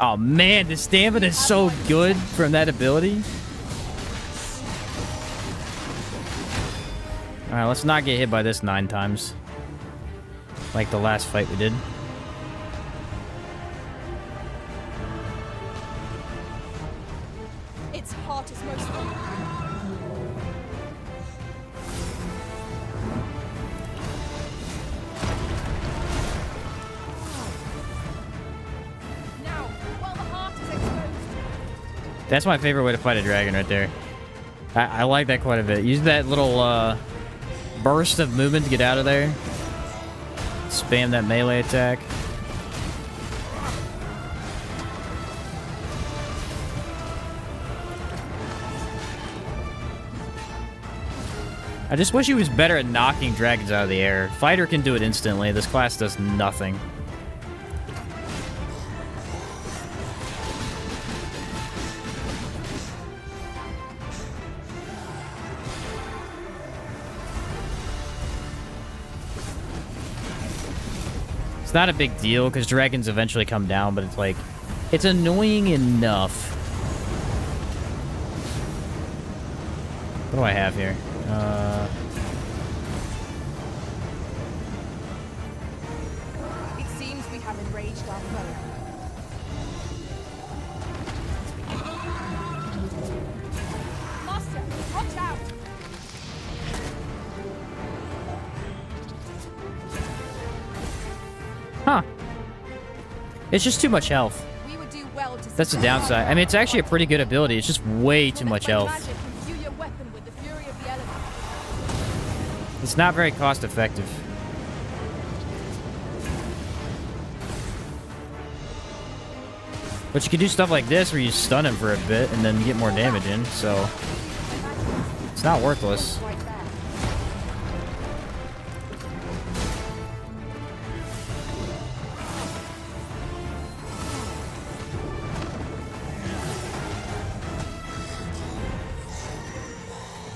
Oh man, the stamina is so good from that ability. Alright, let's not get hit by this 9 times. Like the last fight we did. Its heart is most vulnerable. Now, while the heart is exposed, That's my favorite way to fight a dragon right there. I like that quite a bit. Use that little burst of movement to get out of there. Spam that melee attack. I just wish he was better at knocking dragons out of the air. Fighter can do it instantly. This class does nothing. It's not a big deal because dragons eventually come down, but it's like It's annoying enough. What do I have here? It seems we have enraged our foe. Master, watch out! Huh. It's just too much health. We would do well to That's the downside. I mean, it's actually a pretty good ability. It's just way too much health. Magic, imbue your weapon with the fury of the elements. It's not very cost effective. But you can do stuff like this where you stun him for a bit and then get more damage in, so it's not worthless. Right there.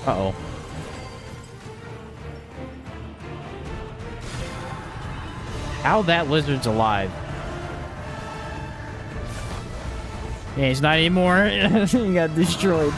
Uh-oh. How that lizard's alive? Yeah, he's not anymore. He got destroyed.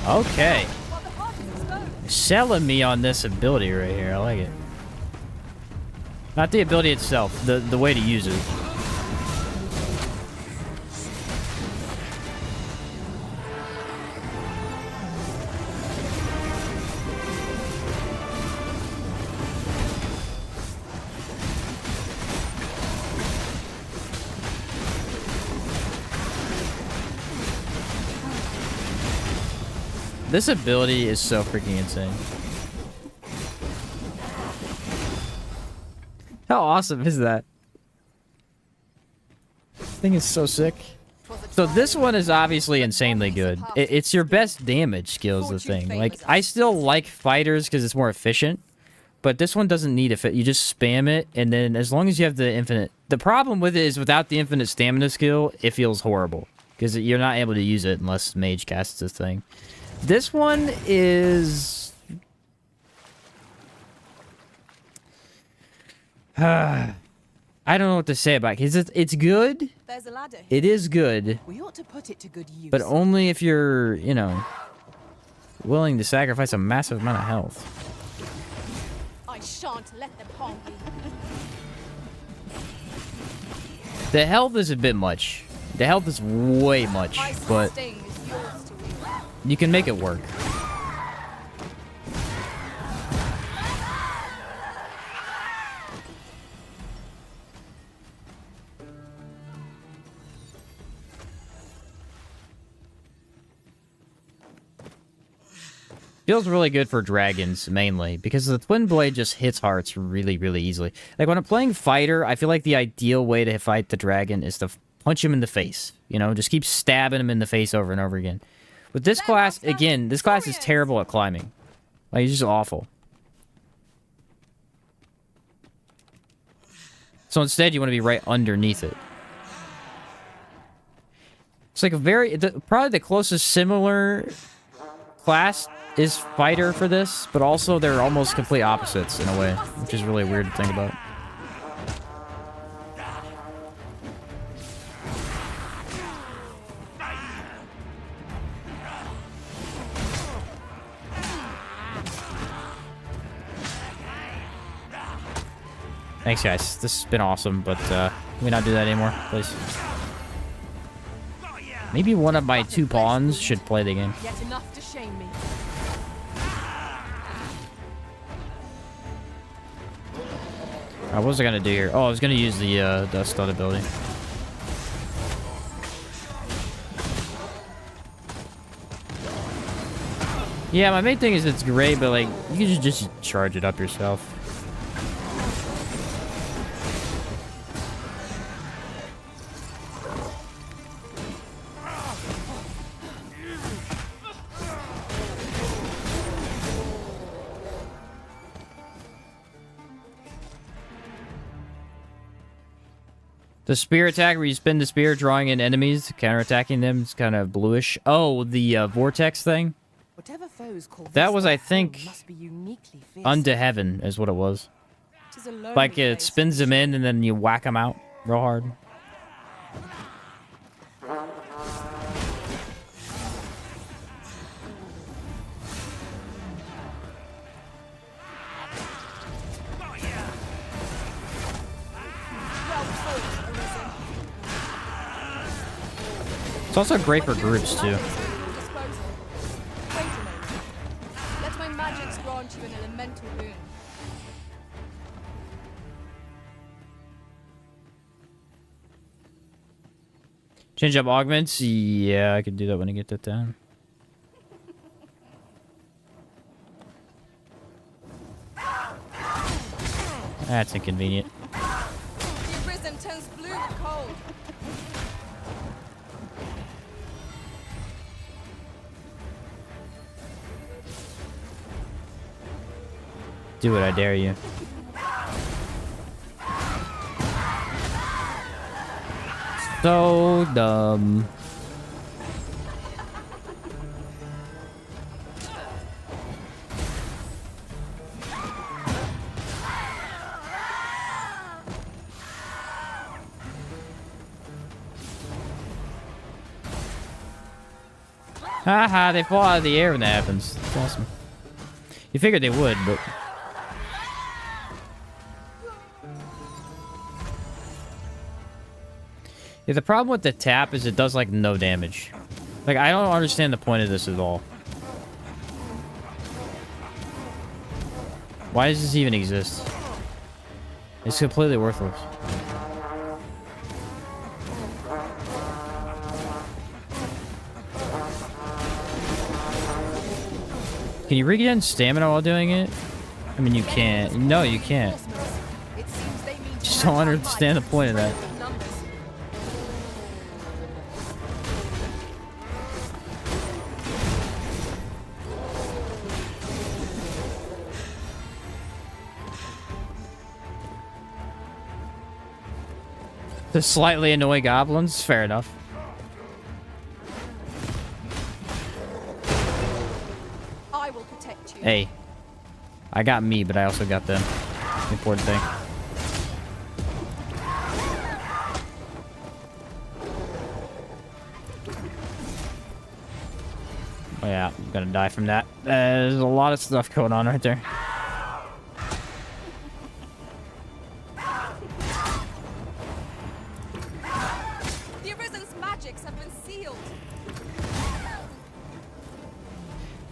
Okay. While the heart is exposed, Selling me on this ability right here. I like it. Not the ability itself, the way to use it. This ability is so freaking insane. How awesome is that? This thing is so sick. So this one is obviously insanely good. It's your best damage skill is the thing. Like, I still like fighters because it's more efficient. But this one doesn't need it. You just spam it, and then as long as you have the infinite... The problem with it is without the infinite stamina skill, it feels horrible. Because you're not able to use it unless Mage casts this thing. This one is... I don't know what to say about it. 'Cause it's good. there's a ladder here. It is good. We ought to put it to good use. But only if you're, you know, willing to sacrifice a massive amount of health. I shan't let them harm you. The health is a bit much. The health is way much, My but sting is yours to wield. you can make it work. Feels really good for dragons, mainly, because the Twin Blade just hits hearts really, really easily. Like, when I'm playing Fighter, I feel like the ideal way to fight the dragon is to punch him in the face. You know, just keep stabbing him in the face over and over again. With this class, again, this class is terrible at climbing. Like, it's just awful. So instead, you want to be right underneath it. It's like a very... probably the closest similar class is Fighter for this, but also they're almost complete opposites in a way, which is really weird to think about. Thanks, guys. This has been awesome, but can we not do that anymore, please? Maybe one of my two pawns should play the game. Yet enough to shame me. What was I gonna do here? Oh, I was gonna use the stun ability. Yeah, my main thing is it's great, but like you can just charge it up yourself. The spear attack where you spin the spear, drawing in enemies, counterattacking them, it's kind of bluish. Oh, the vortex thing? Whatever foes call That this was, their I think, home must be uniquely fierce. Unto Heaven is what it was. It is a lonely Like, it place. spins them in and then you whack them out real hard. It's also great for groups, too. Wait a moment. Let my magics grant you an elemental boon. Change up augments? Yeah, I could do that when I get that down. That's inconvenient. The Arisen turns blue with cold. Do it, I dare you. So dumb. Haha, they fall out of the air when that happens. That's awesome. You figured they would, but... Yeah, the problem with the tap is it does, like, no damage. Like, I don't understand the point of this at all. Why does this even exist? It's completely worthless. Can you regain stamina while doing it? I mean, you can't. No, you can't. It seems they mean Just don't understand the point of that. numbers. To slightly annoy goblins? Fair enough. I will protect you. Hey. I got me, but I also got them. Important thing. Oh yeah, I'm gonna die from that. There's a lot of stuff going on right there. The Arisen's magics have been sealed.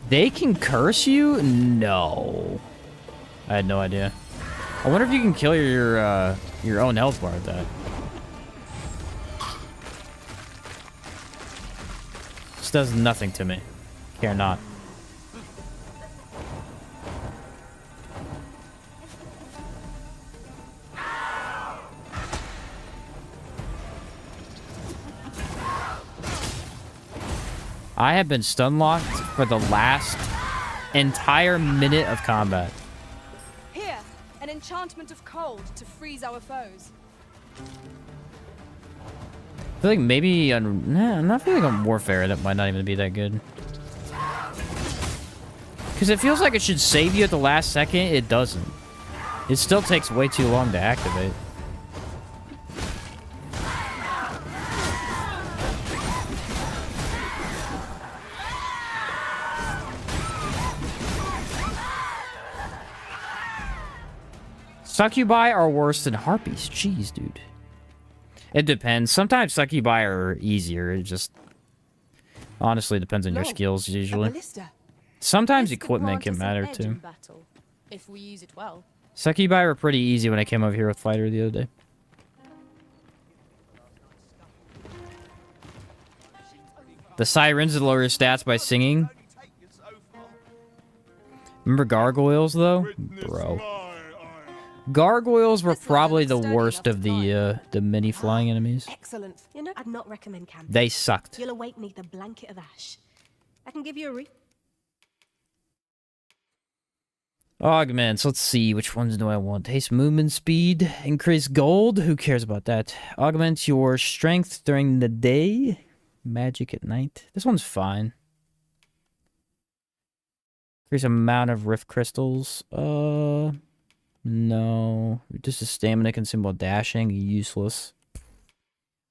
They can curse you? No. I had no idea. I wonder if you can kill your own health bar with that. This does nothing to me. Care not. I have been stun locked for the last entire minute of combat. Here, an enchantment of cold to freeze our foes. I feel like maybe on... Nah, I'm not feeling on Warfare. That might not even be that good. Because it feels like it should save you at the last second. It doesn't. It still takes way too long to activate. Succubi are worse than harpies. Jeez, dude. It depends. Sometimes succubi are easier. It just honestly depends on your skills, usually. Sometimes This could equipment grant can us an matter, edge too. in battle, if we use it well. Succubi were pretty easy when I came over here with Fighter the other day. The sirens lower your stats by singing. Remember gargoyles, though? Bro. Gargoyles were probably the worst of the mini flying enemies. Excellent. You know, I'd not recommend camping. They sucked. You'll await me the blanket of ash. I can give you a Augments. Let's see. Which ones do I want? Haste movement speed. Increase gold. Who cares about that? Augments your strength during the day. Magic at night. This one's fine. Increase amount of rift crystals. No. Just a stamina consumed while dashing. Useless.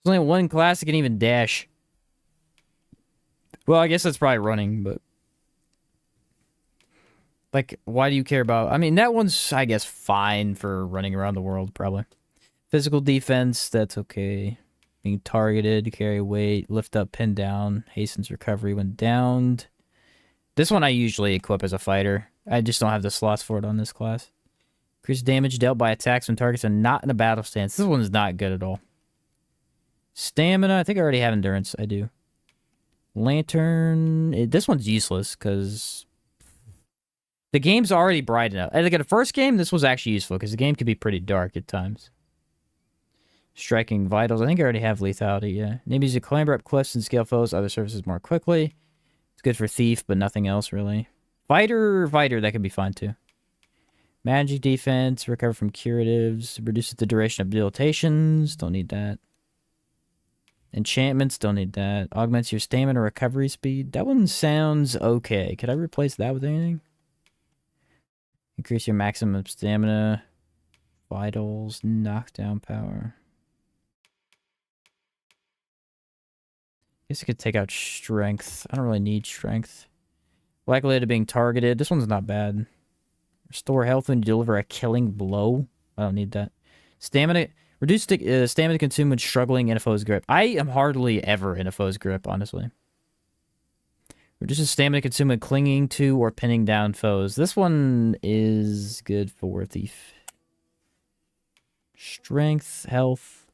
There's only one class that can even dash. Well, I guess that's probably running, but... Like, why do you care about... I mean, that one's, I guess, fine for running around the world, probably. Physical defense, that's okay. Being targeted, carry weight, lift up, pin down, hastens recovery when downed. This one I usually equip as a fighter. I just don't have the slots for it on this class. Increase damage dealt by attacks when targets are not in a battle stance. This one's not good at all. Stamina, I think I already have endurance. I do. Lantern, this one's useless, because... The game's already bright enough. Like, in the first game, this was actually useful, because the game could be pretty dark at times. Striking vitals. I think I already have lethality, yeah. Enemies to clamber up cliffs and scale foes, other surfaces more quickly. It's good for thief, but nothing else, really. Fighter, that could be fine, too. Magic defense, recover from curatives, reduces the duration of debilitations. Don't need that. Enchantments, don't need that. Augments your stamina recovery speed. That one sounds okay. Could I replace that with anything? Increase your maximum stamina. Vitals. Knockdown power. Guess I could take out strength. I don't really need strength. Likelihood of being targeted. This one's not bad. Restore health when you deliver a killing blow. I don't need that. Stamina. Reduce stamina consumed when struggling in a foe's grip. I am hardly ever in a foe's grip, honestly. Reduces stamina consumed when clinging to or pinning down foes. This one is good for thief. Strength, health.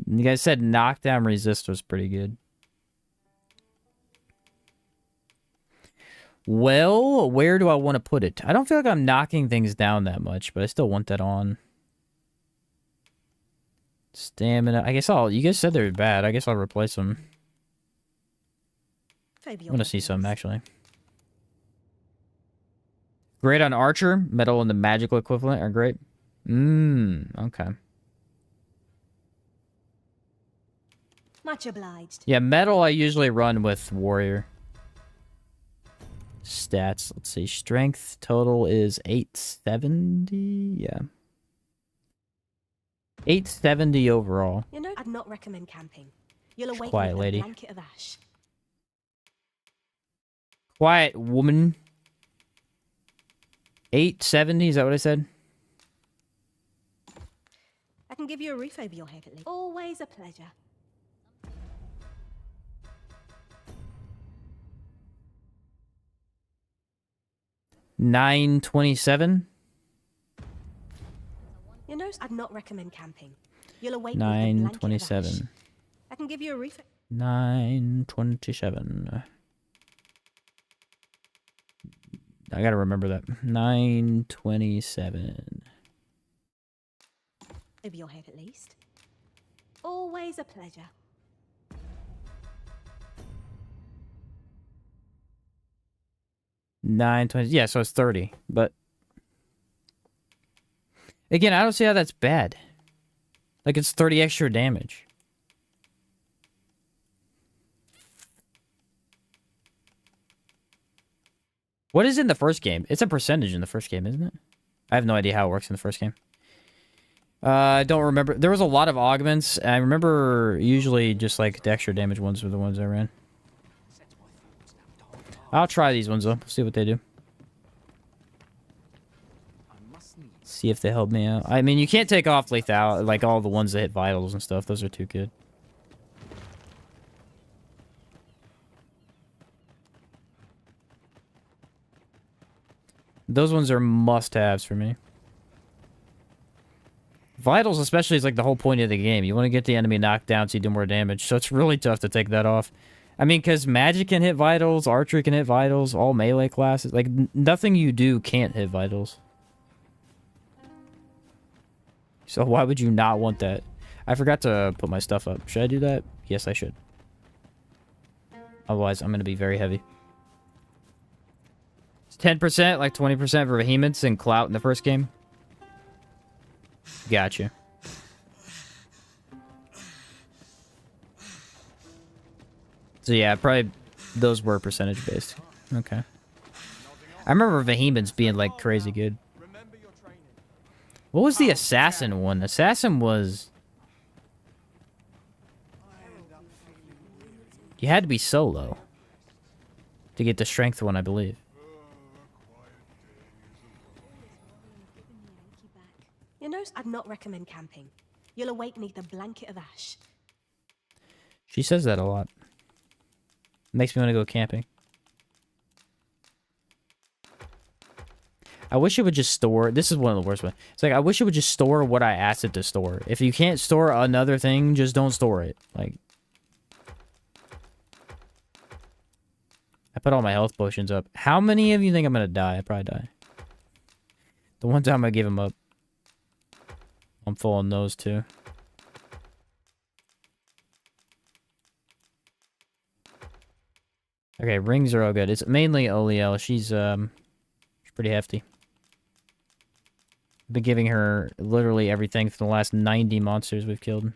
You guys said knockdown resist was pretty good. Well, where do I want to put it? I don't feel like I'm knocking things down that much, but I still want that on. Stamina. I guess you guys said they were bad. I guess I'll replace them. I want to see some, actually. Great on Archer. Metal and the magical equivalent are great. Okay. Much obliged. Yeah, metal I usually run with Warrior. Stats. Let's see. Strength total is 870. Yeah. 870 overall. You know, I'd not recommend camping. You'll awaken Quiet with lady. a blanket of ash. Quiet woman. 870, is that what I said? I can give you a roof over your head at least. Always a pleasure. $927. You know, I'd not recommend camping. You'll awaken with a blanket of ash. $927. I can give you a roof. $927. I gotta remember that. $927. Over your head at least. Always a pleasure. $920. Yeah, so it's 30. But again, I don't see how that's bad. Like, it's 30 extra damage. What is in the first game? It's a percentage in the first game, isn't it? I have no idea how it works in the first game. I don't remember. There was a lot of augments. I remember usually just like the extra damage ones were the ones I ran. I'll try these ones though. See what they do. See if they help me out. I mean, you can't take off lethal, like all the ones that hit vitals and stuff. Those are too good. Those ones are must-haves for me. Vitals especially is like the whole point of the game. You want to get the enemy knocked down so you do more damage. So it's really tough to take that off. I mean, because magic can hit vitals, archery can hit vitals, all melee classes. Like, nothing you do can't hit vitals. So why would you not want that? I forgot to put my stuff up. Should I do that? Yes, I should. Otherwise, I'm going to be very heavy. 10%, like 20% for behemoths and clout in the first game. Gotcha. So yeah, probably those were percentage based. Okay. I remember behemoths being like crazy good. What was the assassin one? Assassin was... You had to be solo to get the strength one, I believe. You know, I'd not recommend camping. You'll awake neath a blanket of ash. She says that a lot. Makes me want to go camping. I wish it would just store... This is one of the worst ones. It's like, I wish it would just store what I asked it to store. If you can't store another thing, just don't store it. Like... I put all my health potions up. How many of you think I'm gonna die? I probably die. The one time I gave them up. I'm full on those too. Okay, rings are all good. It's mainly Oliel. She's pretty hefty. Been giving her literally everything for the last 90 monsters we've killed.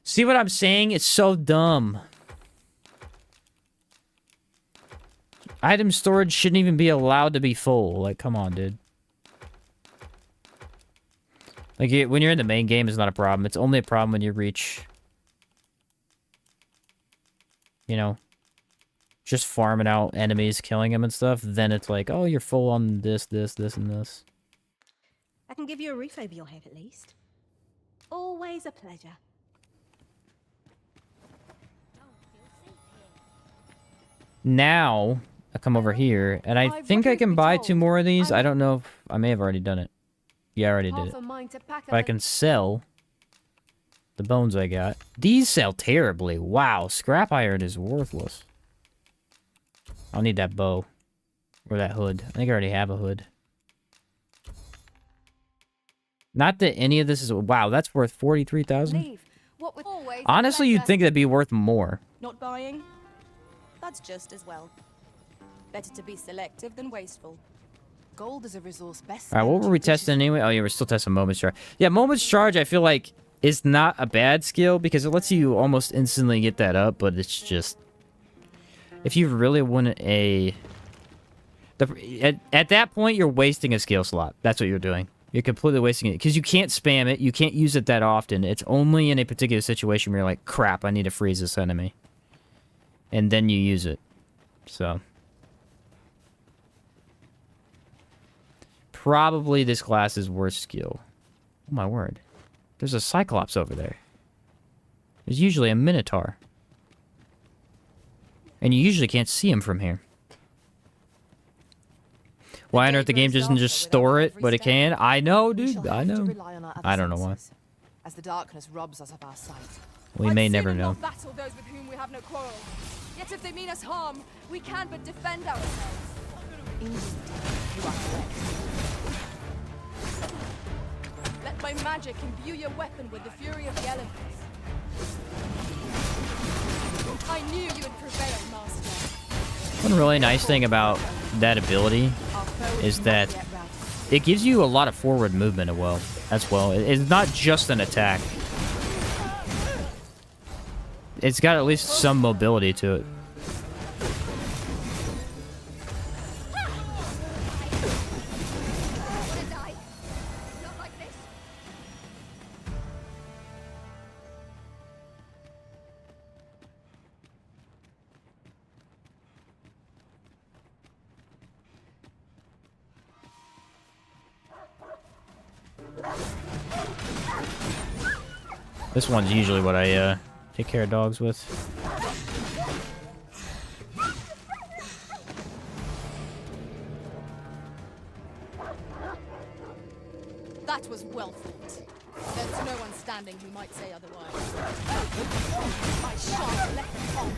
See what I'm saying? It's so dumb. Item storage shouldn't even be allowed to be full. Like, come on, dude. Like, when you're in the main game, it's not a problem. It's only a problem when you reach... You know, just farming out enemies, killing them and stuff. Then it's like, oh, you're full on this, this, this, and this. I can give you a roof over your head at least. Always a pleasure. Now, I come over here, and I think I can buy 2 more of these. I don't know if... I may have already done it. Yeah, I already did it. If I can sell the bones I got. These sell terribly. Wow, scrap iron is worthless. I'll need that bow. Or that hood. I think I already have a hood. Not that any of this is... Wow, that's worth 43,000. Honestly, you'd think that'd be worth more. Not buying? That's just as well. Better to be selective than wasteful. Gold is a resource best. Alright, what were we testing anyway? Oh, yeah, we're still testing Moment's Charge. Yeah, Moment's Charge, I feel like, is not a bad skill because it lets you almost instantly get that up, but it's just... If you really want a... At that point, you're wasting a skill slot. That's what you're doing. You're completely wasting it because you can't spam it. You can't use it that often. It's only in a particular situation where you're like, crap, I need to freeze this enemy. And then you use it. So... Probably this class is worst skill. Oh my word. There's a cyclops over there. There's usually a minotaur. And you usually can't see him from here. Why on earth the game doesn't just store it, but it can? I know, dude. I know. I don't know why. As the darkness robs us of our sight. We may never know. Battle those with whom we have no quarrel. Yet if they mean us harm, we can but defend ourselves. Indeed, you are correct. Let my magic imbue your weapon with the fury of the elements. I knew you would prevail, Master. One really nice thing about that ability is that it gives you a lot of forward movement as well. It's not just an attack. It's got at least some mobility to it. This one's usually what I take care of dogs with. That was well fought. There's no one standing who might say otherwise. I shan't let them on.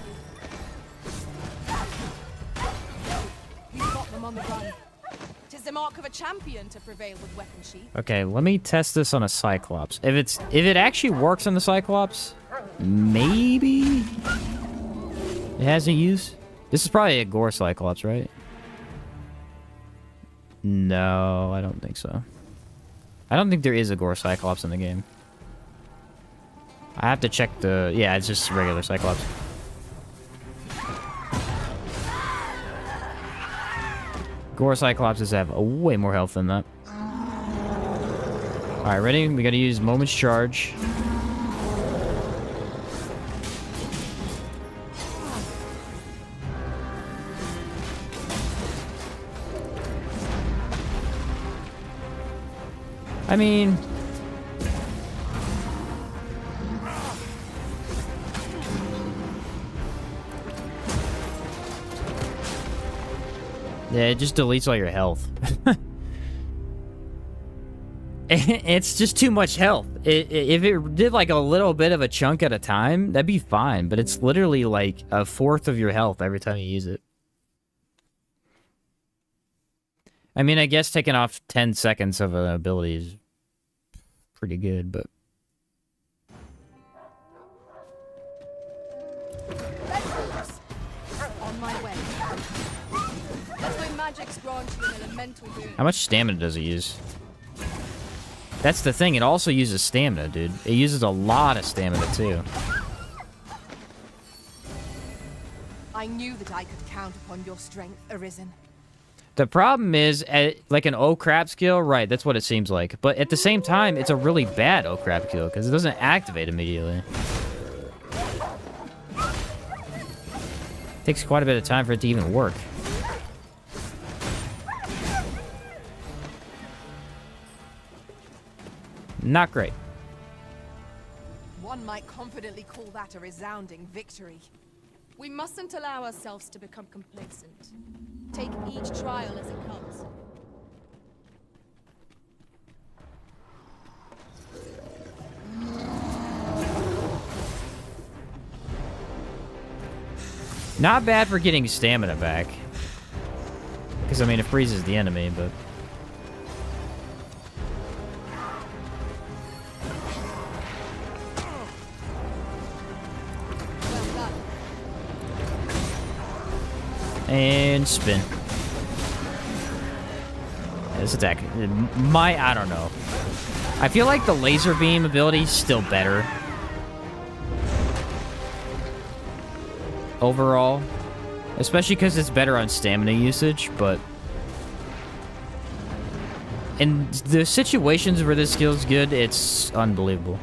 We've got them on the run. 'Tis the mark of a champion to prevail with weapon sheath. Okay, let me test this on a cyclops. If it actually works on the cyclops, maybe it has a use. This is probably a gore cyclops, right? No, I don't think so. I don't think there is a gore cyclops in the game. I have to check the... Yeah, it's just regular cyclops. Gore cyclopses have way more health than that. Alright, ready? We gotta use Moment's Charge. I mean... yeah, it just deletes all your health. It's just too much health. If it did like a little bit of a chunk at a time, that'd be fine. But it's literally like a fourth of your health every time you use it. I mean, I guess taking off 10 seconds of an ability is pretty good, but... On my way. That's my magic's grant you an elemental boon. How much stamina does it use? That's the thing, it also uses stamina, dude. It uses a lot of stamina, too. I knew that I could count upon your strength, Arisen. The problem is, like an oh crap skill, right, that's what it seems like. But at the same time, it's a really bad oh crap skill, because it doesn't activate immediately. Takes quite a bit of time for it to even work. Not great. One might confidently call that a resounding victory. We mustn't allow ourselves to become complacent. Take each trial as it comes. Not bad for getting stamina back. Because, I mean, it freezes the enemy, but... and spin. Yeah, this attack, I don't know. I feel like the laser beam ability is still better. Overall. Especially because it's better on stamina usage, but... in the situations where this skill's good, it's unbelievable.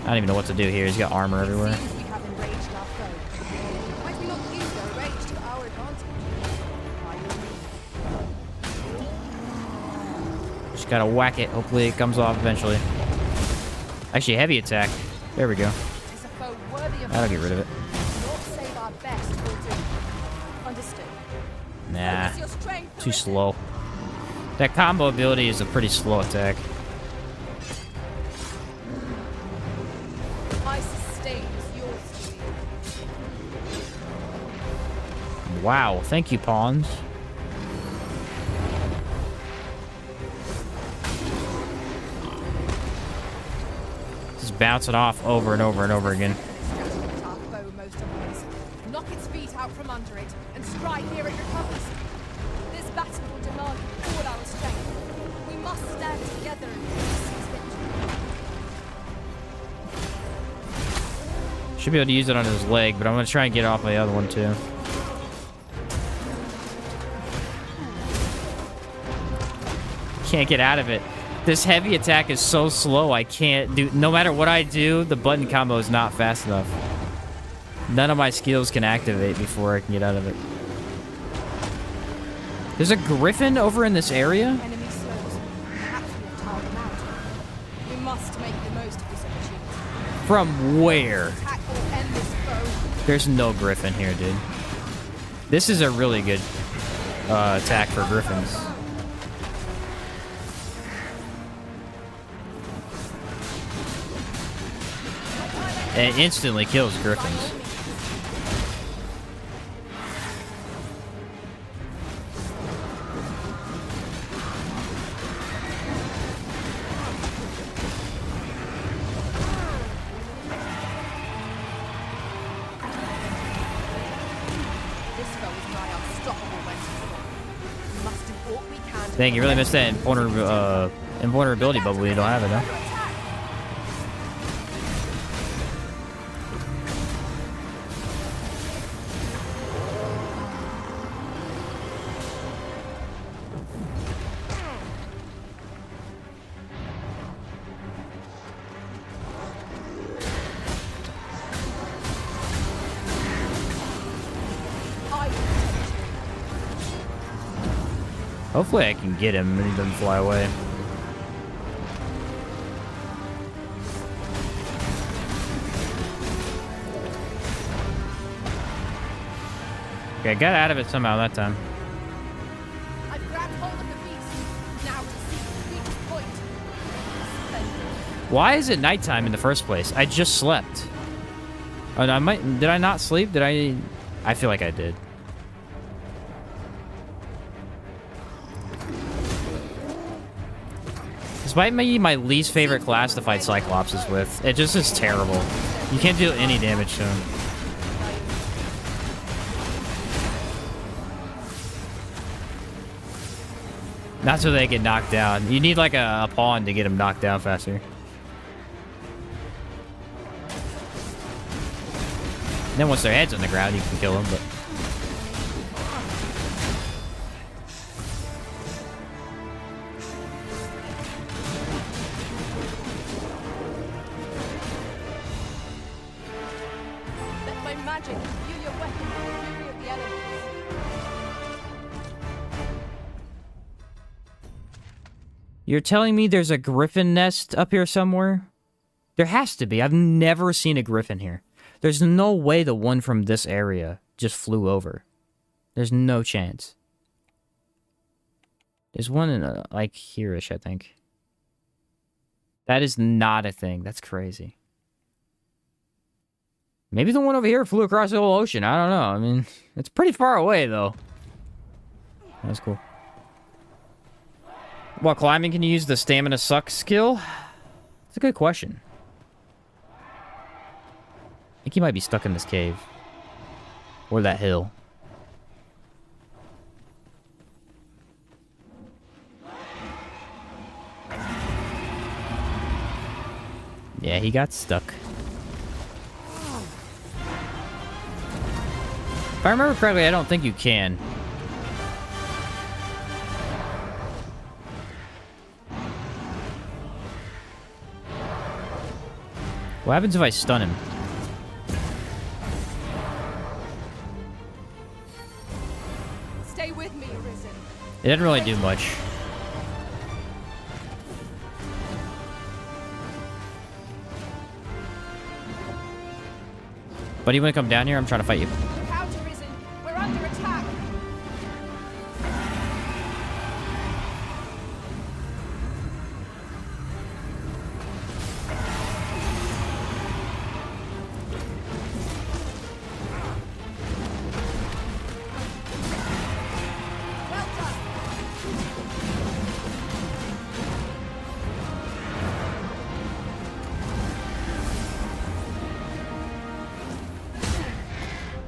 I don't even know what to do here. He's got armor everywhere. Seems we have enraged our foe. Might we not use their rage to our advantage? By your means. Just gotta whack it. Hopefully it comes off eventually. Actually, heavy attack. There we go. Is a foe worthy of That'll get rid of it. Not save our best will do. Understood. Nah. Focus your strength, Too Arisen. slow. That combo ability is a pretty slow attack. My sustain is yours to wield. Wow. Thank you, pawns. Just bounce it off over and over and over again. Strategy our foe most avoids. Knock its feet out from under it and strike here it recovers. This battle will demand all our strength. We must stand together and seize victory. Should be able to use it on his leg, but I'm going to try and get off my other one, too. Can't get out of it. This heavy attack is so slow, I can't do... no matter what I do, the button combo is not fast enough. None of my skills can activate before I can get out of it. There's a griffin over in this area? Enemy slows. Perhaps we have tired them out. We must make the most of this opportunity. From where? Attack will end this foe. There's no griffin here, dude. This is a really good attack for griffins. It instantly kills griffins. Dang, you really missed that invulnerability bubble. You don't have it, huh? Hopefully I can get him and he doesn't fly away. Okay, I got out of it somehow that time. I've grabbed hold of the beast. Now to seek the weakest point. Splendid. Why is it nighttime in the first place? I just slept. Oh, no, did I not sleep? I feel like I did. This might be my least favorite class to fight Cyclops with. It just is terrible. You can't do any damage to him. Not so they get knocked down. You need like a pawn to get him knocked down faster. Then once their head's on the ground, you can kill them, but... Let my magic imbue your weapon with the fury of the elements. You're telling me there's a griffin nest up here somewhere? There has to be. I've never seen a griffin here. There's no way the one from this area just flew over. There's no chance. There's one in, like, here-ish, I think. That is not a thing. That's crazy. Maybe the one over here flew across the whole ocean. I don't know. I mean, it's pretty far away, though. That's cool. While climbing, can you use the stamina suck skill? That's a good question. I think he might be stuck in this cave. Or that hill. Yeah, he got stuck. If I remember correctly, I don't think you can. What happens if I stun him? Stay with me, Arisen. It didn't really do much. Buddy, you wanna come down here? I'm trying to fight you. Look out, Arisen. We're under attack. Well done.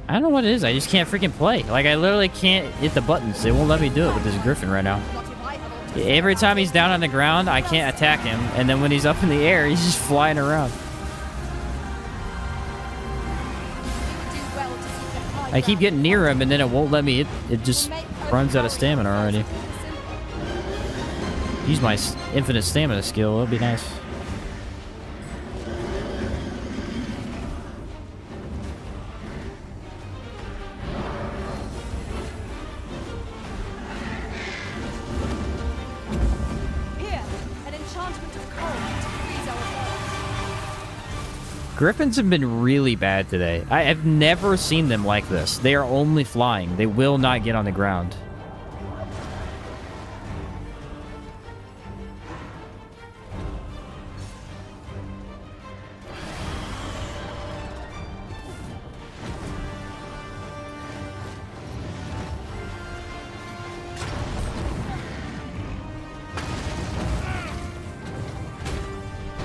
I don't know what it is. I just can't freaking play. Like, I literally can't hit the buttons. They won't let me do it with this griffin right now. Not if I have all Every time he's down on the ground, I can't attack him. And then when he's up in the air, he's just flying around. do well to seek the high I keep ground. getting near him, and then it won't let me. It just runs out of stamina already. Use my infinite stamina skill. That'd be nice. Here, an enchantment of cold to freeze our foes. Griffins have been really bad today. I have never seen them like this. They are only flying. They will not get on the ground.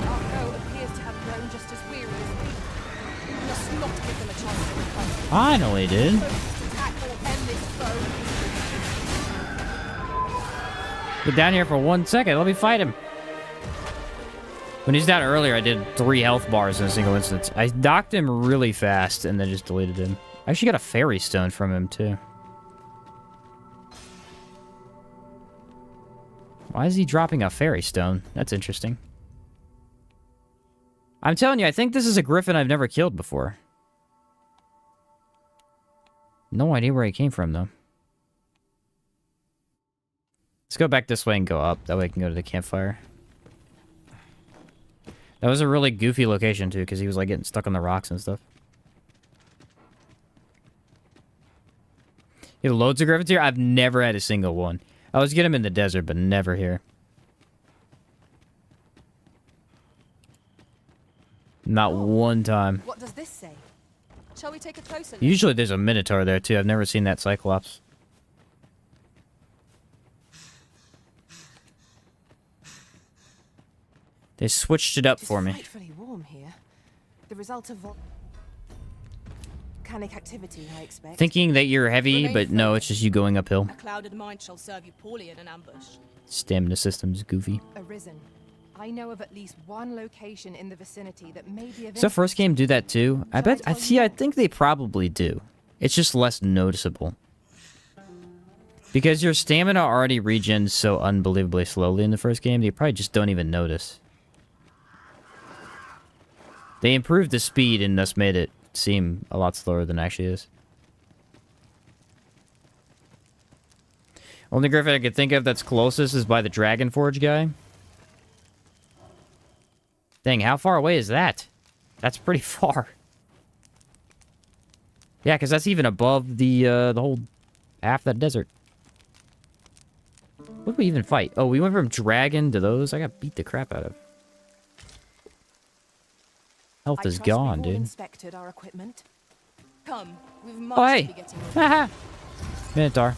Our foe appears to have grown just as weary as we. We must not give them a chance to recover. Finally, dude. Focused attack will end this foe. Get down here for 1 second. Let me fight him. When he's down earlier, I did 3 health bars in a single instance. I knocked him really fast and then just deleted him. I actually got a fairy stone from him, too. Why is he dropping a fairy stone? That's interesting. I'm telling you, I think this is a griffin I've never killed before. No idea where he came from, though. Let's go back this way and go up. That way I can go to the campfire. That was a really goofy location, too, because he was, like, getting stuck on the rocks and stuff. You have loads of griffins here? I've never had a single one. I always get them in the desert, but never here. Not one time. What does this say? Shall we take a closer look? Usually there's a minotaur there, too. I've never seen that cyclops. They switched it up for me. It's frightfully warm here. The result of volcanic activity, I expect. Thinking that you're heavy, but no, it's just you going uphill. A clouded mind shall serve you poorly in an ambush. Stamina system's goofy. Arisen. I know of at least one location in the vicinity that may be of Does the first game do that too? I bet. I think they probably do. It's just less noticeable. Because your stamina already regens so unbelievably slowly in the first game, you probably just don't even notice. They improved the speed and thus made it seem a lot slower than it actually is. Only griffin I could think of that's closest is by the Dragon Forge guy. Dang, how far away is that? That's pretty far. Yeah, because that's even above the whole half that desert. What did we even fight? Oh, we went from dragon to those. I got beat the crap out of. Health is gone, dude. Inspected our equipment. Come, we've much Oh, to hey! be getting rid of. Haha! Minotaur.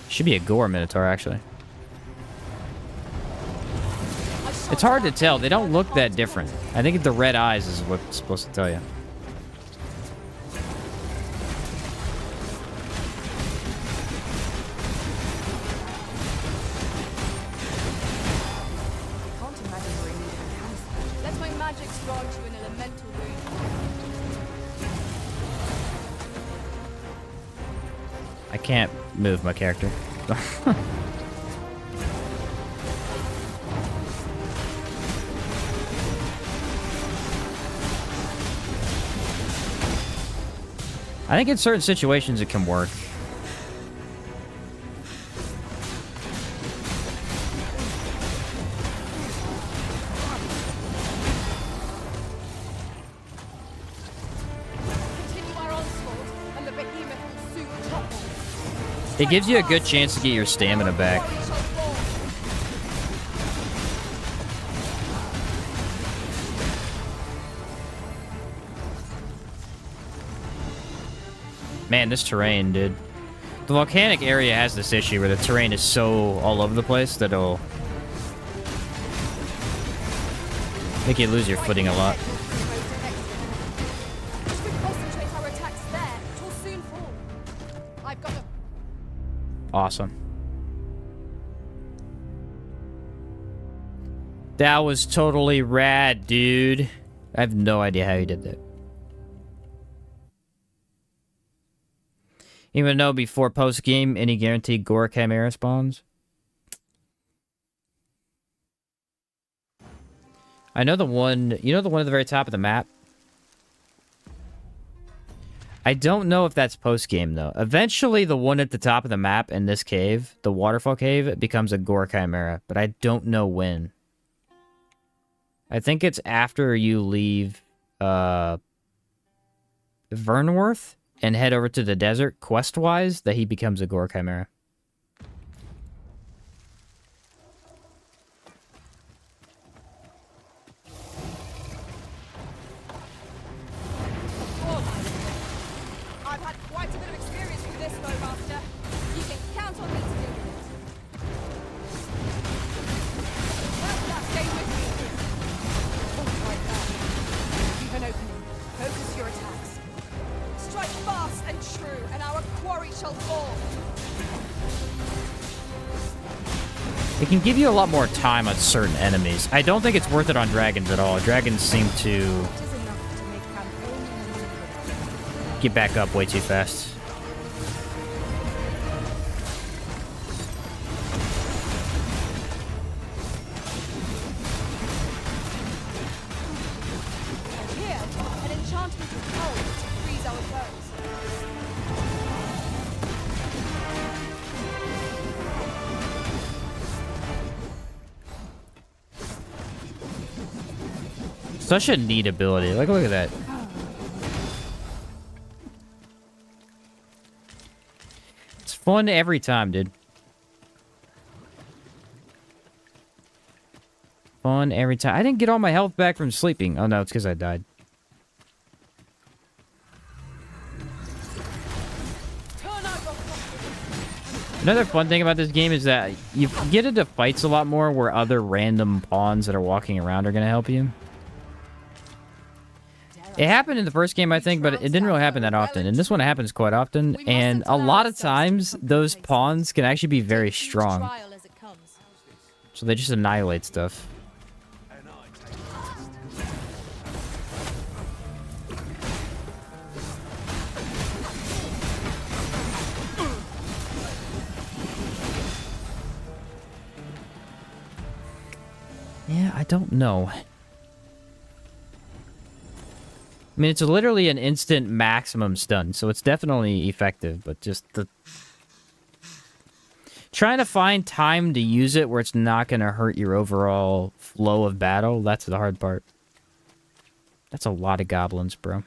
Should be a gore Minotaur, actually. It's hard to tell. They don't look that different. I think the red eyes is what's supposed to tell you. Can't imagine we're in need of a house. Let my magic grant you an elemental boon. I can't move my character. I think in certain situations it can work. Continue our onslaught, and the behemoth will soon topple. It gives you a good chance to get your stamina back. Glory shall fall. Man, this terrain, dude. The volcanic area has this issue where the terrain is so all over the place that it'll make you lose your footing a lot. If we concentrate our attacks there, it will soon fall. I've got a... Awesome. That was totally rad, dude. I have no idea how you did that. Even though before post-game, any guaranteed gore chimera spawns? I know the one... You know the one at the very top of the map? I don't know if that's post-game, though. Eventually, the one at the top of the map in this cave, the waterfall cave, becomes a gore chimera, but I don't know when. I think it's after you leave, Vernworth and head over to the desert, quest-wise, that he becomes a gore chimera. I've had quite a bit of experience with this, though, Master. You can count on me to deal with it. Well, stay with me. Oh, right there. Leave an opening. Focus your attacks. Strike fast and true, and our quarry shall fall. It can give you a lot more time on certain enemies. I don't think it's worth it on dragons at all. Dragons seem to It is enough to make campaigning get back up way too fast. Here, an enchantment of cold to freeze our foes. Such a neat ability. Like, look at that. It's fun every time, dude. Fun every time. I didn't get all my health back from sleeping. Oh, no, it's because I died. Another fun thing about this game is that you get into fights a lot more where other random pawns that are walking around are going to help you. It happened in the first game, I think, but it didn't really happen that often. In this one, it happens quite often, and a lot of times, those pawns can actually be very strong. Trial as it comes. So they just annihilate stuff. Yeah, I don't know. I mean, it's literally an instant maximum stun, so it's definitely effective, but just the... trying to find time to use it where it's not going to hurt your overall flow of battle, that's the hard part. That's a lot of goblins, bro.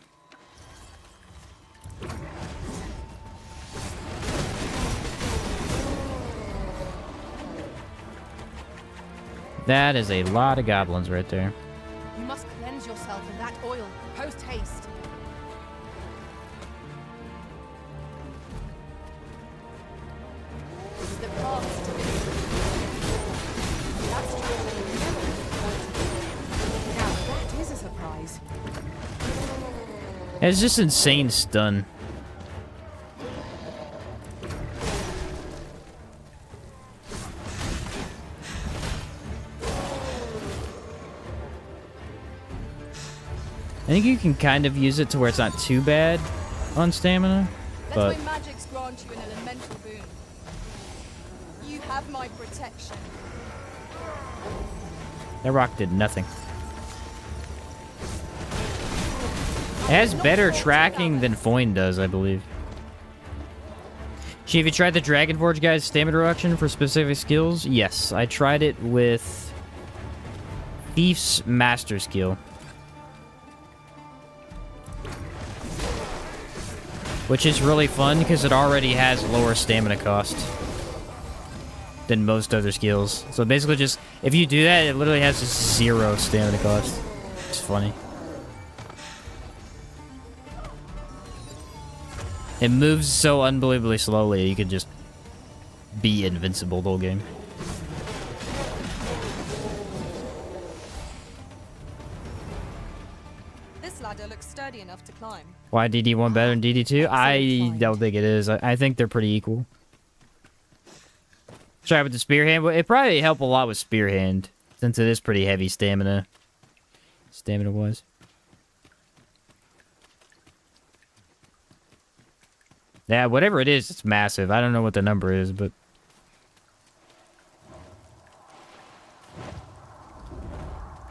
That is a lot of goblins right there. You must cleanse yourself in that oil, post haste. It is the path to victory. That's true. Now that is a surprise. It's just insane stun. I think you can kind of use it to where it's not too bad on stamina, but... Let my magics grant you an elemental boon. You have my protection. That rock did nothing. It has better tracking than Foyne does, I believe. She, have you tried the Dragon Forge guy's stamina reduction for specific skills? Yes, I tried it with Thief's Master Skill. Which is really fun because it already has lower stamina cost than most other skills. So basically just, if you do that, it literally has just 0 stamina cost. It's funny. It moves so unbelievably slowly, you could just be invincible the whole game. This ladder looks sturdy enough to climb. Why DD1 better than DD2? I don't think it is. I think they're pretty equal. Try with the Spearhand. It'd probably help a lot with Spearhand, since it is pretty heavy stamina. Stamina-wise. Yeah, whatever it is, it's massive. I don't know what the number is, but...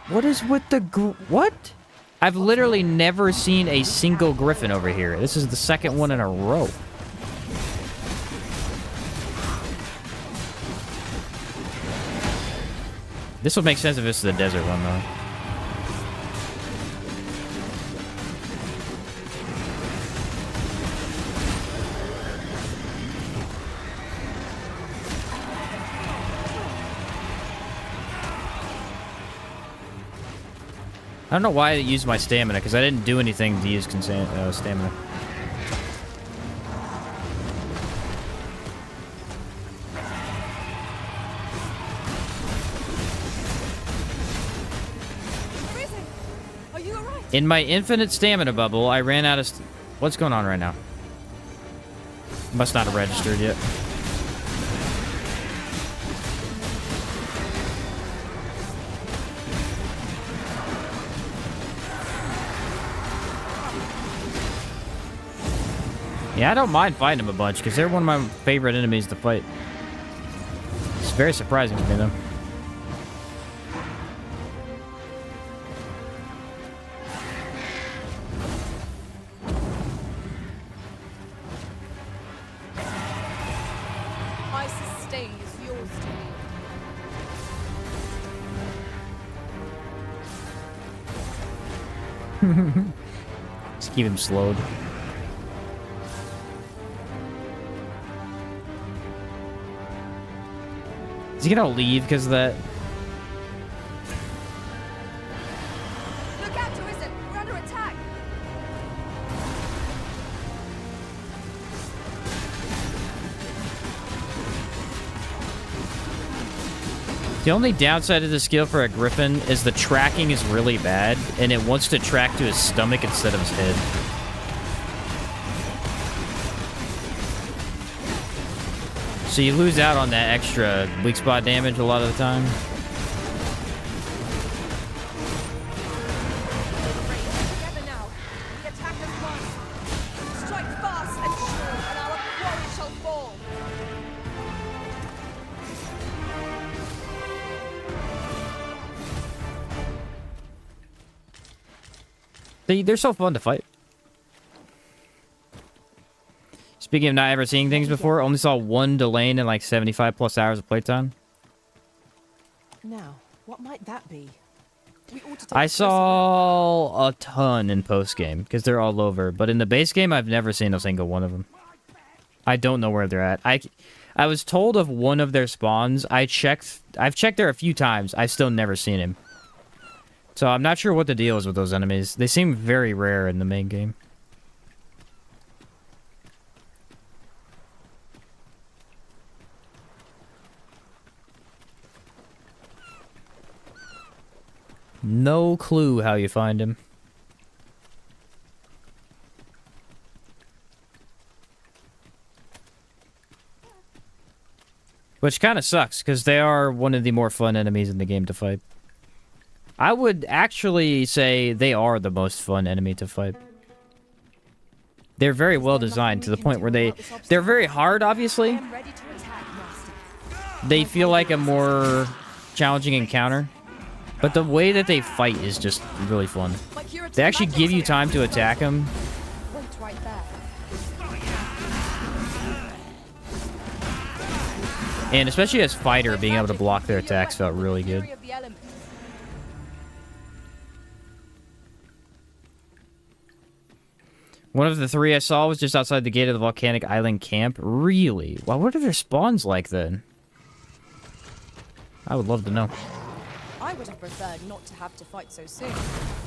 What is with the... What? I've literally never seen a single griffin over here. This is the second one in a row. This would make sense if this is the desert one, though. I don't know why I used my stamina, because I didn't do anything to use stamina. Arisen, are you alright? In my infinite stamina bubble, I ran out of... What's going on right now? Must not have registered yet. Yeah, I don't mind fighting them a bunch, because they're one of my favorite enemies to fight. It's very surprising to me, though. My sustain is yours to me. Just keep him slowed. Is he gonna leave because of that? Look out, Arisen! We're under attack! The only downside of the skill for a griffin is the tracking is really bad, and it wants to track to his stomach instead of his head. So you lose out on that extra weak spot damage a lot of the time. Together now. The attack has won. Strike fast and sure, and our quarry shall fall. They're so fun to fight. Speaking of not ever seeing things before, only saw one Delane in like 75 plus hours of playtime. Now, what might that be? We ought to take I a closer saw a ton in post game because they're all over, but in the base game, I've never seen a single one of them. I don't know where they're at. I was told of one of their spawns. I've checked there a few times. I've still never seen him. So I'm not sure what the deal is with those enemies. They seem very rare in the main game. No clue how you find him. Which kind of sucks, because they are one of the more fun enemies in the game to fight. I would actually say they are the most fun enemy to fight. They're very well designed to the point where they're very hard, obviously. Ready to attack, Master. They feel like a more challenging encounter. But the way that they fight is just really fun. My curative They actually magic give you says- time to attack them. Wait right there. And especially as fighter, being able to block their attacks felt really good. Fury of the elements. One of the three I saw was just outside the gate of the volcanic island camp. Really? Well, what are their spawns like then? I would love to know. I would have preferred not to have to fight so soon,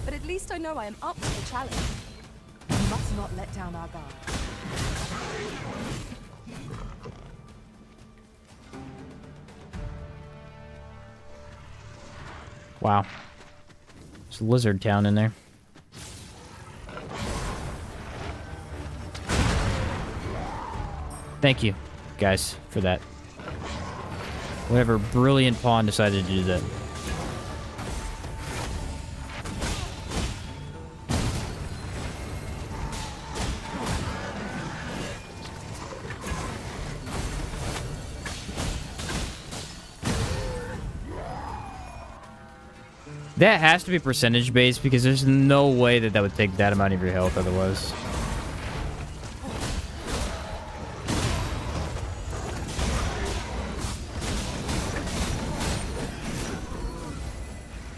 but at least I know I am up to the challenge. We must not let down our guard. Wow. There's a lizard town in there. Thank you, guys, for that. Whatever brilliant pawn decided to do that. That has to be percentage based because there's no way that would take that amount of your health otherwise.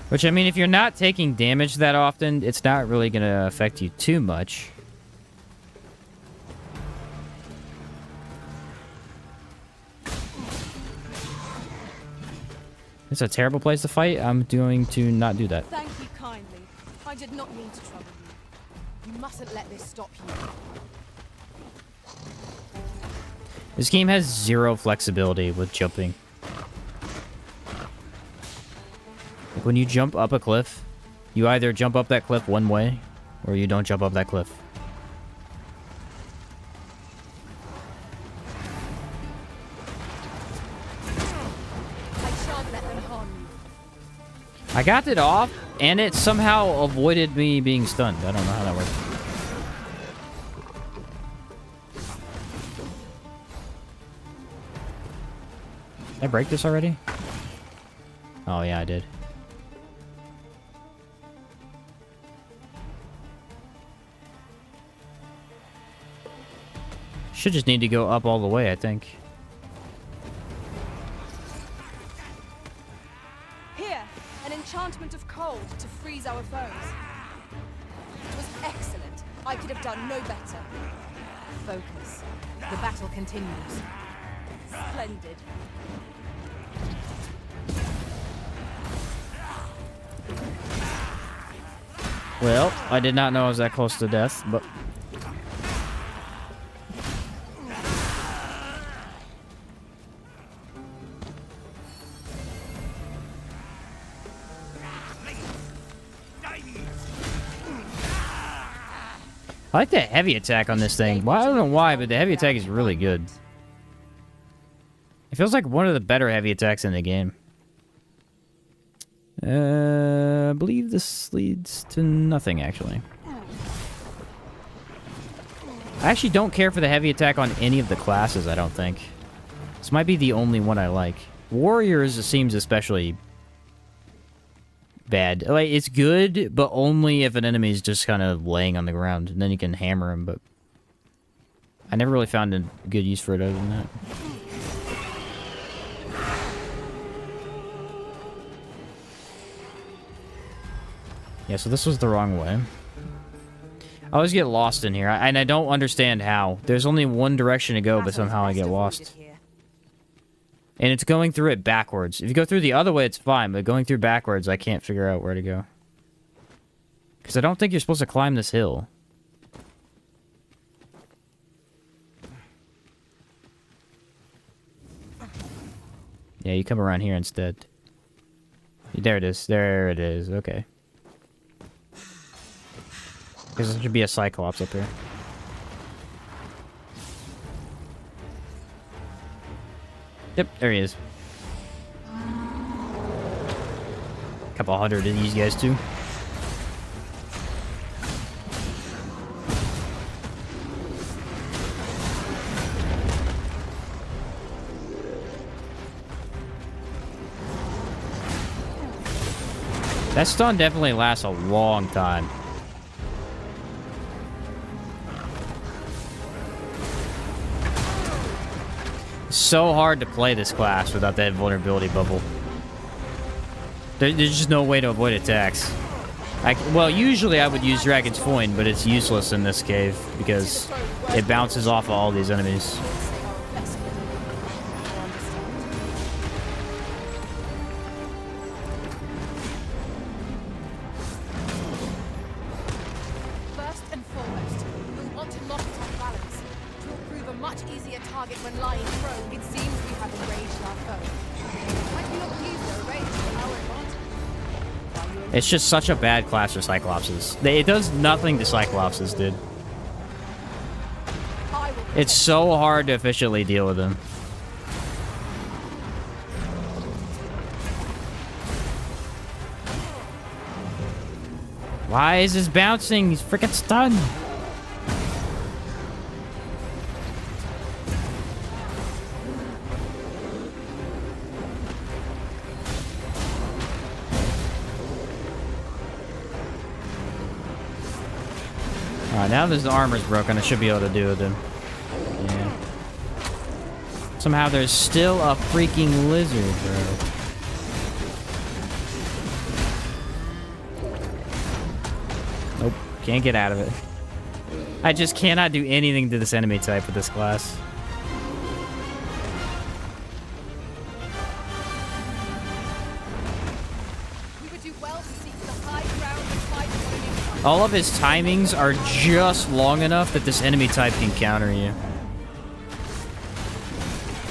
Which, I mean, if you're not taking damage that often, it's not really going to affect you too much. It's a terrible place to fight. I'm going to not do that. Thank you kindly. I did not mean to trouble you. You mustn't let this stop you. This game has zero flexibility with jumping. Like when you jump up a cliff, you either jump up that cliff one way, or you don't jump up that cliff. I shan't let them harm you. I got it off, and it somehow avoided me being stunned. I don't know how that worked. Did I break this already? Oh, yeah, I did. Should just need to go up all the way, I think. Here, an enchantment of cold to freeze our foes. It was excellent. I could have done no better. Focus. The battle continues. Splendid. Well, I did not know I was that close to death, but... I like the heavy attack on this thing. Well, I don't know why, but the heavy attack is really good. It feels like one of the better heavy attacks in the game. I believe this leads to nothing, actually. I actually don't care for the heavy attack on any of the classes, I don't think. This might be the only one I like. Warriors seems especially bad. Like, it's good, but only if an enemy is just kind of laying on the ground, and then you can hammer him, but... I never really found a good use for it other than that. Yeah, so this was the wrong way. I always get lost in here, and I don't understand how. There's only one direction to go, but somehow I get lost. And it's going through it backwards. If you go through the other way, it's fine, but going through backwards, I can't figure out where to go. Because I don't think you're supposed to climb this hill. Yeah, you come around here instead. There it is. There it is. Okay. Because there should be a cyclops up here. Yep, there he is. Couple hundred of these guys too. That stun definitely lasts a long time. So hard to play this class without that vulnerability bubble. There's just no way to avoid attacks. Well, usually I would use Dragon's Foin, but it's useless in this cave because it bounces off of all these enemies. First and foremost, we'll want to lock it on balance. It will prove a much easier target when lying prone. It seems we have enraged our foe. Might we not use their rage to our advantage? It's just such a bad class for Cyclopses. It does nothing to Cyclopses, dude. It's so hard to efficiently deal with them. Why is this bouncing? He's freaking stunned. Alright, now that the armor's broken, I should be able to do with him. Yeah. Somehow there's still a freaking lizard, bro. Nope, can't get out of it. I just cannot do anything to this enemy type with this class. We would do well to seek the high ground and fight for the All of his timings are just long enough that this enemy type can counter you.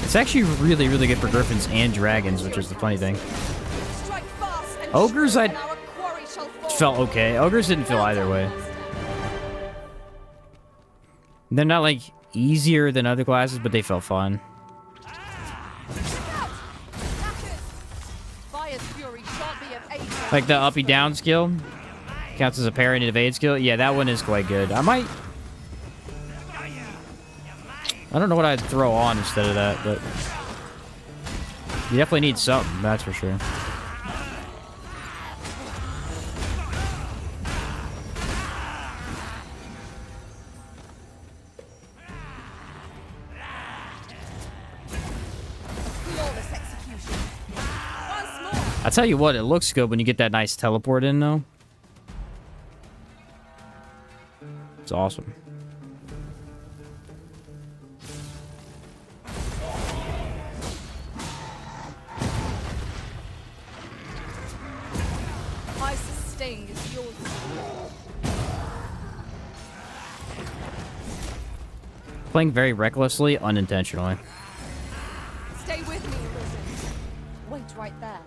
It's actually really, really good for griffins and dragons, which is the funny thing. strike fast and Ogres, true, I and our quarry shall fall. felt okay. Ogres didn't feel either way. They're not, like, easier than other classes, but they felt fun. Fire's fury shan't be of aid. Like the uppy down skill counts as a parry and evade skill. Yeah, that one is quite good. I don't know what I'd throw on instead of that, but You definitely need something, that's for sure. Flawless execution. Once more. I tell you what, it looks good when you get that nice teleport in, though. It's awesome. My sustain is yours. Playing very recklessly, unintentionally. Stay with me, Arisen. Wait right there.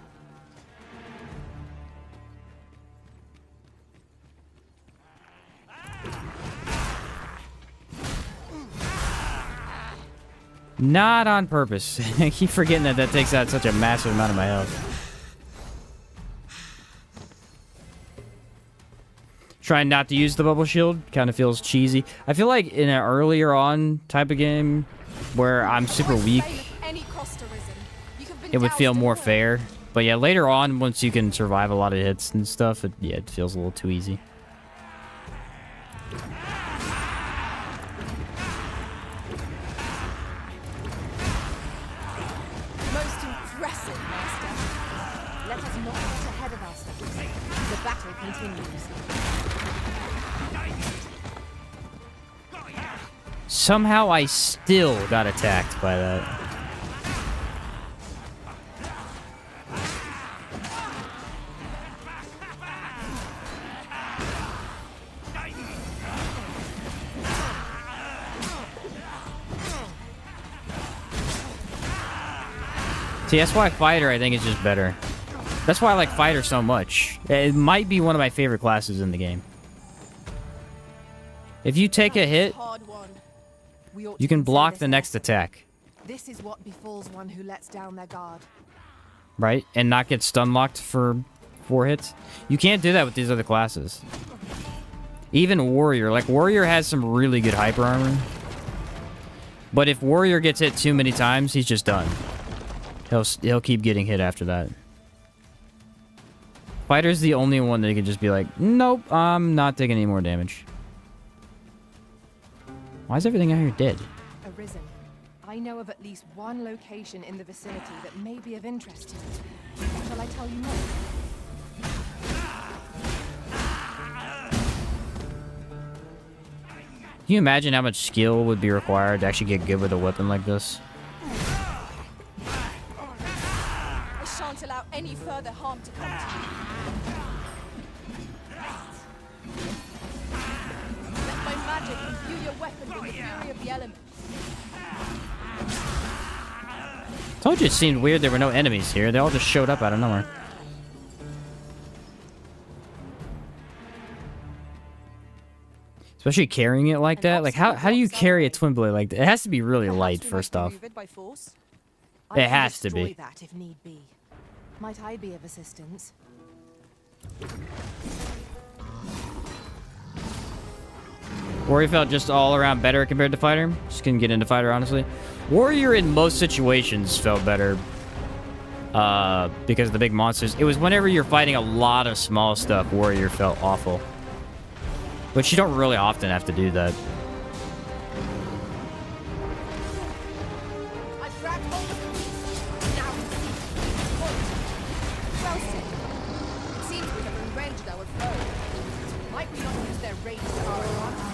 Not on purpose. I keep forgetting that that takes out such a massive amount of my health. Trying not to use the bubble shield kind of feels cheesy. I feel like in an earlier on type of game where I'm super weak, Any cost, Arisen. You have been it would feel doused in more oil. fair. But yeah, later on, once you can survive a lot of hits and stuff, it feels a little too easy. Most impressive, Master. Let us not get ahead of ourselves. The battle continues. Somehow I still got attacked by that. See, that's why Fighter, I think, is just better. That's why I like Fighter so much. It might be one of my favorite classes in the game. If you take a hit, Hard one. We ought you to can block consider the this next lesson. attack, This is what befalls one who lets down their guard. right? And not get stun locked for 4 hits. You can't do that with these other classes. Even Warrior. Like, Warrior has some really good hyper armor. But if Warrior gets hit too many times, he's just done. He'll keep getting hit after that. Fighter's the only one that can just be like, nope, I'm not taking any more damage. Why is everything out here dead? Arisen, I know of at least one location in the vicinity that may be of interest to you. Shall I tell you more? Can you imagine how much skill would be required to actually get good with a weapon like this? I shan't allow any further harm to come to you. Let my magic imbue your weapon with the fury of the elements. Told you it seemed weird there were no enemies here. They all just showed up out of nowhere. Especially carrying it like that. Like, how do you carry a twin blade like that? It has to be really Perhaps light, we first might off. remove it by force? It I can has to destroy be. that if need be. Might I be of assistance? Warrior felt just all around better compared to Fighter. Just couldn't get into Fighter, honestly. Warrior in most situations felt better. Because of the big monsters. It was whenever you're fighting a lot of small stuff, Warrior felt awful. But you don't really often have to do that. I've grabbed hold of the beast. Now receive. Well said. It seems we have enraged our foe. Might we not use their rage to our advantage?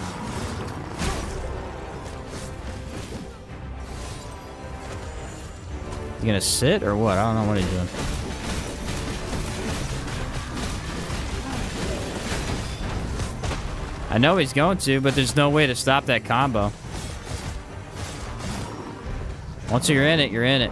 You gonna sit or what? I don't know what he's doing. I know he's going to, but there's no way to stop that combo. Once you're in it, you're in it.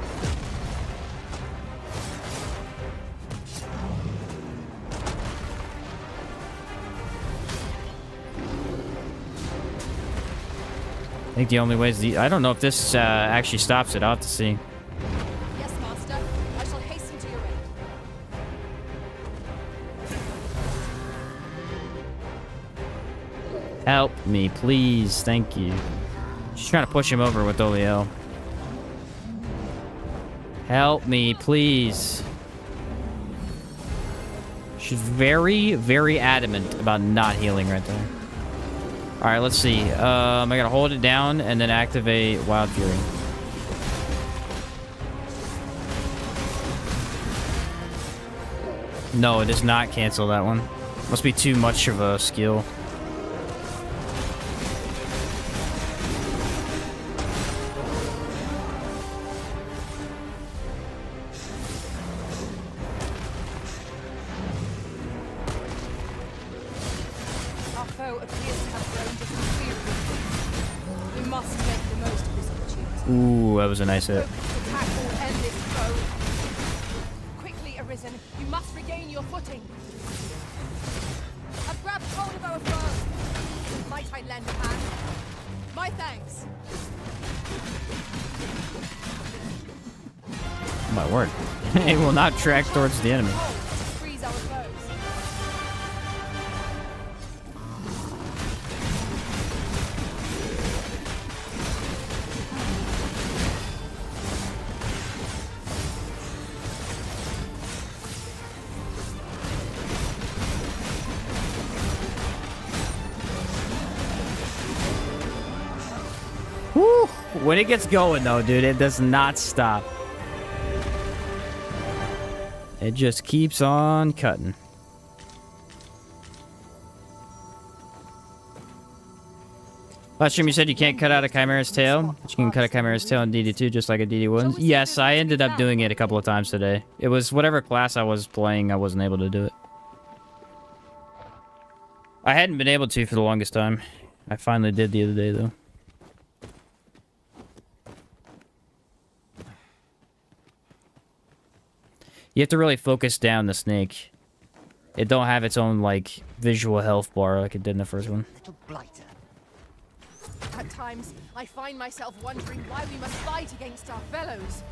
I think the only way is I don't know if this actually stops it. I'll have to see. Yes, Master. I shall hasten to your aid. Help me, please. Thank you. She's trying to push him over with Oliel. Help me, please. She's very, very adamant about not healing right there. Alright, let's see. I gotta hold it down and then activate Wild Fury. No, it does not cancel that one. Must be too much of a skill. Our foe appears to have grown just as we must make the most of this opportunity. Ooh, that was a nice hit. Attack will end this foe. Quickly, Arisen, you must regain your footing. I've grabbed hold of our foe. Might I lend a hand? My thanks. My word. It will not track towards the enemy. Freeze our foes. Woo! When it gets going, though, dude, it does not stop. It just keeps on cutting. Last stream you said you can't cut out a chimera's tail, but you can cut a chimera's tail in DD2 just like a DD1. Yes, I ended up doing it a couple of times today. It was whatever class I was playing, I wasn't able to do it. I hadn't been able to for the longest time. I finally did the other day, though. You have to really focus down the snake. It don't have its own, like, visual health bar like it did in the first one. Little blighter. At times, I find myself wondering why we must fight against our fellows.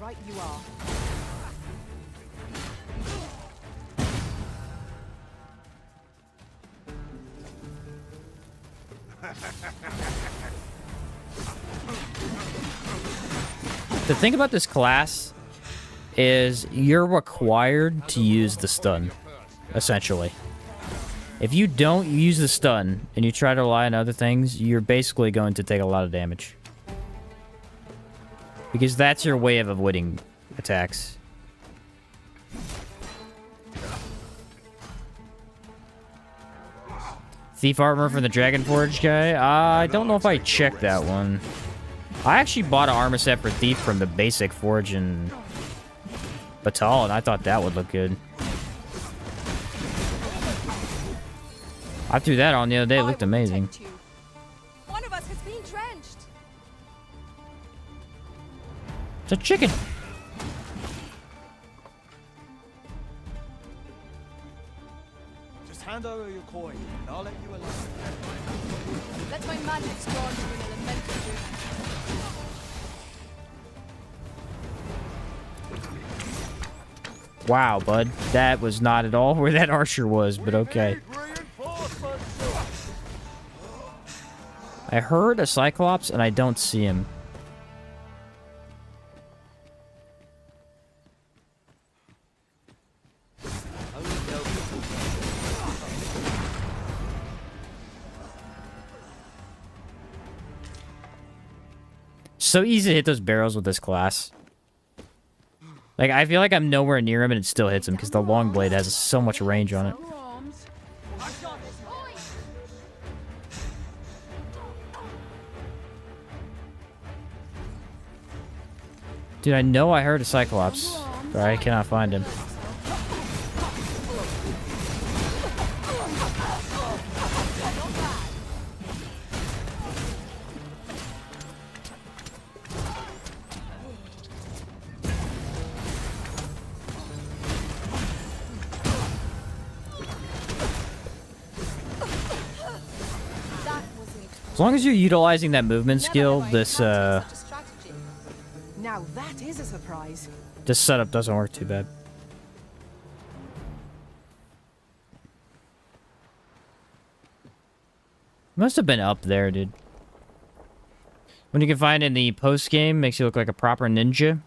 Right you are. The thing about this class is you're required to use the stun, essentially. If you don't use the stun and you try to rely on other things, you're basically going to take a lot of damage. Because that's your way of avoiding attacks. Thief armor from the Dragon Forge guy? I don't know if I checked that one. I actually bought an armor set for Thief from the basic Forge in Batal, and I thought that would look good. I threw that on the other day. It looked amazing. One of us has been drenched. It's a chicken. Just hand over your coin, and I'll let you alone. Let my magic spawn to an elemental room. Wow, bud. That was not at all where that archer was, but okay. I heard a cyclops, and I don't see him. So easy to hit those barrels with this class. Like, I feel like I'm nowhere near him and it still hits him because the long blade has so much range on it. Dude, I know I heard a cyclops, but I cannot find him. As long as you're utilizing that movement skill, this Now that is a surprise. this setup doesn't work too bad. Must have been up there, dude. When you can find in the post game, makes you look like a proper ninja.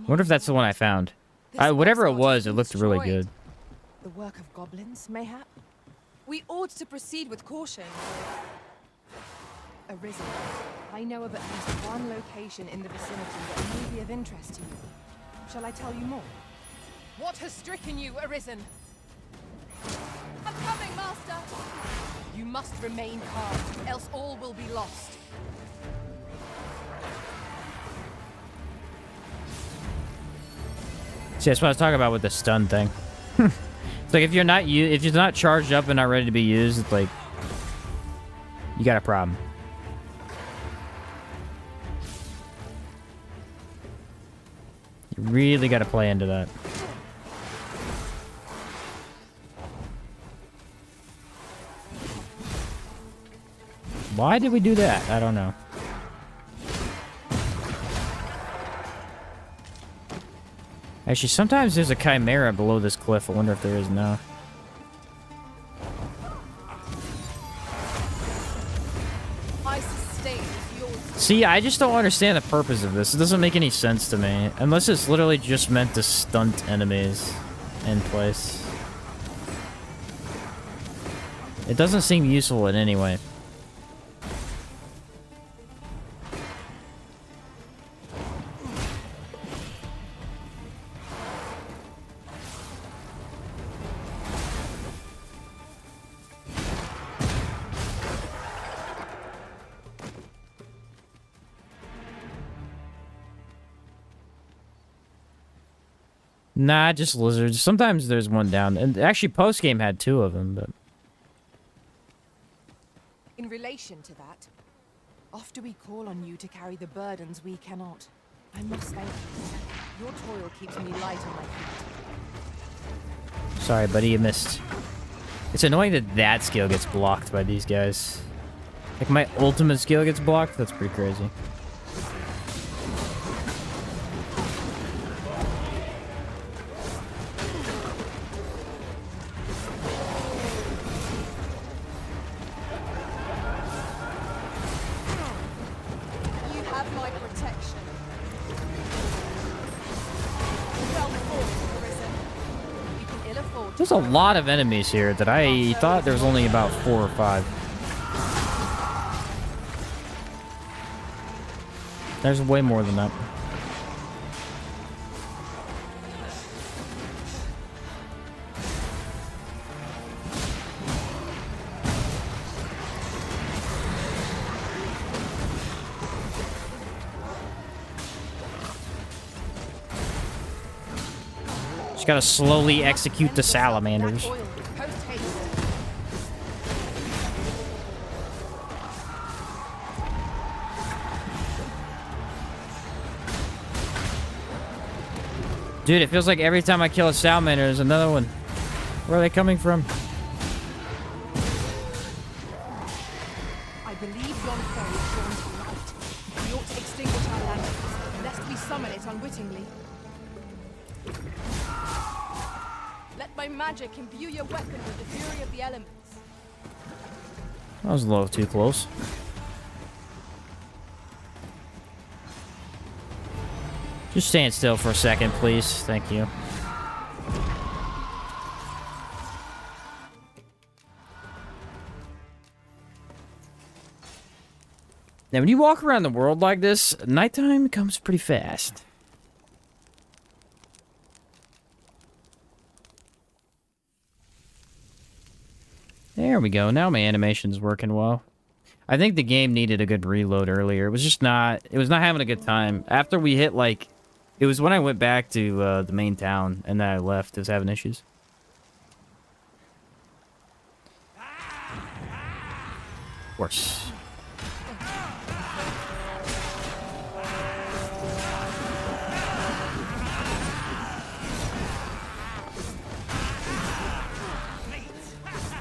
Wonder if that's the one I found. This Whatever it spot was, has it been looked really destroyed. good. The work of goblins, mayhap? We ought to proceed with caution. Arisen. I know of at least one location in the vicinity that may be of interest to you. Shall I tell you more? What has stricken you, Arisen? I'm coming, Master! You must remain calm, else all will be lost. See, that's what I was talking about with the stun thing. It's like if you're not charged up and not ready to be used, it's like you got a problem. You really got to play into that. Why did we do that? I don't know. Actually, sometimes there's a chimera below this cliff. I wonder if there is now. I sustain yours. See, I just don't understand the purpose of this. It doesn't make any sense to me. Unless it's literally just meant to stunt enemies in place. It doesn't seem useful in any way. Nah, just lizards. Sometimes there's one down. And actually, post-game had 2 of them, but... In relation to that, oft do we call on you to carry the burdens we cannot. I must thank you. Your toil keeps me light on my feet. Sorry, buddy, you missed. It's annoying that that skill gets blocked by these guys. Like, my ultimate skill gets blocked? That's pretty crazy. You have my protection. Well fought, Arisen. You can ill afford to There's a lot of enemies here that I thought there was only about 4 or 5. There's way more than that. Just gotta slowly execute the salamanders. that oil. Post haste. Dude, it feels like every time I kill a salamander, there's another one. Where are they coming from? I believe yon foe is drawn to light. We ought to extinguish our lanterns, lest we summon it unwittingly. Let my magic imbue your weapon with the fury of the elements. That was a little too close. Just stand still for a second, please. Thank you. Now, when you walk around the world like this, nighttime comes pretty fast. There we go. Now my animation's working well. I think the game needed a good reload earlier. It was just not... It was not having a good time. After we hit, like... It was when I went back to the main town, and then I left. It was having issues. Of course.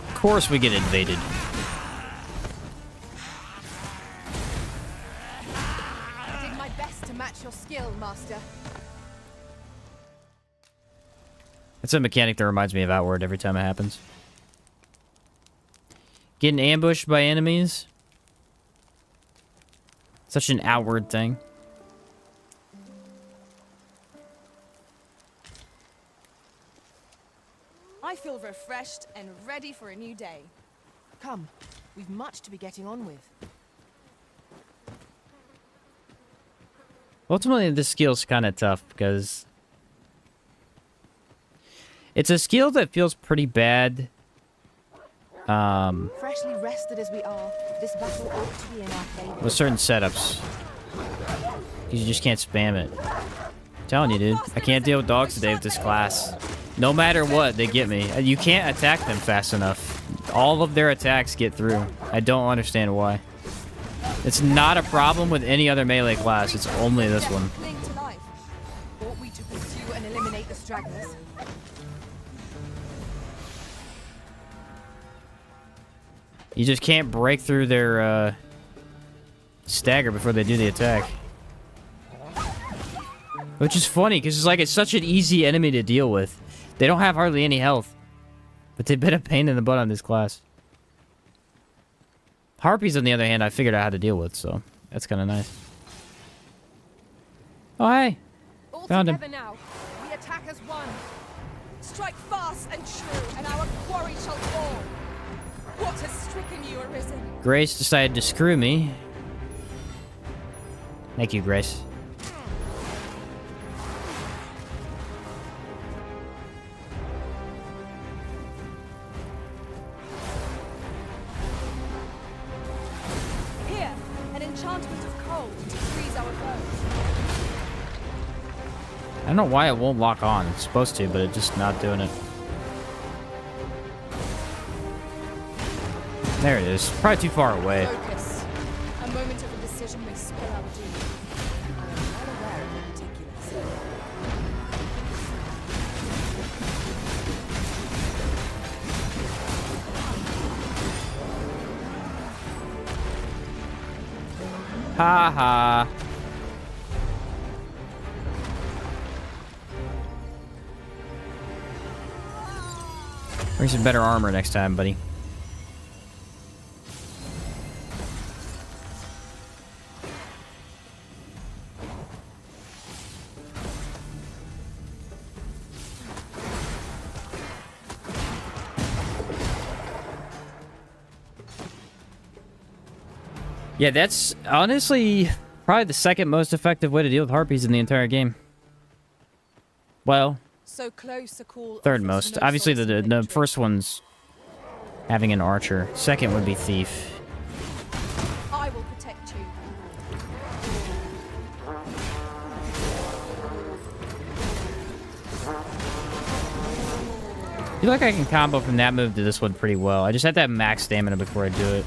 Of course we get invaded. I did my best to match your skill, Master. It's a mechanic that reminds me of Outward every time it happens. Getting ambushed by enemies. Such an Outward thing. feel refreshed and ready for a new day. Come, we've much to be getting on with. Ultimately, this skill's kind of tough because it's a skill that feels pretty bad. Freshly rested as we are, this battle ought to be in our favor. With certain setups. Because you just can't spam it. I'm telling you, dude. I can't deal with dogs today with this class. No matter what, they get me. You can't attack them fast enough. All of their attacks get through. I don't understand why. It's not a problem with any other melee class. It's only this one. Cling to life. Ought we to pursue and eliminate the stragglers? You just can't break through their stagger before they do the attack. Which is funny, because it's like it's such an easy enemy to deal with. They don't have hardly any health. But they've been a pain in the butt on this class. Harpies, on the other hand, I figured out how to deal with, so that's kind of nice. Oh, hey. All Found him. together now. We attack as one. Strike fast and true, and our quarry shall fall. What has stricken you, Arisen? Grace decided to screw me. Thank you, Grace. Here, an enchantment of cold to freeze our foes. I don't know why it won't lock on. It's supposed to, but it's just not doing it. There it is. Probably too far away. Focus. A moment of indecision may spill our doom. I am well aware of the particulars. Ha ha. Bring some better armor next time, buddy. Yeah, that's honestly probably the second most effective way to deal with harpies in the entire game. Well, So close a call third offers most. no Obviously, solace in the victory. first one's having an archer. Second would be thief. I will protect you. I feel like I can combo from that move to this one pretty well. I just have to have max stamina before I do it.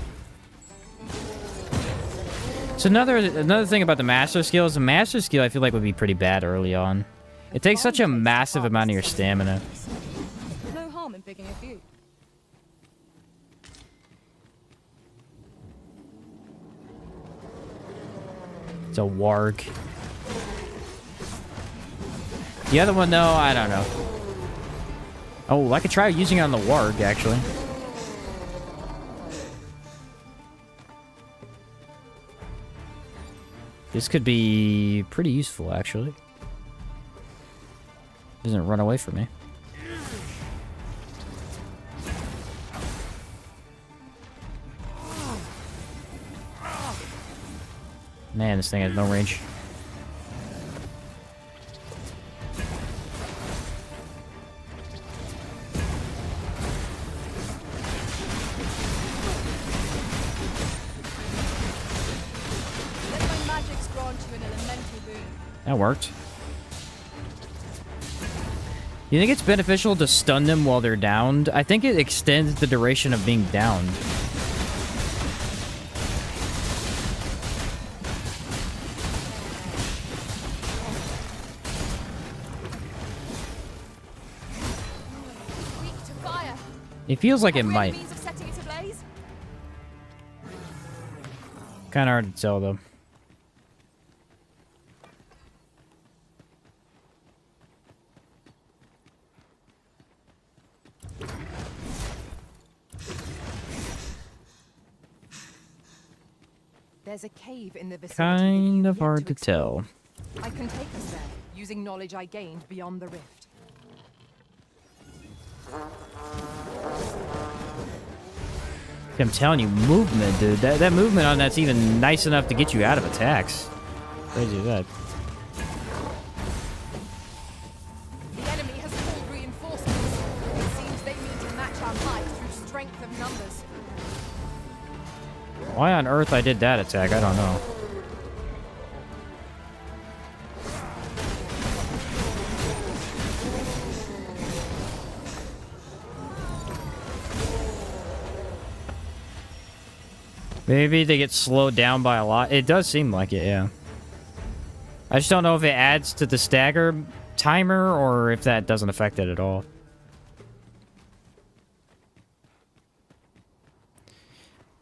So another thing about the master skill is the master skill I feel like would be pretty bad early on. It takes such a massive amount of your stamina. No harm in picking a few. It's a warg. The other one, though, I don't know. Oh, I could try using it on the warg, actually. This could be pretty useful, actually. Doesn't run away from me. Man, this thing has no range. Let my magics grant you an elemental boon. That worked. You think it's beneficial to stun them while they're downed? I think it extends the duration of being downed. Weak to fire. It feels like it Have we any might. means of setting it ablaze? Kind of hard to tell, though. There's a cave in the vicinity. that Kind you've of yet hard to explore. tell. I can take us there, using knowledge I gained beyond the rift. I'm telling you, movement, dude. That movement on that's even nice enough to get you out of attacks. Crazy as that. The enemy has called reinforcements. It seems they need to match our might through strength of numbers. Why on earth I did that attack, I don't know. Maybe they get slowed down by a lot. It does seem like it, yeah. I just don't know if it adds to the stagger timer or if that doesn't affect it at all.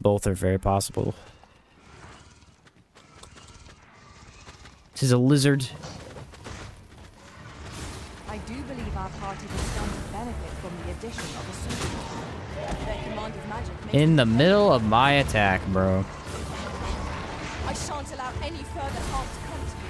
Both are very possible. This is a lizard. I do believe our party will stand to benefit from the addition of a superhero. Their command of magic makes In the them middle of my attack, bro. I shan't allow any further harm to come to you.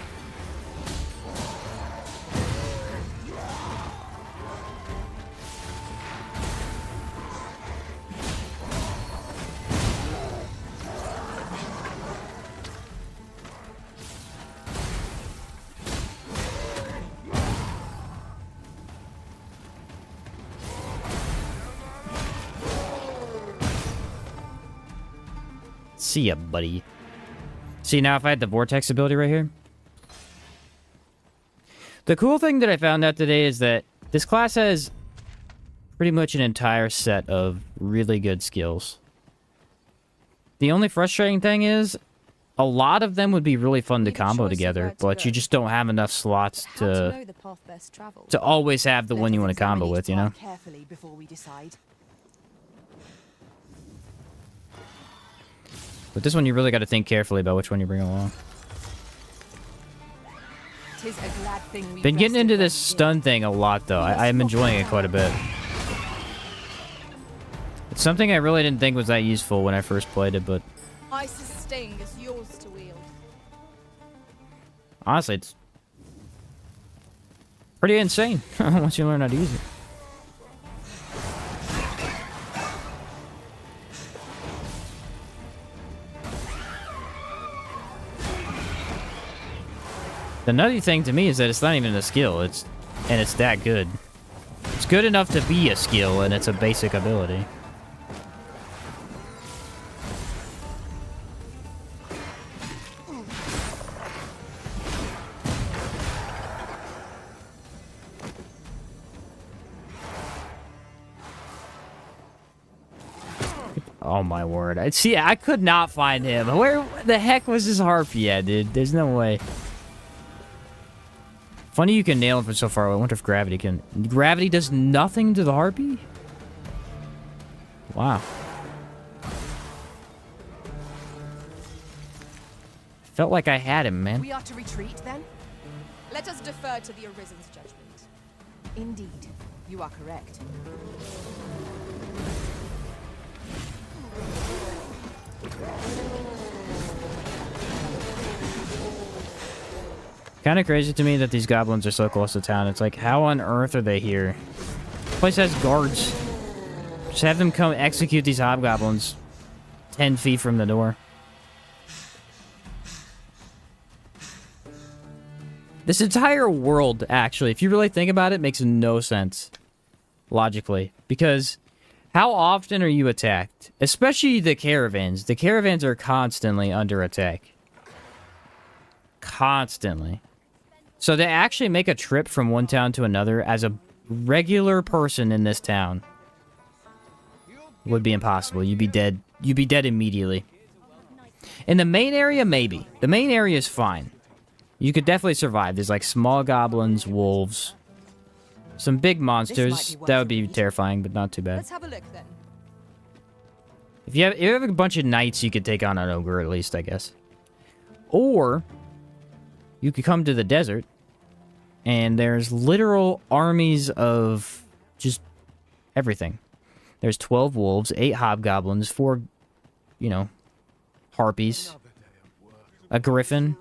See ya, buddy. See, now if I had the vortex ability right here. The cool thing that I found out today is that this class has pretty much an entire set of really good skills. The only frustrating thing is a lot of them would be really fun to Need a combo choice of together, where to but you go. just don't have enough slots How to to know the path best traveled. always have the Let one you us want to combo examine each with, you know? path carefully before we decide. But this one you really got to think carefully about which one you bring along. 'Tis a glad thing we Been getting rested into when this we did. stun thing a lot, though. I'm enjoying it quite a bit. It's something I really didn't think was that useful when I first played it, but Ice's sting is yours to wield. honestly, it's pretty insane once you learn how to use it. The nutty thing to me is that it's not even a skill, it's that good. It's good enough to be a skill, and it's a basic ability. Oh my word. I could not find him. Where the heck was this harpy at, dude? There's no way. Funny you can nail him from so far away. I wonder if gravity can... Gravity does nothing to the harpy? Wow. Felt like I had him, man. We are to retreat then? Let us defer to the Arisen's judgment. Indeed, you are correct. Kind of crazy to me that these goblins are so close to town. It's like, how on earth are they here? This place has guards. Just have them come execute these hobgoblins 10 feet from the door. This entire world, actually, if you really think about it, makes no sense. Logically. Because how often are you attacked? Especially the caravans. The caravans are constantly under attack. Constantly. So to actually make a trip from one town to another as a regular person in this town would be impossible. You'd be dead. You'd be dead immediately. In the main area, maybe. The main area is fine. You could definitely survive. There's like small goblins, wolves, some big monsters. That would be terrifying, but not too bad. Let's have a look then. If you have a bunch of knights, you could take on an ogre at least, I guess. Or you could come to the desert, and there's literal armies of just everything. There's 12 wolves, 8 hobgoblins, 4, harpies, a griffin,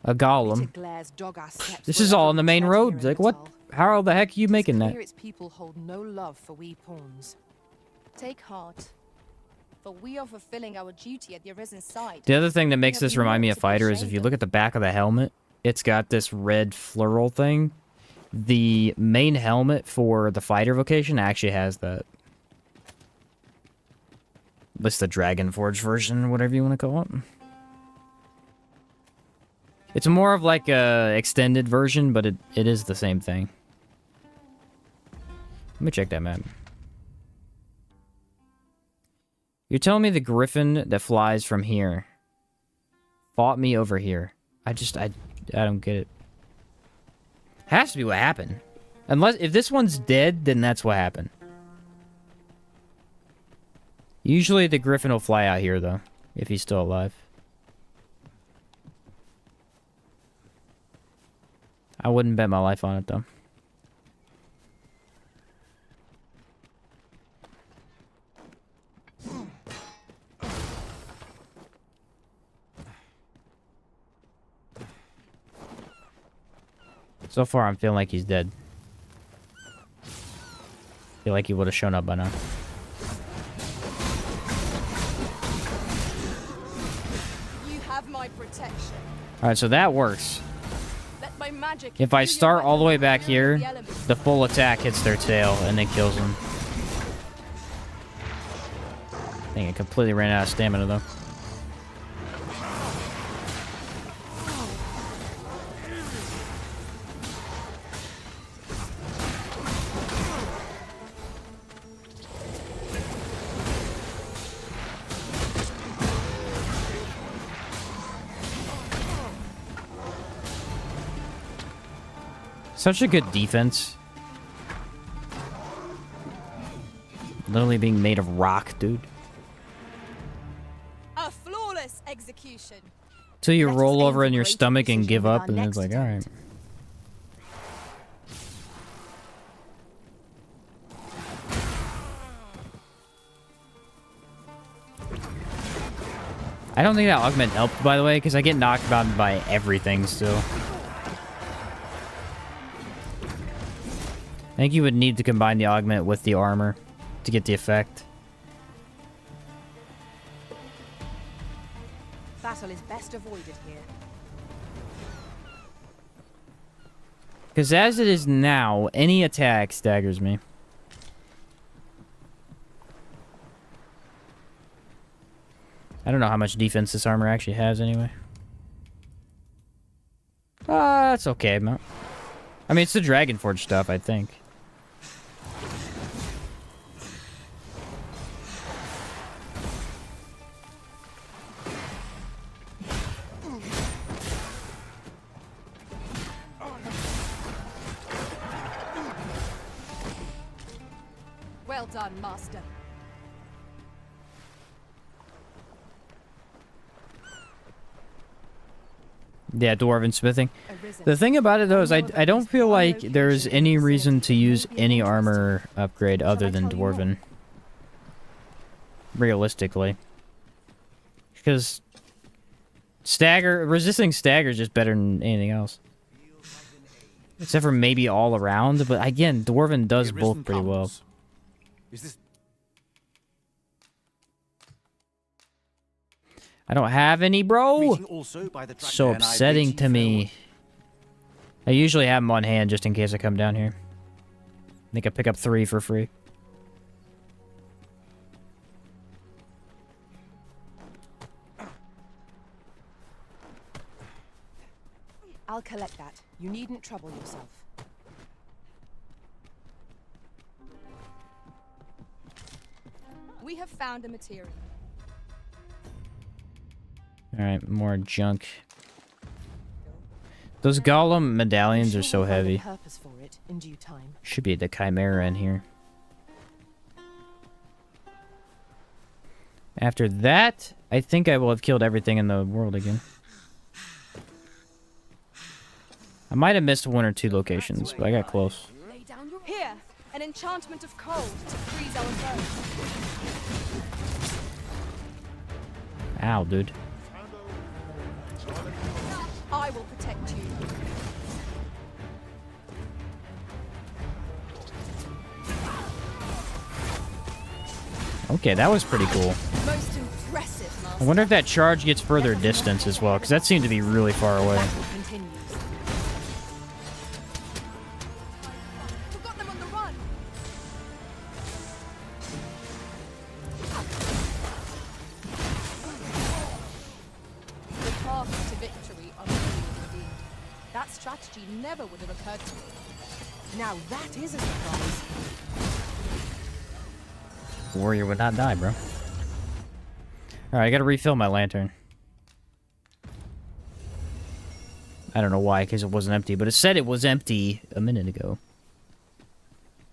a golem. This is all on the main road. Like, what? How the heck are you making that? Here its people hold no love for we pawns. Take heart, for we are fulfilling our duty at the Arisen's side. The other thing that makes have this remind me naught of to be Fighter is if ashamed you of. look at the back of the helmet, it's got this red floral thing. The main helmet for the Fighter vocation actually has that. At least the Dragon Forge version, whatever you want to call it. It's more of like a extended version, but it is the same thing. Let me check that map. You're telling me the griffin that flies from here fought me over here. I don't get it. Has to be what happened. Unless, if this one's dead, then that's what happened. Usually the griffin will fly out here, though, if he's still alive. I wouldn't bet my life on it, though. So far, I'm feeling like he's dead. Feel like he would have shown up by now. You have my protection. Alright, so that works. Let my magic If I imbue your start all the way weapon back with here, the elements. the full attack hits their tail and then kills them. I think I completely ran out of stamina, though. Such a good defense. Literally being made of rock, dude. A flawless execution. Till you Let us roll aim over for in your greater stomach and precision give with up, our and it's next like, alright. attempt. I don't think that augment helped, by the way, because I get knocked down by everything still. I think you would need to combine the augment with the armor to get the effect. Battle is best avoided here. Because as it is now, any attack staggers me. I don't know how much defense this armor actually has anyway. It's okay, man. I mean, it's the Dragon Forge stuff, I think. Well done, Master. Yeah, dwarven smithing. Arisen. The thing about it, though, is I don't feel like there's any reason to use any armor upgrade other than dwarven. Realistically. Because resisting stagger is just better than anything else. Except for maybe all around, but again, dwarven does both pretty well. Is this I don't have any, bro! Greeting also by the So dragon, I upsetting bid to ye me. I usually have them on hand just in case I come down here. I think I pick up 3 for free. I'll collect that. You needn't trouble yourself. We have found a material. Alright, more junk. Those golem medallions are so We'll find a heavy. purpose for it in due time. Should be the chimera in here. After that, I think I will have killed everything in the world again. I might have missed 1 or 2 locations, but I got close. Lay down your here, an enchantment of cold to freeze our foes. Ow, dude. I will protect you. Okay, that was pretty cool. Most impressive, I Master. wonder if that charge gets further distance as well, because that seemed to be really far away. Battle continues. We've got them on the run. The path to victory unfolded indeed. That strategy never would have occurred to me. Now that is a surprise. Warrior would not die, bro. Alright, I gotta refill my lantern. I don't know why, because it wasn't empty, but it said it was empty a minute ago.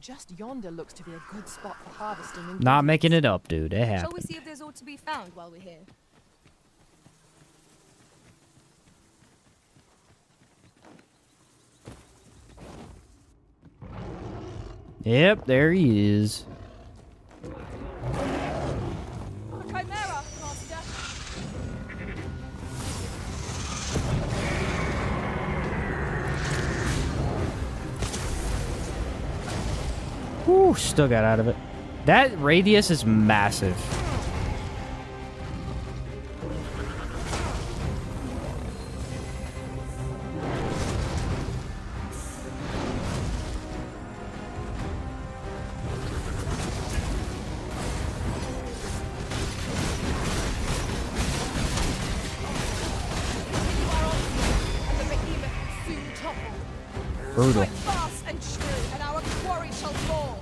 Just yonder looks to be a good spot for harvesting. Not making it up, dude. It Shall we happened. see if there's aught to be found while we're here? Yep, there he is. A chimera, Master. Whew, still got out of it. That radius is massive. And the behemoth will soon topple. Brutal. Strike fast and true, and our quarry shall fall.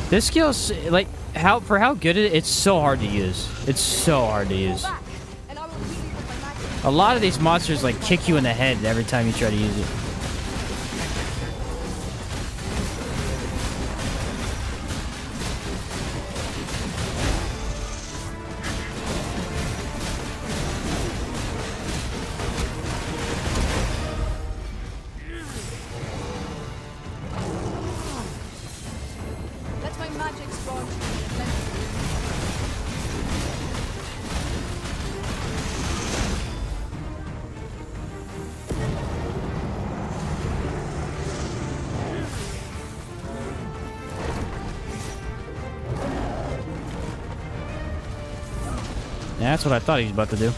This skill's like how good it's so hard to use. It's so hard to use. Back, and I will heal you with my magic. A lot of these monsters like kick you in the head every time you try to use it. Let my magic grant you the blessing. Yeah, that's what I thought he was about to do.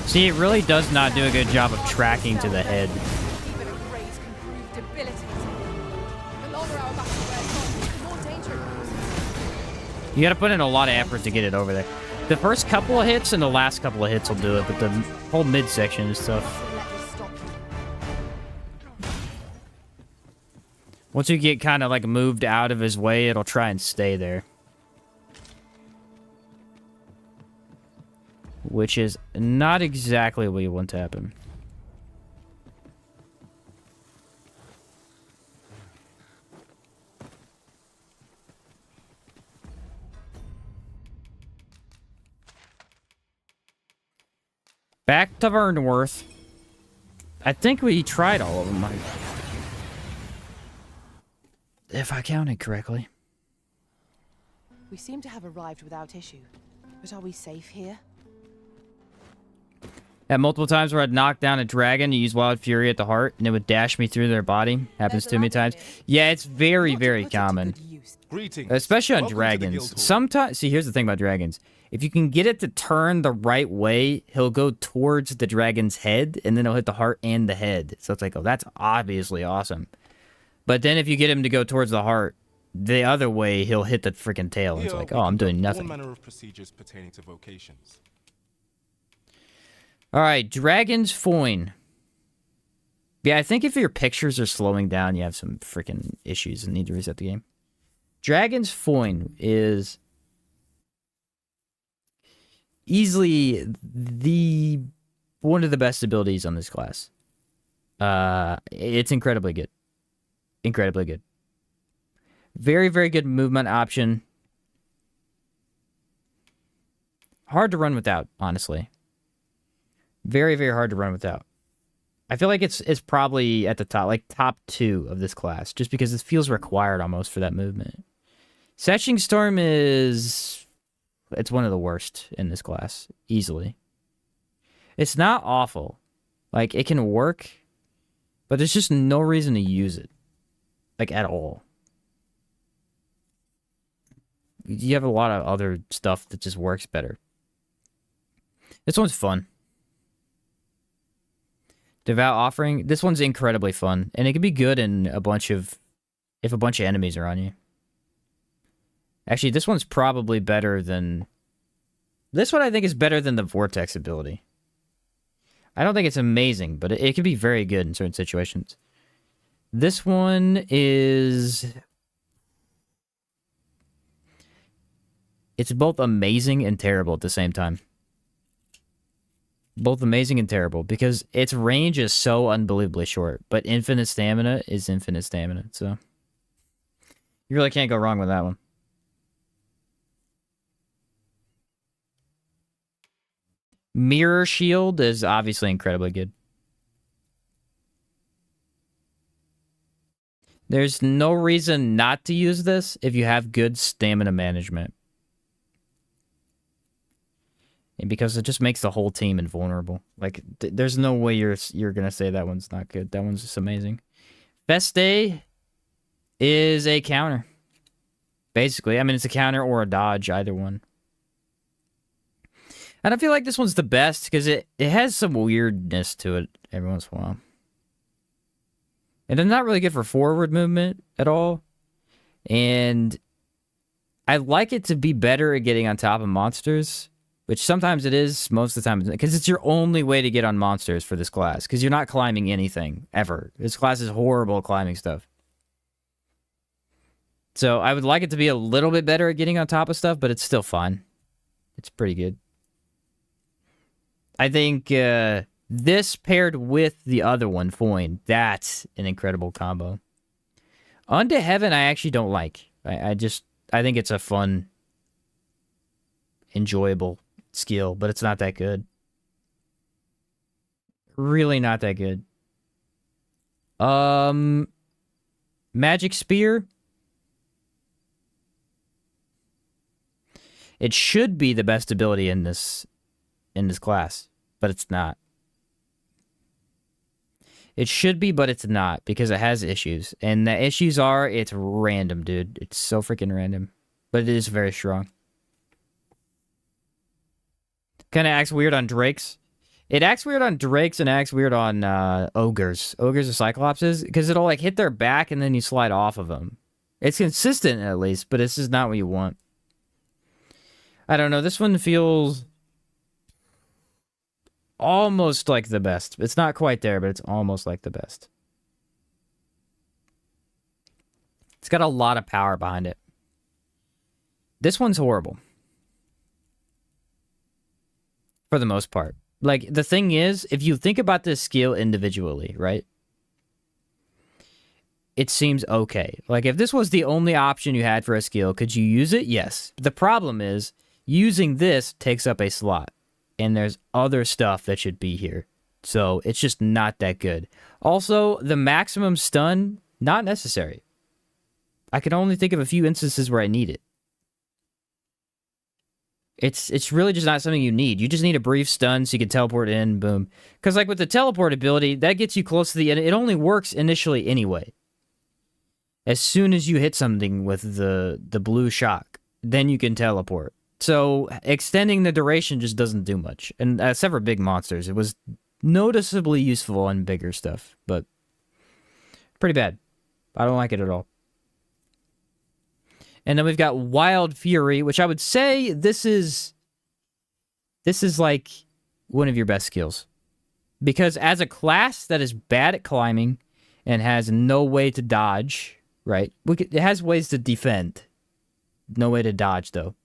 See, it really does not do a good job of tracking to the head. Even a graze can prove debilitating. The longer our battle wears on, the more danger it poses. You gotta put in a lot of effort to get it over there. The first couple of hits and the last couple of hits will do it, but the whole midsection is tough. Let this stop you. Once you get kind of like moved out of his way, it'll try and stay there. Which is not exactly what you want to happen. Back to Vernworth. I think we tried all of them. If I counted correctly. We seem to have arrived without issue. But are we safe here? At multiple times where I'd knock down a dragon and use Wild Fury at the heart, and it would dash me through their body. Happens There's to a me ladder times. here. Yeah, it's very, Not to very put it to common. good use. Greetings. Especially on Welcome to the dragons. Guildhall. Sometimes, see, here's the thing about dragons. If you can get it to turn the right way, he'll go towards the dragon's head, and then he'll hit the heart and the head. So it's like, oh, that's obviously awesome. But then if you get him to go towards the heart, the other way, he'll hit the freaking tail. And it's Here like, we oh, I'm doing conduct nothing. All manner of procedures pertaining to vocations. All right, Dragon's Foin. Yeah, I think if your pictures are slowing down, you have some freaking issues and need to reset the game. Dragon's Foin is easily one of the best abilities on this class. It's incredibly good. Incredibly good. Very, very good movement option. hard to run without, honestly. Very, very hard to run without. I feel like it's probably at the top, like top 2 of this class, just because it feels required almost for that movement. Satching Storm is... It's one of the worst in this class, easily. It's not awful. Like, it can work, but there's just no reason to use it. Like, at all. You have a lot of other stuff that just works better. This one's fun. Devout Offering. This one's incredibly fun. And it can be good in a bunch of... If a bunch of enemies are on you. Actually, this one's probably better than... This one I think is better than the Vortex ability. I don't think it's amazing, but it can be very good in certain situations. This one is... It's both amazing and terrible at the same time. Both amazing and terrible, because its range is so unbelievably short, but infinite stamina is infinite stamina, so... You really can't go wrong with that one. Mirror Shield is obviously incredibly good. There's no reason not to use this if you have good stamina management. And because it just makes the whole team invulnerable. Like, there's no way you're gonna say that one's not good. That one's just amazing. Feste is a counter. Basically, I mean, it's a counter or a dodge, either one. And I feel like this one's the best because it has some weirdness to it every once in a while. And it's not really good for forward movement at all. And I like it to be better at getting on top of monsters, which sometimes it is, most of the time, because it's your only way to get on monsters for this class, because you're not climbing anything, ever. This class is horrible at climbing stuff. So I would like it to be a little bit better at getting on top of stuff, but it's still fine. It's pretty good. I think this paired with the other one, Foyne, that's an incredible combo. Unto Heaven, I actually don't like. I think it's a fun, enjoyable skill, but it's not that good. Really not that good. Magic Spear. It should be the best ability in this class, but it's not. It should be, but it's not, because it has issues. And the issues are, it's random, dude. It's so freaking random. But it is very strong. Kind of acts weird on drakes. It acts weird on drakes and acts weird on ogres. Ogres or cyclopses, because it'll like hit their back and then you slide off of them. It's consistent at least, but it's just not what you want. I don't know. This one feels almost like the best. It's not quite there, but it's almost like the best. It's got a lot of power behind it. This one's horrible. For the most part. Like, the thing is, if you think about this skill individually, right? It seems okay. Like, if this was the only option you had for a skill, could you use it? Yes. The problem is, using this takes up a slot. And there's other stuff that should be here. So, it's just not that good. Also, the maximum stun, not necessary. I can only think of a few instances where I need it. It's really just not something you need. You just need a brief stun so you can teleport in, boom. Because like with the teleport ability, that gets you close to the end. It only works initially anyway. As soon as you hit something with the blue shock, then you can teleport. So extending the duration just doesn't do much. And except for big monsters, it was noticeably useful on bigger stuff, but pretty bad. I don't like it at all. And then we've got Wild Fury, which I would say this is like one of your best skills. Because as a class that is bad at climbing and has no way to dodge, right? It has ways to defend. No way to dodge, though.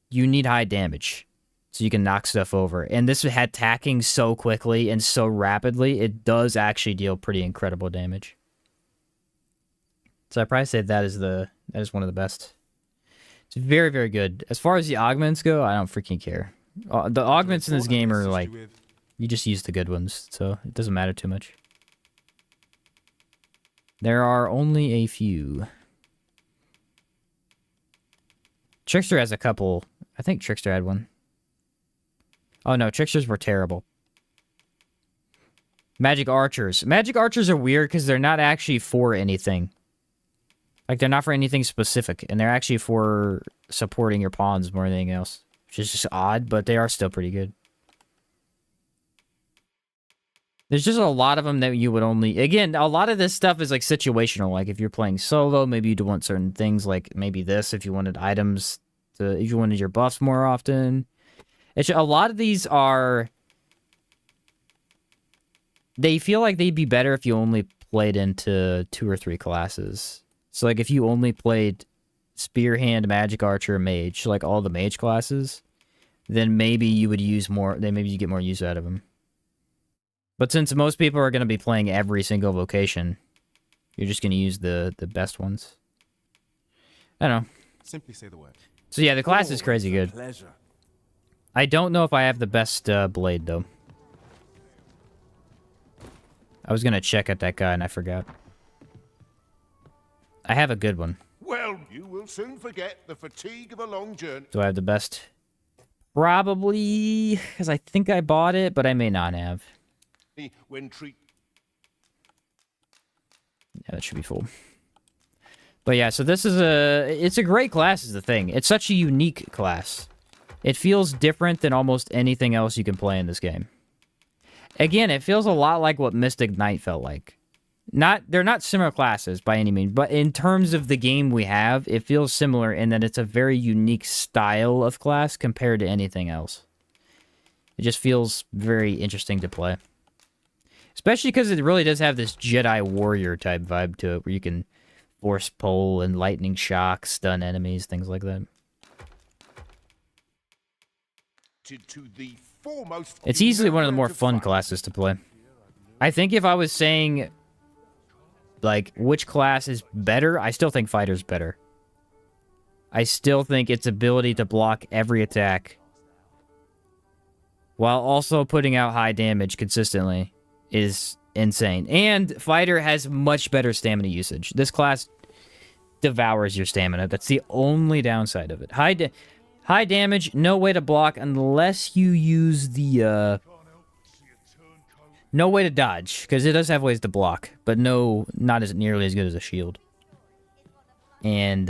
You need high damage so you can knock stuff over. And this had attacking so quickly and so rapidly, it does actually deal pretty incredible damage. So I'd probably say that is one of the best. It's very, very good. As far as the augments go, I don't freaking care. The augments in this game are like, you just use the good ones, so it doesn't matter too much. There are only a few. Trickster has a couple. I think Trickster had one. Oh no, Tricksters were terrible. Magic Archers. Magic Archers are weird because they're not actually for anything. Like, they're not for anything specific, and they're actually for supporting your pawns more than anything else. Which is just odd, but they are still pretty good. There's just a lot of them that you would only... Again, a lot of this stuff is, like, situational. Like, if you're playing solo, maybe you'd want certain things, like maybe this, if you wanted items, if you wanted your buffs more often. A lot of these are... They feel like they'd be better if you only played into 2 or 3 classes. So, like, if you only played Spearhand, Magic Archer, Mage, like all the Mage classes, then maybe you would use more... Then maybe you get more use out of them. But since most people are going to be playing every single vocation, you're just going to use the best ones. I don't know. Simply say the word. So yeah, the class is crazy good. Pleasure. I don't know if I have the best blade, though. I was going to check at that guy, and I forgot. I have a good one. Well, you will soon forget the fatigue of a long journey. Do I have the best? Probably, because I think I bought it, but I may not have. When treat. Yeah, that should be full. But yeah, so this is it's a great class is the thing. It's such a unique class. It feels different than almost anything else you can play in this game. Again, it feels a lot like what Mystic Knight felt like. They're not similar classes by any means, but in terms of the game we have, it feels similar in that it's a very unique style of class compared to anything else. It just feels very interesting to play. Especially because it really does have this Jedi warrior type vibe to it, where you can force pull and lightning shock, stun enemies, things like that. To the foremost. It's easily one of the more fun classes to play. I think if I was saying, like, which class is better, I still think Fighter's better. I still think its ability to block every attack while also putting out high damage consistently is insane. And Fighter has much better stamina usage. This class devours your stamina. That's the only downside of it. High damage, no way to block unless you use the, no way to dodge, because it does have ways to block, but no, not as nearly as good as a shield. And,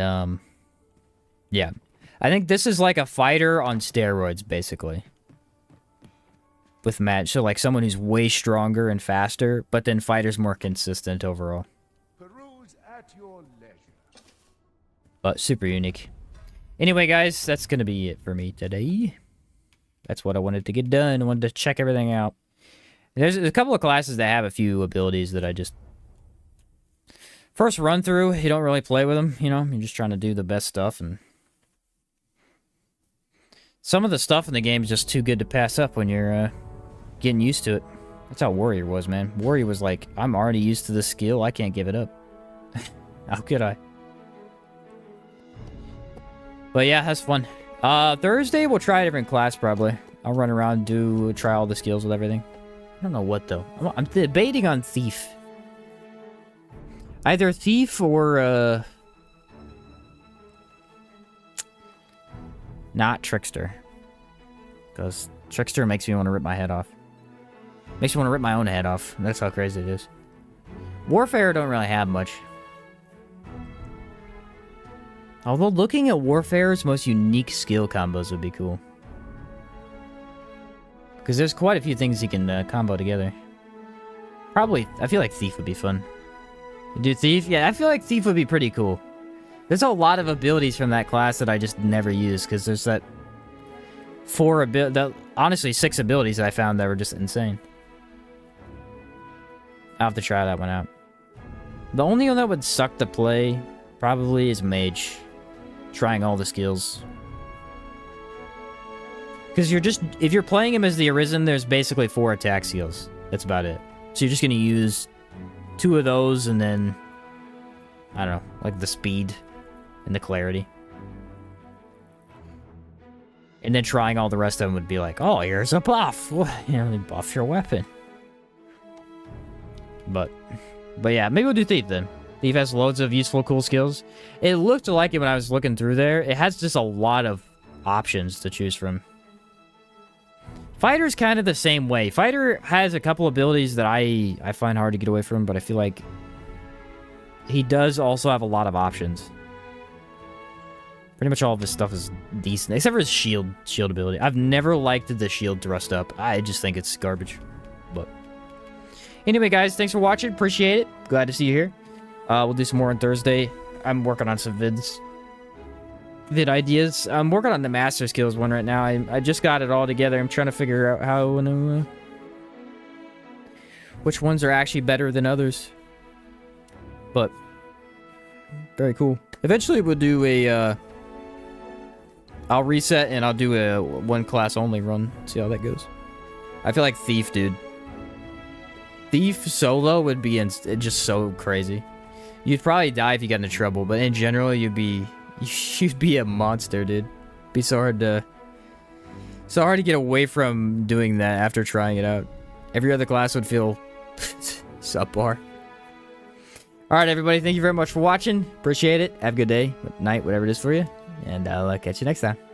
yeah. I think this is like a fighter on steroids, basically. With match, so like someone who's way stronger and faster, but then Fighter's more consistent overall. Peruse at your leisure. But super unique. Anyway, guys, that's gonna be it for me today. That's what I wanted to get done. I wanted to check everything out. There's a couple of classes that have a few abilities that I just... First run through, you don't really play with them, you know? You're just trying to do the best stuff, and... Some of the stuff in the game is just too good to pass up when you're, getting used to it. That's how Warrior was, man. Warrior was like, I'm already used to this skill, I can't give it up. How could I? But yeah, that's fun. Thursday, we'll try a different class, probably. I'll run around, try all the skills with everything. I don't know what, though. I'm debating on Thief. Either Thief or, not Trickster. Because Trickster makes me want to rip my head off. Makes me want to rip my own head off. That's how crazy it is. Warfare don't really have much. Although looking at Warfare's most unique skill combos would be cool. Because there's quite a few things you can combo together. Probably, I feel like Thief would be fun. Do Thief? Yeah, I feel like Thief would be pretty cool. There's a lot of abilities from that class that I just never use, because there's that honestly 6 abilities that I found that were just insane. I'll have to try that one out. The only one that would suck to play probably is Mage. Trying all the skills. Because if you're playing him as the Arisen, there's basically 4 attack skills. That's about it. So you're just going to use 2 of those and then, I don't know, like the speed and the clarity. And then trying all the rest of them would be like, oh, here's a buff. You know, they buff your weapon. But yeah, maybe we'll do Thief then. Thief has loads of useful, cool skills. It looked like it when I was looking through there. It has just a lot of options to choose from. Fighter's kind of the same way. Fighter has a couple abilities that I find hard to get away from, but I feel like he does also have a lot of options. Pretty much all of his stuff is decent, except for his shield ability. I've never liked the shield thrust up. I just think it's garbage. But anyway, guys, thanks for watching. Appreciate it. Glad to see you here. We'll do some more on Thursday. I'm working on some vid ideas. I'm working on the master skills one right now. I just got it all together. I'm trying to figure out how which ones are actually better than others. But very cool. Eventually we'll do a I'll reset and I'll do a one class only run. See how that goes. I feel like Thief, dude. Thief solo would be just so crazy. You'd probably die if you got into trouble, but in general, you'd be a monster, dude. Be so hard to get away from doing that after trying it out. Every other class would feel subpar. All right, everybody. Thank you very much for watching. Appreciate it. Have a good day, night, whatever it is for you. And I'll catch you next time.